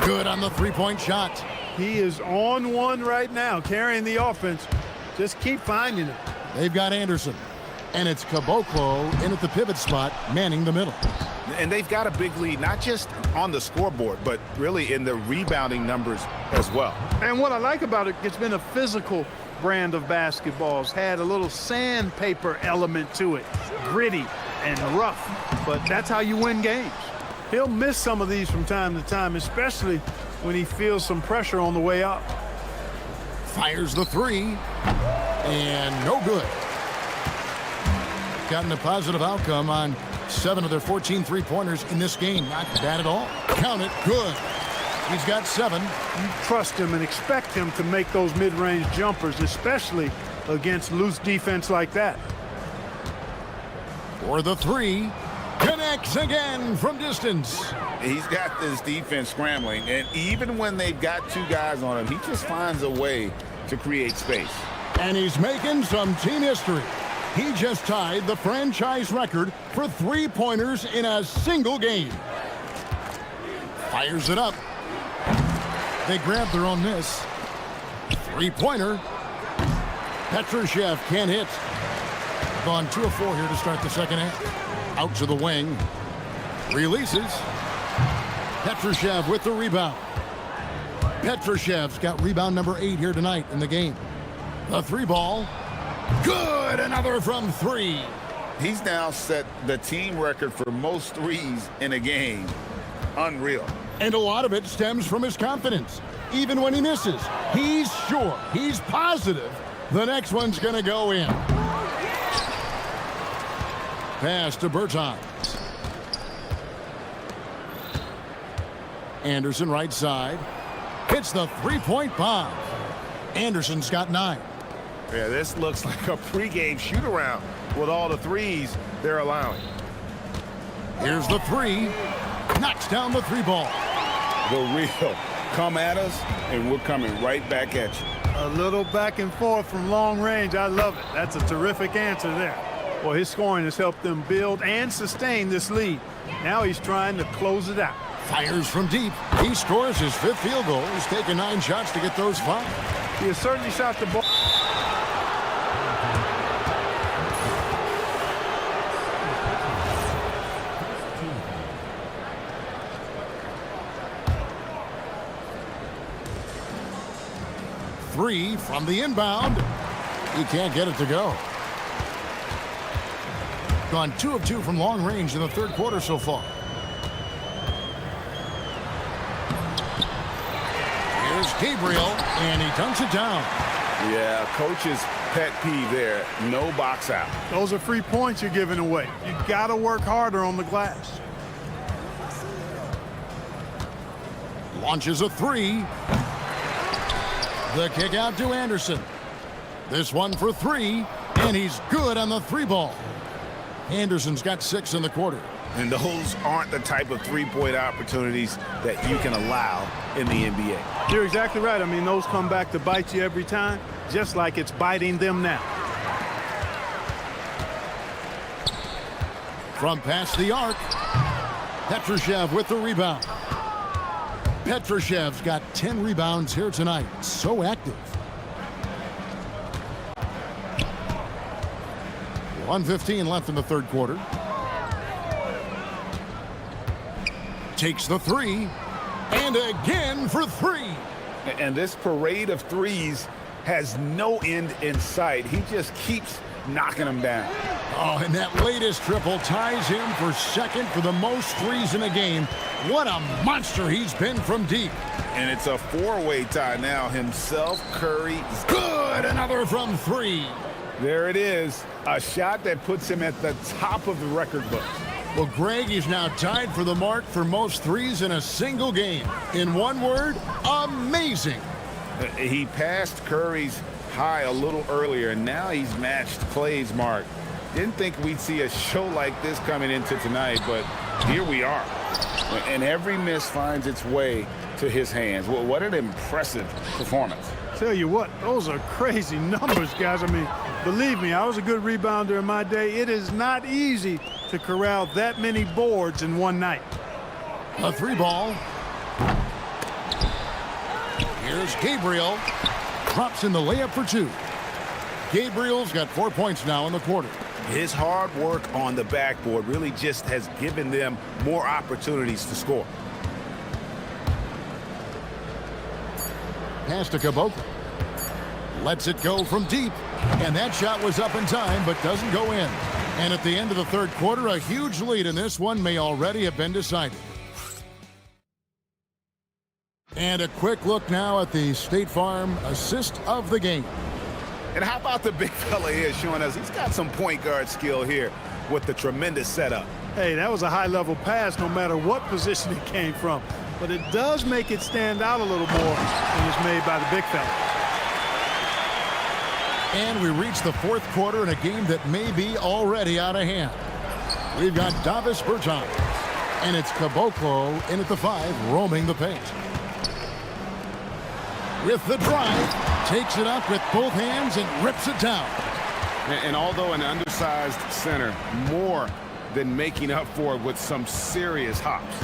Good on the three-point shot. He is on one right now, carrying the offense. Just keep finding it. They've got Anderson. And it's Caboclo in at the pivot spot, manning the middle. And they've got a big lead, not just on the scoreboard, but really in the rebounding numbers as well. And what I like about it, it's been a physical brand of basketball. It's had a little sandpaper element to it. Gritty and rough, but that's how you win games. He'll miss some of these from time to time, especially when he feels some pressure on the way up. Fires the three, and no good. Gotten a positive outcome on 7 of their 14 three-pointers in this game. Not bad at all. Count it. Good. He's got 7. You trust him and expect him to make those mid-range jumpers, especially against loose defense like that. For the three. Connects again from distance. He's got this defense scrambling, and even when they've got 2 guys on him, he just finds a way to create space. And he's making some team history. He just tied the franchise record for three-pointers in a single game. Fires it up. They grab their own miss. Three-pointer. Petrushev can't hit. Gone 2 of 4 here to start the second half. Out to the wing. Releases. Petrushev with the rebound. Petrushev's got rebound number 8 here tonight in the game. The three ball. Good, another from 3. He's now set the team record for most threes in a game. Unreal. And a lot of it stems from his confidence. Even when he misses, he's sure, he's positive the next one's going to go in. Pass to Bertans. Anderson right side. Hits the three-point bomb. Anderson's got 9. Yeah, this looks like a pregame shoot-around with all the threes they're allowing. Here's the three. Knocks down the three ball. The real. Come at us, and we're coming right back at you. A little back and forth from long range. I love it. That's a terrific answer there. Well, his scoring has helped them build and sustain this lead. Now he's trying to close it out. Fires from deep. He scores his 5th field goal. He's taken 9 shots to get those 5. He has certainly shot the ball. Three from the inbound. He can't get it to go. Gone 2 of 2 from long range in the third quarter so far. Here's Gabriel, and he dunks it down. Yeah, coach's pet peeve there. No box out. Those are free points you're giving away. You got to work harder on the glass. Launches a 3. The kick out to Anderson. This one for 3, and he's good on the 3 ball. Anderson's got 6 in the quarter. And those aren't the type of three-point opportunities that you can allow in the NBA. You're exactly right. I mean, those come back to bite you every time, just like it's biting them now. From past the arc, Petrushev with the rebound. Petrushev's got 10 rebounds here tonight. So active. 1:15 left in the third quarter. Takes the 3, and again for 3. And this parade of threes has no end in sight. He just keeps knocking them down. Oh, and that latest triple ties him for second for the most threes in a game. What a monster he's been from deep. And it's a 4-way tie now. Himself, Curry. Good, another from 3. There it is. A shot that puts him at the top of the record book. Well, Greg, he's now tied for the mark for most threes in a single game. In one word, amazing. He passed Curry's high a little earlier, and now he's matched Clay's mark. Didn't think we'd see a show like this coming into tonight, but here we are. And every miss finds its way to his hands. Well, what an impressive performance. Tell you what, those are crazy numbers, guys. I mean, believe me, I was a good rebounder in my day. It is not easy to corral that many boards in one night. A 3-ball. Here's Gabriel. Drops in the layup for 2. Gabriel's got 4 points now in the quarter. His hard work on the backboard really just has given them more opportunities to score. Pass to Caboclo. Lets it go from deep. And that shot was up in time, but doesn't go in. And at the end of the third quarter, a huge lead in this one may already have been decided. And a quick look now at the State Farm assist of the game. And how about the big fella here showing us he's got some point guard skill here with the tremendous setup. Hey, that was a high-level pass no matter what position it came from. But it does make it stand out a little more when it's made by the big fella. And we reach the fourth quarter in a game that may be already out of hand. We've got Davis Bertans. And it's Caboclo in at the 5, roaming the paint. With the drive, takes it up with both hands and rips it down. And although an undersized center, more than making up for it with some serious hops.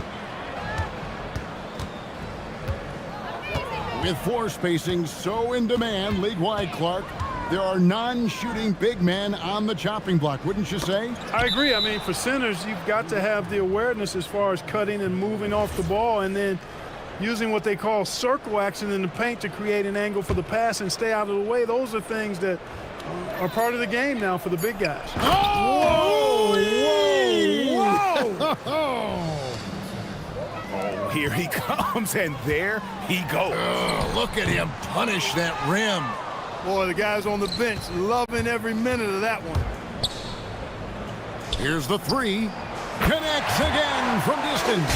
With floor spacing so in demand league-wide, Clark, there are non-shooting big men on the chopping block, wouldn't you say? I agree. I mean, for centers, you've got to have the awareness as far as cutting and moving off the ball and then using what they call circle action in the paint to create an angle for the pass and stay out of the way. Those are things that are part of the game now for the big guys. Oh! Whoa! Oh, here he comes, and there he goes. Look at him punish that rim. Boy, the guys on the bench loving every minute of that one. Here's the 3. Connects again from distance.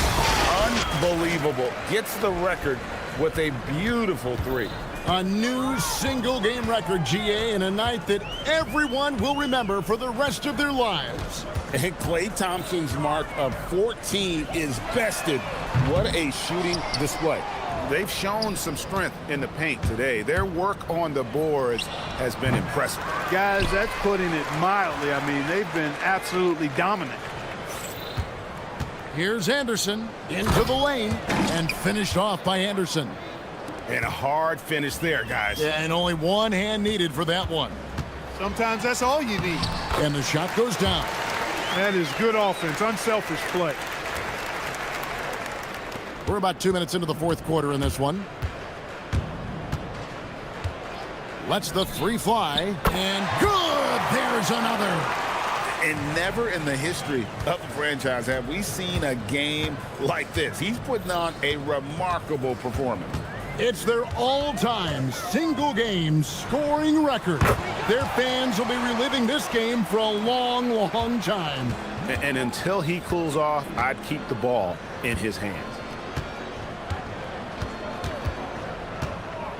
Unbelievable. Gets the record with a beautiful 3. A new single-game record, GA, in a night that everyone will remember for the rest of their lives. And Klay Thompson's mark of 14 is bested. What a shooting display. They've shown some strength in the paint today. Their work on the boards has been impressive. Guys, that's putting it mildly. I mean, they've been absolutely dominant. Here's Anderson into the lane and finished off by Anderson. And a hard finish there, guys. Yeah, and only one hand needed for that one. Sometimes that's all you need. And the shot goes down. That is good offense, unselfish play. We're about 2 minutes into the fourth quarter in this one. Lets the 3 fly, and good! There's another. And never in the history of the franchise have we seen a game like this. He's putting on a remarkable performance. It's their all-time single-game scoring record. Their fans will be reliving this game for a long, long time. And until he cools off, I'd keep the ball in his hands.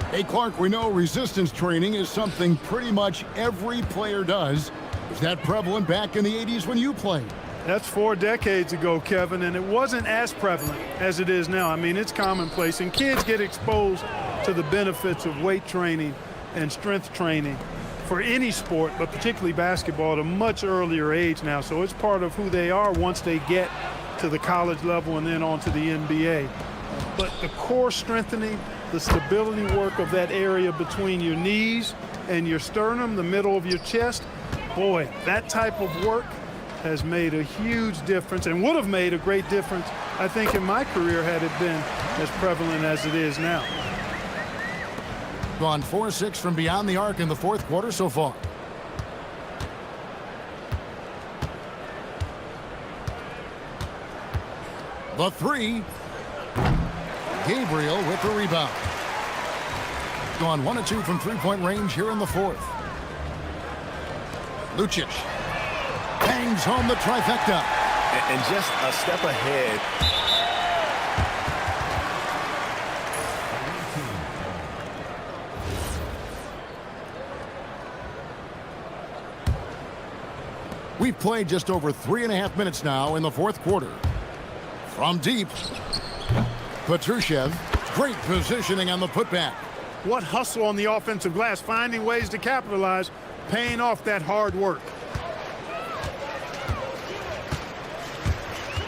Hey, Clark, we know resistance training is something pretty much every player does. Was that prevalent back in the 80s when you played? That's 4 decades ago, Kevin, and it wasn't as prevalent as it is now. I mean, it's commonplace, and kids get exposed to the benefits of weight training and strength training for any sport, but particularly basketball, at a much earlier age now. So it's part of who they are once they get to the college level and then on to the NBA. But the core strengthening, the stability work of that area between your knees and your sternum, the middle of your chest, boy, that type of work has made a huge difference and would have made a great difference, I think, in my career had it been as prevalent as it is now. Gone 4-6 from beyond the arc in the fourth quarter so far. The 3. Gabriel with the rebound. Gone 1 of 2 from three-point range here in the fourth. Lucic bangs home the trifecta. And just a step ahead. We've played just over 3.5 minutes now in the fourth quarter. From deep, Petrushev, great positioning on the putback. What hustle on the offensive glass, finding ways to capitalize, paying off that hard work.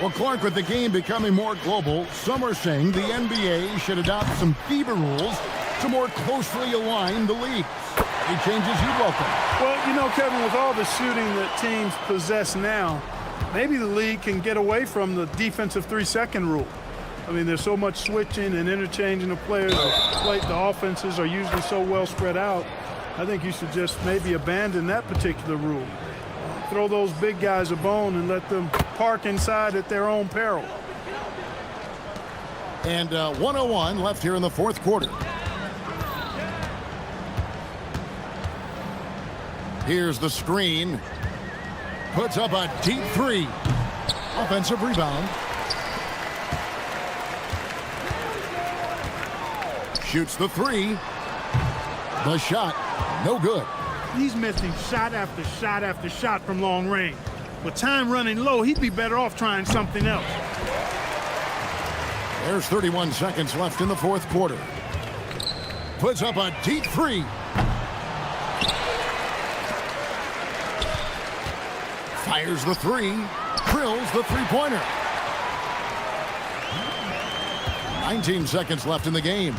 Well, Clark, with the game becoming more global, some are saying the NBA should adopt some FIBA rules to more closely align the leagues. Any changes you'd welcome? Well, you know, Kevin, with all the shooting that teams possess now, maybe the league can get away from the defensive 3-second rule. I mean, there's so much switching and interchanging of players. The offenses are usually so well spread out. I think you should just maybe abandon that particular rule. Throw those big guys a bone and let them park inside at their own peril. And 1:01 left here in the fourth quarter. Here's the screen. Puts up a deep three. Offensive rebound. Shoots the three. The shot, no good. He's missing shot after shot after shot from long range. With time running low, he'd be better off trying something else. There's 31 seconds left in the fourth quarter. Puts up a deep three. Fires the three. Drills the three-pointer. 19 seconds left in the game.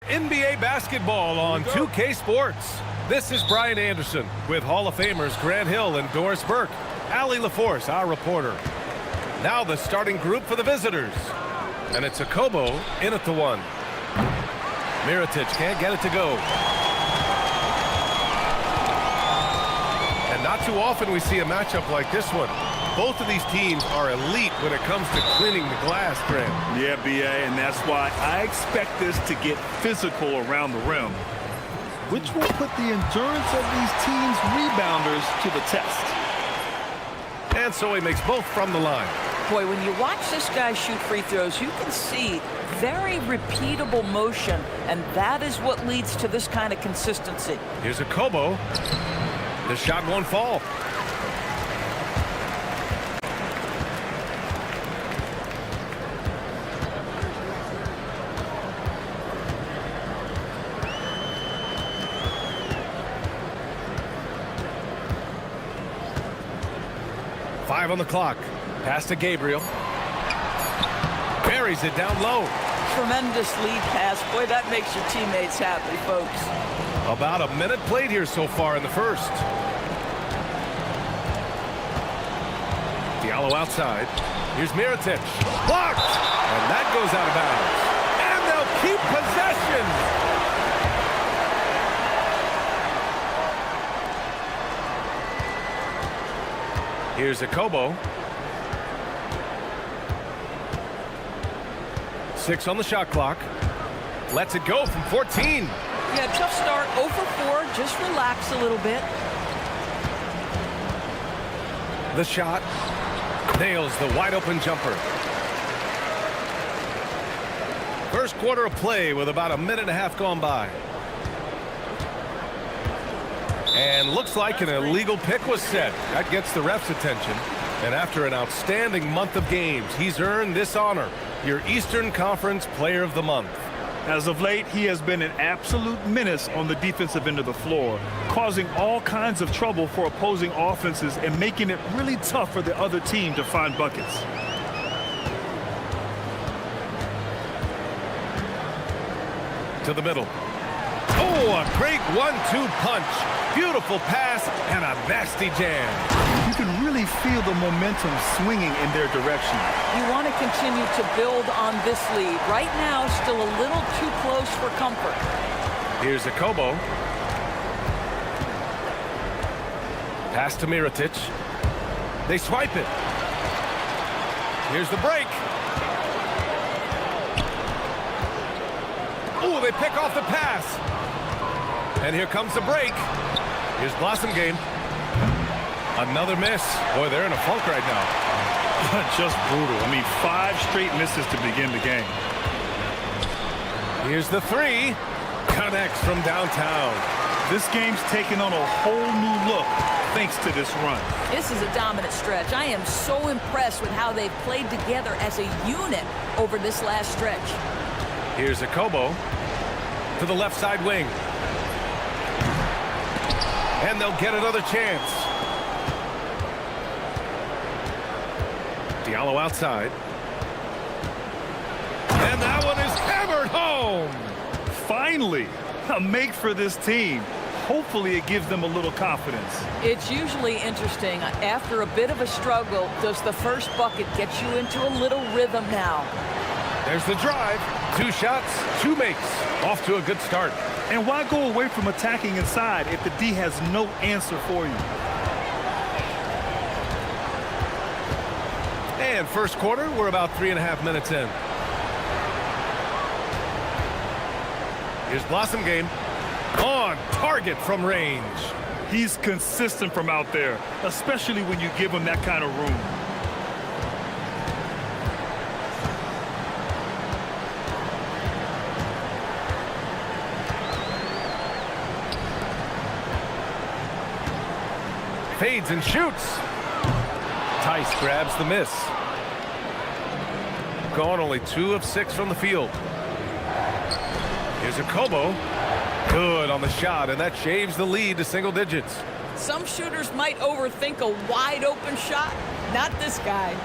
NBA basketball on 2K Sports. This is Brian Anderson with Hall of Famers Grant Hill and Doris Burke. Allie LaForce, our reporter. Now the starting group for the visitors. And it's Okobo in at the one. Mirotic can't get it to go. And not too often we see a matchup like this one. Both of these teams are elite when it comes to cleaning the glass, Grant. Yeah, BA, and that's why I expect this to get physical around the rim, which will put the endurance of these teams' rebounders to the test. And so he makes both from the line. Boy, when you watch this guy shoot free throws, you can see very repeatable motion, and that is what leads to this kind of consistency. Here's Okobo. The shot won't fall. Five on the clock. Pass to Gabriel. Buries it down low. Tremendous lead pass. Boy, that makes your teammates happy, folks. About a minute played here so far in the first. Diallo outside. Here's Mirotic. Blocked! And that goes out of bounds. And they'll keep possession. Here's Okobo. 6 on the shot clock. Lets it go from 14. Yeah, tough start. 0 for 4. Just relax a little bit. The shot. Nails the wide open jumper. First quarter of play with about a minute and a half gone by. And looks like an illegal pick was set. That gets the ref's attention. And after an outstanding month of games, he's earned this honor, your Eastern Conference Player of the Month. As of late, he has been an absolute menace on the defensive end of the floor, causing all kinds of trouble for opposing offenses and making it really tough for the other team to find buckets. To the middle. Oh, a great 1-2 punch. Beautiful pass and a nasty jam. You can really feel the momentum swinging in their direction. You want to continue to build on this lead. Right now, still a little too close for comfort. Here's Okobo. Pass to Mirotic. They swipe it. Here's the break. Oh, they pick off the pass. And here comes the break. Here's Blossom Game. Another miss. Boy, they're in a funk right now. Just brutal. I mean, 5 straight misses to begin the game. Here's the 3. Connects from downtown. This game's taken on a whole new look thanks to this run. This is a dominant stretch. I am so impressed with how they've played together as a unit over this last stretch. Here's Okobo to the left side wing. And they'll get another chance. Diallo outside. And that one is hammered home. Finally, a make for this team. Hopefully it gives them a little confidence. It's usually interesting. After a bit of a struggle, does the first bucket get you into a little rhythm now? There's the drive. 2 shots, 2 makes. Off to a good start. And why go away from attacking inside if the D has no answer for you? And first quarter, we're about 3.5 minutes in. Here's Blossom Game. On target from range. He's consistent from out there, especially when you give him that kind of room. Fades and shoots. Tice grabs the miss. Gone only 2 of 6 from the field. Here's Okobo. Good on the shot, and that shaves the lead to single digits. Some shooters might overthink a wide open shot. Not this guy.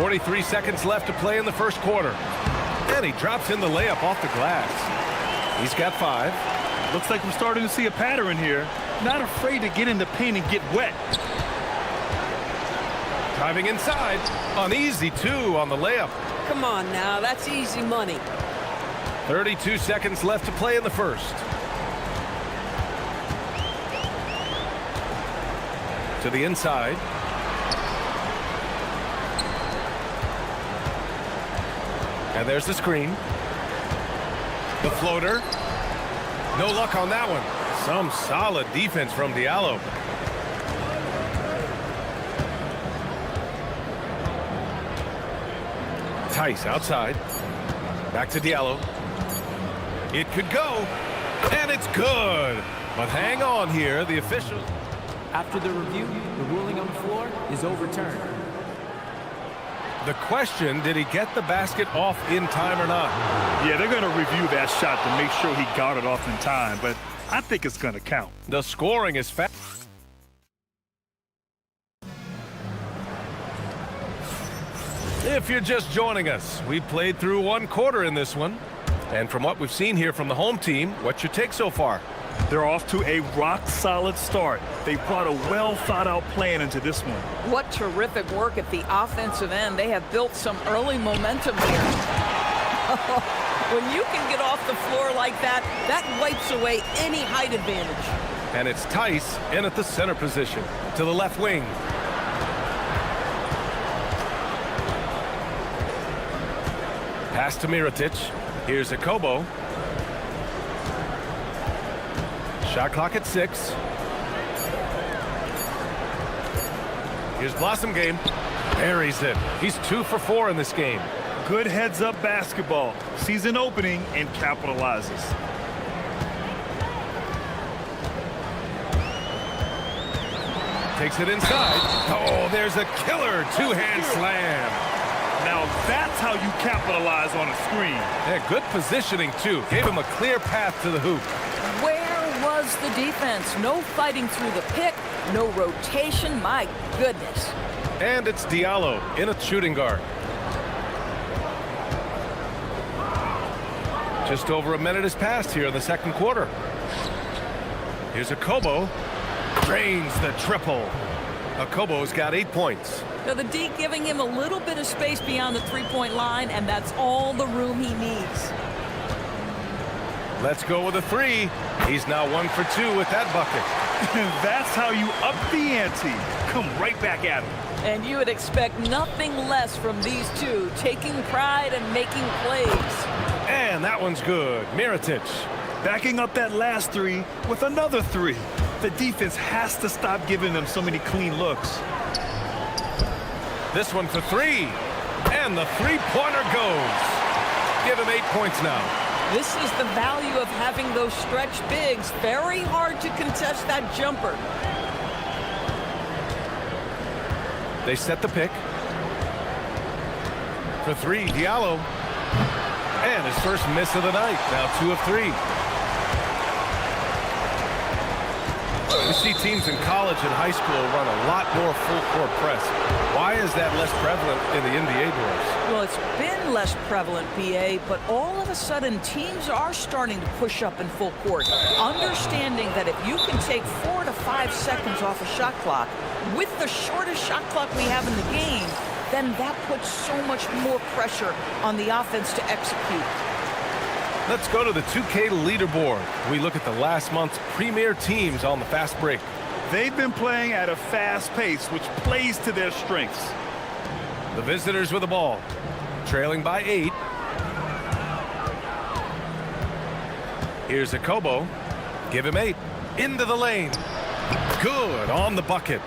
43 seconds left to play in the first quarter. And he drops in the layup off the glass. He's got 5. Looks like we're starting to see a pattern here. Not afraid to get in the paint and get wet. Driving inside. An easy 2 on the layup. Come on now, that's easy money. 32 seconds left to play in the first. To the inside. And there's the screen. The floater. No luck on that one. Some solid defense from Diallo. Tice outside. Back to Diallo. It could go. And it's good. But hang on here. The official. After the review, the ruling on the floor is overturned. The question, did he get the basket off in time or not? Yeah, they're going to review that shot to make sure he got it off in time, but I think it's going to count. The scoring is fast. If you're just joining us, we played through 1 quarter in this one. And from what we've seen here from the home team, what's your take so far? They're off to a rock-solid start. They brought a well-thought-out plan into this one. What terrific work at the offensive end. They have built some early momentum here. When you can get off the floor like that, that wipes away any height advantage. And it's Tice in at the center position to the left wing. Pass to Mirotic. Here's Akobo. Shot clock at 6. Here's Blossom Game. Buries it. He's 2 for 4 in this game. Good heads-up basketball. Sees an opening and capitalizes. Takes it inside. Oh, there's a killer 2-hand slam. Now that's how you capitalize on a screen. Yeah, good positioning, too. Gave him a clear path to the hoop. Where was the defense? No fighting through the pick, no rotation. My goodness. And it's Diallo in a shooting guard. Just over a minute has passed here in the second quarter. Here's Akobo. Drains the triple. Akobo's got 8 points. So the D giving him a little bit of space beyond the three-point line, and that's all the room he needs. Let's go with a 3. He's now 1 for 2 with that bucket. That's how you up the ante. Come right back at him. And you would expect nothing less from these two, taking pride and making plays. And that one's good. Mirotic. Backing up that last 3 with another 3. The defense has to stop giving them so many clean looks. This one for 3. And the three-pointer goes. Give him 8 points now. This is the value of having those stretch bigs. Very hard to contest that jumper. They set the pick. For 3, Diallo. And his first miss of the night. Now 2 of 3. We see teams in college and high school run a lot more full-court press. Why is that less prevalent in the NBA doors? Well, it's been less prevalent, BA, but all of a sudden teams are starting to push up in full court, understanding that if you can take 4 to 5 seconds off a shot clock with the shortest shot clock we have in the game, then that puts so much more pressure on the offense to execute. Let's go to the 2K leaderboard. We look at the last month's premier teams on the fast break. They've been playing at a fast pace, which plays to their strengths. The visitors with the ball, trailing by 8. Here's Akobo. Give him 8. Into the lane. Good on the bucket.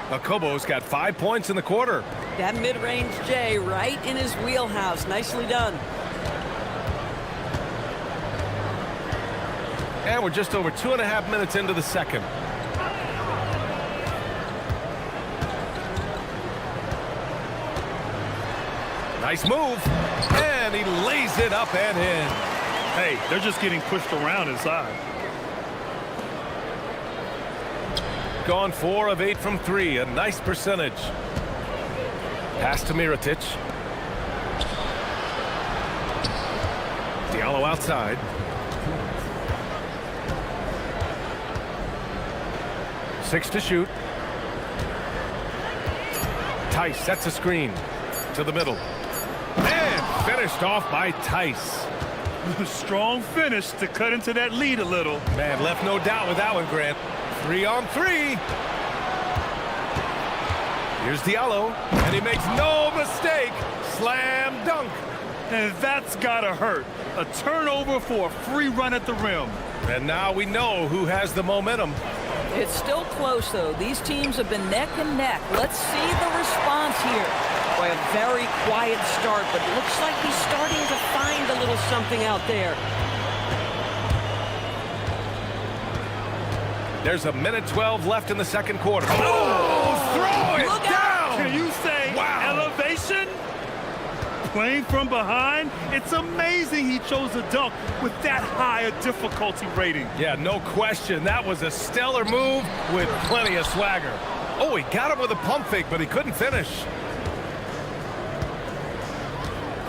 Akobo's got 5 points in the quarter. That mid-range J right in his wheelhouse. Nicely done. And we're just over 2.5 minutes into the second. Nice move. And he lays it up and in. Hey, they're just getting pushed around inside. Gone 4 of 8 from 3. A nice percentage. Pass to Mirotic. Diallo outside. Six to shoot. Tice sets a screen to the middle. And finished off by Tice. Strong finish to cut into that lead a little. Man, left no doubt with that one, Grant. 3 on 3. Here's Diallo, and he makes no mistake. Slam dunk. And that's gotta hurt. A turnover for a free run at the rim. And now we know who has the momentum. It's still close, though. These teams have been neck and neck. Let's see the response here. Boy, a very quiet start, but it looks like he's starting to find a little something out there. There's a minute 12 left in the second quarter. Oh, throw it Look down! out! Can you say elevation? Playing from behind? It's amazing he chose a dunk with that high a difficulty rating. Yeah, no question. That was a stellar move with plenty of swagger. Oh, he got him with a pump fake, but he couldn't finish.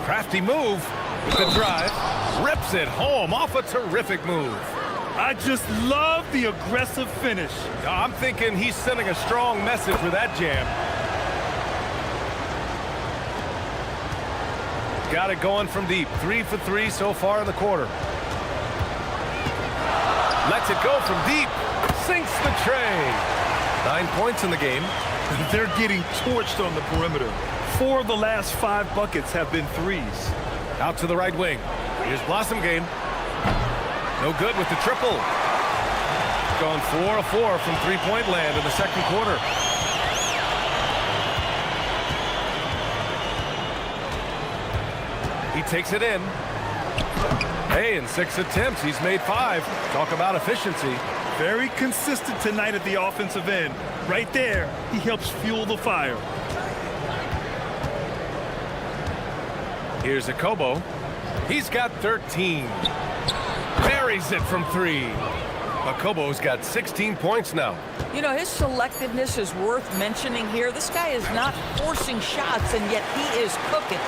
Crafty move with the drive. Rips it home off a terrific move. I just love the aggressive finish. I'm thinking he's sending a strong message with that jam. Got it going from deep. 3 for 3 so far in the quarter. Lets it go from deep. Sinks the tray. 9 points in the game. They're getting torched on the perimeter. 4 of the last 5 buckets have been threes. Out to the right wing. Here's Blossom game. No good with the triple. Gone 4 of 4 from three-point land in the second quarter. He takes it in. Hey, in 6 attempts, he's made 5. Talk about efficiency. Very consistent tonight at the offensive end. Right there, he helps fuel the fire. Here's Akobo. He's got 13. Buries it from 3. Akobo's got 16 points now. You know, his selectiveness is worth mentioning here. This guy is not forcing shots, and yet he is cooking.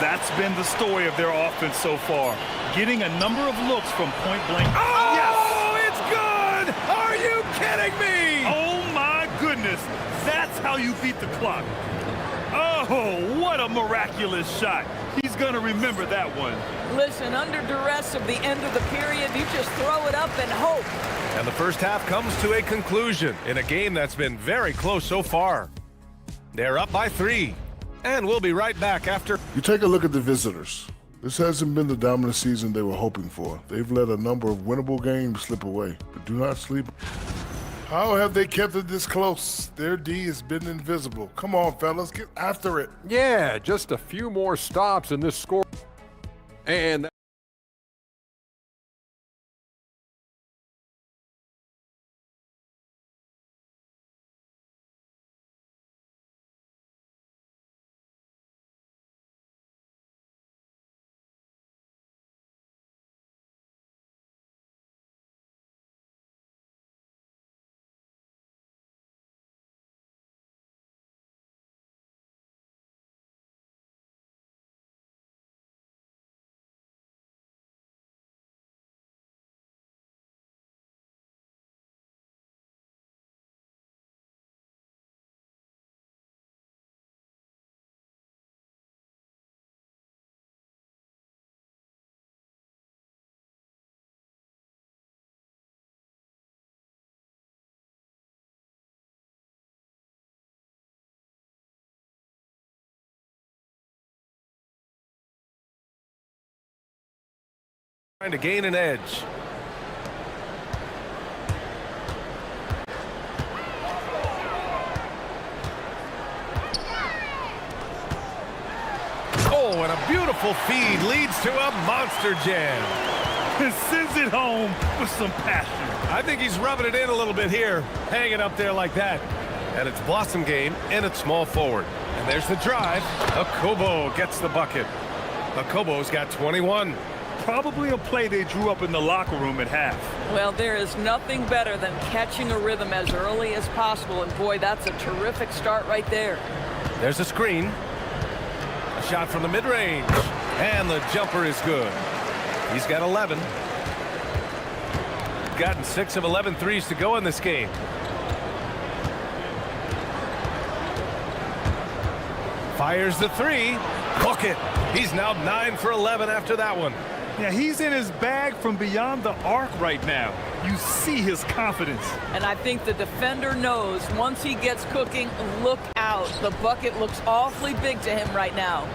That's been the story of their offense so far. Getting a number of looks from point blank. Oh, yes! It's good! Are you kidding me? Oh, my goodness. That's how you beat the clock. Oh, what a miraculous shot. He's going to remember that one. Listen, under duress of the end of the period, you just throw it up and hope. And the first half comes to a conclusion in a game that's been very close so far. They're up by 3. And we'll be right back after. You take a look at the visitors. This hasn't been the dominant season they were hoping for. They've let a number of winnable games slip away, but do not sleep. How have they kept it this close? Their D has been invisible. Come on, fellas, get after it. Yeah, just a few more stops in this score. And trying to gain an edge. Oh, and a beautiful feed leads to a monster jam. And sends it home with some passion. I think he's rubbing it in a little bit here, hanging up there like that. And it's Blossom game, and it's small forward. And there's the drive. Akobo gets the bucket. Akobo's got 21. Probably a play they drew up in the locker room at half. Well, there is nothing better than catching a rhythm as early as possible, and boy, that's a terrific start right there. There's a screen. shot from the mid-range. And the jumper is good. He's got 11. Gotten 6 of 11 threes to go in this game. Fires the three. Book it. He's now 9 for 11 after that one. Yeah, he's in his bag from beyond the arc right now. You see his confidence. And I think the defender knows once he gets cooking, look out. The bucket looks awfully big to him right now.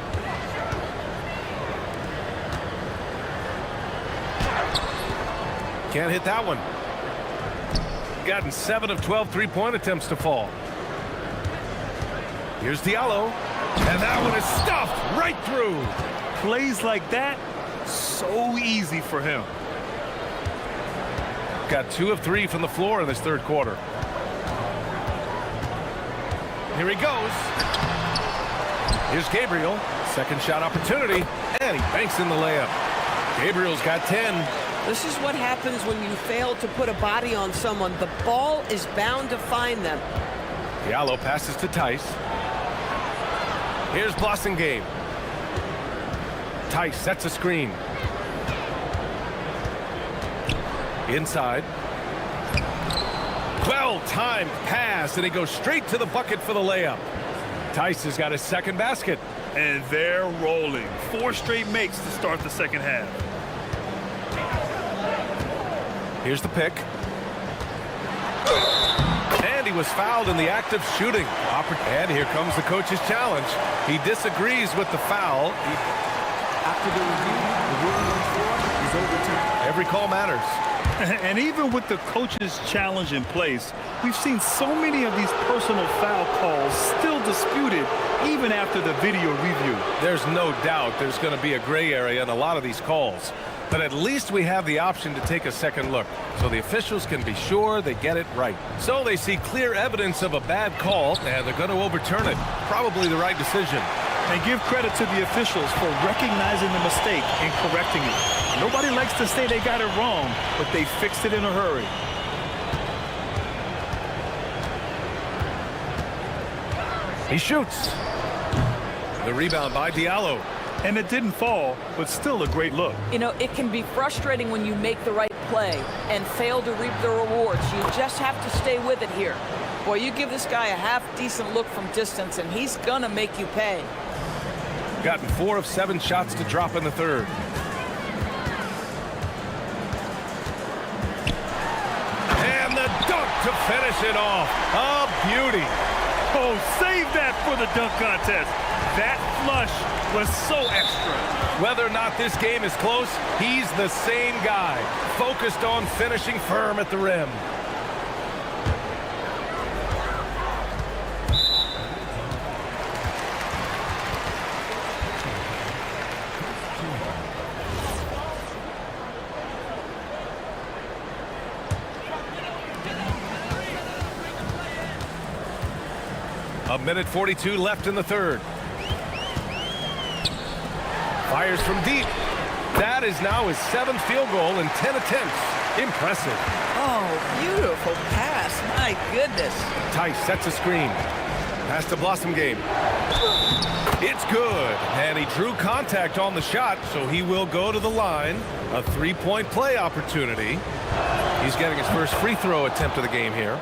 Can't hit that one. Gotten 7 of 12 three-point attempts to fall. Here's Diallo. And that one is stuffed right through. Plays like that, so easy for him. Got 2 of 3 from the floor in this third quarter. Here he goes. Here's Gabriel. Second shot opportunity. And he banks in the layup. Gabriel's got 10. This is what happens when you fail to put a body on someone. The ball is bound to find them. Diallo passes to Tice. Here's Blossengame. Tice sets a screen. Inside. Well-timed pass, and he goes straight to the bucket for the layup. Tice has got his second basket. And they're rolling. 4 straight makes to start the second half. Here's the pick. And he was fouled in the act of shooting. And here comes the coach's challenge. He disagrees with the foul. After the review, the ruling on the floor is overturned. Every call matters. And even with the coach's challenge in place, we've seen so many of these personal foul calls still disputed even after the video review. There's no doubt there's going to be a gray area in a lot of these calls. But at least we have the option to take a second look, so the officials can be sure they get it right. So they see clear evidence of a bad call, and they're going to overturn it. Probably the right decision. And give credit to the officials for recognizing the mistake and correcting it. Nobody likes to say they got it wrong, but they fixed it in a hurry. He shoots. The rebound by Diallo. And it didn't fall, but still a great look. You know, it can be frustrating when you make the right play and fail to reap the rewards. You just have to stay with it here. Boy, you give this guy a half-decent look from distance, and he's gonna make you pay. Gotten 4 of 7 shots to drop in the third. And the dunk to finish it off. A beauty. Oh, save that for the dunk contest. That flush was so extra. Whether or not this game is close, he's the same guy, focused on finishing firm at the rim. A minute 42 left in the third. Fires from deep. That is now his 7th field goal in 10 attempts. Impressive. Oh, beautiful pass. My goodness. Tice sets a screen. Pass to Blossengame. It's good. And he drew contact on the shot, so he will go to the line. A 3-point play opportunity. He's getting his first free throw attempt of the game here.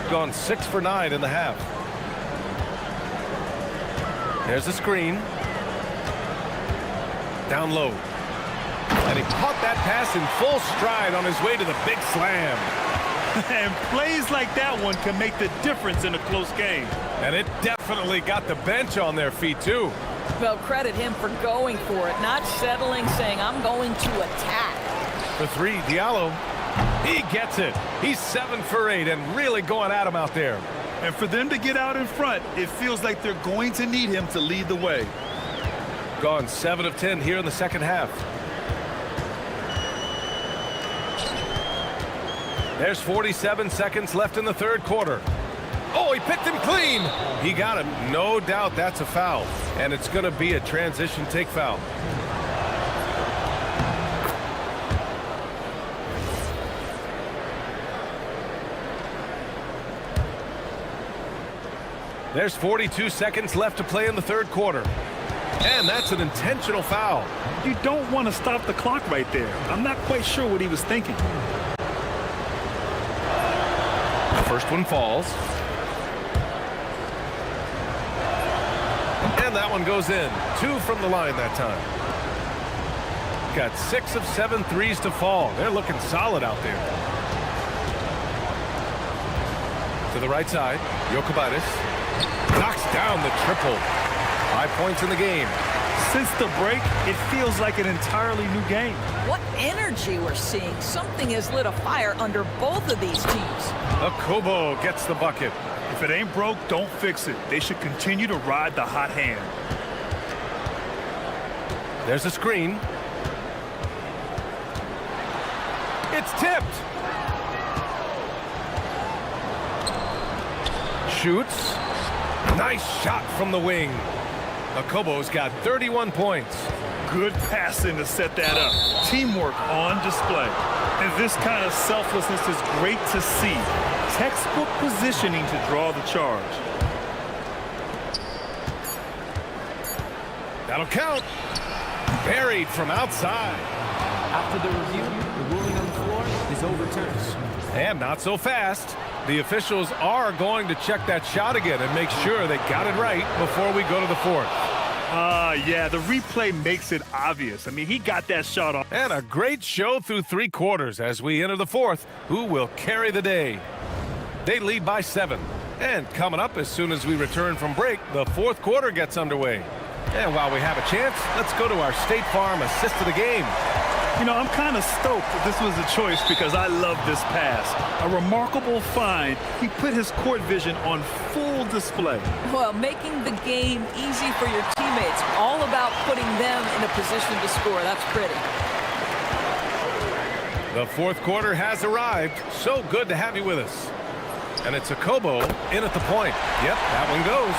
Gone 6 for 9 in the half. There's the screen. Down low. And he caught that pass in full stride on his way to the big slam. And plays like that one can make the difference in a close game. And it definitely got the bench on their feet, too. Well, credit him for going for it, not settling, saying, I'm going to attack. For 3, Diallo. He gets it. He's 7 for 8 and really going at him out there. And for them to get out in front, it feels like they're going to need him to lead the way. Gone 7 of 10 here in the second half. There's 47 seconds left in the third quarter. Oh, he picked him clean. He got him. No doubt that's a foul. And it's going to be a transition take foul. There's 42 seconds left to play in the third quarter. And that's an intentional foul. You don't want to stop the clock right there. I'm not quite sure what he was thinking. The first one falls. And that one goes in. 2 from the line that time. Got 6 of 7 threes to fall. They're looking solid out there. To the right side, Jokubaitis knocks down the triple. 5 points in the game. Since the break, it feels like an entirely new game. What energy we're seeing. Something has lit a fire under both of these teams. Okobo gets the bucket. If it ain't broke, don't fix it. They should continue to ride the hot hand. There's a screen. It's tipped. Shoots. Nice shot from the wing. Okobo's got 31 points. Good passing to set that up. Teamwork on display. And this kind of selflessness is great to see. Textbook positioning to draw the charge. That'll count. Buried from outside. After the review, the ruling on the floor is overturned. And not so fast. The officials are going to check that shot again and make sure they got it right before we go to the fourth. Yeah, the replay makes it obvious. I mean, he got that shot off. And a great show through 3 quarters as we enter the fourth. Who will carry the day? They lead by 7. And coming up as soon as we return from break, the fourth quarter gets underway. And while we have a chance, let's go to our State Farm assist of the game. You know, I'm kind of stoked that this was a choice because I love this pass. A remarkable find. He put his court vision on full display. Well, making the game easy for your teammates. All about putting them in a position to score. That's pretty. The fourth quarter has arrived. So good to have you with us. And it's Okobo in at the point. Yep, that one goes.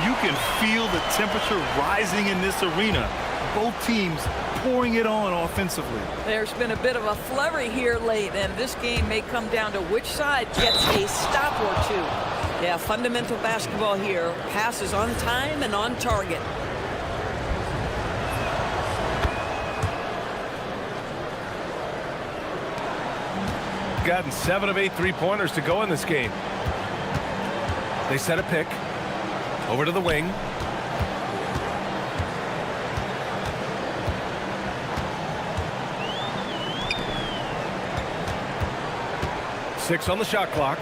You can feel the temperature rising in this arena. Both teams pouring it on offensively. There's been a bit of a flurry here late, and this game may come down to which side gets a stop or 2. Yeah, fundamental basketball here. Passes on time and on target. Gotten 7 of 8 3-pointers to go in this game. They set a pick. Over to the wing. Six on the shot clock.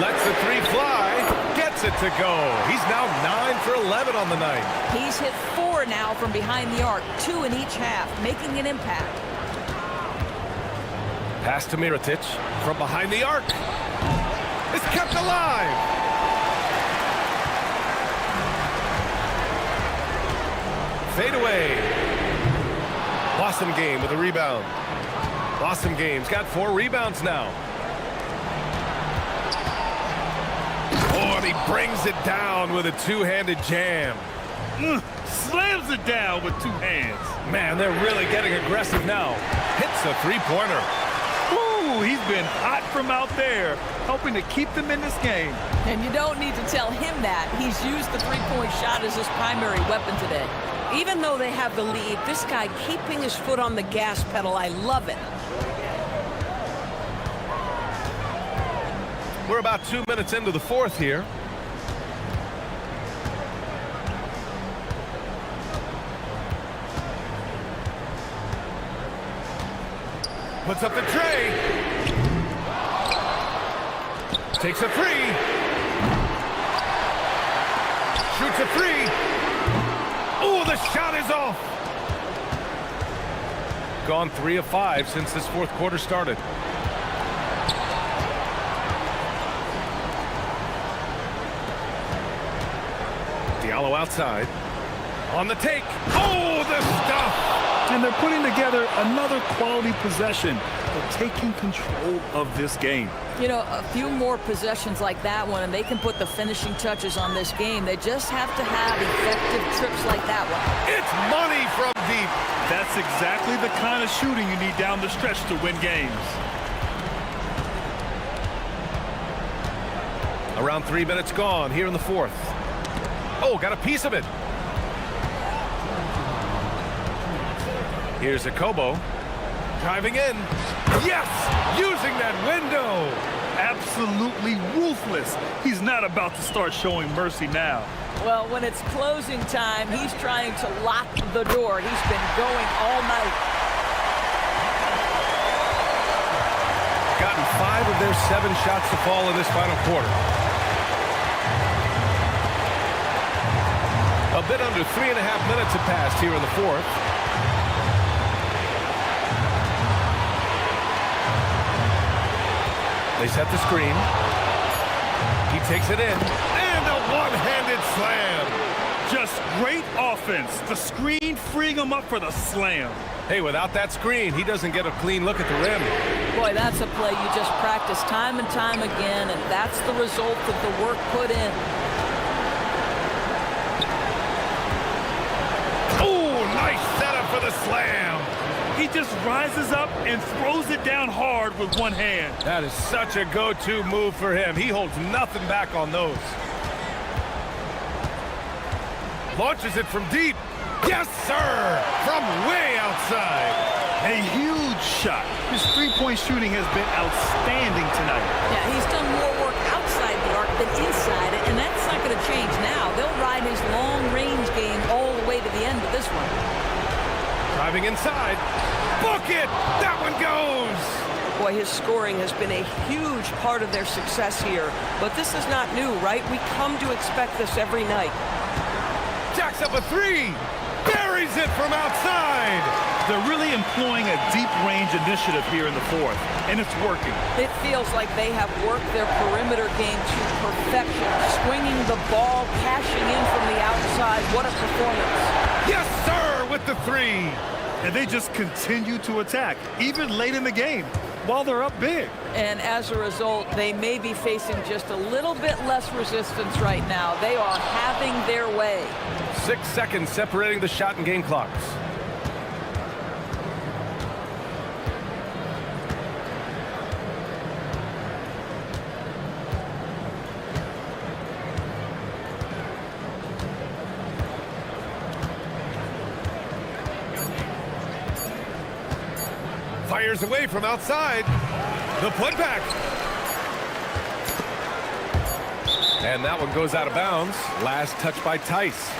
Lets the 3 fly. Gets it to go. He's now 9 for 11 on the night. He's hit 4 now from behind the arc. 2 in each half, making an impact. Pass to Mirotic from behind the arc. It's kept alive. Fade away. Blossom Game with a rebound. Blossom Game's got 4 rebounds now. Oh, and he brings it down with a 2-handed jam. Slams it down with 2 hands. Man, they're really getting aggressive now. Hits a 3-pointer. Ooh, he's been hot from out there, helping to keep them in this game. And you don't need to tell him that. He's used the 3-point shot as his primary weapon today. Even though they have the lead, this guy keeping his foot on the gas pedal, I love it. We're about 2 minutes into the fourth here. Puts up the tray. Takes a 3. Shoots a 3. Oh, the shot is off. Gone 3 of 5 since this fourth quarter started. Diallo outside. On the take. Oh, the stuff. And they're putting together another quality possession. They're taking control of this game. You know, a few more possessions like that one, and they can put the finishing touches on this game. They just have to have effective trips like that one. It's money from deep. That's exactly the kind of shooting you need down the stretch to win games. Around 3 minutes gone here in the fourth. Oh, got a piece of it. Here's Akobo. Driving in. Yes! Using that window. Absolutely ruthless. He's not about to start showing mercy now. Well, when it's closing time, he's trying to lock the door. He's been going all night. Gotten 5 of their 7 shots to fall in this final quarter. A bit under 3.5 minutes have passed here in the fourth. They set the screen. He takes it in. And a one-handed slam. Just great offense. The screen freeing him up for the slam. Hey, without that screen, he doesn't get a clean look at the rim. Boy, that's a play you just practice time and time again, and that's the result of the work put in. Oh, nice setup for the slam. He just rises up and throws it down hard with one hand. That is such a go-to move for him. He holds nothing back on those. Launches it from deep. Yes, sir! From way outside. A huge shot. His three-point shooting has been outstanding tonight. Yeah, he's done more work outside the arc than inside it, and that's not going to change now. They'll ride his long-range game all the way to the end of this one. Driving inside. Book it! That one goes! Boy, his scoring has been a huge part of their success here. But this is not new, right? We come to expect this every night. Jacks up a 3. Buries it from outside. They're really employing a deep range initiative here in the fourth, and it's working. It feels like they have worked their perimeter game to perfection, swinging the ball, cashing in from the outside. What a performance. Yes, sir, with the 3. And they just continue to attack, even late in the game, while they're up big. And as a result, they may be facing just a little bit less resistance right now. They are having their way. 6 seconds separating the shot and game clocks. Fires away from outside. The putback. And that one goes out of bounds. Last touch by Tice.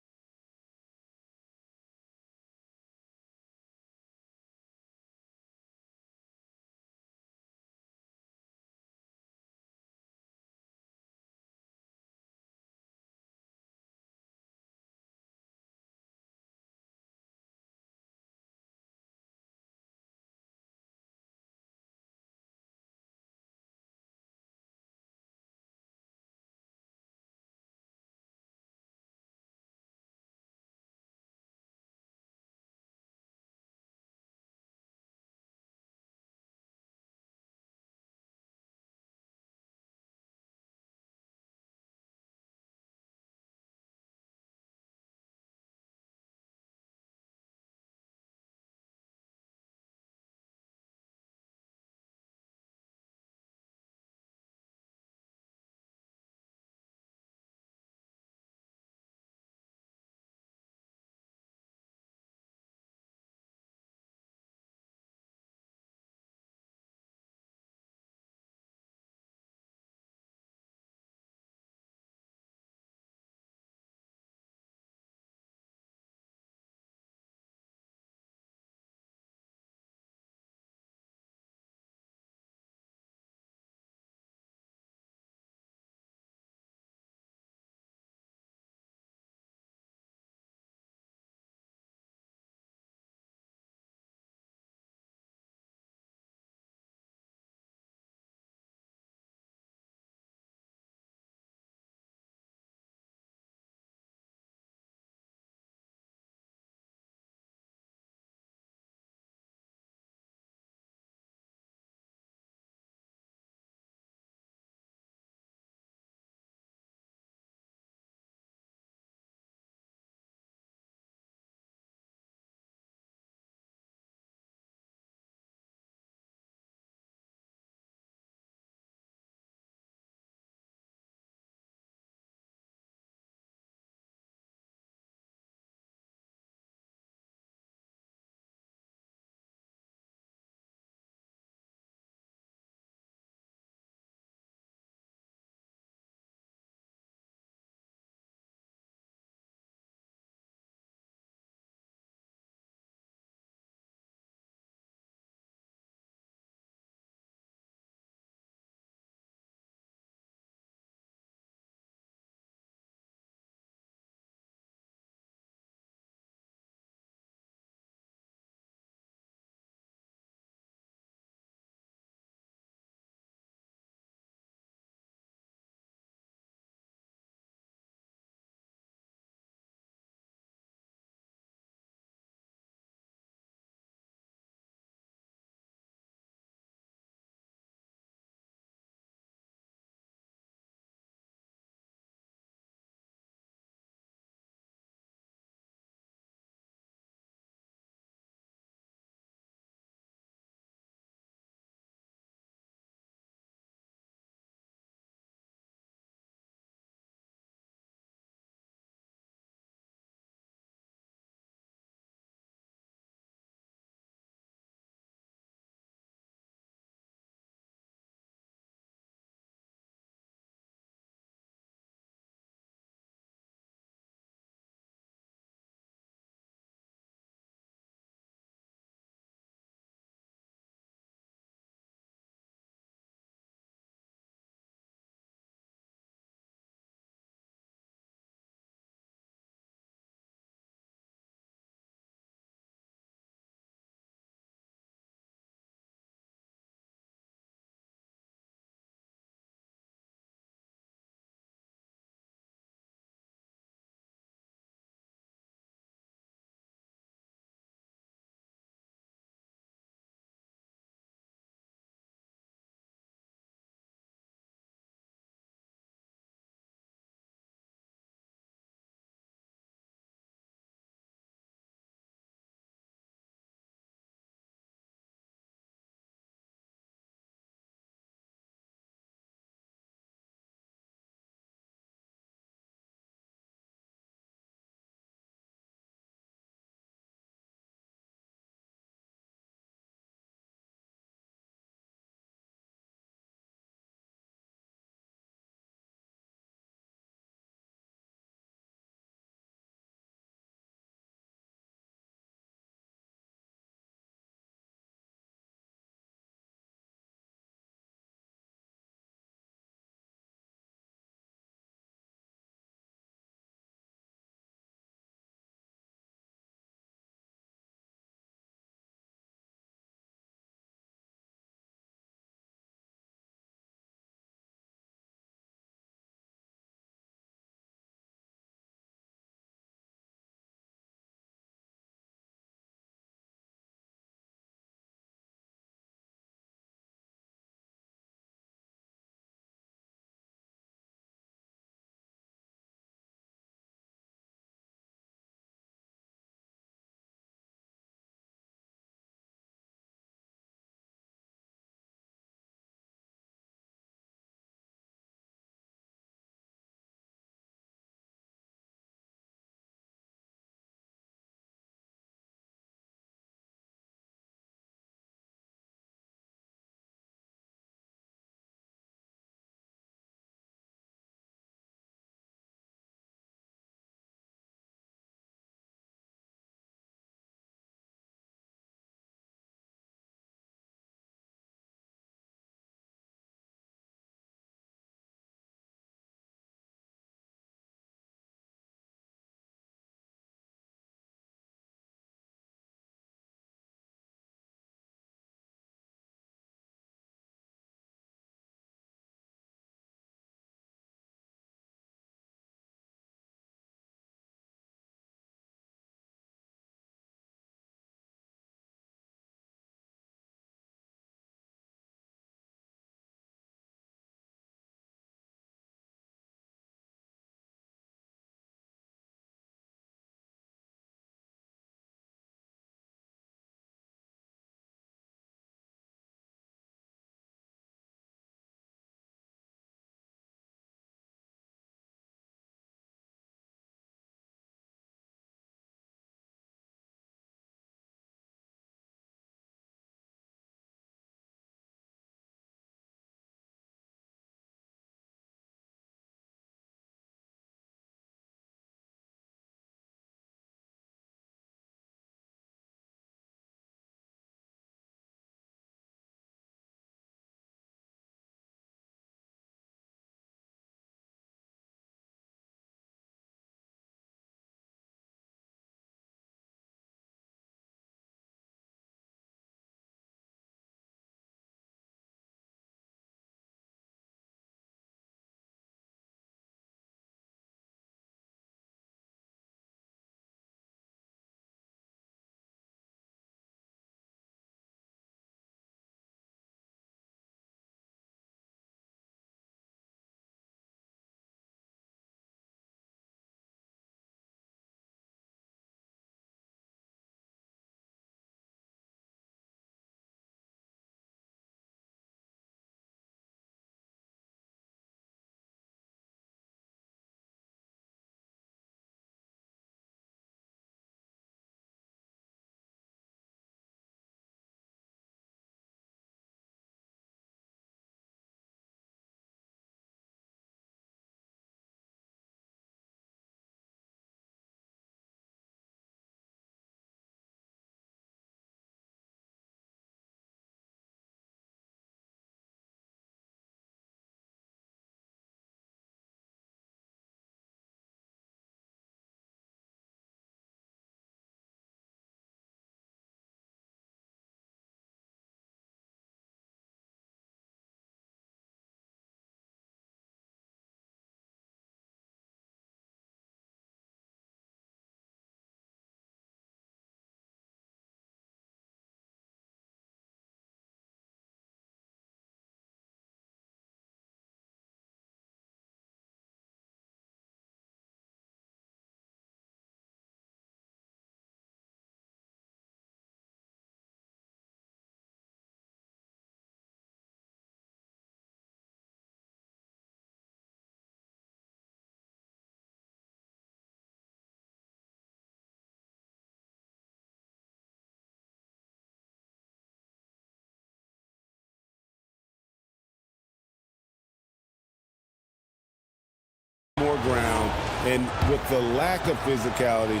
And with the lack of physicality,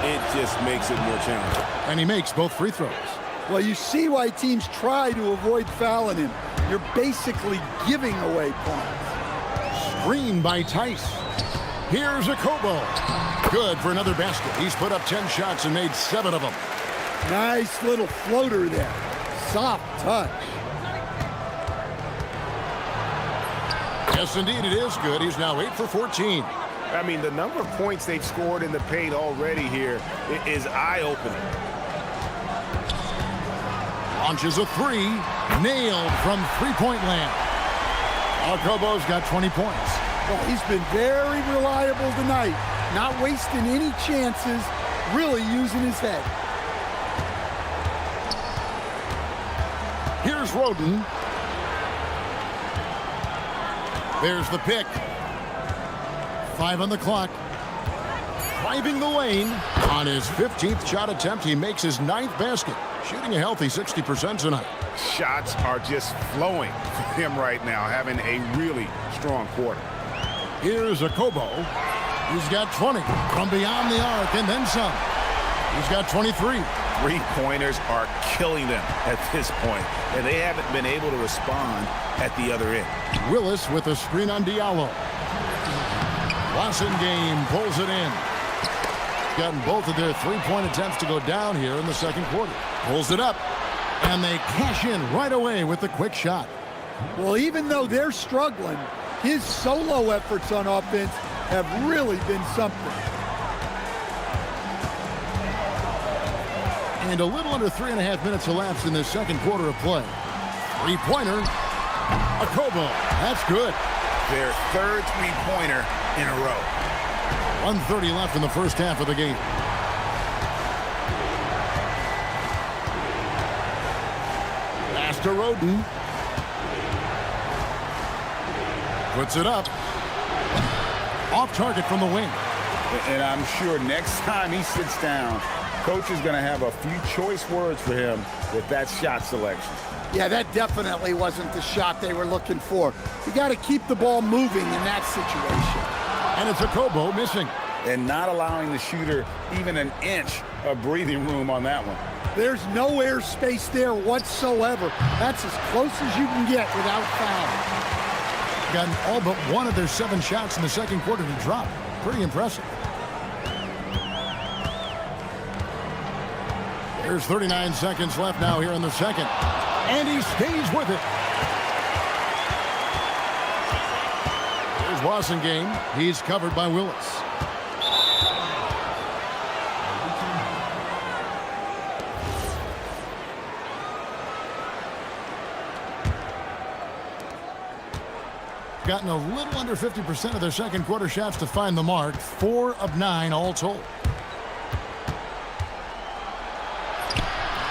it just makes it more challenging. And he makes both free throws. Well, you see why teams try to avoid fouling him. You're basically giving away points. Screen by Tice. Here's a Kobo. Good for another basket. He's put up 10 shots and made 7 of them. Nice little floater there. Soft touch. Yes, indeed, it is good. He's now 8 for 14. I mean, the number of points they've scored in the paint already here is eye-opening. Launches a 3. Nailed from three-point land. Kobo's got 20 points. Well, he's been very reliable tonight. Not wasting any chances, really using his head. Here's Roden. There's the pick. 5 on the clock. Driving the lane. On his 15th shot attempt, he makes his 9th basket. Shooting a healthy 60% tonight. Shots are just flowing for him right now, having a really strong quarter. Here's a Kobo. He's got 20 from beyond the arc and then some. He's got 23. Three-pointers are killing them at this point, and they haven't been able to respond at the other end. Willis with a screen on Diallo. Game pulls it in. Gotten both of their three-point attempts to go down here in the second quarter. Pulls it up, and they cash in right away with the quick shot. Well, even though they're struggling, his solo efforts on offense have really been something. And a little under 3.5 minutes elapsed in the second quarter of play. Three-pointer. A Kobo. That's good. Their third three-pointer in a row. 1:30 left in the first half of the game. Pass to Roden. Puts it up. Off target from the wing. And I'm sure next time he sits down, coach is going to have a few choice words for him with that shot selection. Yeah, that definitely wasn't the shot they were looking for. You got to keep the ball moving in that situation. And it's a Kobo missing. And not allowing the shooter even an inch of breathing room on that one. There's no airspace there whatsoever. That's as close as you can get without foul. Gotten all but one of their 7 shots in the second quarter to drop. Pretty impressive. There's 39 seconds left now here in the second. And he stays with it. Here's Game. He's covered by Willis. Gotten a little under 50% of their second quarter shots to find the mark. 4 of 9 all told.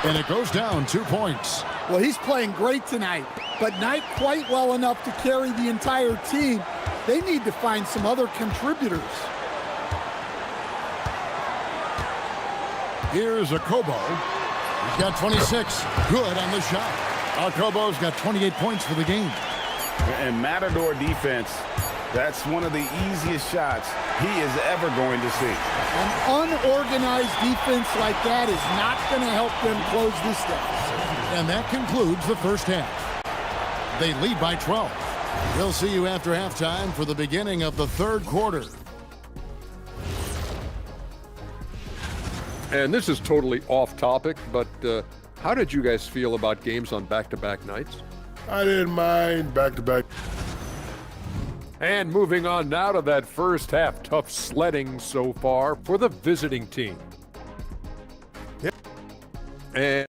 And it goes down 2 points. Well, he's playing great tonight, but not quite well enough to carry the entire team. They need to find some other contributors. Here's a Kobo. He's got 26. Good on the shot. Kobo's got 28 points for the game. And Matador defense, that's one of the easiest shots he is ever going to see. An unorganized defense like that is not going to help them close this deficit. And that concludes the first half. They lead by 12. We'll see you after halftime for the beginning of the third quarter. And this is totally off topic, but how did you guys feel about games on back-to-back nights? I didn't mind back-to-back. And moving on now to that first half, tough sledding so far for the visiting team. And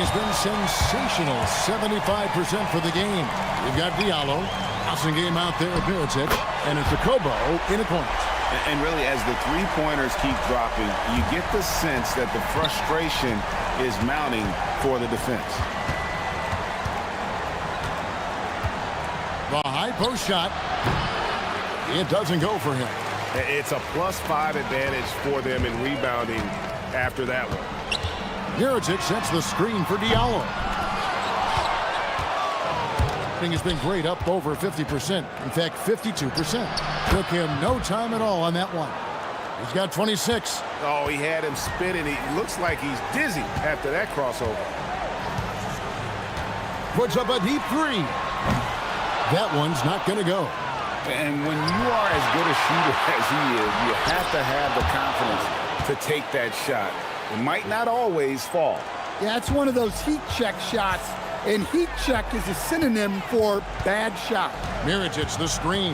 has been sensational. 75% for the game. We've got Diallo. Passing game out there at Mirotic. And it's a Kobo in a corner. And really, as the three-pointers keep dropping, you get the sense that the frustration is mounting for the defense. The high post shot. It doesn't go for him. It's a +5 advantage for them in rebounding after that one. Mirotic sets the screen for Diallo. Has been great, up over 50%. In fact, 52%. Took him no time at all on that one. He's got 26. Oh, he had him spinning. He looks like he's dizzy after that crossover. Puts up a deep three. That one's not going to go. And when you are as good a shooter as he is, you have to have the confidence to take that shot. It might not always fall. Yeah, it's one of those heat check shots. And heat check is a synonym for bad shot. Mirotic the screen.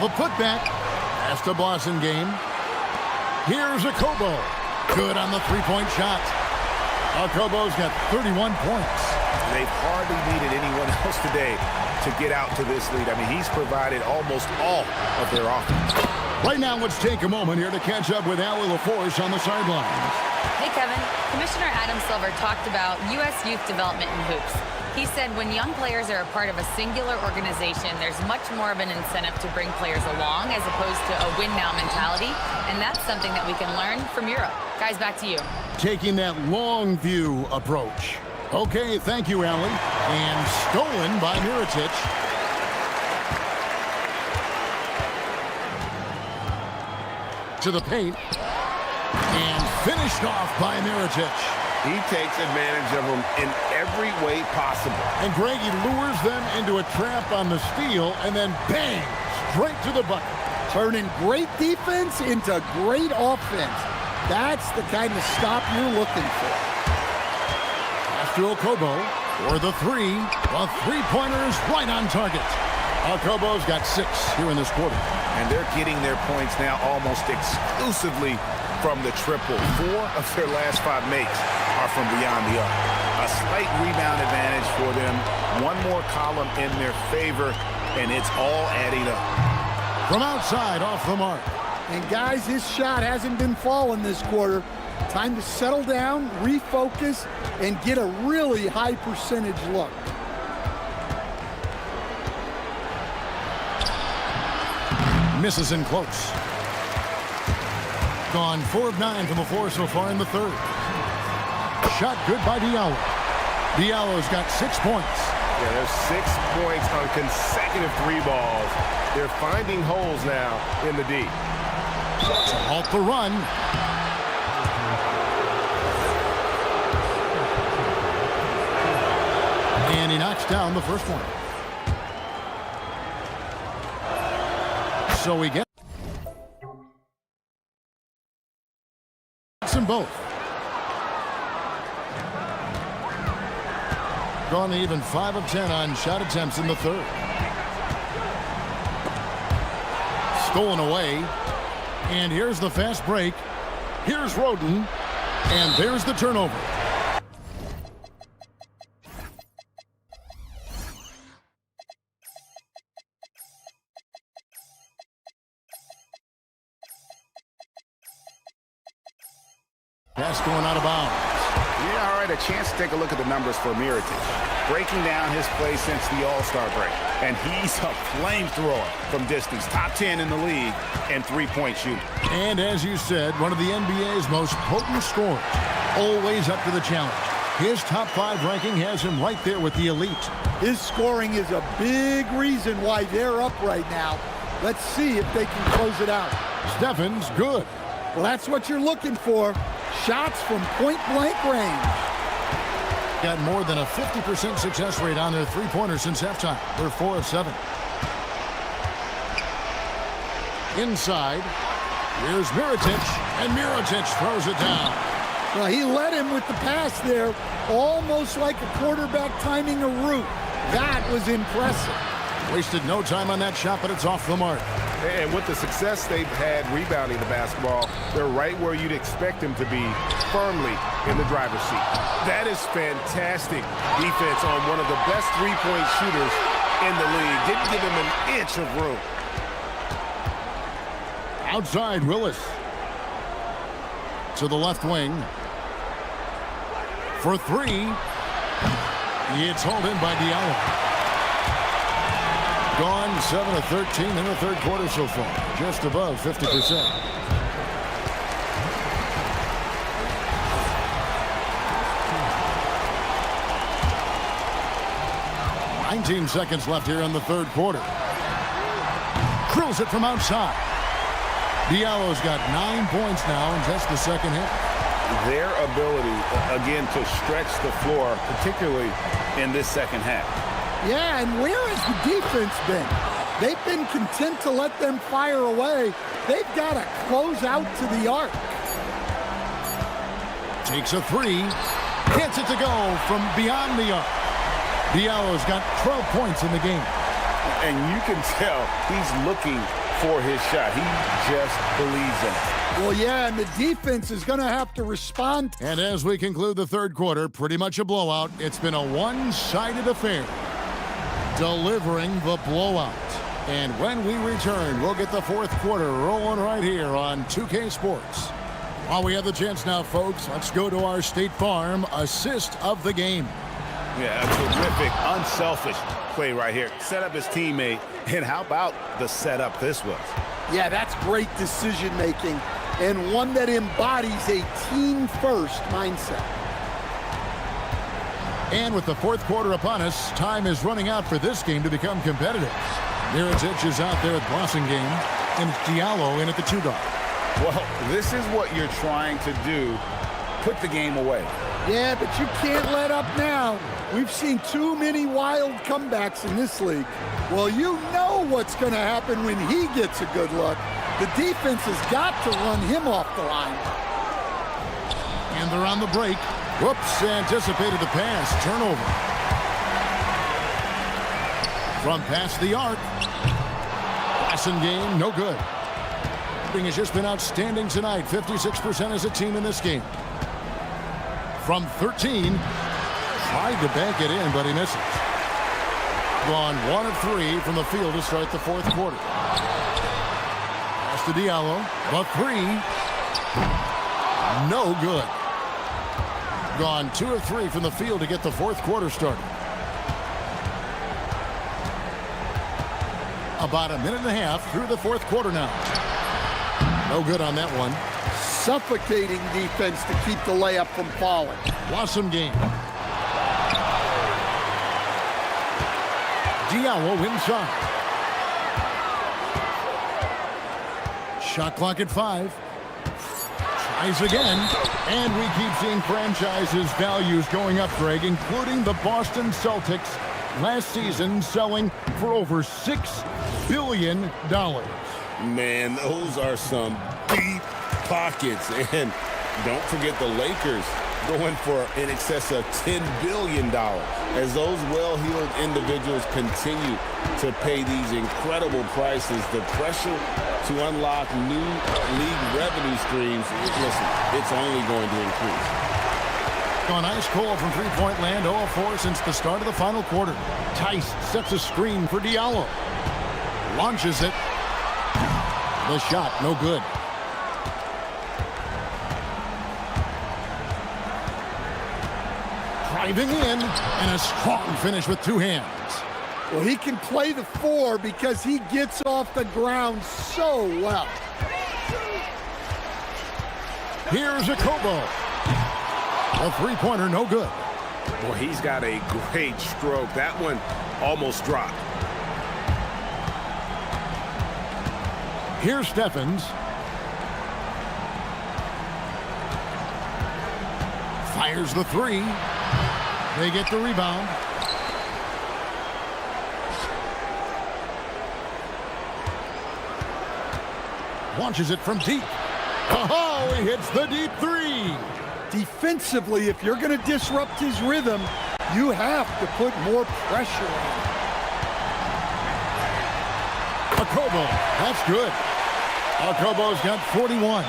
The putback. That's the Boston game. Here's a Kobo. Good on the three-point shot. Kobo's got 31 points. They've hardly needed anyone else today to get out to this lead. I mean, he's provided almost all of their offense. Right now, let's take a moment here to catch up with Allie LaForce on the sidelines. Hey, Kevin. Commissioner Adam Silver talked about U.S. youth development in hoops. He said when young players are a part of a singular organization, there's much more of an incentive to bring players along as opposed to a win-now mentality, and that's something that we can learn from Europe. Guys, back to you. Taking that long view approach. Okay, thank you, Allie. And stolen by Mirotic. To the paint. And finished off by Mirotic. He takes advantage of them in every way possible. And Greg, he lures them into a trap on the steal, and then bang, straight to the bucket. Turning great defense into great offense. That's the kind of stop you're looking for. Astro Kobo for the three. The three-pointer is right on target. Kobo's got 6 here in this quarter. And they're getting their points now almost exclusively from the triple. 4 of their last 5 makes are from beyond the arc. A slight rebound advantage for them. One more column in their favor, and it's all adding up. From outside, off the mark. And guys, his shot hasn't been falling this quarter. Time to settle down, refocus, and get a really high percentage look. Misses in close. Gone 4 of 9 from the floor so far in the third. Shot good by Diallo. Diallo's got 6 points. Yeah, there's 6 points on consecutive 3 balls. They're finding holes now in the D. To halt the run. And he knocks down the first one. So we get them both. Gone even 5 of 10 on shot attempts in the third. Stolen away. And here's the fast break. Here's Roden. And there's the turnover. Pass going out of bounds. Yeah, all right, a chance to take a look at the numbers for Mirotic. Breaking down his play since the All-Star break. And he's a flamethrower from distance. Top 10 in the league and three-point shooting. And as you said, one of the NBA's most potent scorers. Always up to the challenge. His top 5 ranking has him right there with the elite. His scoring is a big reason why they're up right now. Let's see if they can close it out. Steffen's good. Well, that's what you're looking for. Shots from point-blank range. Got more than a 50% success rate on their three-pointers since halftime. They're 4 of 7. Inside. Here's Mirotic, and Mirotic throws it down. Well, he led him with the pass there, almost like a quarterback timing a route. That was impressive. Wasted no time on that shot, but it's off the mark. And with the success they've had rebounding the basketball, they're right where you'd expect them to be, firmly in the driver's seat. That is fantastic defense on one of the best three-point shooters in the league. Didn't give him an inch of room. Outside, Willis. To the left wing. For three. It's hauled in by Diallo. Gone 7 of 13 in the third quarter so far. Just above 50%. "19 seconds left here in the third quarter. Drills it from outside. Diallo's got 9 points now in just the second half. Their ability, again, to stretch the floor, particularly in this second half. Yeah, and where has the defense been? They've been content to let them fire away. They've got to close out to the arc. Takes a three. Gets it to go from beyond the arc. Diallo's got 12 points in the game. And you can tell he's looking for his shot. He just believes in it. Well, yeah, and the defense is going to have to respond. And as we conclude the third quarter, pretty much a blowout. It's been a one-sided affair. Delivering the blowout. And when we return, we'll get the fourth quarter rolling right here on 2K Sports. While we have the chance now, folks, let's go to our State Farm assist of the game. Yeah, a terrific, unselfish play right here. Set up his teammate, and how about the setup this was? Yeah, that's great decision-making, and one that embodies a team-first mindset. And with the fourth quarter upon us, time is running out for this game to become competitive. Mirotic is out there at Bossingame, and Diallo in at the 2-guard. Well, this is what you're trying to do. Put the game away. Yeah, but you can't let up now. We've seen too many wild comebacks in this league. Well, you know what's going to happen when he gets a good look. The defense has got to run him off the line. And they're on the break. Whoops, anticipated the pass. Turnover. From past the arc. Passing game, no good. Shooting has just been outstanding tonight. 56% as a team in this game. From 13. Tried to bank it in, but he misses. Gone 1 of 3 from the field to start the fourth quarter. Pass to Diallo. The 3. No good. Gone 2 of 3 from the field to get the fourth quarter started. About a minute and a half through the fourth quarter now. No good on that one. Suffocating defense to keep the layup from falling. Awesome game. Diallo inside. Shot clock at 5. Tries again. And we keep seeing franchises' values going up, Greg, including the Boston Celtics last season selling for over $6 billion. Man, those are some deep pockets. And don't forget the Lakers going for in excess of $10 billion. As those well-heeled individuals continue to pay these incredible prices, the pressure to unlock new league revenue streams, listen, it's only going to increase. On ice cold from three-point land, 0 of 4 since the start of the final quarter. Tice sets a screen for Diallo. Launches it. The shot, no good. Driving in, and a strong finish with 2 hands. Well, he can play the 4 because he gets off the ground so well. Here's a Kobo. A three-pointer, no good. Boy, he's got a great stroke. That one almost dropped. Here's Steffens. Fires the 3. They get the rebound. Launches it from deep. Oh, he hits the deep 3. Defensively, if you're going to disrupt his rhythm, you have to put more pressure on him. Okobo, that's good. Okobo's got 41.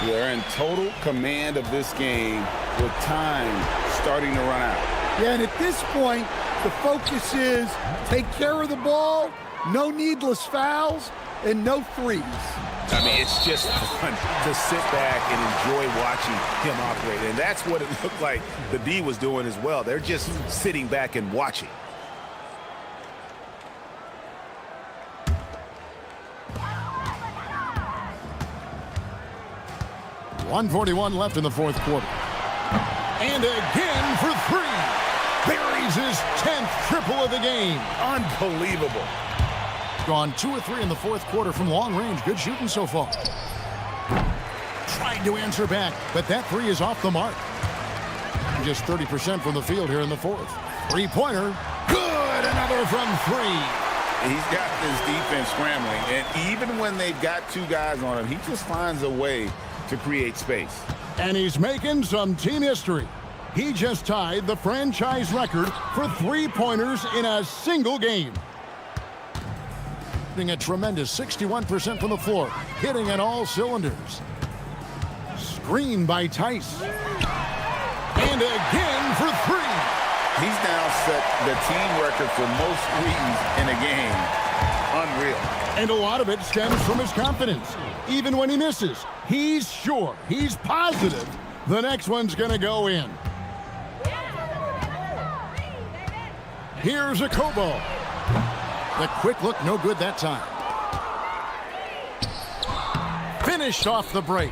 They're in total command of this game with time starting to run out. Yeah, and at this point, the focus is take care of the ball, no needless fouls, and no threes. I mean, it's just fun to sit back and enjoy watching him operate. And that's what it looked like the D was doing as well. They're just sitting back and watching. .141 left in the fourth quarter. And again for three. Buries his 10th triple of the game. Unbelievable. Gone 2 or 3 in the fourth quarter from long range. Good shooting so far. Tried to answer back, but that three is off the mark. Just 30% from the field here in the fourth. Three-pointer. Good. Another from three. He's got this defense scrambling, and even when they've got two guys on him, he just finds a way to create space. And he's making some team history. He just tied the franchise record for three-pointers in a single game. A tremendous 61% from the floor, hitting on all cylinders. Screen by Tice. And again for three. He's now set the team record for most threes in a game. Unreal. And a lot of it stems from his confidence. Even when he misses, he's sure, he's positive the next one's going to go in. Here's Okobo. The quick look, no good that time. Finished off the break.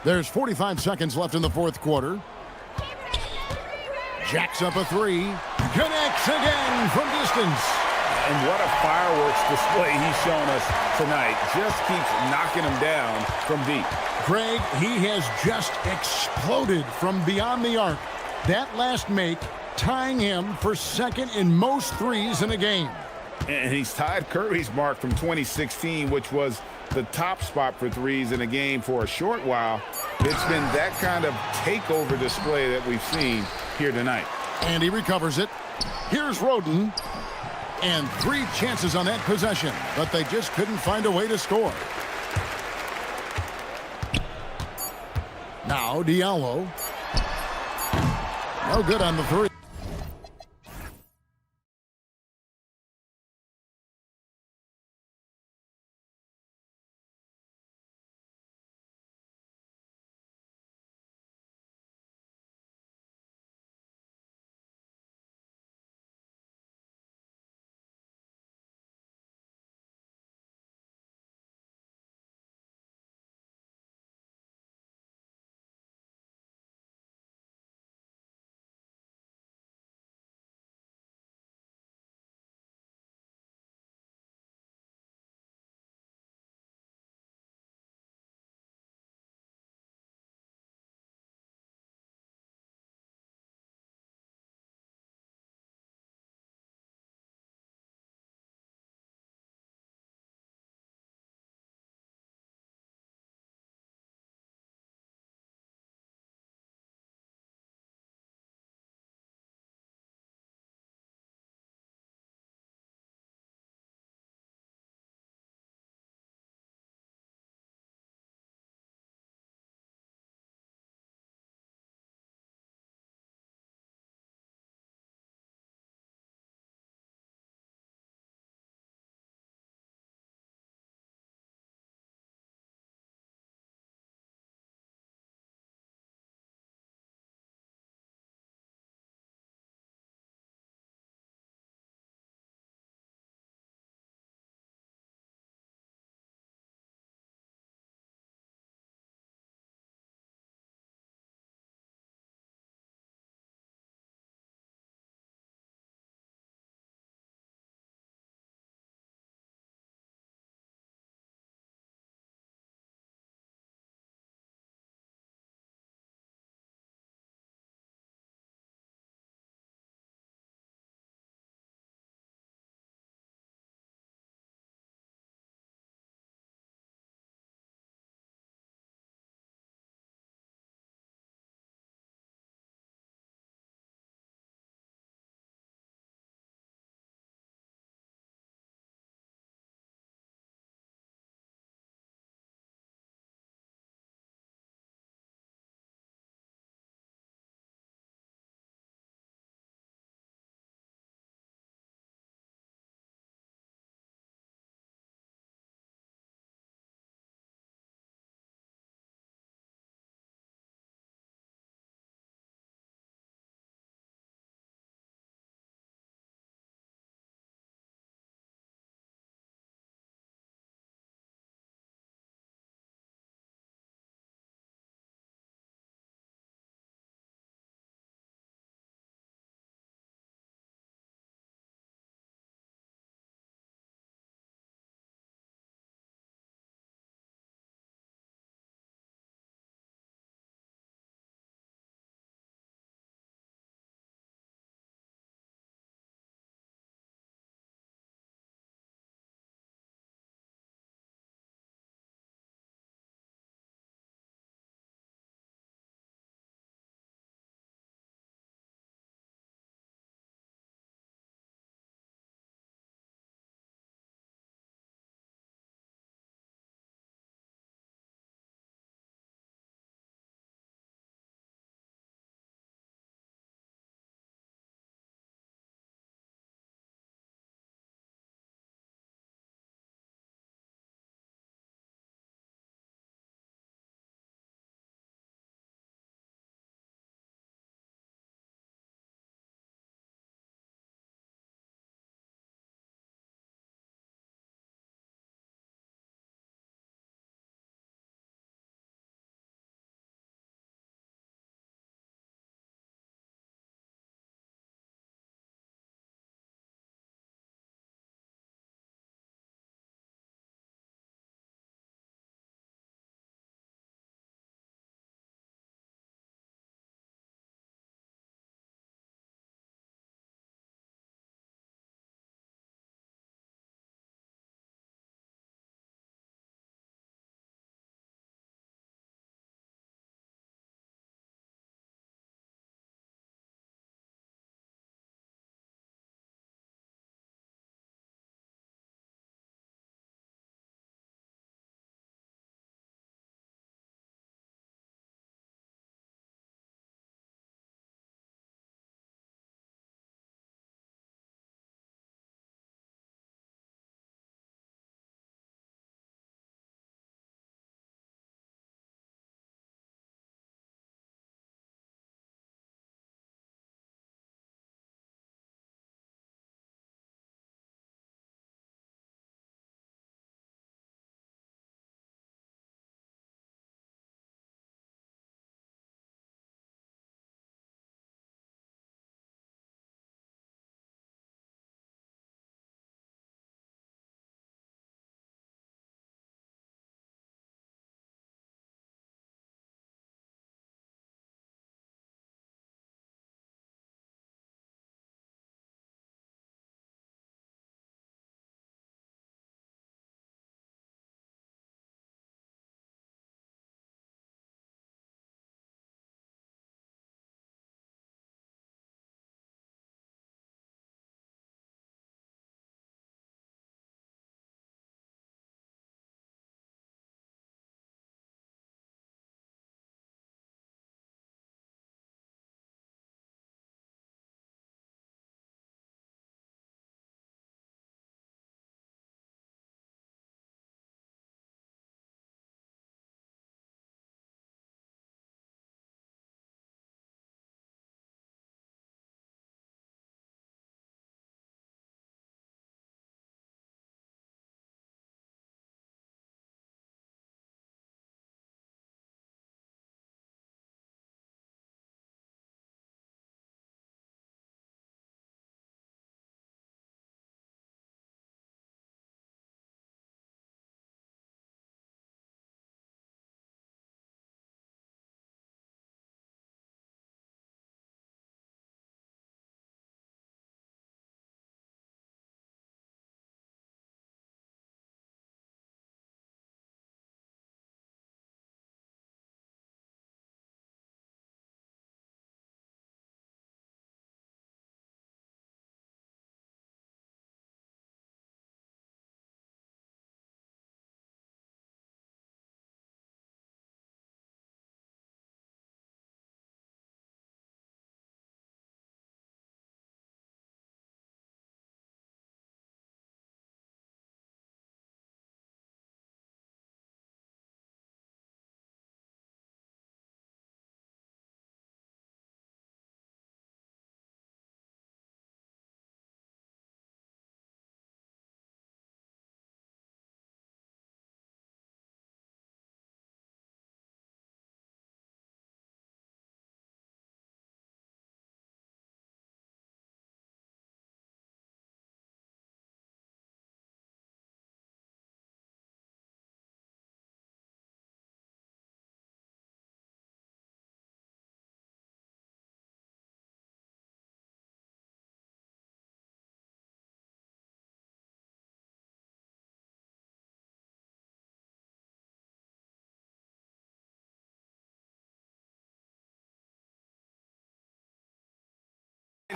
There's 45 seconds left in the fourth quarter. Jacks up a three. Connects again from distance. And what a fireworks display he's shown us tonight. Just keeps knocking them down from deep. Greg, he has just exploded from beyond the arc. That last make tying him for second in most threes in a game. And he's tied Curry's mark from 2016, which was the top spot for threes in a game for a short while. It's been that kind of takeover display that we've seen here tonight. And he recovers it. Here's Roden. And 3 chances on that possession, but they just couldn't find a way to score. Now Diallo. No good on the three.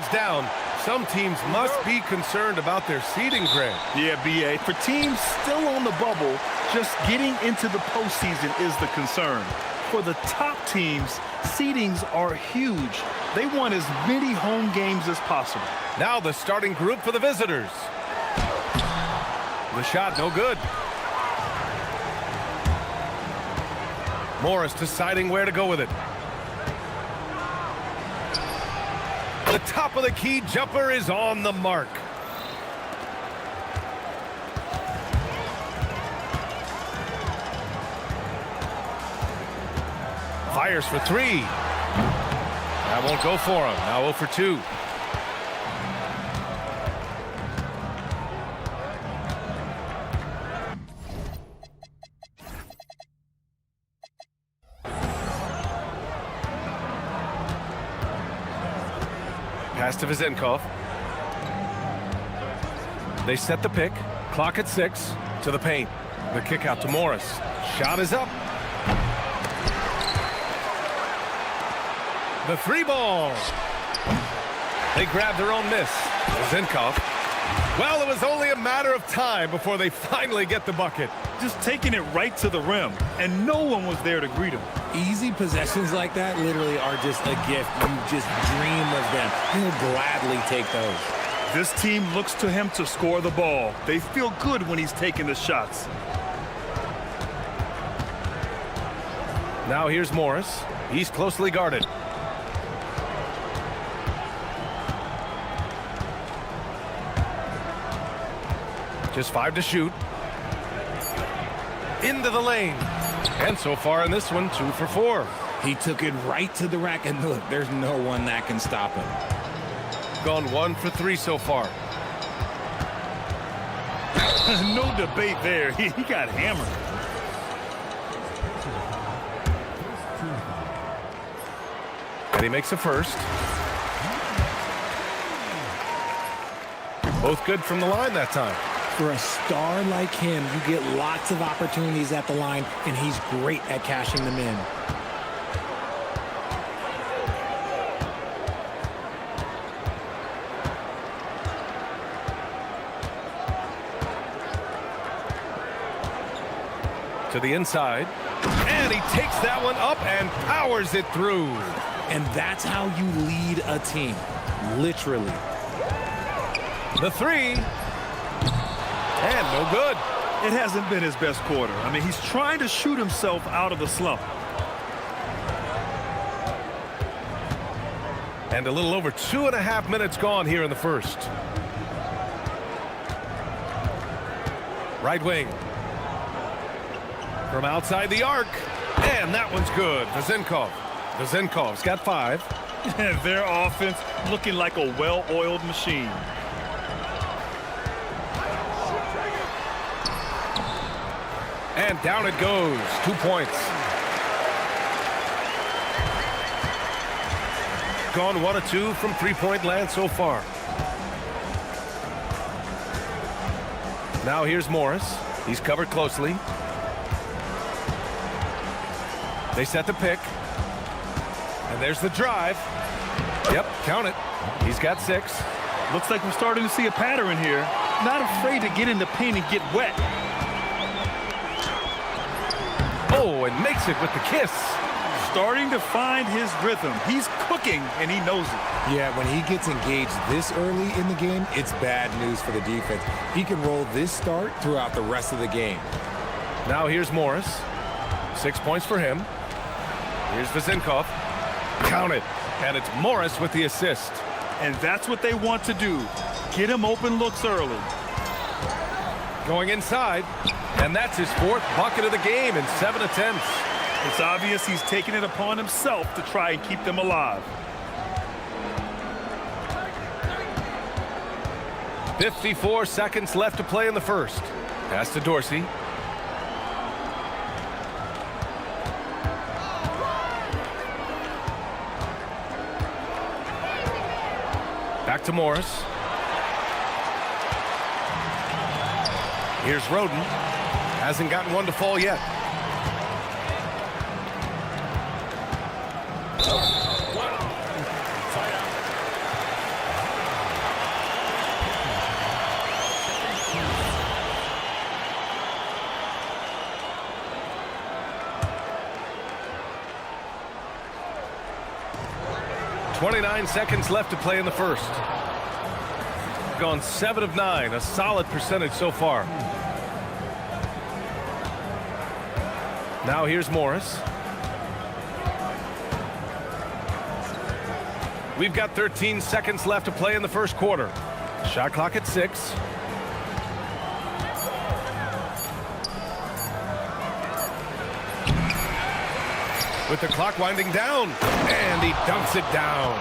Down. Some teams must be concerned about their seeding grade. Yeah, BA. For teams still on the bubble, just getting into the postseason is the concern. For the top teams, seedings are huge. They want as many home games as possible. Now the starting group for the visitors. The shot, no good. Morris deciding where to go with it. The top of the key jumper is on the mark. Fires for three. That won't go for him. Now 0 for 2. Pass to Vizenkov. They set the pick. Clock at 6. To the paint. The kick out to Morris. Shot is up. The three ball. They grabbed their own miss. Vizenkov. Well, it was only a matter of time before they finally get the bucket. Just taking it right to the rim, and no one was there to greet him. Easy possessions like that literally are just a gift. You just dream of them. He'll gladly take those. This team looks to him to score the ball. They feel good when he's taking the shots. Now here's Morris. He's closely guarded. Just 5 to shoot. Into the lane. And so far in this one, 2 for 4. He took it right to the rack, and look, there's no one that can stop him. Gone 1 for 3 so far. No debate there. He got hammered. And he makes a first. Both good from the line that time. For a star like him, you get lots of opportunities at the line, and he's great at cashing them in. To the inside. And he takes that one up and powers it through. And that's how you lead a team. Literally. The three. And no good. It hasn't been his best quarter. I mean, he's trying to shoot himself out of the slump. And a little over 2.5 minutes gone here in the first. Right wing. From outside the arc. And that one's good. Vizenkov. Vizenkov's got 5. Their offense looking like a well-oiled machine. And down it goes. 2 points. Gone 1 of 2 from three-point land so far. Now here's Morris. He's covered closely. They set the pick. And there's the drive. Yep, count it. He's got 6. Looks like we're starting to see a pattern here. Not afraid to get in the paint and get wet. Oh, and makes it with the kiss. Starting to find his rhythm. He's cooking, and he knows it. Yeah, when he gets engaged this early in the game, it's bad news for the defense. He can roll this start throughout the rest of the game. Now here's Morris. 6 points for him. Here's Vizenkov. Count it. And it's Morris with the assist. And that's what they want to do. Get him open looks early. Going inside. And that's his 4th bucket of the game in 7 attempts. It's obvious he's taking it upon himself to try and keep them alive. 54 seconds left to play in the first. Pass to Dorsey. Back to Morris. Here's Roden. Hasn't gotten one to fall yet. 29 seconds left to play in the first. Gone 7 of 9, a solid percentage so far. Now here's Morris. We've got 13 seconds left to play in the first quarter. Shot clock at 6. With the clock winding down, and he dunks it down.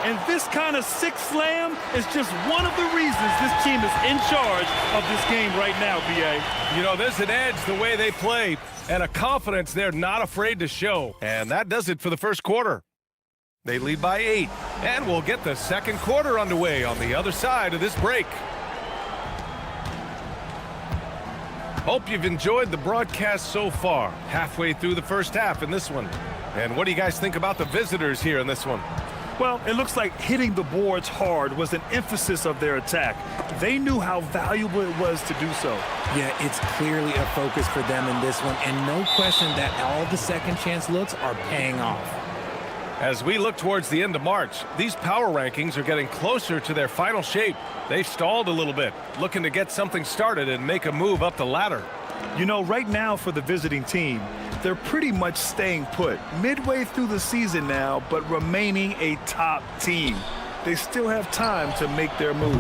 And this kind of six slam is just one of the reasons this team is in charge of this game right now, B.A. You know, there's an edge the way they play, and a confidence they're not afraid to show. And that does it for the first quarter. They lead by 8, and we'll get the second quarter underway on the other side of this break. Hope you've enjoyed the broadcast so far. Halfway through the first half in this one. And what do you guys think about the visitors here in this one? Well, it looks like hitting the boards hard was an emphasis of their attack. They knew how valuable it was to do so. Yeah, it's clearly a focus for them in this one, and no question that all the second chance looks are paying off. As we look towards the end of March, these power rankings are getting closer to their final shape. They've stalled a little bit, looking to get something started and make a move up the ladder. You know, right now for the visiting team, they're pretty much staying put. Midway through the season now, but remaining a top team. They still have time to make their move.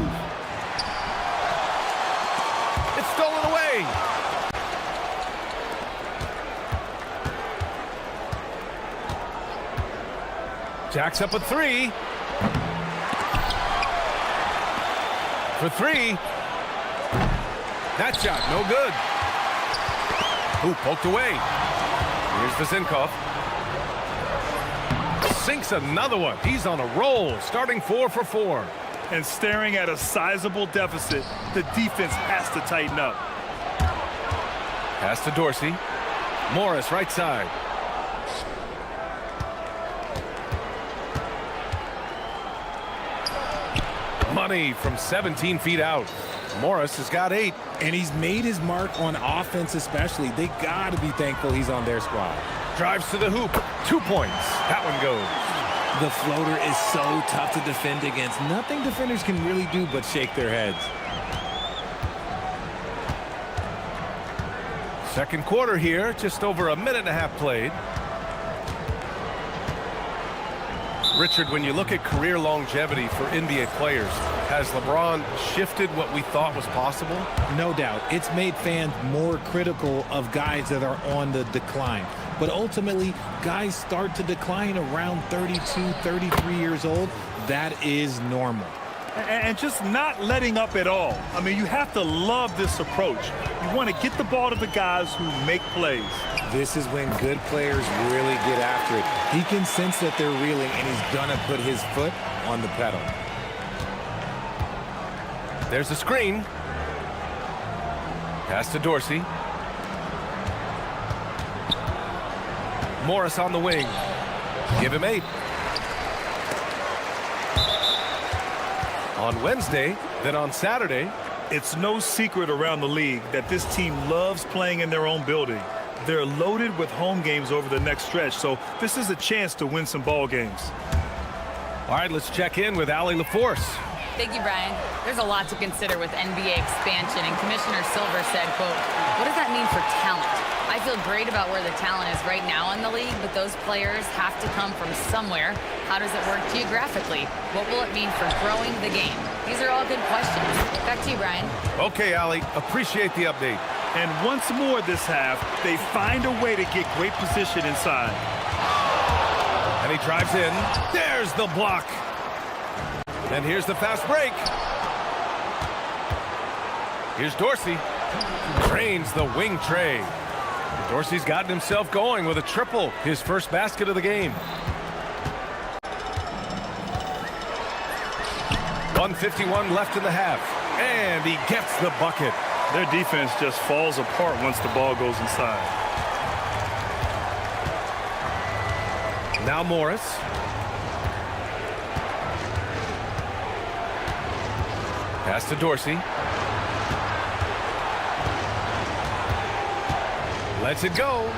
It's stolen away. Jacks up a 3. For 3. That shot, no good. Ooh, poked away. Here's Vezinkov. Sinks another one. He's on a roll, starting 4 for 4. And staring at a sizable deficit, the defense has to tighten up. Pass to Dorsey. Morris, right side. Money from 17 feet out. Morris has got 8. And he's made his mark on offense especially. They got to be thankful he's on their squad. Drives to the hoop. 2 points. That one goes. The floater is so tough to defend against. Nothing defenders can really do but shake their heads. Second quarter here. Just over a minute and a half played. Richard, when you look at career longevity for NBA players, has LeBron shifted what we thought was possible? No doubt. It's made fans more critical of guys that are on the decline. But ultimately, guys start to decline around 32, 33 years old. That is normal. And just not letting up at all. I mean, you have to love this approach. You want to get the ball to the guys who make plays. This is when good players really get after it. He can sense that they're reeling, and he's going to put his foot on the pedal. There's a screen. Pass to Dorsey. Morris on the wing. Give him 8. On Wednesday, then on Saturday. It's no secret around the league that this team loves playing in their own building. They're loaded with home games over the next stretch, so this is a chance to win some ball games. All right, let's check in with Allie LaForce. Thank you, Brian. There's a lot to consider with NBA expansion, and Commissioner Silver said, quote, "What does that mean for talent? I feel great about where the talent is right now in the league, but those players have to come from somewhere. How does it work geographically? What will it mean for growing the game?" These are all good questions. Back to you, Brian. Okay, Allie, appreciate the update. And once more this half, they find a way to get great position inside. And he drives in. There's the block. And here's the fast break. Here's Dorsey. Drains the wing tray. Dorsey's gotten himself going with a triple, his first basket of the game. 1:51 left in the half. And he gets the bucket. Their defense just falls apart once the ball goes inside. Now Morris. Pass to Dorsey. Lets it go.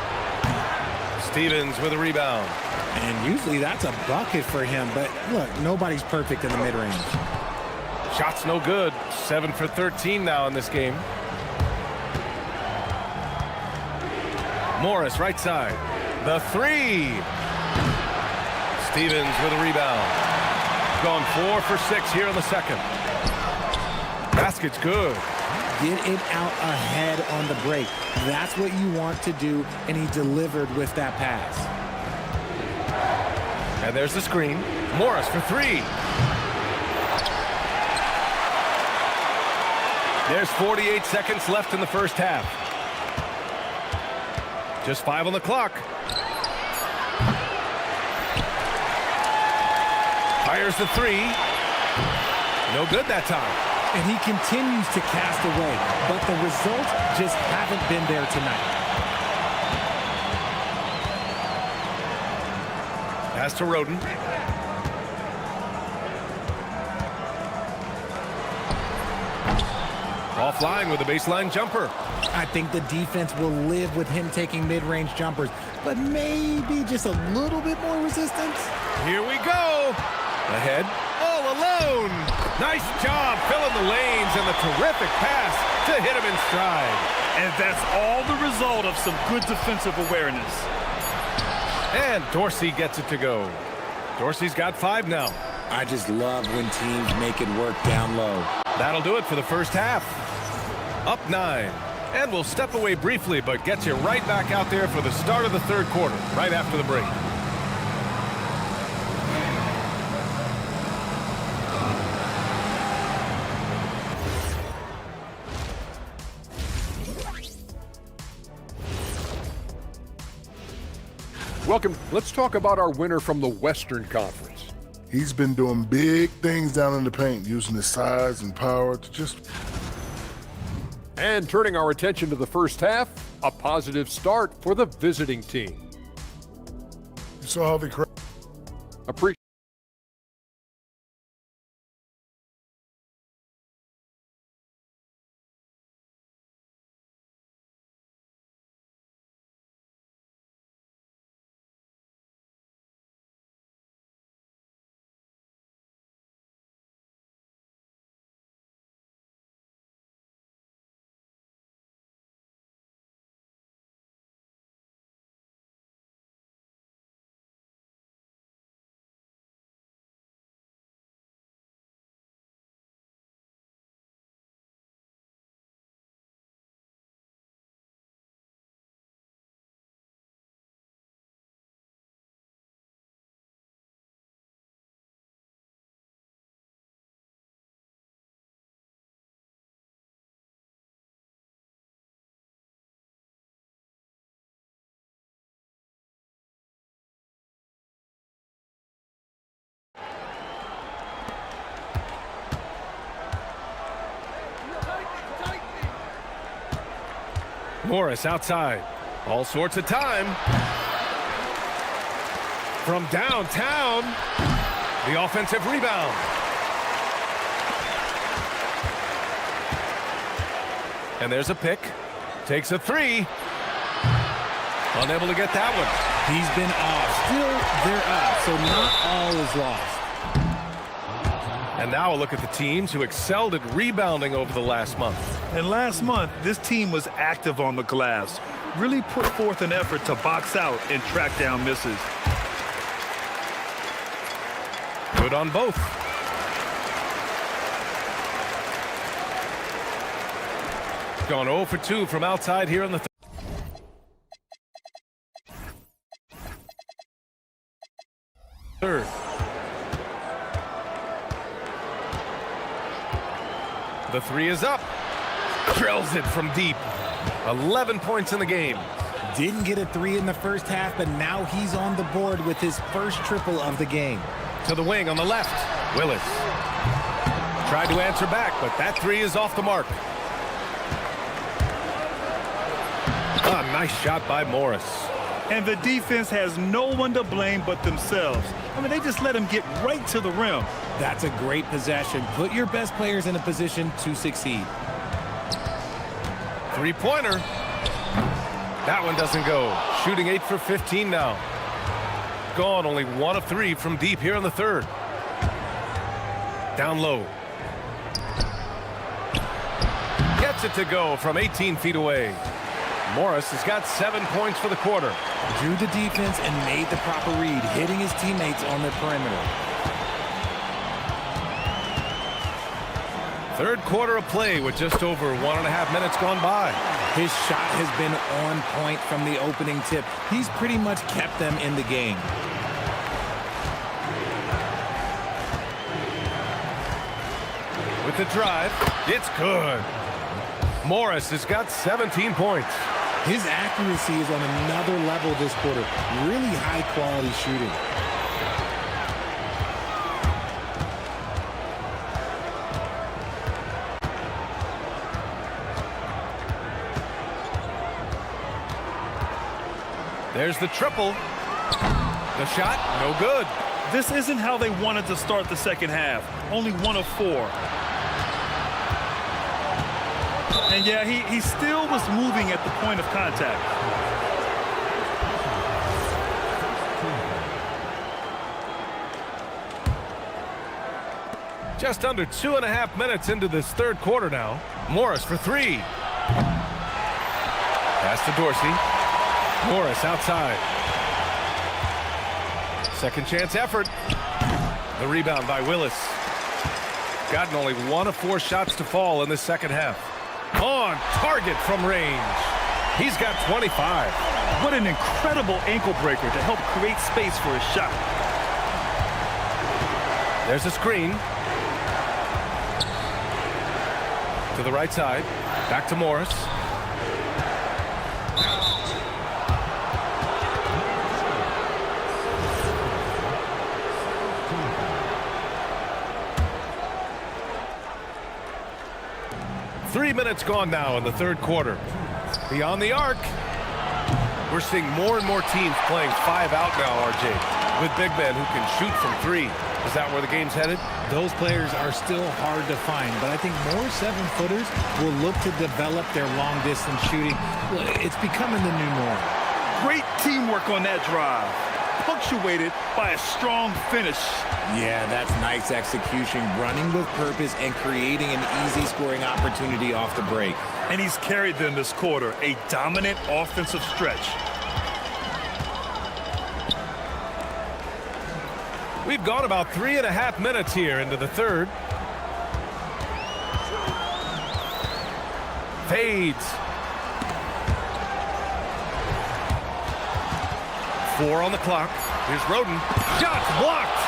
Stevens with a rebound. And usually that's a bucket for him, but look, nobody's perfect in the mid-range. Shot's no good. 7 for 13 now in this game. Morris, right side. The three. Stevens with a rebound. Gone 4 for 6 here in the second. Basket's good. Get it out ahead on the break. That's what you want to do, and he delivered with that pass. And there's the screen. Morris for three. There's 48 seconds left in the first half. Just 5 on the clock. Fires the three. No good that time. And he continues to cast away, but the results just haven't been there tonight. Pass to Roden. Offline with a baseline jumper. I think the defense will live with him taking mid-range jumpers, but maybe just a little bit more resistance. Here we go. Ahead. All alone. Nice job filling the lanes and the terrific pass to hit him in stride. And that's all the result of some good defensive awareness. And Dorsey gets it to go. Dorsey's got 5 now. I just love when teams make it work down low. That'll do it for the first half. Up 9. And we'll step away briefly, but get you right back out there for the start of the third quarter, right after the break. Welcome. Let's talk about our winner from the Western Conference. He's been doing big things down in the paint, using his size and power to just... And turning our attention to the first half, a positive start for the visiting team. You saw how they... Appreciate. Morris outside. All sorts of time. From downtown, the offensive rebound. And there's a pick. Takes a three. Unable to get that one. He's been off. Still, they're up, so not all is lost. And now a look at the teams who excelled at rebounding over the last month. And last month, this team was active on the glass. Really put forth an effort to box out and track down misses. Good on both. Gone 0 for 2 from outside here in the third. The three is up. Drills it from deep. 11 points in the game. Didn't get a three in the first half, but now he's on the board with his first triple of the game. To the wing on the left. Willis. Tried to answer back, but that three is off the mark. Ah, nice shot by Morris. And the defense has no one to blame but themselves. I mean, they just let him get right to the rim. That's a great possession. Put your best players in a position to succeed. Three-pointer. That one doesn't go. Shooting 8 for 15 now. gone, only 1 of 3 from deep here in the third. Down low. Gets it to go from 18 feet away. Morris has got 7 points for the quarter. Drew the defense and made the proper read, hitting his teammates on the perimeter. Third quarter of play with just over 1.5 minutes gone by. His shot has been on point from the opening tip. He's pretty much kept them in the game. With the drive, it's good. Morris has got 17 points. His accuracy is on another level this quarter. Really high quality shooting. There's the triple. The shot, no good. This isn't how they wanted to start the second half. Only 1 of 4. And yeah, he still was moving at the point of contact. Just under 2.5 minutes into this third quarter now. Morris for 3. Pass to Dorsey. Morris outside. Second chance effort. The rebound by Willis. Gotten only 1 of 4 shots to fall in this second half. On target from range. He's got 25. What an incredible ankle breaker to help create space for a shot. There's a screen. To the right side. Back to Morris. Three minutes gone now in the third quarter. Beyond the arc. We're seeing more and more teams playing 5 out now, RJ, with big men who can shoot from 3. Is that where the game's headed? Those players are still hard to find, but I think more 7-footers will look to develop their long-distance shooting. It's becoming the new norm. Great teamwork on that drive, punctuated by a strong finish. Yeah, that's nice execution, running with purpose and creating an easy scoring opportunity off the break. And he's carried them this quarter, a dominant offensive stretch. We've gone about 3.5 minutes here into the third. Fades. 4 on the clock. Here's Roden. Shots blocked.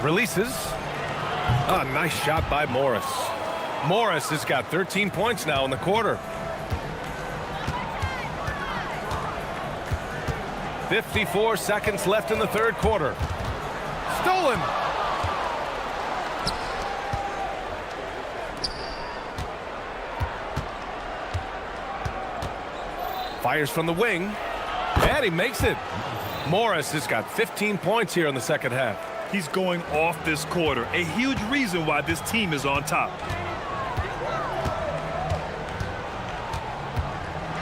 Releases. A nice shot by Morris. Morris has got 13 points now in the quarter. 54 seconds left in the third quarter. Stolen. Fires from the wing. And he makes it. Morris has got 15 points here in the second half. He's going off this quarter. A huge reason why this team is on top.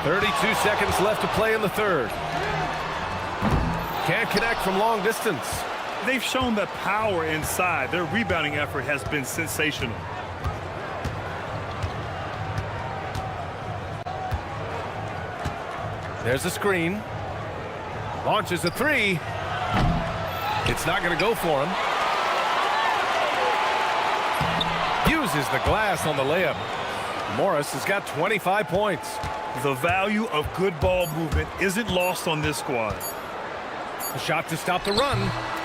32 seconds left to play in the third. Can't connect from long distance. They've shown the power inside. Their rebounding effort has been sensational. There's a screen. Launches a 3. It's not going to go for him. Uses the glass on the layup. Morris has got 25 points. The value of good ball movement isn't lost on this squad. A shot to stop the run,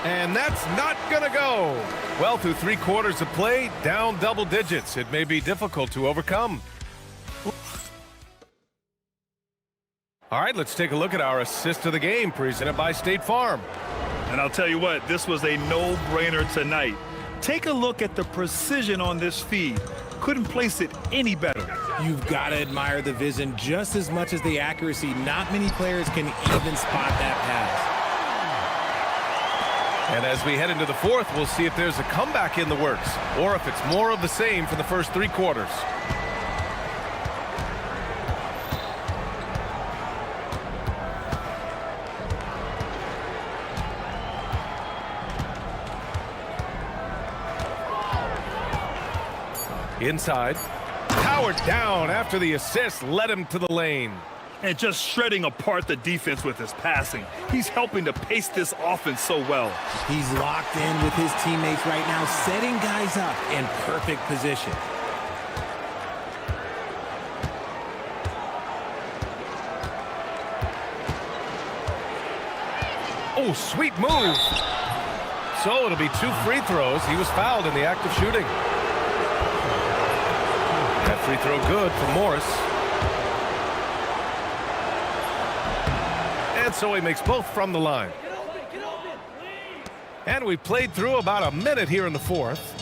and that's not going to go. Well, through 3 quarters of play, down double digits. It may be difficult to overcome. All right, let's take a look at our assist of the game presented by State Farm. And I'll tell you what, this was a no-brainer tonight. Take a look at the precision on this feed. Couldn't place it any better. You've got to admire the vision just as much as the accuracy. Not many players can even spot that pass. And as we head into the fourth, we'll see if there's a comeback in the works or if it's more of the same for the first 3 quarters. Inside. Powered down after the assist led him to the lane. And just shredding apart the defense with his passing. He's helping to pace this offense so well. He's locked in with his teammates right now, setting guys up in perfect position. Oh, sweet move. So it'll be 2 free throws. He was fouled in the act of shooting. That free throw good for Morris. And so he makes both from the line. And we played through about a minute here in the fourth.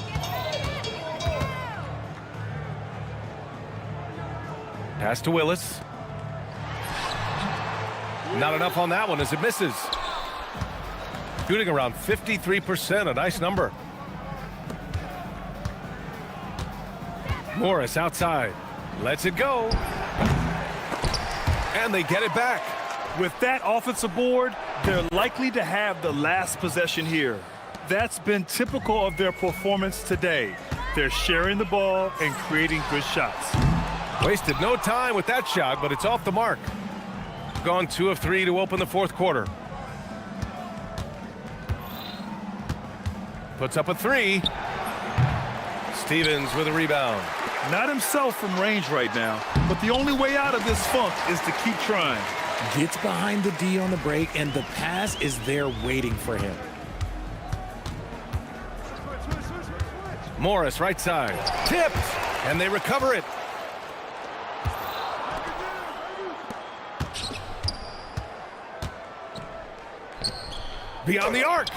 Pass to Willis. Not enough on that one as it misses. Shooting around 53%, a nice number. Morris outside. Lets it go. And they get it back. With that offensive board, they're likely to have the last possession here. That's been typical of their performance today. They're sharing the ball and creating good shots. Wasted no time with that shot, but it's off the mark. Gone 2 of 3 to open the fourth quarter. Puts up a 3. Stevens with a rebound. Not himself from range right now, but the only way out of this funk is to keep trying. Gets behind the D on the break, and the pass is there waiting for him. Morris right side. Tipped, and they recover it. Beyond the arc.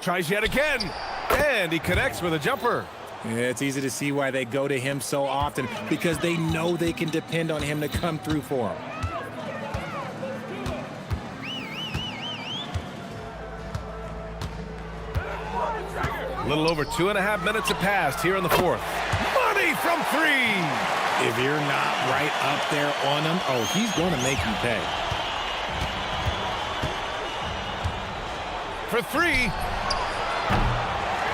Tries yet again, and he connects with a jumper. Yeah, it's easy to see why they go to him so often, because they know they can depend on him to come through for them. A little over 2.5 minutes have passed here in the fourth. Money from 3. If you're not right up there on him, oh, he's going to make you pay. For 3.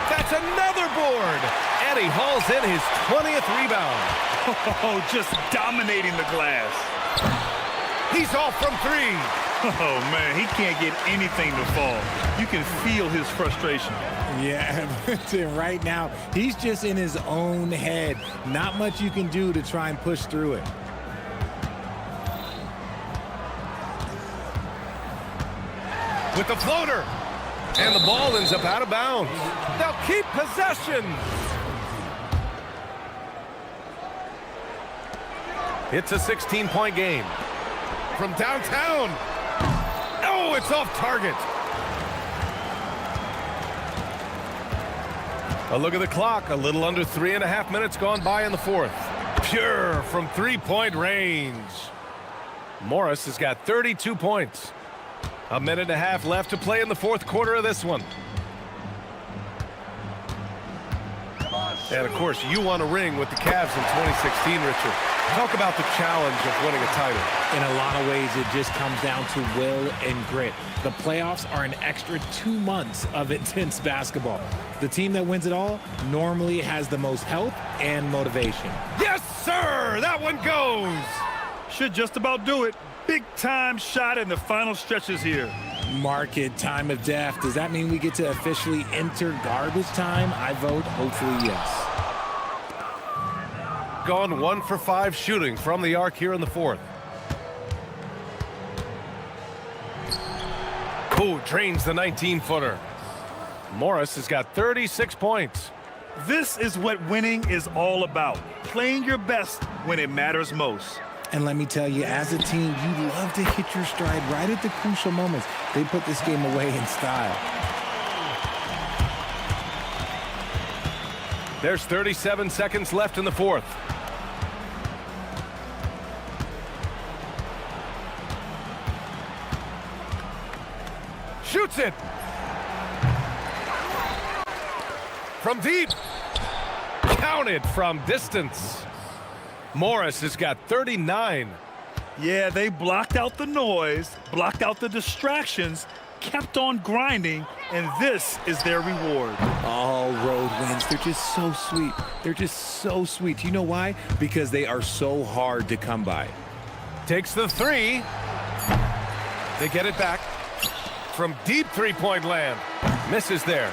That's another board. And he hauls in his 20th rebound. Oh, just dominating the glass. He's off from 3. Oh, man, he can't get anything to fall. You can feel his frustration. Yeah, right now, he's just in his own head. Not much you can do to try and push through it. With the floater. And the ball ends up out of bounds. They'll keep possession. It's a 16-point game. From downtown. Oh, it's off target. A look at the clock. A little under 3.5 minutes gone by in the fourth. Pure from 3-point range. Morris has got 32 points. A minute and a half left to play in the fourth quarter of this one. And, of course, you won a ring with the Cavs in 2016, Richard. Talk about the challenge of winning a title. In a lot of ways, it just comes down to will and grit. The playoffs are an extra 2 months of intense basketball. The team that wins it all normally has the most health and motivation. Yes, sir! That one goes! Should just about do it. Big time shot in the final stretches here. Market time of death. Does that mean we get to officially enter garbage time? I vote hopefully yes. Gone 1 for 5 shooting from the arc here in the fourth. Ooh, drains the 19-footer. Morris has got 36 points. This is what winning is all about. Playing your best when it matters most. And let me tell you, as a team, you love to hit your stride right at the crucial moments. They put this game away in style. There's 37 seconds left in the fourth. Shoots it. From deep. Counted from distance. Morris has got 39. Yeah, they blocked out the noise, blocked out the distractions, kept on grinding, and this is their reward. All road wins. They're just so sweet. They're just so sweet. You know why? Because they are so hard to come by. Takes the three. They get it back from deep three-point land. Misses there.